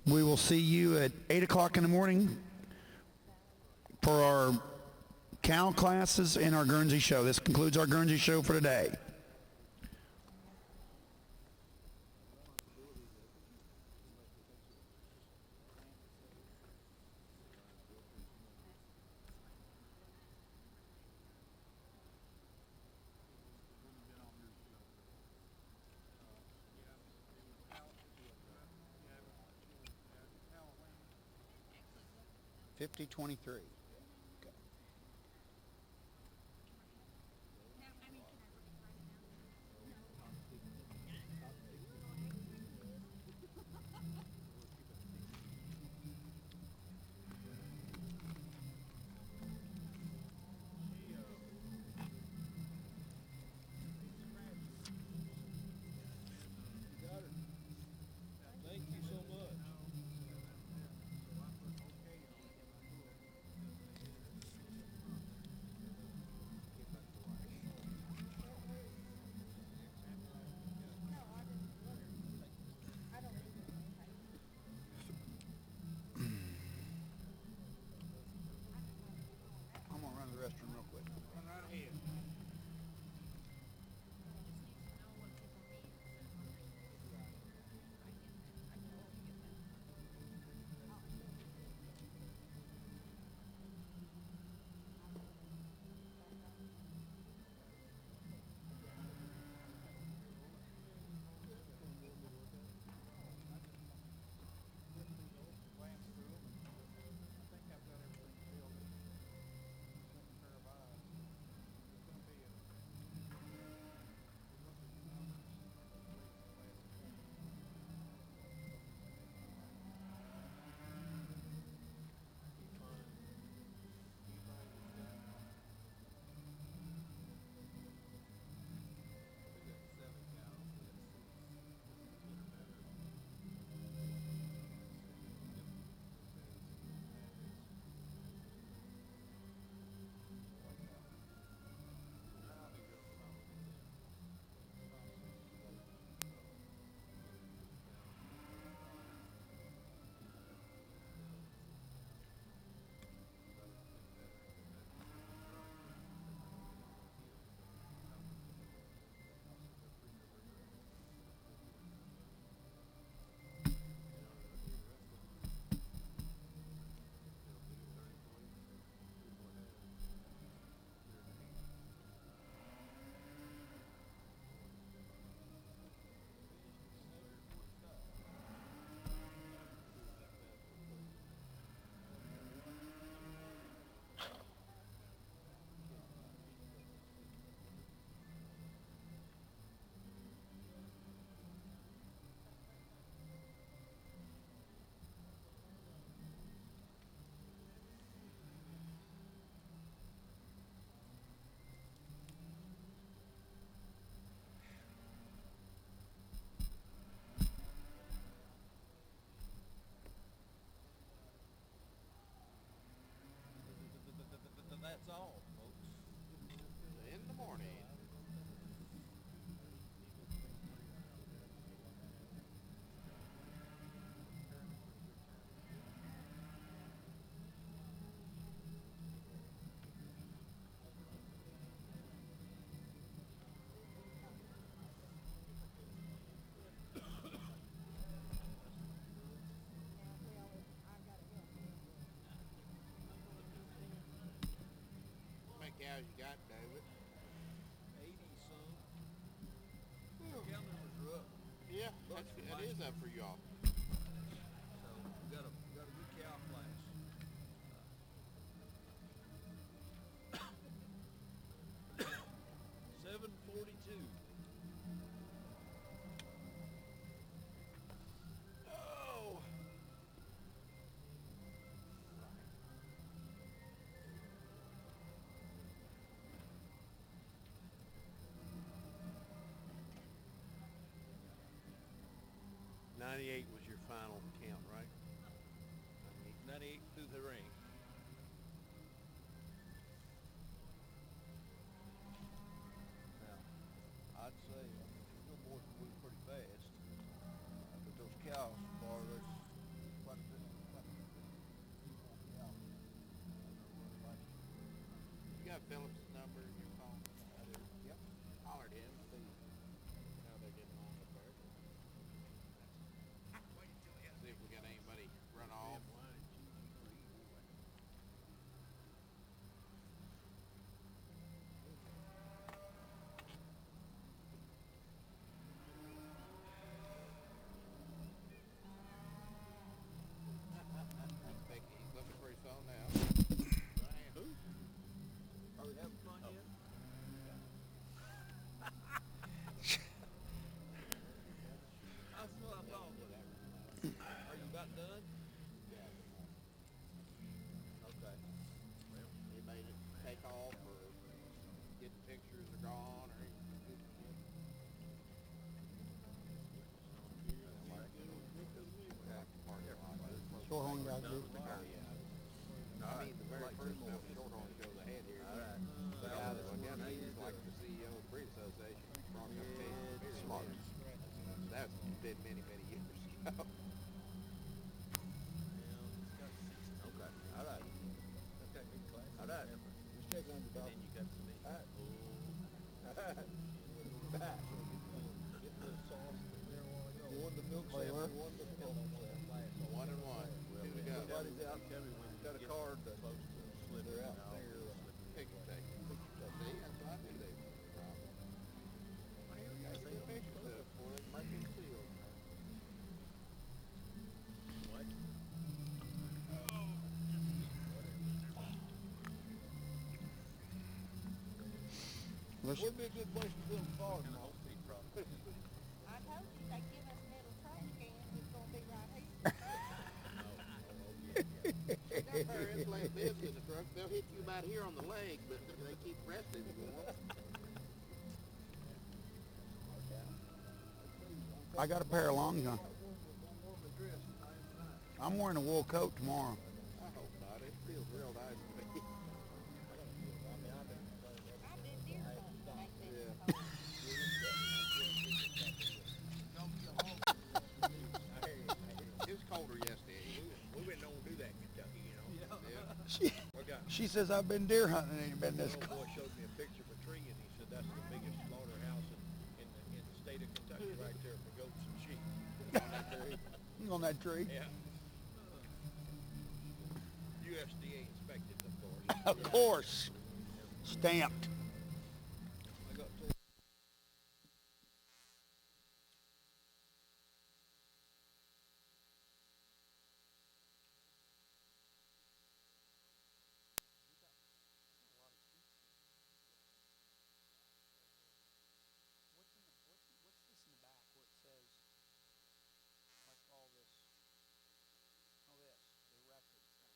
We will see you at 8 o'clock in the morning for our cow classes and our Guernsey show. This concludes our Guernsey show for today. $50.23. cows you got, David? 80 some. Cow numbers are up. Yeah, that is up for y'all. So we got a good cow class. 742. Oh. 98 was your final count, right? 98 through the ring. Now, I'd say your boys move pretty fast. But those cows, boy, there's quite a bit cows. You got Phillips' number in your phone? I do. Yep. Holler at him, see how they're getting on up there. See if we got anybody run off. He's looking for his phone now. Brian, who? Are we having fun yet? That's what I thought. Are you about done? Okay. Well, he made it take off or getting pictures are gone or Shorthorn got good. I mean, the very first stuff Shorthorn shows ahead here. The guy that went down, he's like the CEO of the Breed Association. Smart. That's been many, many years ago. Okay. All right. Okay. All right. Just check on the dog. And then you got to me. All right. Back. Get the sauce. You won the milk set. You won the milk set. 1 and 1. Two to go. Everybody's out. Got a card that they're out there. Picture take. See, that's what I do. I see a picture of it for it. Might be sealed. What? Would be a good place to build a farm. I told you they give us metal trash cans, it's gonna be right here. Got her implant bibs in the truck. They'll hit you about here on the leg, but they keep resting for I got a pair of long johns. I'm wearing a wool coat tomorrow. I hope not. It feels real nice to me. It was colder yesterday. We went on to do that in Kentucky, you know. Yeah. She says I've been deer hunting and ain't been this The cold. boy showed me a picture of a tree, and he said that's the biggest slaughterhouse in the state of Kentucky right there for goats and sheep. On that tree? Yeah. USDA inspected, of course. Of course. Stamped. I got to What's this in the back where it says, like all this, oh this, the record thing?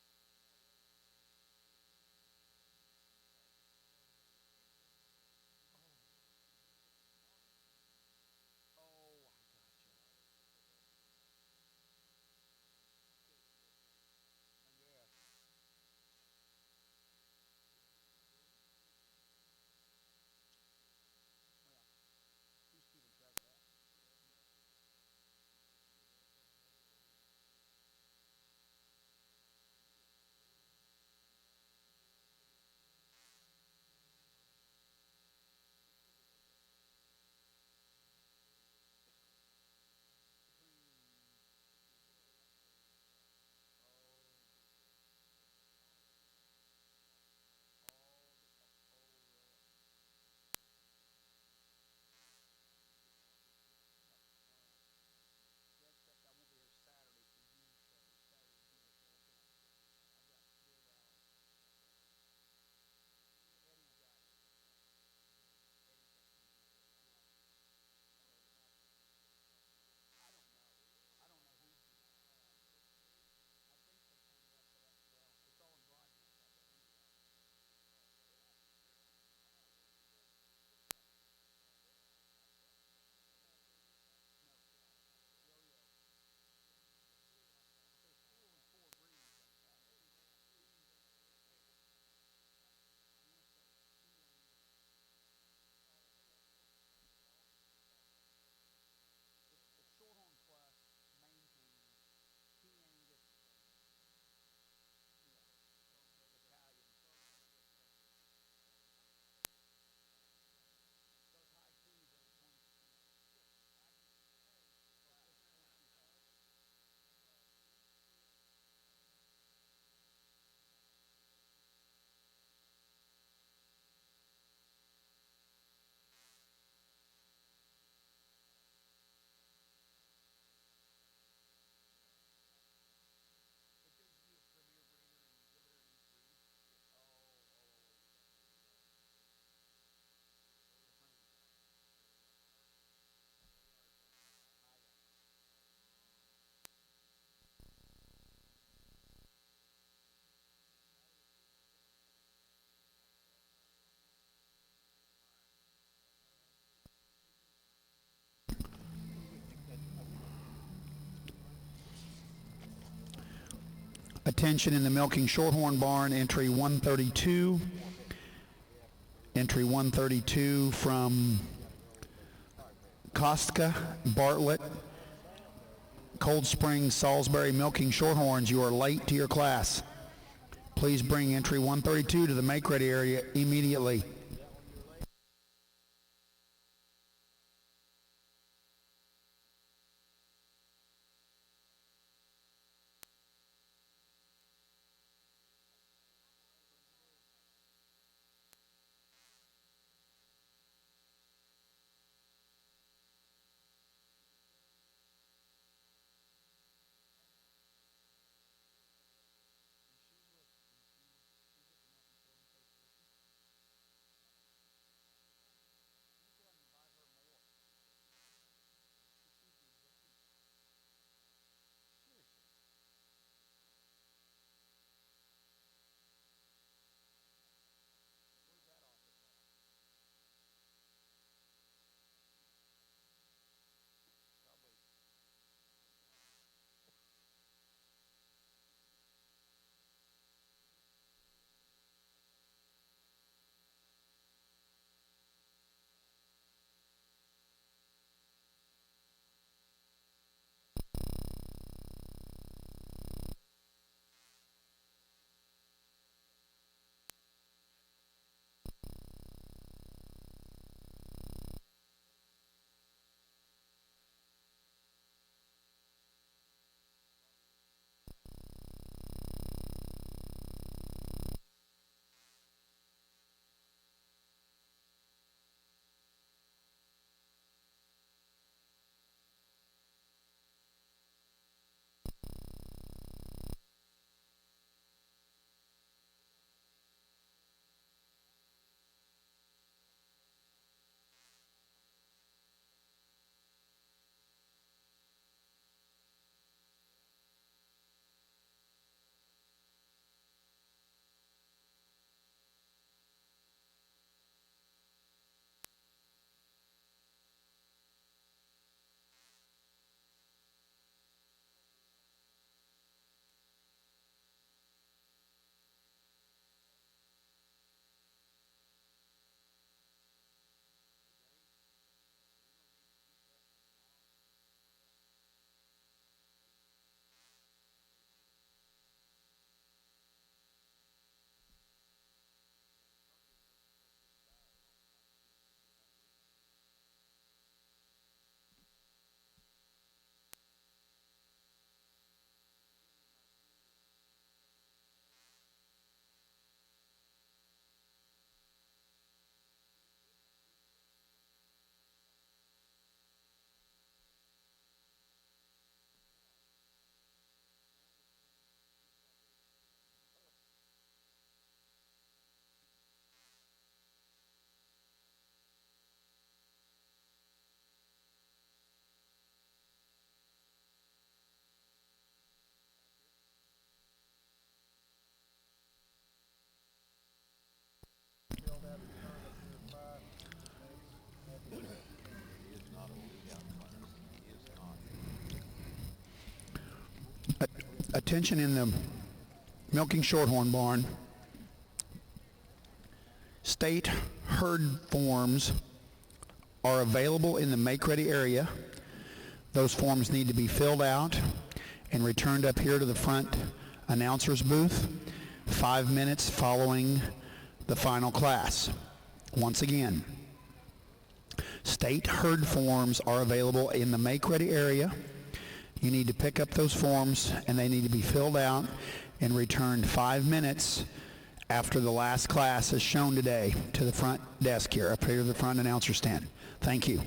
Attention in the milking Shorthorn barn, entry 132. Entry 132 from Kostka, Bartlett, Cold Springs, Salisbury, milking Shorthorns. You are late to your class. Please bring entry 132 to the make-ready area immediately. Attention in the milking Shorthorn barn. State herd forms are available in the make-ready area. Those forms need to be filled out and returned up here to the front announcer's booth 5 minutes following the final class. Once again, state herd forms are available in the make-ready area. You need to pick up those forms and they need to be filled out and returned 5 minutes after the last class is shown today to the front desk here, up here to the front announcer stand. Thank you.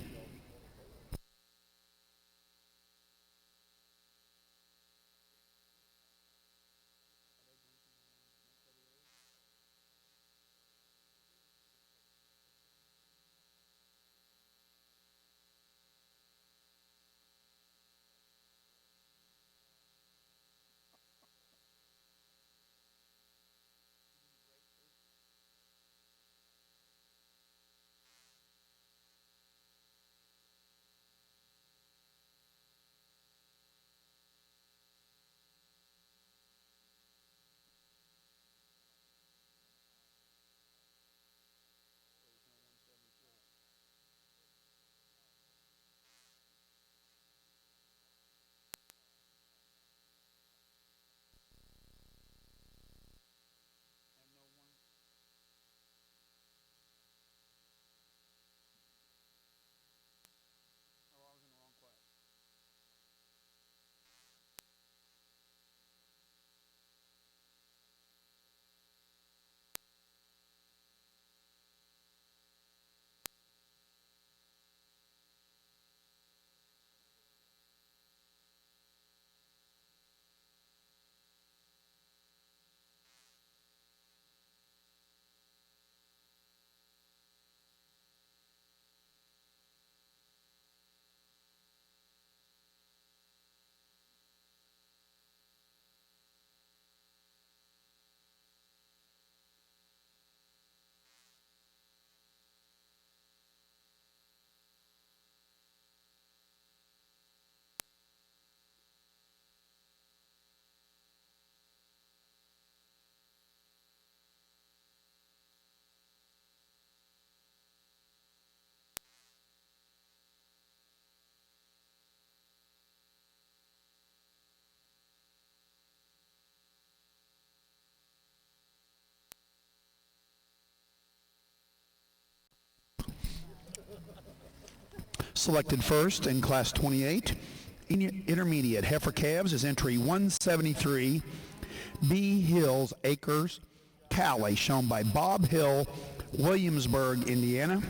Selected first in Class 28, intermediate heifer calves is entry 173, B Hills Acres Cali, shown by Bob Hill, Williamsburg, Indiana.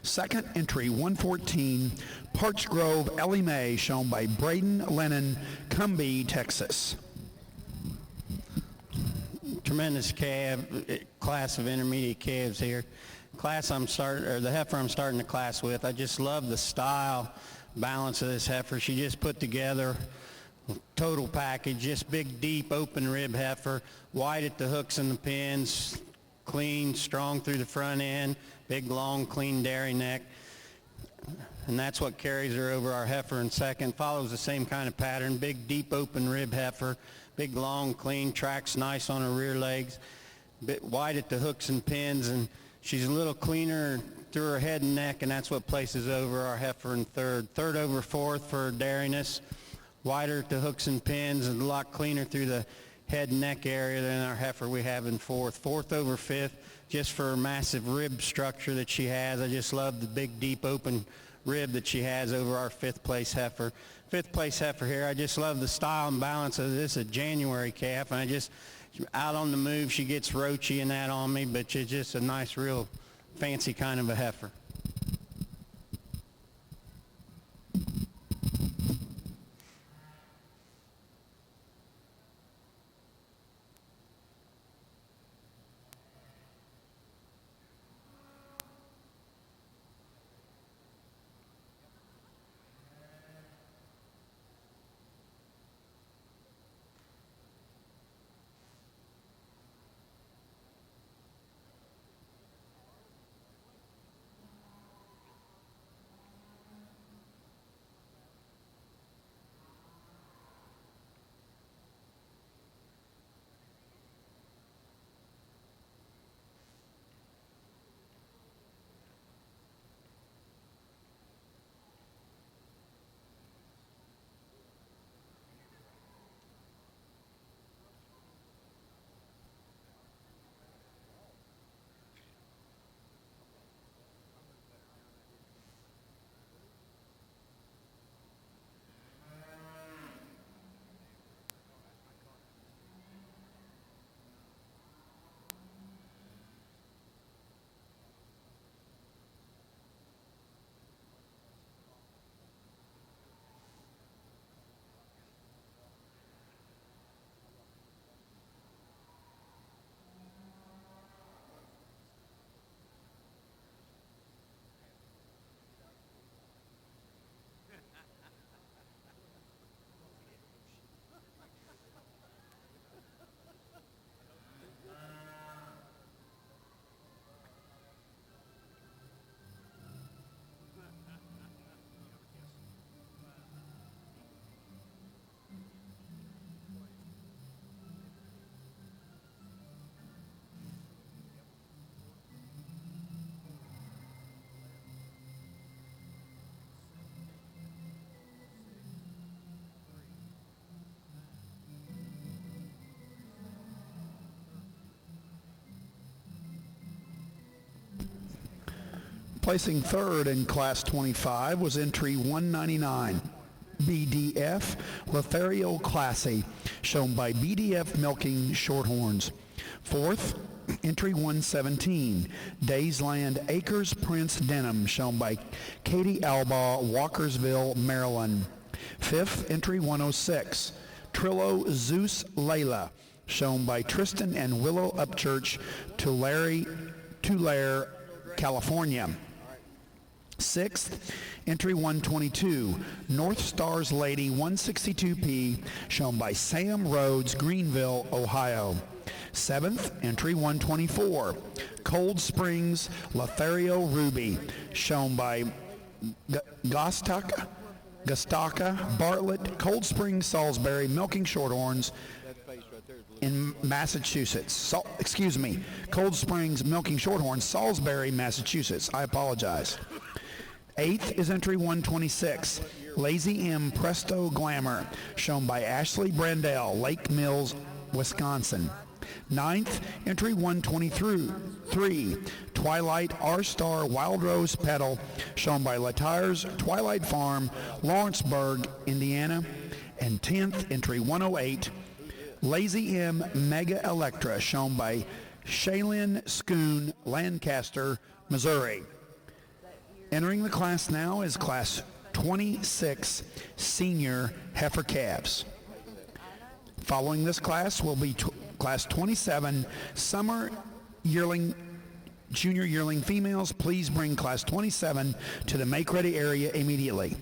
Second entry 114, Parch Grove Ellie Mae, shown by Braden Lennon, Cumbie, Texas. Tremendous class of intermediate calves here. The heifer I'm starting the class with, I just love the style, balance of this heifer. She just put together total package, just big, deep, open rib heifer, wide at the hooks and the pins, clean, strong through the front end, big, long, clean dairy neck. And that's what carries her over our heifer in second. Follows the same kind of pattern, big, deep, open rib heifer, big, long, clean, tracks nice on her rear legs, bit wide at the hooks and pins, and she's a little cleaner through her head and neck, and that's what places over our heifer in third. Third over fourth for dairiness, wider at the hooks and pins, and a lot cleaner through the head and neck area than our heifer we have in fourth. Fourth over fifth, just for her massive rib structure that she has. I just love the big, deep, open rib that she has over our fifth place heifer. Fifth place heifer here, I just love the style and balance of this, a January calf, and I just, out on the move, she gets roachy and that on me, but she's just a nice, real fancy kind of a heifer. Placing third in Class 25 was entry 199, BDF Lothario Classy, shown by BDF Milking Shorthorns. Fourth, entry 117, Daysland Acres Prince Denim, shown by Katie Albaugh, Walkersville, Maryland. Fifth, entry 106, Trillo Zeus Layla, shown by Tristan and Willow Upchurch, Tulare, California. Sixth, entry 122, North Stars Lady 162P, shown by Sam Rhodes, Greenville, Ohio. Seventh, entry 124, Cold Springs Lothario Ruby, shown by Gostaka Bartlett, Cold Springs, Salisbury, Milking Shorthorns in Massachusetts. Cold Springs Milking Shorthorns, Salisbury, Massachusetts. I apologize. Eighth is entry 126, Lazy M Presto Glamour, shown by Ashley Brandell, Lake Mills, Wisconsin. Ninth, entry 123, Twilight R-Star Wild Rose Petal, shown by Latire's Twilight Farm, Lawrenceburg, Indiana. And 10th, entry 108, Lazy M Mega Electra, shown by Shaylin Schoon, Lancaster, Missouri. Entering the class now is Class 26 Senior Heifer Calves. Following this class will be Class 27 Summer Yearling, Junior Yearling Females. Please bring Class 27 to the Make Ready area immediately.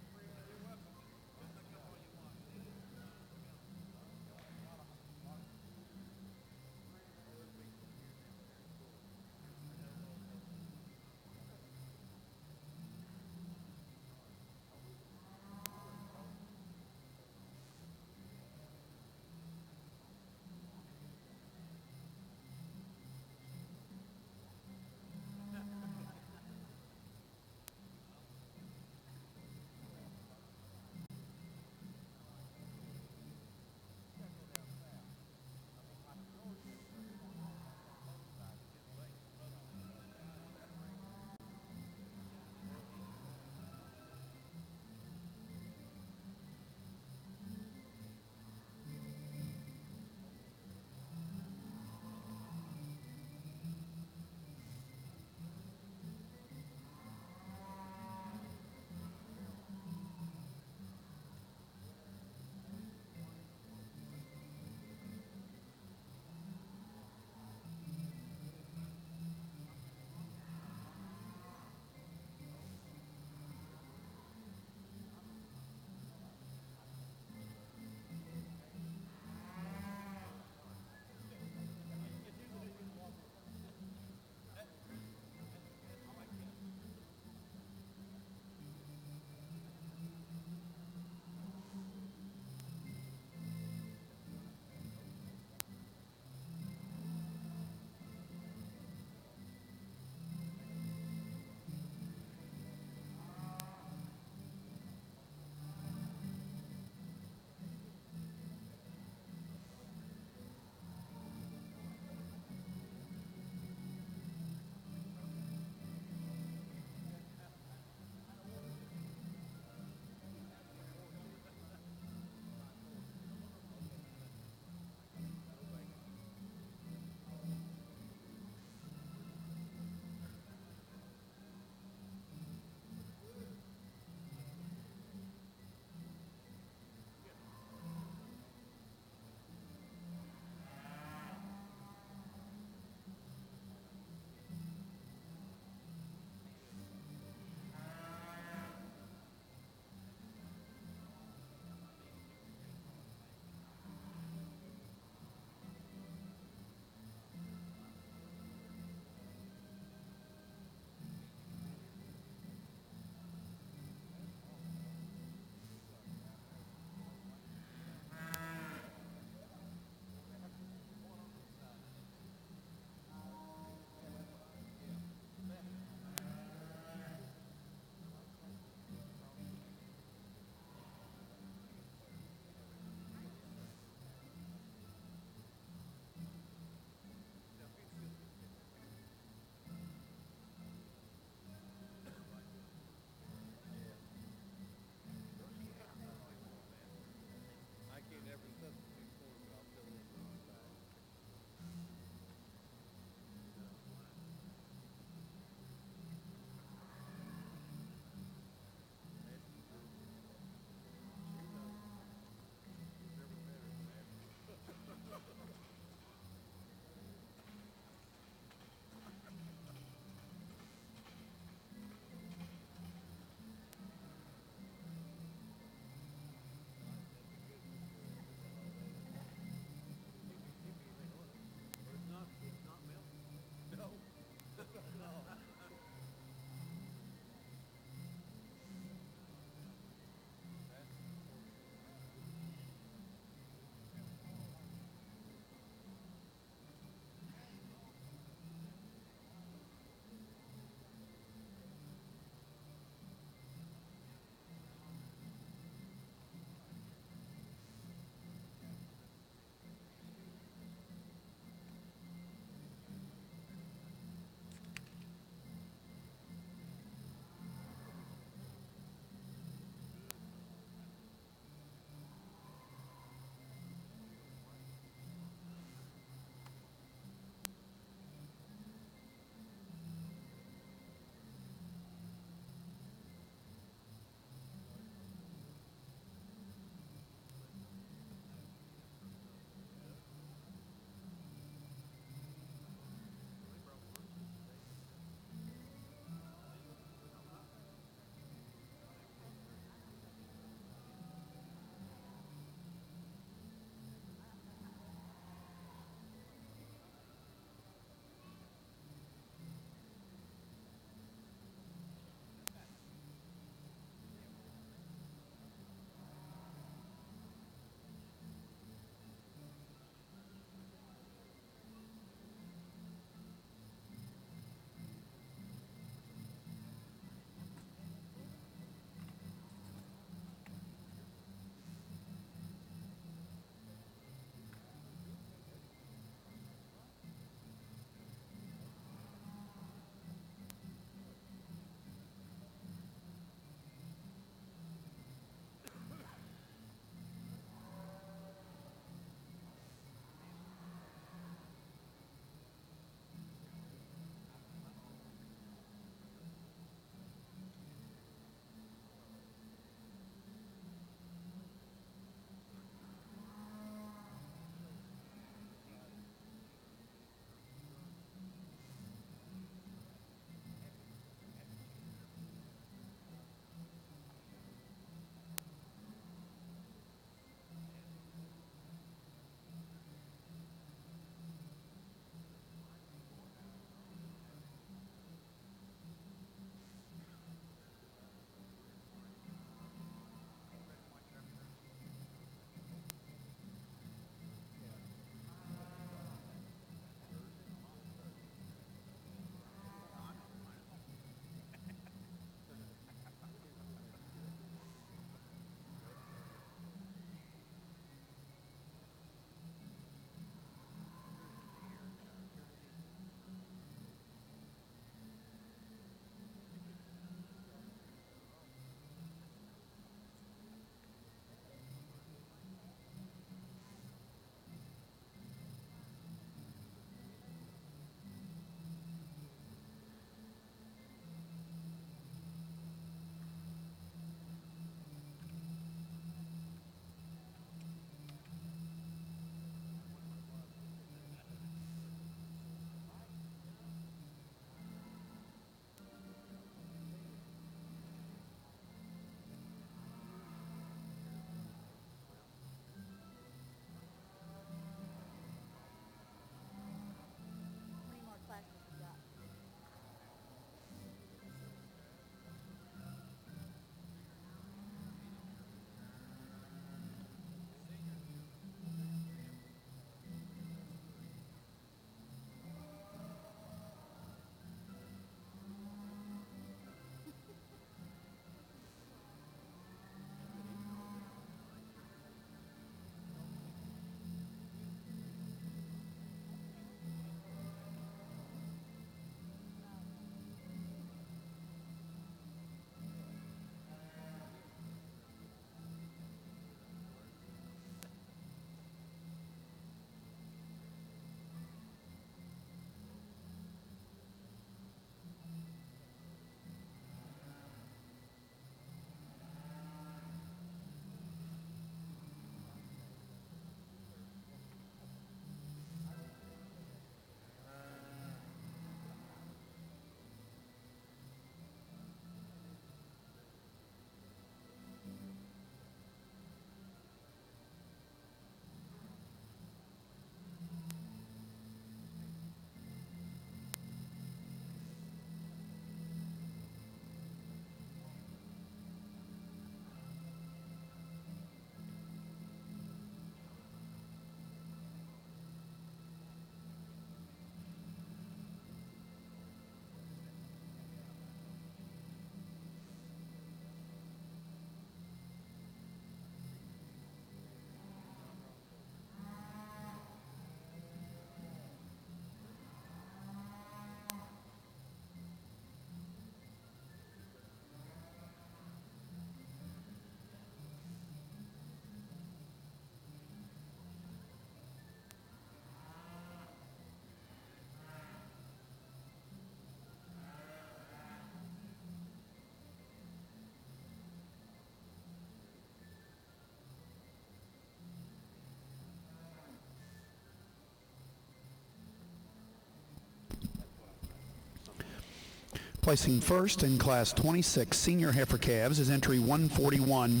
Placing first in Class 26 Senior Heifer Calves is entry 141,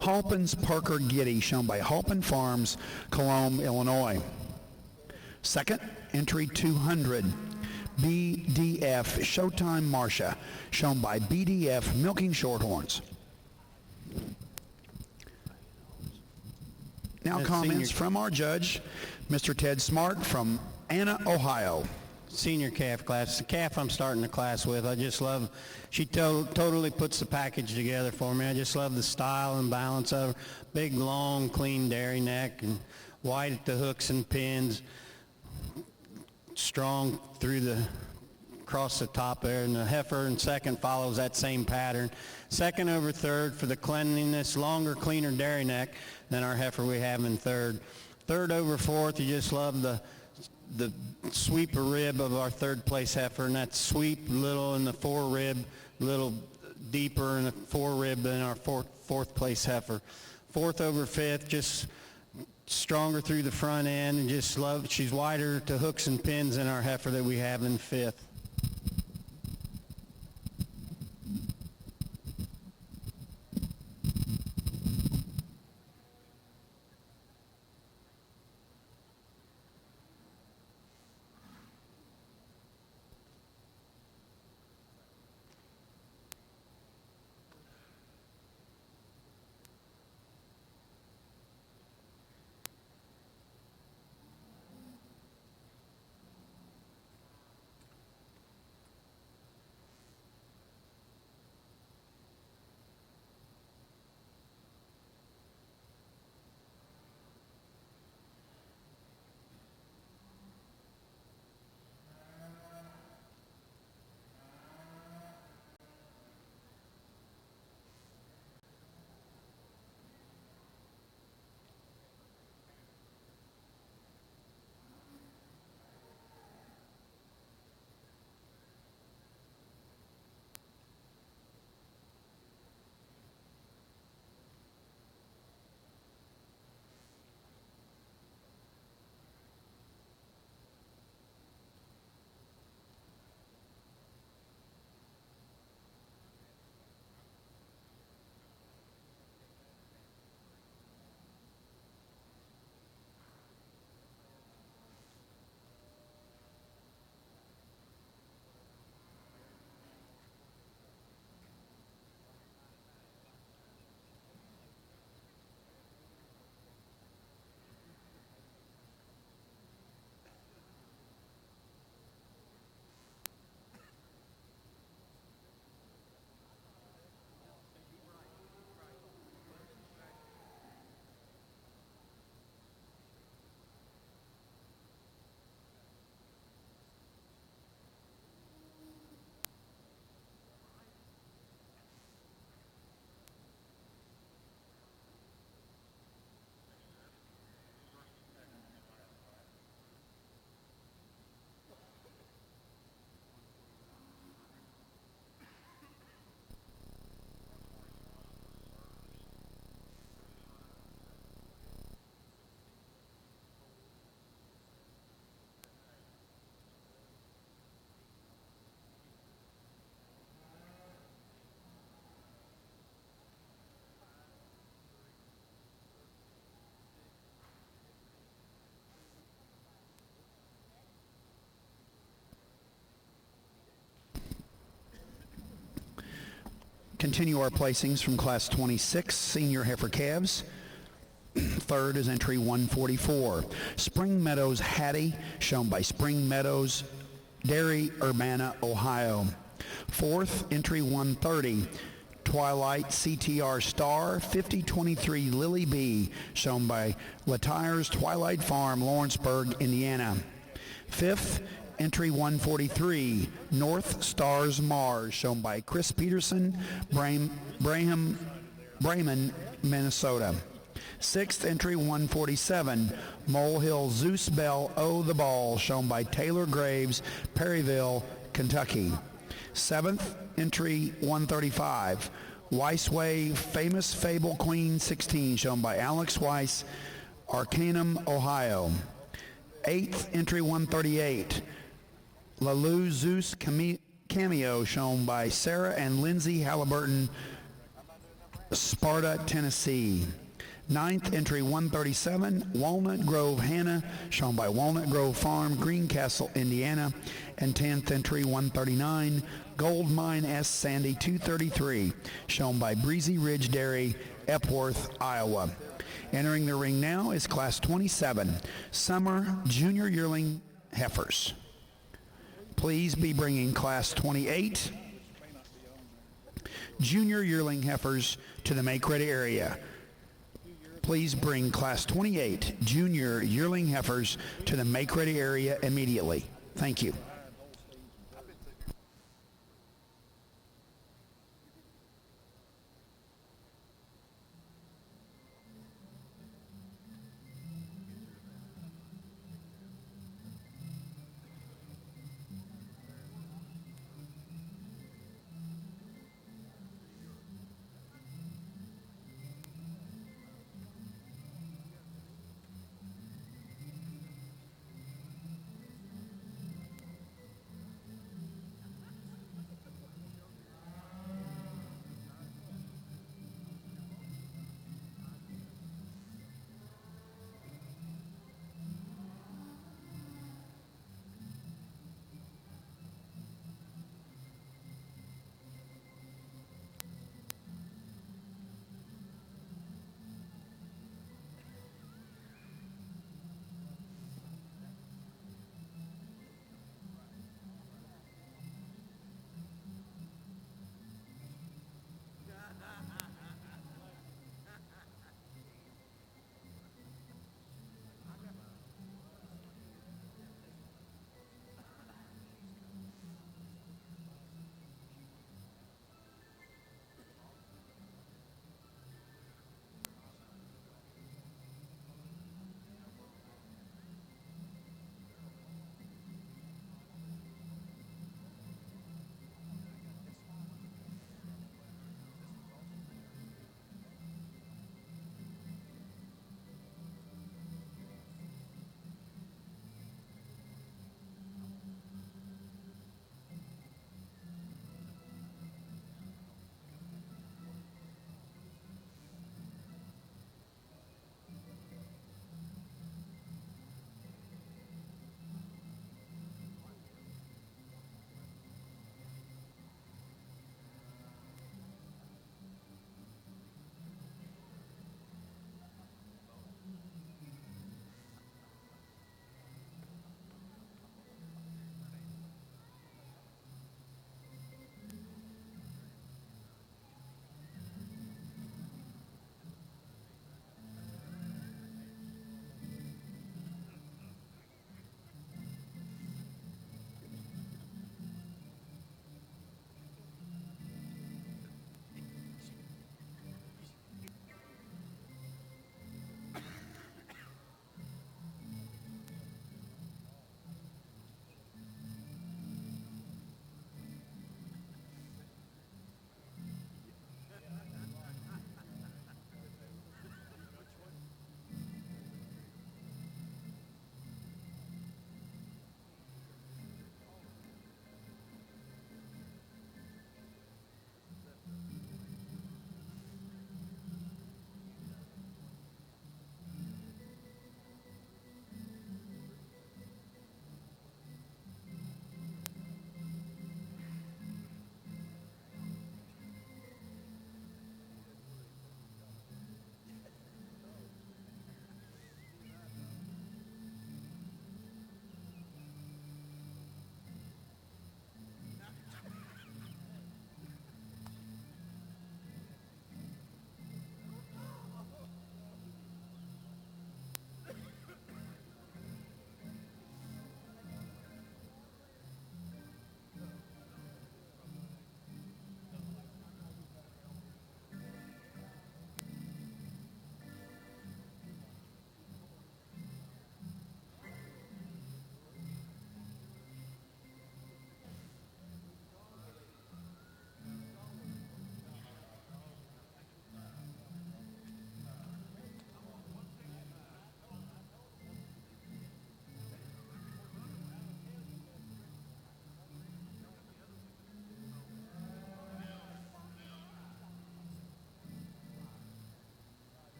Halpin's Parker Giddy, shown by Halpin Farms, Cologne, Illinois. Second, entry 200, BDF Showtime Marcia, shown by BDF Milking Shorthorns. Now comments from our judge, Mr. Ted Smart from Anna, Ohio. Senior calf class, the calf I'm starting the class with, I just love, she totally puts the package together for me. I just love the style and balance of her. Big, long, clean dairy neck and white at the hooks and pins, strong through the, across the top there, and the heifer in second follows that same pattern. Second over third for the cleanliness, longer, cleaner dairy neck than our heifer we have in third. Third over fourth, you just love the sweeper rib of our third place heifer, and that sweep little in the fore rib, little deeper in the fore rib than our fourth place heifer. Fourth over fifth, just stronger through the front end, and just love, she's wider to hooks and pins than our heifer that we have in fifth. Continue our placings from Class 26 Senior Heifer Calves. Third is entry 144, Spring Meadows Hattie, shown by Spring Meadows Dairy, Urbana, Ohio. Fourth, entry 130, Twilight CTR Star 5023 Lily B, shown by Latires Twilight Farm, Lawrenceburg, Indiana. Fifth, entry 143, North Stars Mars, shown by Chris Peterson, Bremen, Minnesota. Sixth, entry 147, Molehill Zeus Bell O the Ball, shown by Taylor Graves, Perryville, Kentucky. Seventh, entry 135, Weissway Famous Fable Queen 16, shown by Alex Weiss, Arcanum, Ohio. Eighth, entry 138, Lalou Zeus Cameo, shown by Sarah and Lindsay Halliburton, Sparta, Tennessee. 9th entry 137, Walnut Grove Hannah, shown by Walnut Grove Farm, Greencastle, Indiana. And 10th entry 139, Gold Mine S. Sandy 233, shown by Breezy Ridge Dairy, Epworth, Iowa. Entering the ring now is Class 27, Summer Junior Yearling Heifers. Please be bringing Class 28 Junior Yearling Heifers to the make-ready area. Please bring Class 28 Junior Yearling Heifers to the make-ready area immediately. Thank you.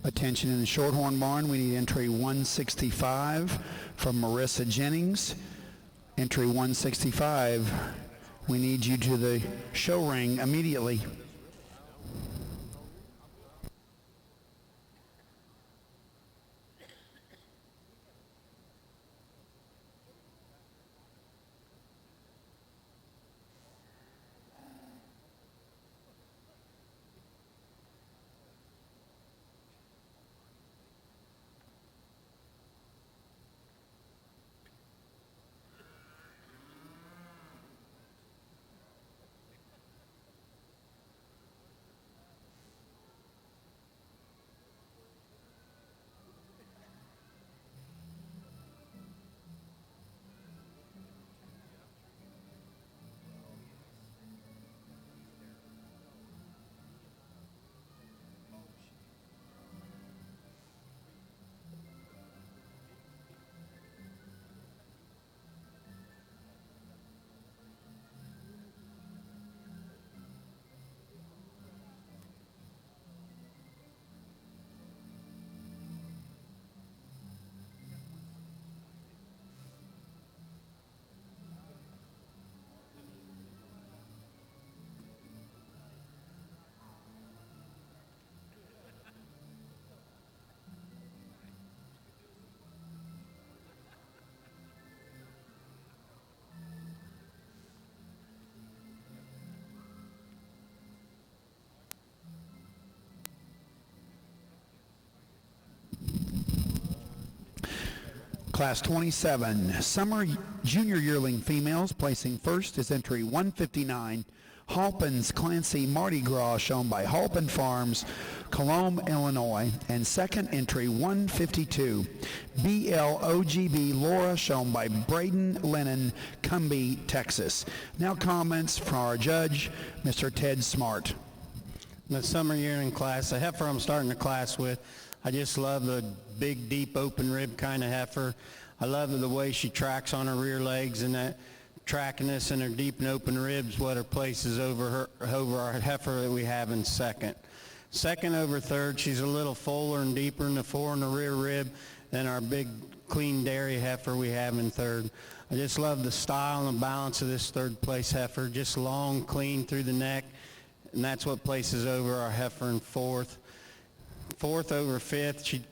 Attention in the Shorthorn barn, we need entry 165 from Marissa Jennings. Entry 165, we need you to the show ring immediately. Class 27, Summer Junior Yearling Females, placing first is entry 159, Halpin's Clancy Mardi Gras, shown by Halpin Farms, Colombe, Illinois, and second entry 152, BLOGB Laura, shown by Braden Lennon, Cumbie, Texas. Now comments from our judge, Mr. Ted Smart. The summer yearling class, the heifer I'm starting the class with, I just love the big, deep, open rib kind of heifer. I love the way she tracks on her rear legs, and that trackiness in her deep and open ribs, what her places over our heifer that we have in second. Second over third, she's a little fuller and deeper in the fore and the rear rib than our big, clean dairy heifer we have in third. I just love the style and the balance of this third place heifer, just long, clean through the neck, and that's what places over our heifer in fourth. Fourth over fifth, she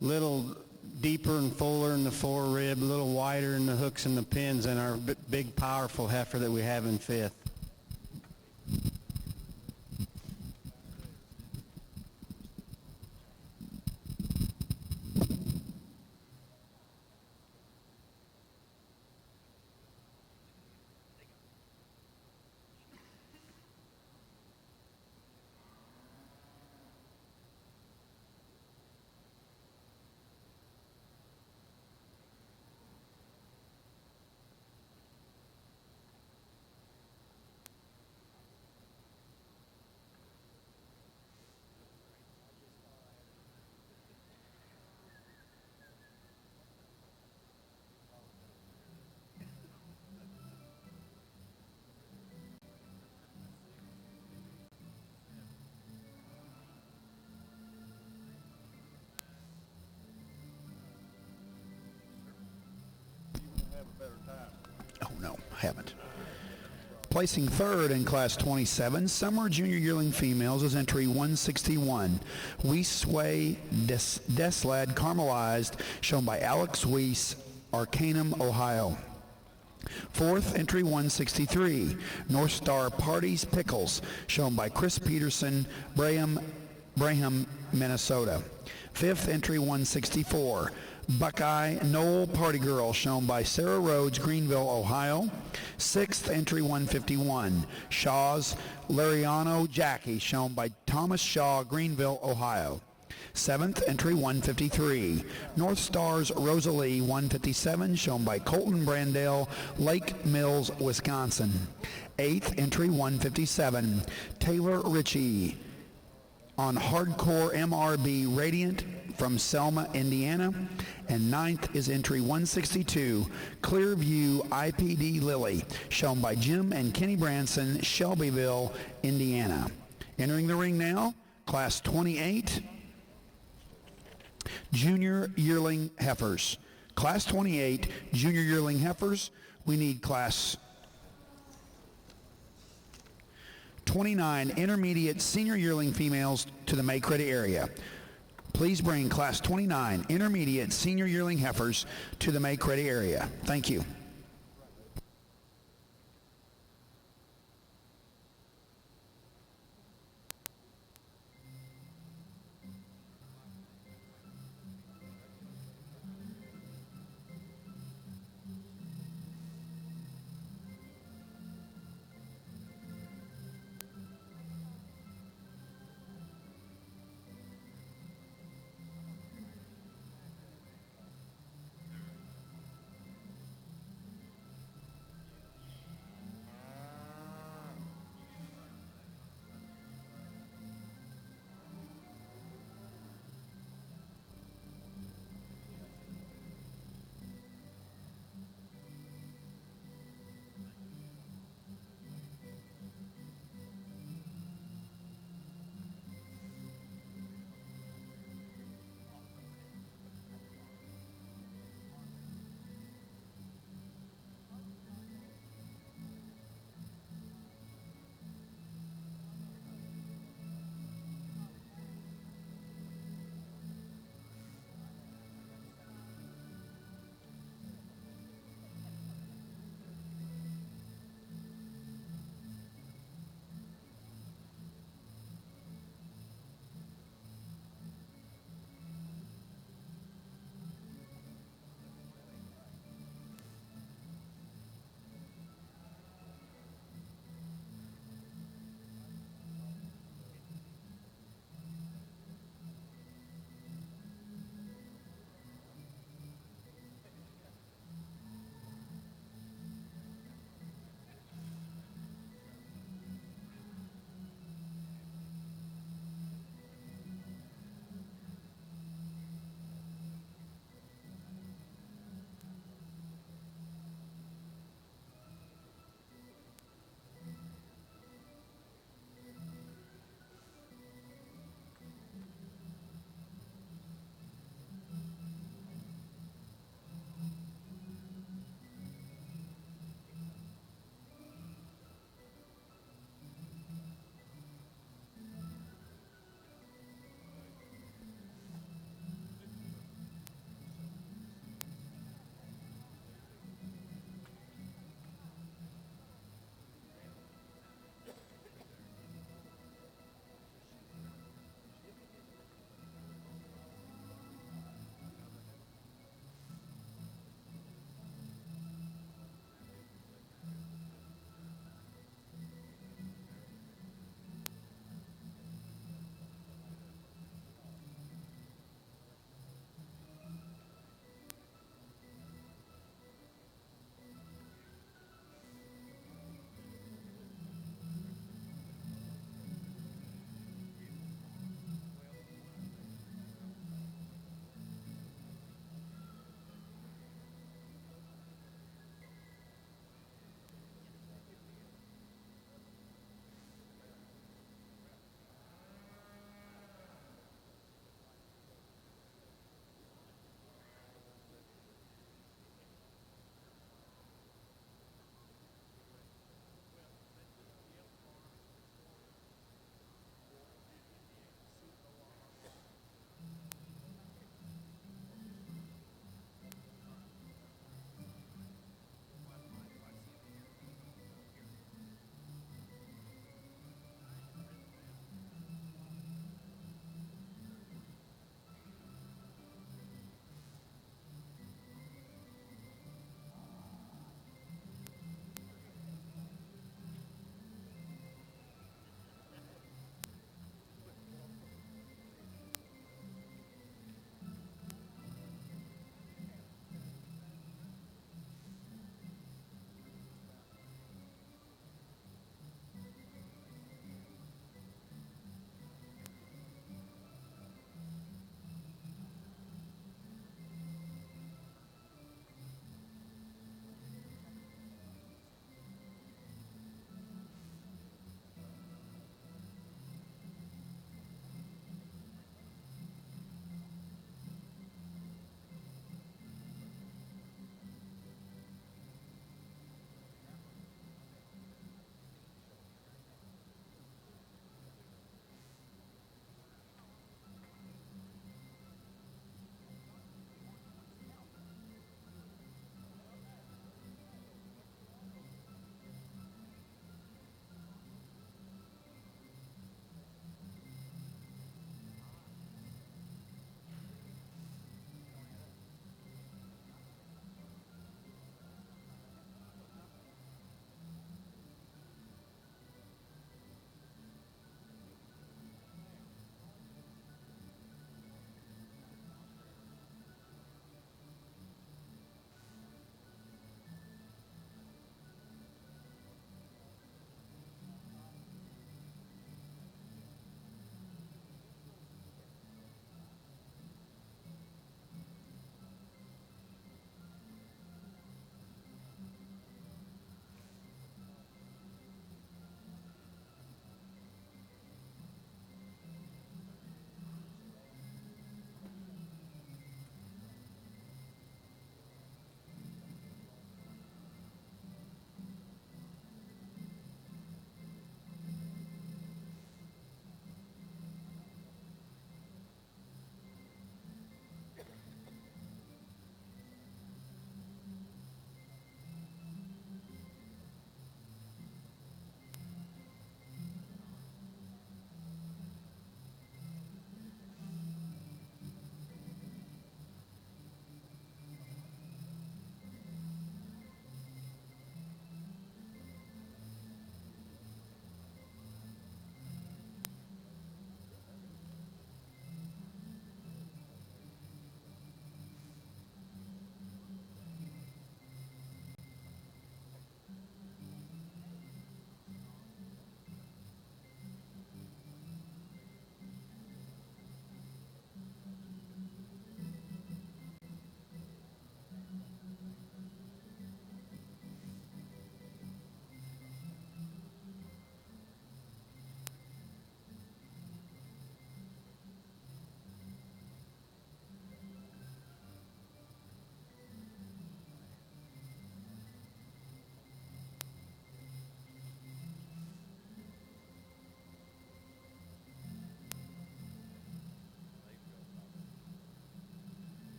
little deeper and fuller in the fore rib, a little wider in the hooks and the pins than our big powerful heifer that we have in fifth. Oh, no, haven't. Placing third in Class 27, Summer Junior Yearling Females is entry 161, Weesway Deslad Caramelized, shown by Alex Weiss, Arcanum, Ohio. Fourth, entry 163, North Star Parties Pickles, shown by Chris Peterson, Braham, Minnesota. Fifth, entry 164, Buckeye Knoll Party Girl, shown by Sarah Rhodes, Greenville, Ohio. Sixth, entry 151, Shaw's Lariano Jackie, shown by Thomas Shaw, Greenville, Ohio. Seventh, entry 153, North Stars Rosalie 157, shown by Colton Brandale, Lake Mills, Wisconsin. Eighth, entry 157, Taylor Ritchie on Hardcore MRB Radiant from Selma, Indiana. And ninth is entry 162, Clearview IPD Lily, shown by Jim and Kenny Branson, Shelbyville, Indiana. Entering the ring now, Class 28, Junior yearling heifers. Class 28 junior yearling heifers. We need class 29 intermediate senior yearling females to the make-ready area. Please bring class 29 intermediate senior yearling heifers to the make-ready area. Thank you.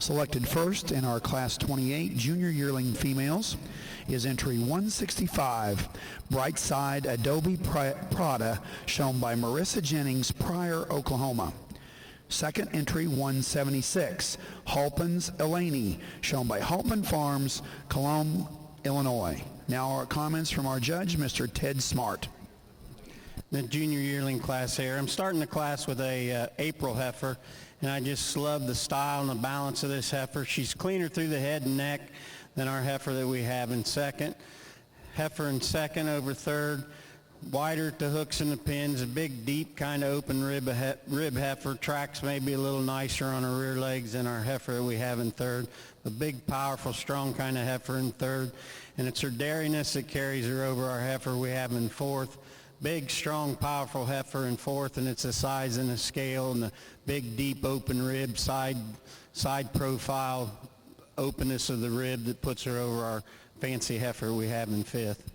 Selected first in our Class 28 Junior Yearling Females is entry 165, Brightside Adobe Prada, shown by Marissa Jennings, Pryor, Oklahoma. Second entry 176, Halpin's Elaney, shown by Halpin Farms, Cologne, Illinois. Now our comments from our judge, Mr. Ted Smart. The junior yearling class here. I'm starting the class with a April heifer, and I just love the style and the balance of this heifer. She's cleaner through the head and neck than our heifer that we have in second. Heifer in second over third, wider at the hooks and the pins, a big, deep kind of open rib heifer. Tracks maybe a little nicer on her rear legs than our heifer that we have in third. A big, powerful, strong kind of heifer in third, and it's her dairiness that carries her over our heifer we have in fourth. Big, strong, powerful heifer in fourth, and it's the size and the scale and the big, deep, open rib, side profile, openness of the rib that puts her over our fancy heifer we have in fifth.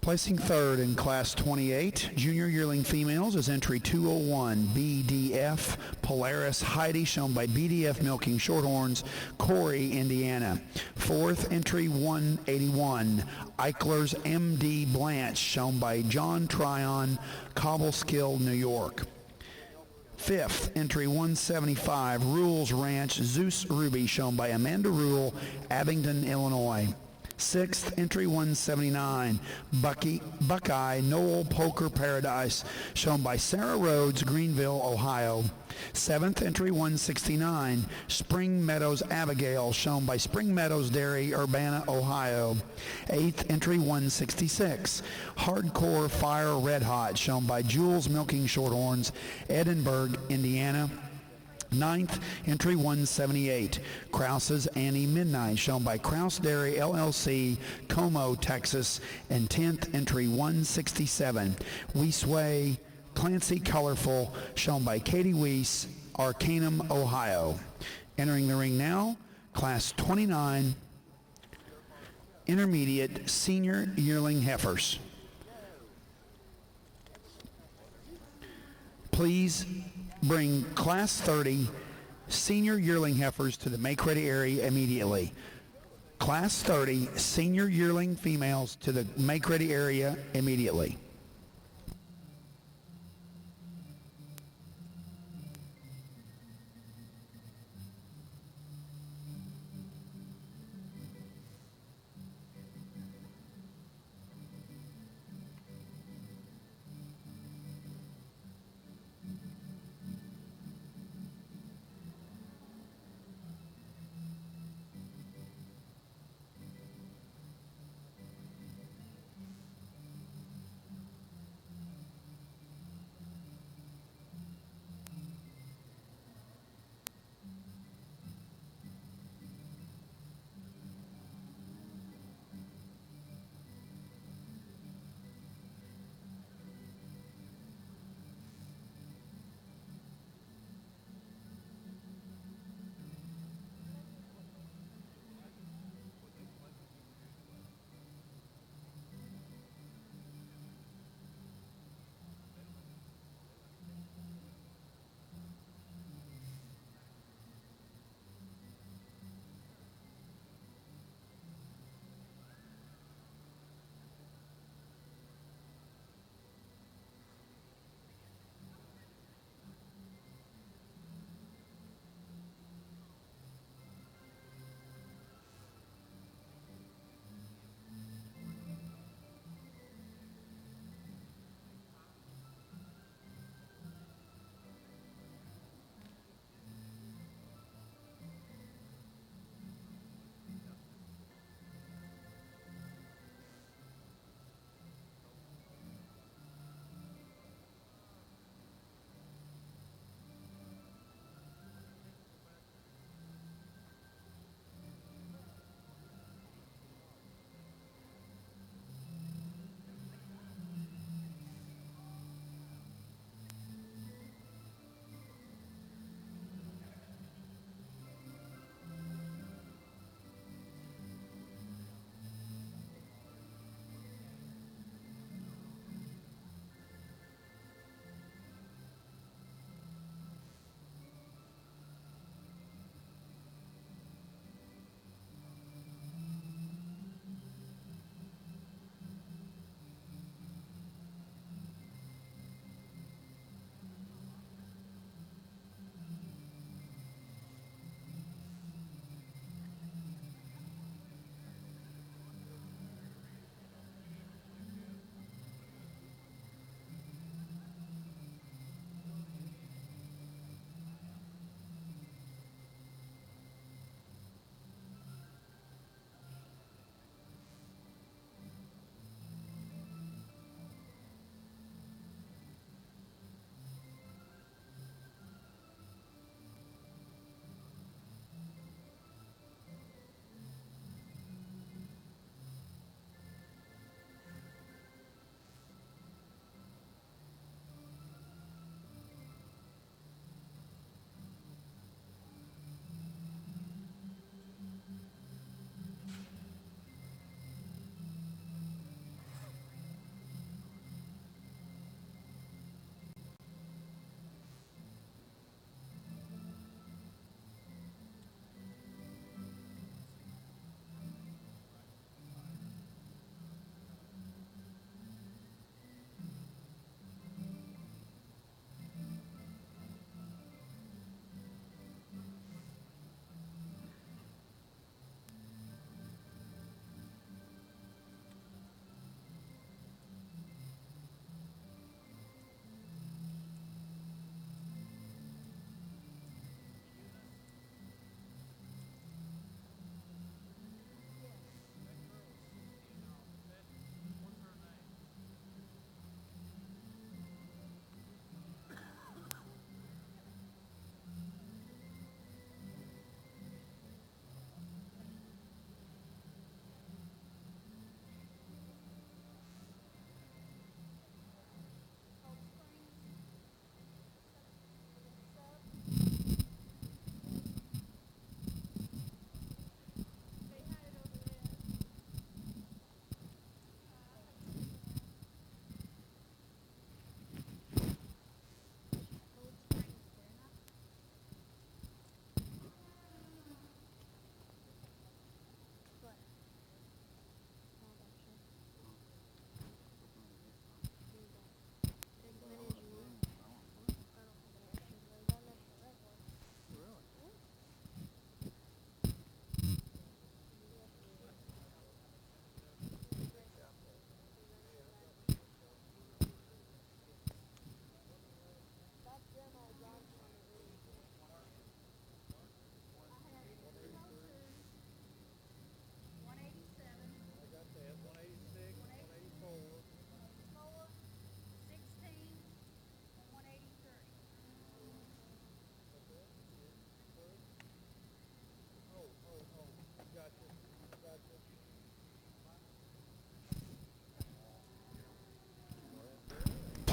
Placing third in Class 28, Junior Yearling Females is entry 201, BDF Polaris Heidi, shown by BDF Milking Shorthorns, Corey, Indiana. Fourth, entry 181, Eichler's MD Blanche, shown by John Tryon, Cobbleskill, New York. Fifth, entry 175, Rules Ranch Zeus Ruby, shown by Amanda Rule, Abingdon, Illinois. Sixth, entry 179, Buckeye Noel Poker Paradise, shown by Sarah Rhodes, Greenville, Ohio. Seventh, entry 169, Spring Meadows Abigail, shown by Spring Meadows Dairy, Urbana, Ohio. Eighth, entry 166, Hardcore Fire Red Hot, shown by Jules Milking Shorthorns, Edinburgh, Indiana. Ninth, entry 178, Krause's Annie Midnight, shown by Krause Dairy LLC, Como, Texas. And 10th, entry 167, Weesway Clancy Colorful, shown by Katie Weiss, Arcanum, Ohio. Entering the ring now, Class 29, Intermediate Senior Yearling Heifers. Please bring Class 30 Senior Yearling Heifers to the make-ready area immediately. Class 30 Senior Yearling Females to the make-ready area immediately.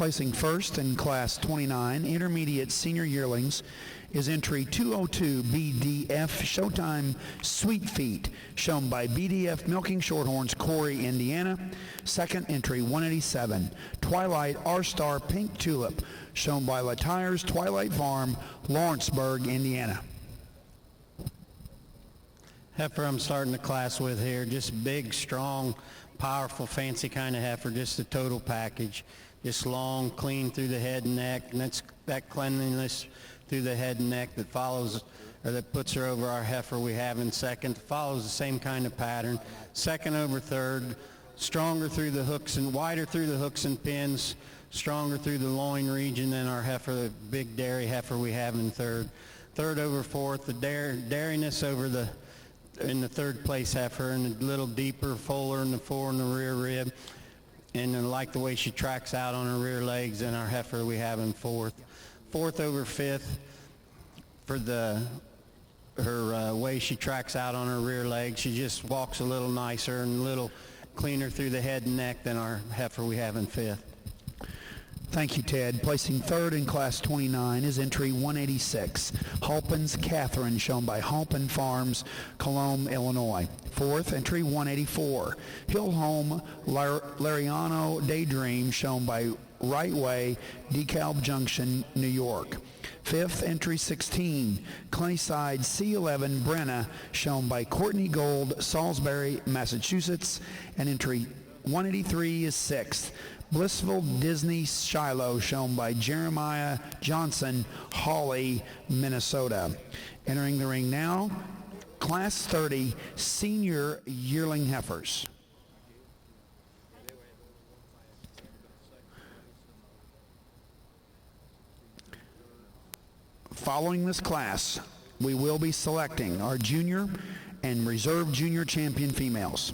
Placing first in Class 29, Intermediate Senior Yearlings, is entry 202 BDF Showtime Sweet Feet, shown by BDF Milking Shorthorns, Corey, Indiana. Second entry 187 Twilight R-Star Pink Tulip, shown by Latire's Twilight Farm, Lawrenceburg, Indiana. Heifer I'm starting the class with here, just big, strong, powerful, fancy kind of heifer, just a total package. Just long, clean through the head and neck, and that's that cleanliness through the head and neck that follows, or that puts her over our heifer we have in second. Follows the same kind of pattern. Second over third, stronger through the hooks and wider through the hooks and pins, stronger through the loin region than our heifer, the big dairy heifer we have in third. Third over fourth, the dairiness over the in the third place heifer, and a little deeper, fuller in the fore and the rear rib. And I like the way she tracks out on her rear legs than our heifer we have in fourth. Fourth over fifth for her way she tracks out on her rear legs. She just walks a little nicer and a little cleaner through the head and neck than our heifer we have in fifth. Thank you, Ted. Placing third in Class 29 is entry 186, Halpin's Catherine, shown by Halpin Farms, Cologne, Illinois. Fourth, entry 184, Hillholm Lariano Daydream, shown by Right Way, DeKalb Junction, New York. Fifth, entry 16, Clintyside C11 Brenna, shown by Courtney Gold, Salisbury, Massachusetts. And entry 183 is sixth, Blissful Disney Shiloh, shown by Jeremiah Johnson, Hawley, Minnesota. Entering the ring now, Class 30 Senior Yearling Heifers. Following this class, we will be selecting our junior and reserve junior champion females.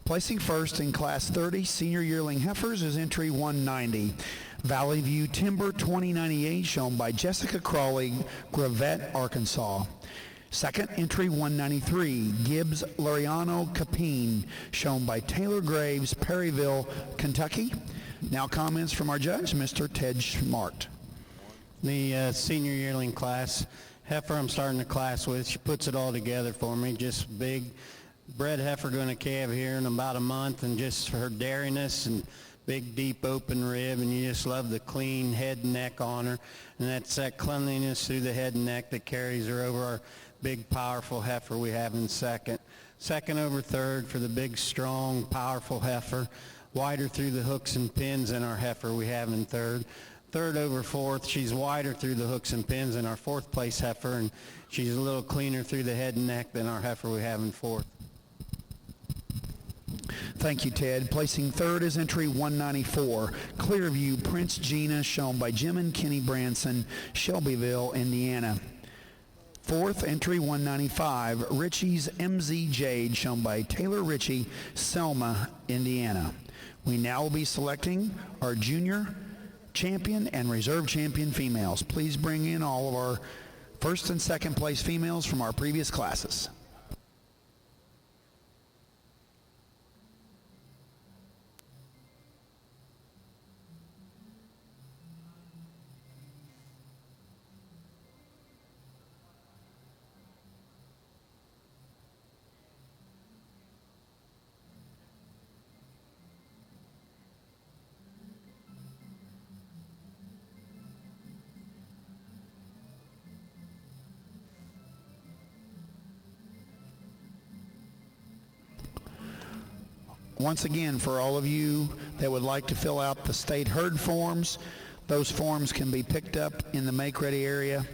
Placing first in Class 30 Senior Yearling Heifers is entry 190. Valley View Timber 2098, shown by Jessica Crawley, Gravette, Arkansas. Second, entry 193, Gibbs Lariano Capine, shown by Taylor Graves, Perryville, Kentucky. Now comments from our judge, Mr. Ted Schmart. The senior yearling class, heifer I'm starting the class with, she puts it all together for me. Just big bred heifer going to calve here in about a month, and just her dairiness and big deep open rib, and you just love the clean head and neck on her, and that's that cleanliness through the head and neck that carries her over our big powerful heifer we have in second. Second over third for the big strong powerful heifer, wider through the hooks and pins than our heifer we have in third. Third over fourth, she's wider through the hooks and pins than our fourth place heifer, and she's a little cleaner through the head and neck than our heifer we have in fourth. Thank you, Ted. Placing third is entry 194, Clearview Prince Gina, shown by Jim and Kenny Branson, Shelbyville, Indiana. Fourth, entry 195, Richie's MZ Jade, shown by Taylor Ritchie, Selma, Indiana. We now will be selecting our junior champion and reserve champion females. Please bring in all of our first and second place females from our previous classes. Once again, for all of you that would like to fill out the state herd forms, those forms can be picked up in the make ready area.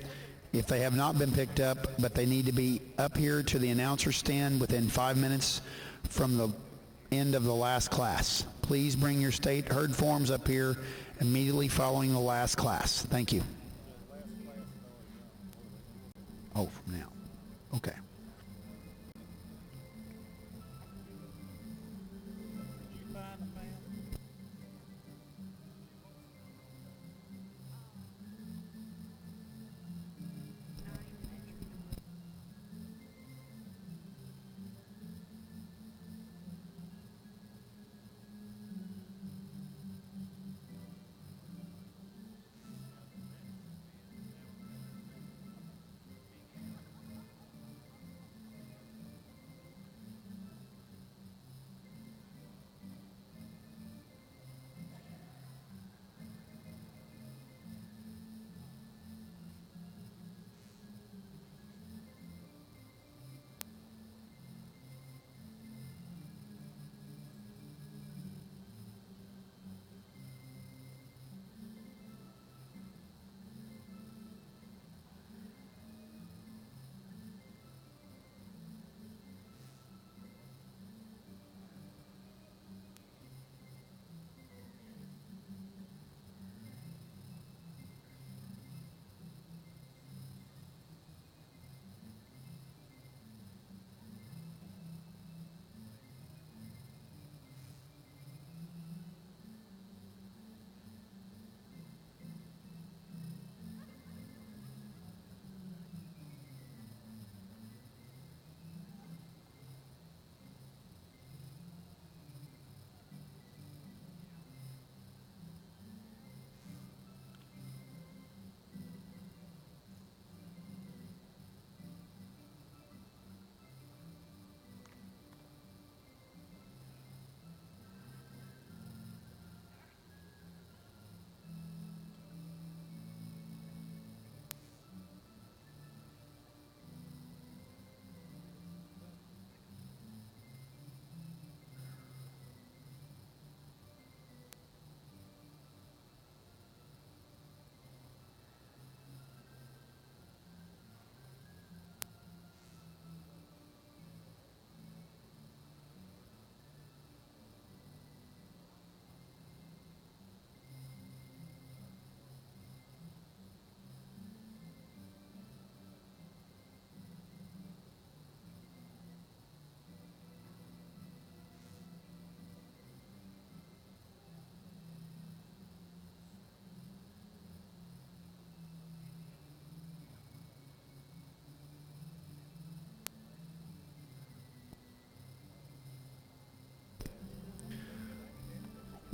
If they have not been picked up, but they need to be up here to the announcer stand within 5 minutes from the end of the last class. Please bring your state herd forms up here immediately following the last class. Thank you. Oh, from now. Okay.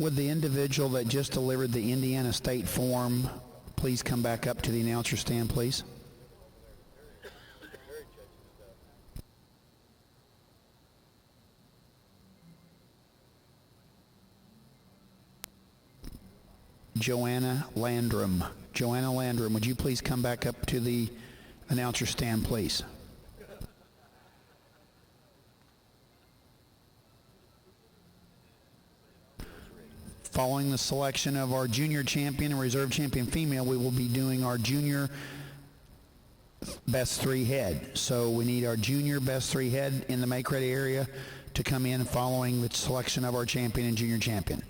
Would the individual that just delivered the Indiana State form please come back up to the announcer stand, please? Joanna Landrum. Joanna Landrum, would you please come back up to the announcer stand, please? Following the selection of our junior champion and reserve champion female, we will be doing our junior best three head. So we need our junior best three head in the make-ready area to come in following the selection of our champion and junior champion.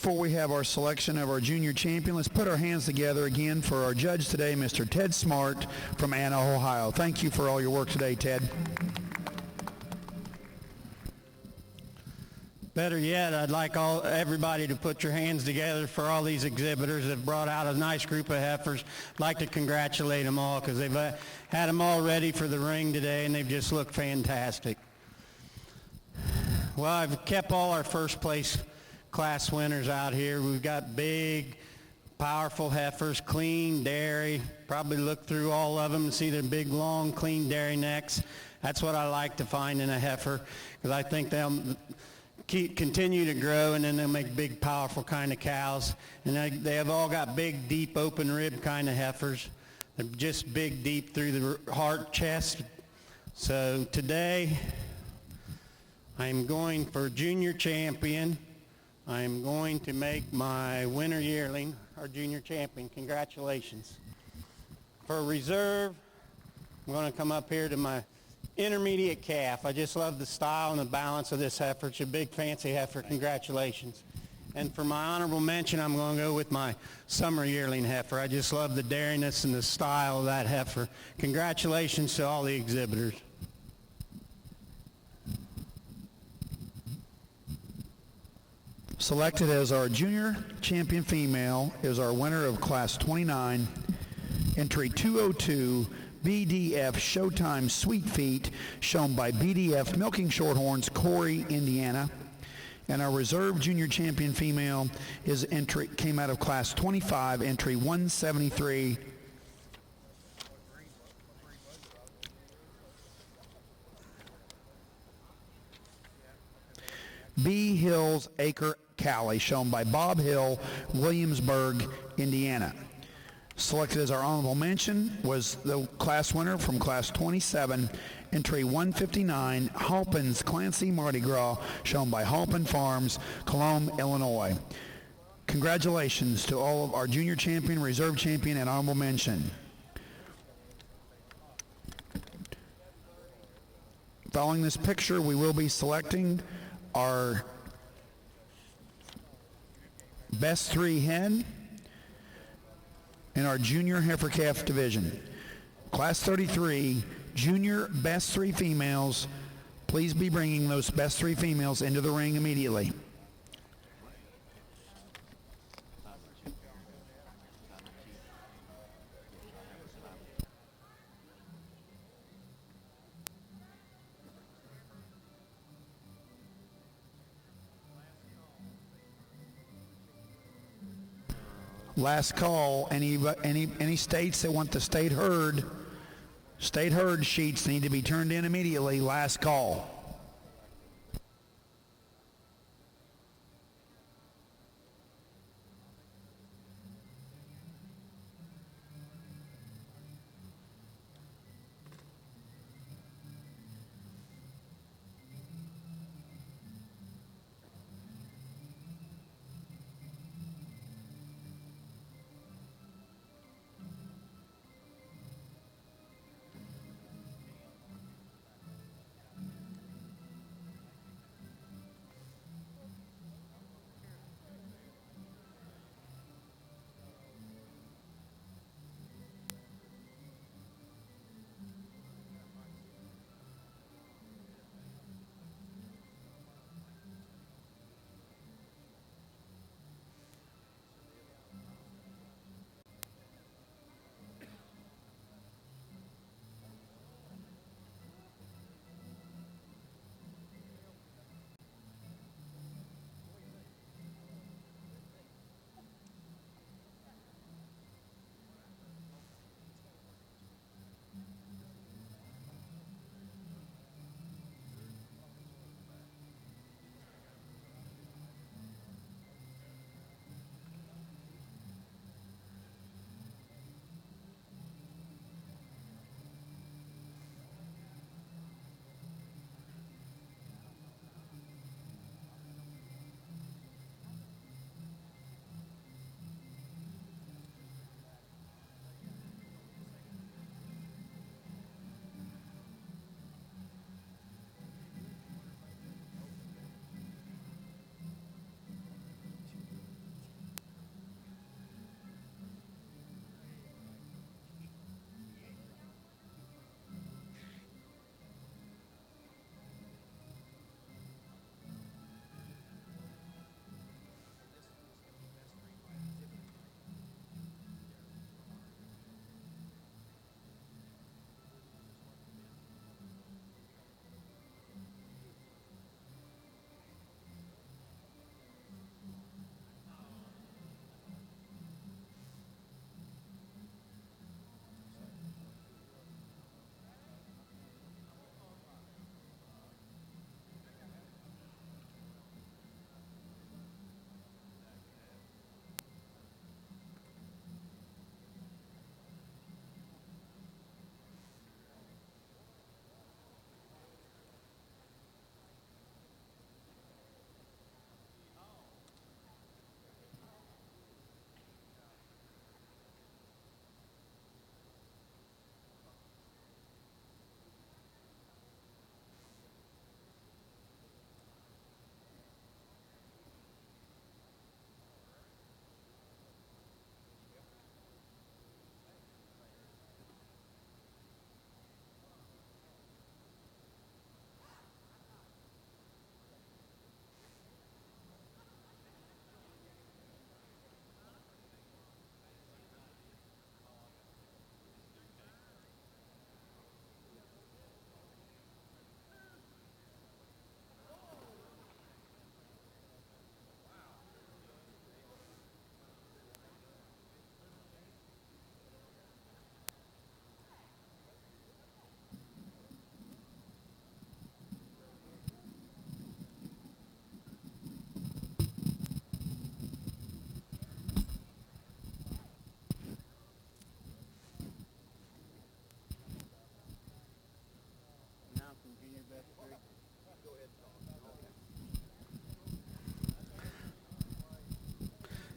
Before we have our selection of our junior champion, let's put our hands together again for our judge today, Mr. Ted Smart from Anna, Ohio. Thank you for all your work today, Ted. Better yet, I'd like everybody to put your hands together for all these exhibitors that have brought out a nice group of heifers. I'd like to congratulate them all because they've had them all ready for the ring today, and they've just looked fantastic. Well, I've kept all our first place class winners out here. We've got big, powerful heifers, clean dairy. Probably look through all of them and see their big, long, clean dairy necks. That's what I like to find in a heifer because I think they'll continue to grow, and then they'll make big, powerful kind of cows. And they have all got big, deep, open rib kind of heifers. They're just big, deep through the heart, chest. So today, I'm going for junior champion. I'm going to make my winner yearling our junior champion. Congratulations. For reserve, I'm going to come up here to my intermediate calf. I just love the style and the balance of this heifer. It's a big, fancy heifer. Congratulations. And for my honorable mention, I'm going to go with my summer yearling heifer. I just love the dairiness and the style of that heifer. Congratulations to all the exhibitors. Selected as our junior champion female is our winner of Class 29, entry 202, BDF Showtime Sweet Feet, shown by BDF Milking Shorthorns, Corey, Indiana. And our reserve junior champion female came out of Class 25, entry 173. B Hills Acre Cali, shown by Bob Hill, Williamsburg, Indiana. Selected as our honorable mention was the class winner from Class 27, entry 159, Halpin's Clancy Mardi Gras, shown by Halpin Farms, Cologne, Illinois. Congratulations to all of our junior champion, reserve champion, and honorable mention. Following this picture, we will be selecting our best three hen in our junior heifer calf division. Class 33, junior best three females. Please be bringing those best three females into the ring immediately. Last call. Any states that want the state herd sheets need to be turned in immediately. Last call.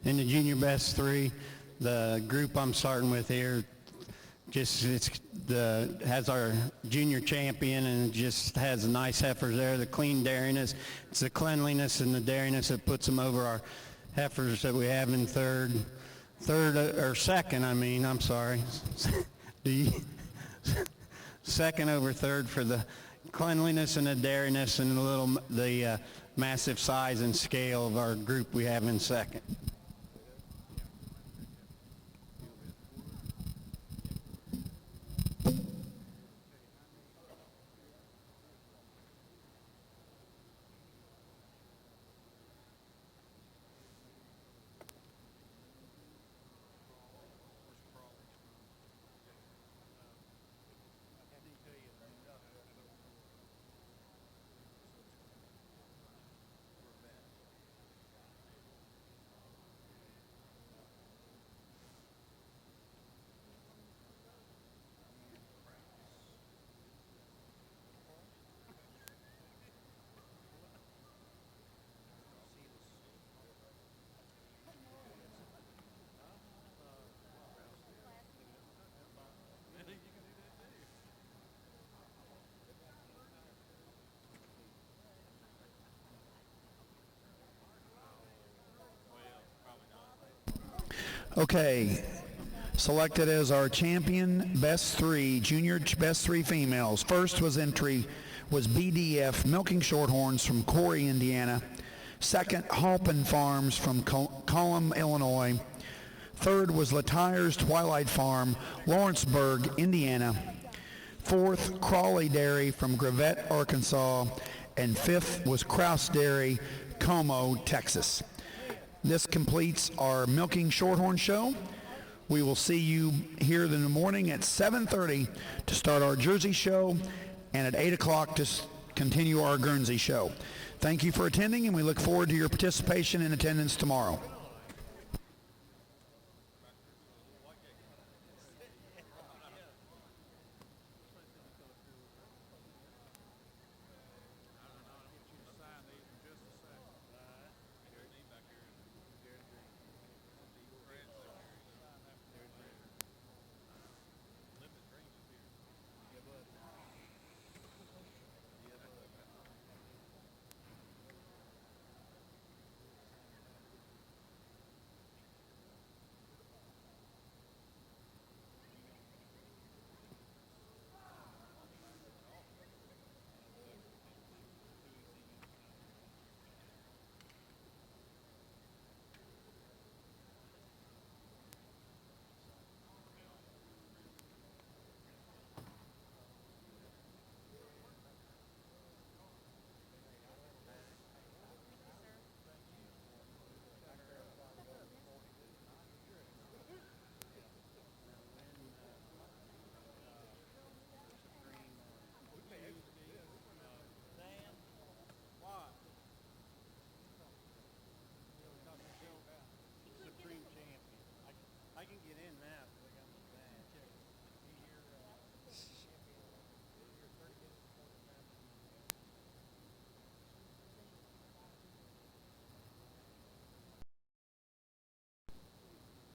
In the junior best three, the group I'm starting with here, has our junior champion and just has nice heifers there. The clean dairiness, it's the cleanliness and the dairiness that puts them over our heifers that we have in second. I'm sorry. Second over third for the cleanliness and the dairiness and the massive size and scale of our group we have in second. Okay, selected as our champion, best three, junior best three females. First was BDF Milking Shorthorns from Corey, Indiana. Second, Halpin Farms from Cullum, Illinois. Third was Latire's Twilight Farm, Lawrenceburg, Indiana. Fourth, Crawley Dairy from Gravette, Arkansas. And fifth was Kraus Dairy, Como, Texas. This completes our Milking Shorthorn show. We will see you here in the morning at 7:30 to start our Jersey show and at 8 o'clock to continue our Guernsey show. Thank you for attending, and we look forward to your participation and attendance tomorrow.